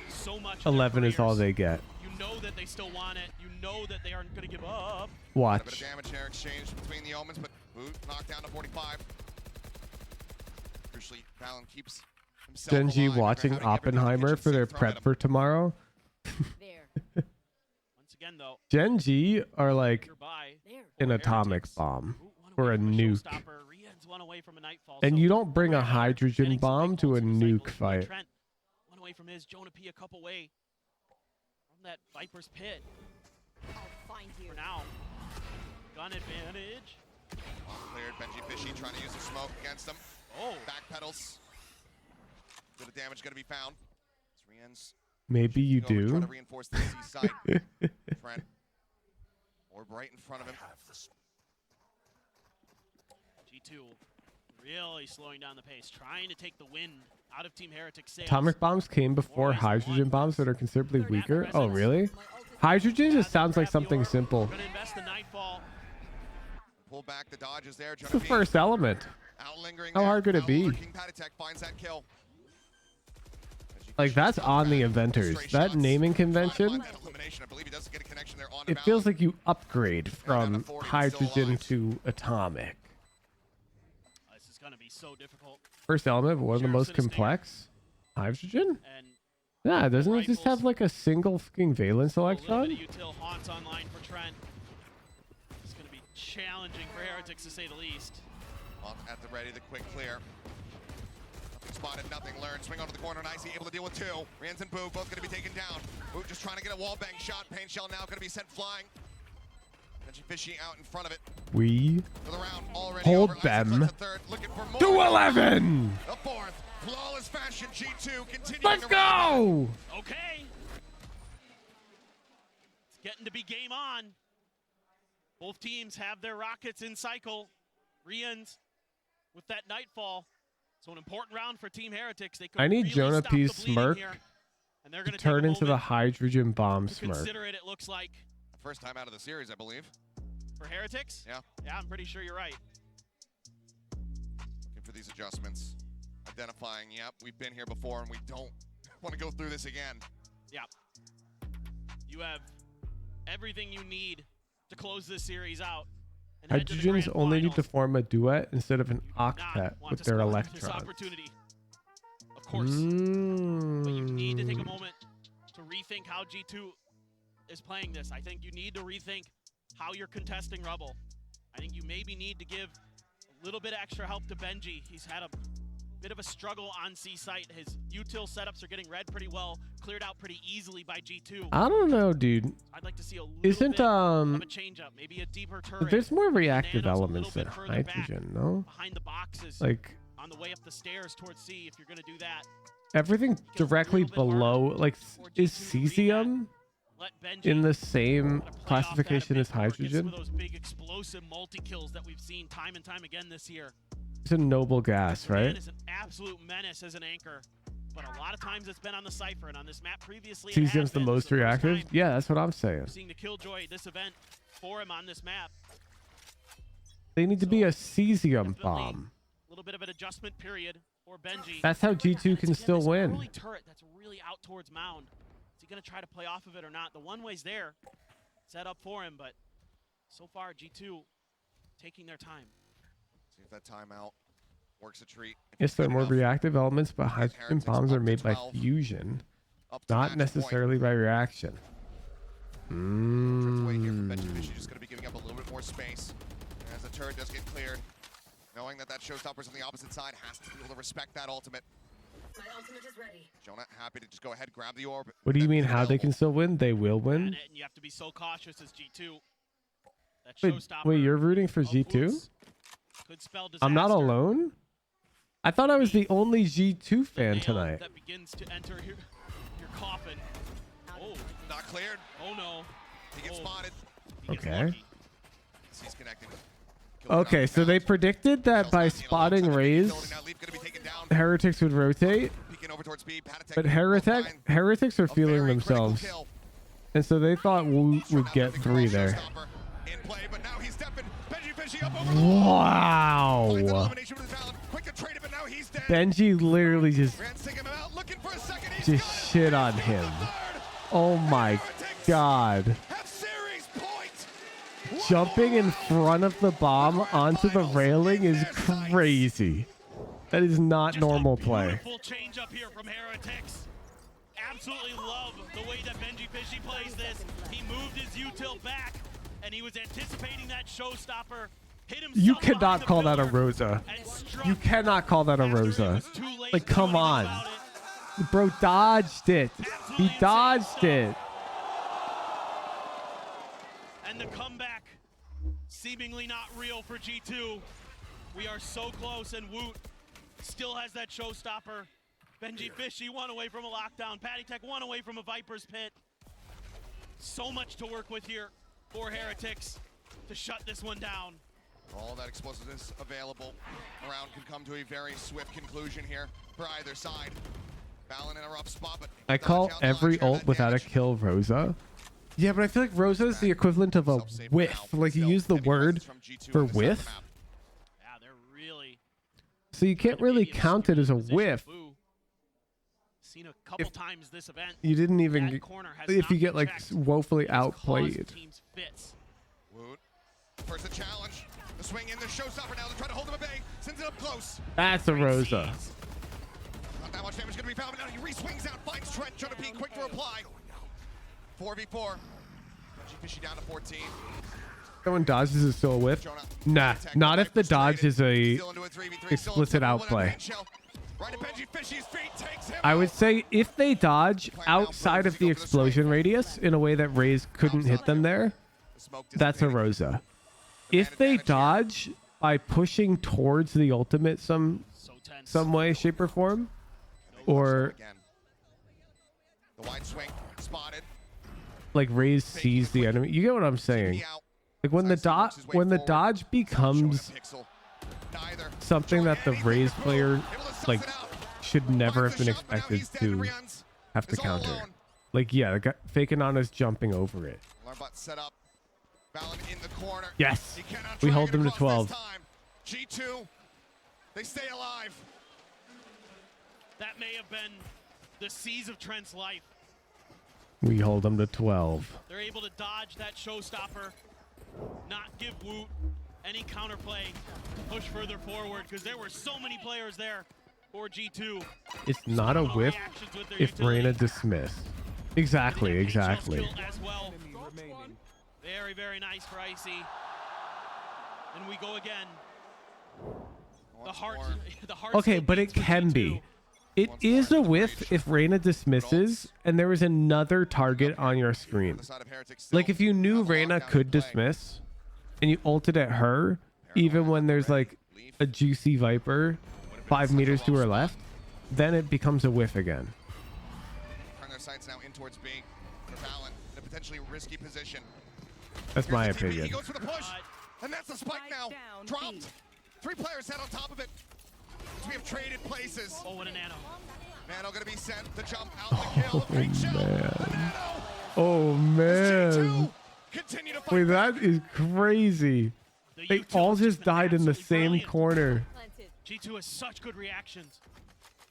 so much. in their 11 is all careers. they get. You know that they still want it. You know that they aren't going to give up. Watch. A bit of damage there exchanged between the Omens, but Boot knocked down to 45. Crucially, Valen keeps himself Genji alive watching after having everything Oppenheimer for their thrown at prep him. for tomorrow. Once again, though, Genji are like an atomic bomb or a nuke. one away from a nightfall. And So you don't bring a hydrogen bomb to a nuke fight. Trent, one away from his, Jonah P a couple away from that Viper's pit. I'll find you. For now, gun advantage. Cleared. Benji Fishy trying to use the smoke against him. Oh. Back pedals. Bit of damage going to be found. Rian's Maybe you trying do. to reinforce the C site. Trent. Orb right in front of him. G2 really slowing down the pace, trying to take the wind out of Team Heretics' sails. Atomic bombs came before hydrogen bombs that are considerably weaker. Oh, really? Hydrogen just sounds like something simple. Gonna invest the Nightfall. Pull back the dodges there. It's the first element. How hard could it be? Finds that kill. Like, that's on the inventors. That naming convention, it feels like you upgrade from hydrogen to atomic. This is gonna be so difficult. First element, but one of the most complex. Hydrogen? Yeah, doesn't it just have like a single fucking valence electron? Util haunts online for Trent. It's gonna be challenging for Heretics to say the least. At the ready, the quick clear. Nothing spotted, nothing learned. Swing onto the corner, and Icy able to deal with 2. Rians and Boo both going to be taken down. Boo just trying to get a wall bang shot. Pain Shell now going to be sent flying. Benji Fishy out in front of it. We For the round already hold over. them Third, looking for more. to 11. The fourth, flawless fashion. G2 continuing. Let's to run. go. Okay. It's getting to be game on. Both teams have their rockets in cycle. Rians with that Nightfall. So an important round for Team Heretics. They could I need really Jonah stop P's the bleeding smirk here, and they're to gonna take turn a into the moment hydrogen bomb to smirk. consider it, it looks like. First time out of the series, I believe. For Heretics? Yeah. Yeah, I'm pretty sure you're right. Looking for these adjustments. Identifying, yep, we've been here before and we don't want to go through this again. Yeah. You have everything you need to close this series out. and head to the Hydrogens grand only need finals. to form a duet instead of an octet Want with to their score This electrons. opportunity. Of course. But you need to take a Mm. moment to rethink how G2 is playing this. I think you need to rethink how you're contesting Rubble. I think you maybe need to give a little bit extra help to Benji. He's had a bit of a struggle on C site. His util setups are getting read pretty well, cleared out pretty easily by G2. I don't know, dude. I'd like to see a little Isn't bit of a change up, maybe a deeper turret. there's more reactive Nanos a elements little than bit further back hydrogen, no? behind the boxes, Like on the way up the stairs towards C if you're going to do that. everything directly below, like is cesium in the same classification as Some hydrogen? of those big explosive multi-kills that we've seen time and time again this year. It's a noble gas, Man right? is an absolute menace as an anchor, but a lot of times it's been on the Cypher, and on this map previously it has Cesium's the been. most This is the first reactive? time Yeah, that's what I'm saying. we're seeing the Killjoy this event for him on this map. They need to be a cesium bomb. A little bit of an adjustment period for Benji. That's how G2 can still This win. early turret that's really out towards Mound. Is he going to try to play off of it or not? The one way's there, set up for him, but so far G2 taking their time. See if that timeout works a treat. Yes, they're more reactive elements, but hydrogen bombs are made by 12. fusion, Up to not match necessarily by reaction. Away here from Mm. Benji Fishy, just going to be giving up a little bit more space as the turret does get cleared. Knowing that that showstopper's on the opposite side, has to be able to respect that ultimate. My ultimate is ready. Jonah happy to just go ahead, grab the orb. What do you That mean is how they available. can still win? They will win? And you have to be so cautious as G2. That Wait, showstopper wait, you're rooting for G2? could spell disaster. I'm not alone? I thought I was the only G2 fan tonight. That begins to enter your coffin. Oh, not cleared. Oh no. He gets spotted. Okay. He's connecting. Okay, so they predicted that by spotting Raze, Heretics would rotate. But Heretics are feeling themselves. And so they thought we would get 3 there. Wow. Benji literally just shit on him. Oh my god. Jumping in front of the bomb onto the railing is crazy. That is not normal play. Full change up here from Heretics. Absolutely love the way that Benji Fishy plays this. He moved his util back, and he was anticipating that showstopper. Hit himself You cannot call that a Rosa. You cannot call that a Rosa. Like, come on. Bro dodged it. He dodged it. And the comeback, seemingly not real for G2. We are so close, and Woot still has that showstopper. Benji Fishy 1 away from a lockdown. Patty Tech 1 away from a Viper's Pit. So much to work with here for Heretics to shut this one down. All that explosiveness available. The round can come to a very swift conclusion here for either side. Balin in a rough spot, but I call every ult without a kill Rosa. Yeah, but I feel like Rosa is the equivalent of a whiff. Like, you use the word for whiff. Yeah, they're really So you can't really count it as a whiff. seen a couple times this event. You didn't even That get, corner has if you not get been like checked. woefully It's caused outplayed. teams fits. Woot. First the challenge. The swing in, the showstopper now. They're trying to hold him at bay. Sends it up close. That's a Rosa. Not that much damage going to be found, but now he re-swings out, finds Trent, trying to be quick to reply. 4v4. Benji Fishy down to 14. Someone dodges is still a whiff. Nah, not if the dodge is a explicit outplay. Right at Benji Fishy's feet, takes him. I would say if they dodge outside of the explosion radius in a way that Raze couldn't hit them there, that's a Rosa. If they dodge by pushing towards the ultimate some way, shape, or form, or The wide swing, spotted. like Raze sees the enemy, you get what I'm saying? Like when the dodge becomes something that the Raze player like should never have been expected to have to counter. Like, yeah, the guy faking on us jumping over it. Larbot set up. Balin in the corner. Yes, He cannot we drag hold it them to across 12. this time. G2, they stay alive. That may have been the seize of Trent's life. We hold them to 12. They're able to dodge that showstopper, not give Woot any counterplay, push further forward, because there were so many players there for G2. It's not a whiff if Reyna dismissed. Exactly, exactly. As well. Very, very nice for Icy. And we go again. The heart. Okay, but it can be. It is a whiff if Reyna dismisses and there is another target on your screen. Like if you knew Reyna could dismiss and you ulted at her, even when there's like a juicy Viper 5 meters to her left, then it becomes a whiff again. Turn their sights now in towards B. For Balin, in a potentially risky position. That's my Here's the TP. opinion. He goes for the push, and that's the spike now. Dropped. 3 players head on top of it. So we have traded places. Oh, what a nano. Nano gonna be sent to jump out the kill. Great chill. Man. Oh man. Wait, that is crazy. They all just died in the same corner. G2 has such good reactions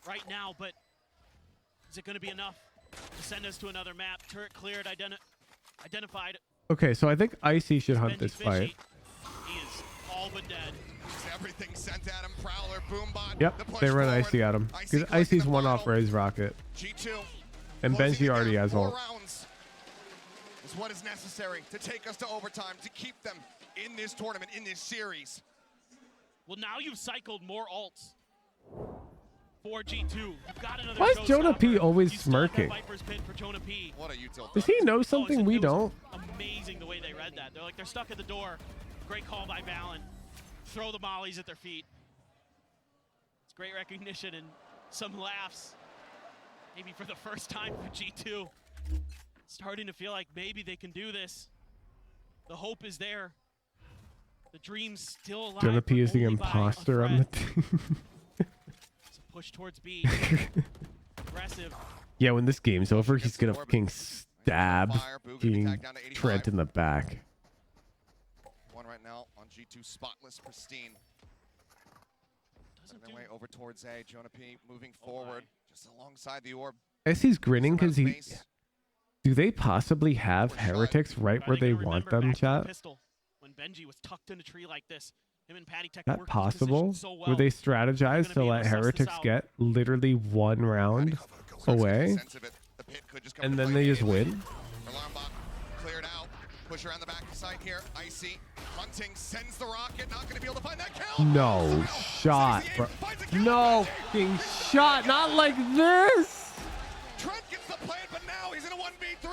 right now, but is it going to be enough to send us to another map? Turret cleared, identified. Okay, so I think Icy should hunt this fight. He is all but dead. Everything sent at him. Prowler, Boombot. Yep, they run Icy at him. Because Icy's one off for his rocket. G2. And Benji already has ult. Rounds is what is necessary to take us to overtime, to keep them in this tournament, in this series. Well, now you've cycled more ults for G2. You've got another Why is Jonah P always You still have that smirking? Viper's Pit for Jonah P. What a util. Does he know something we don't? Amazing the way they read that. They're stuck at the door. Great call by Valen. Throw the mollies at their feet. It's great recognition and some laughs. Maybe for the first time for G2. Starting to feel like maybe they can do this. The hope is there. The dream's still alive. Jonah P is the only by a imposter on the thread. team. It's a push towards B. Aggressive. Yeah, when this game's over, he's gonna fucking stab fucking Trent in the back. One right now on G2, spotless, pristine. Doesn't way over towards A. Jonah P moving forward, just alongside the orb. As he's grinning because he... Do they possibly have heretics right where they want them, chat? When Benji was tucked in a tree like this, him and Patty Tech That worked his possible? position so well. Would they strategize to let heretics get literally one round away? And then they just win? Alarm bot cleared out. Push around the back side here. Icy hunting, sends the rocket. Not going to be able to find that kill. No shot, bro. No fucking shot. Not like this. Trent gets the plan, but now he's in a 1v3.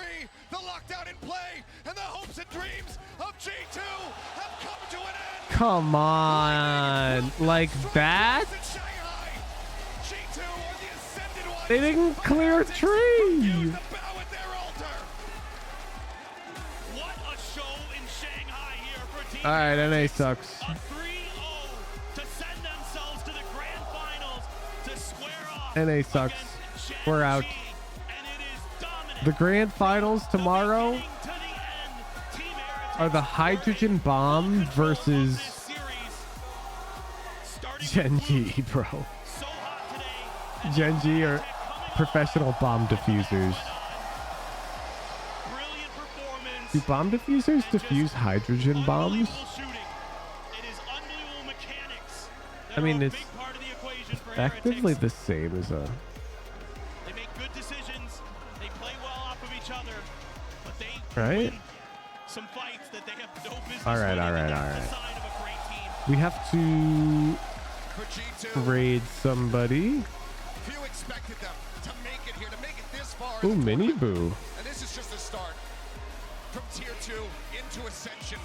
The lockdown in play, and the hopes and dreams of G2 have come to an end. Come on. Like that? They didn't clear a tree. All right, NA sucks. NA sucks. We're out. The grand finals tomorrow are the hydrogen bomb versus Genji, bro. Genji are professional bomb diffusers. Do bomb diffusers diffuse hydrogen bombs? I mean, it's effectively the same as a... They make good decisions. They play well off of each other, but they Right? win some fights that they have no business All right. We have to raid somebody. Few expected them to make it here, to make it this far. Ooh, mini boo. And this is just the start. From tier 2 into Ascension,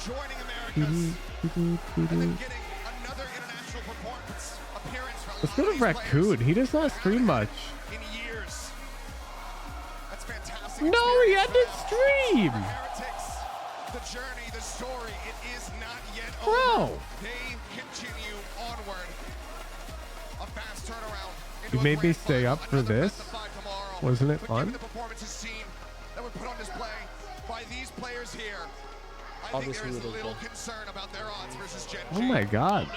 joining Americas, and then getting another international performance appearance from Let's go to Raccoon. He does not stream much. in years. That's fantastic. No, he had to stream. Heretics, the journey, the story, it is not yet Bro. over. They continue onward. A fast turnaround. You made me stay up for this. Wasn't it fun? The performances seen that were put on display by these players here. I think there is little concern about their odds versus Gen G. Oh my god.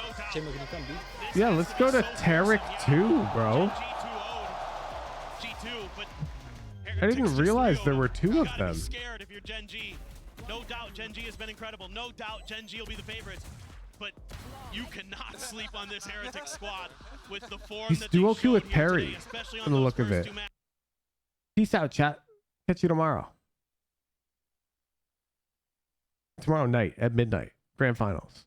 Yeah, let's go to Tarek 2, bro. I didn't realize there were two of them. Scared if you're Gen G. No doubt Gen G has been incredible. No doubt Gen G will be the favorites. But you cannot sleep on this Heretic squad with the form He's that duo they've queue shown with here Perry today, especially on from the those look of first it. two matches. Peace out, chat. Catch you tomorrow. Tomorrow night at midnight. Grand finals.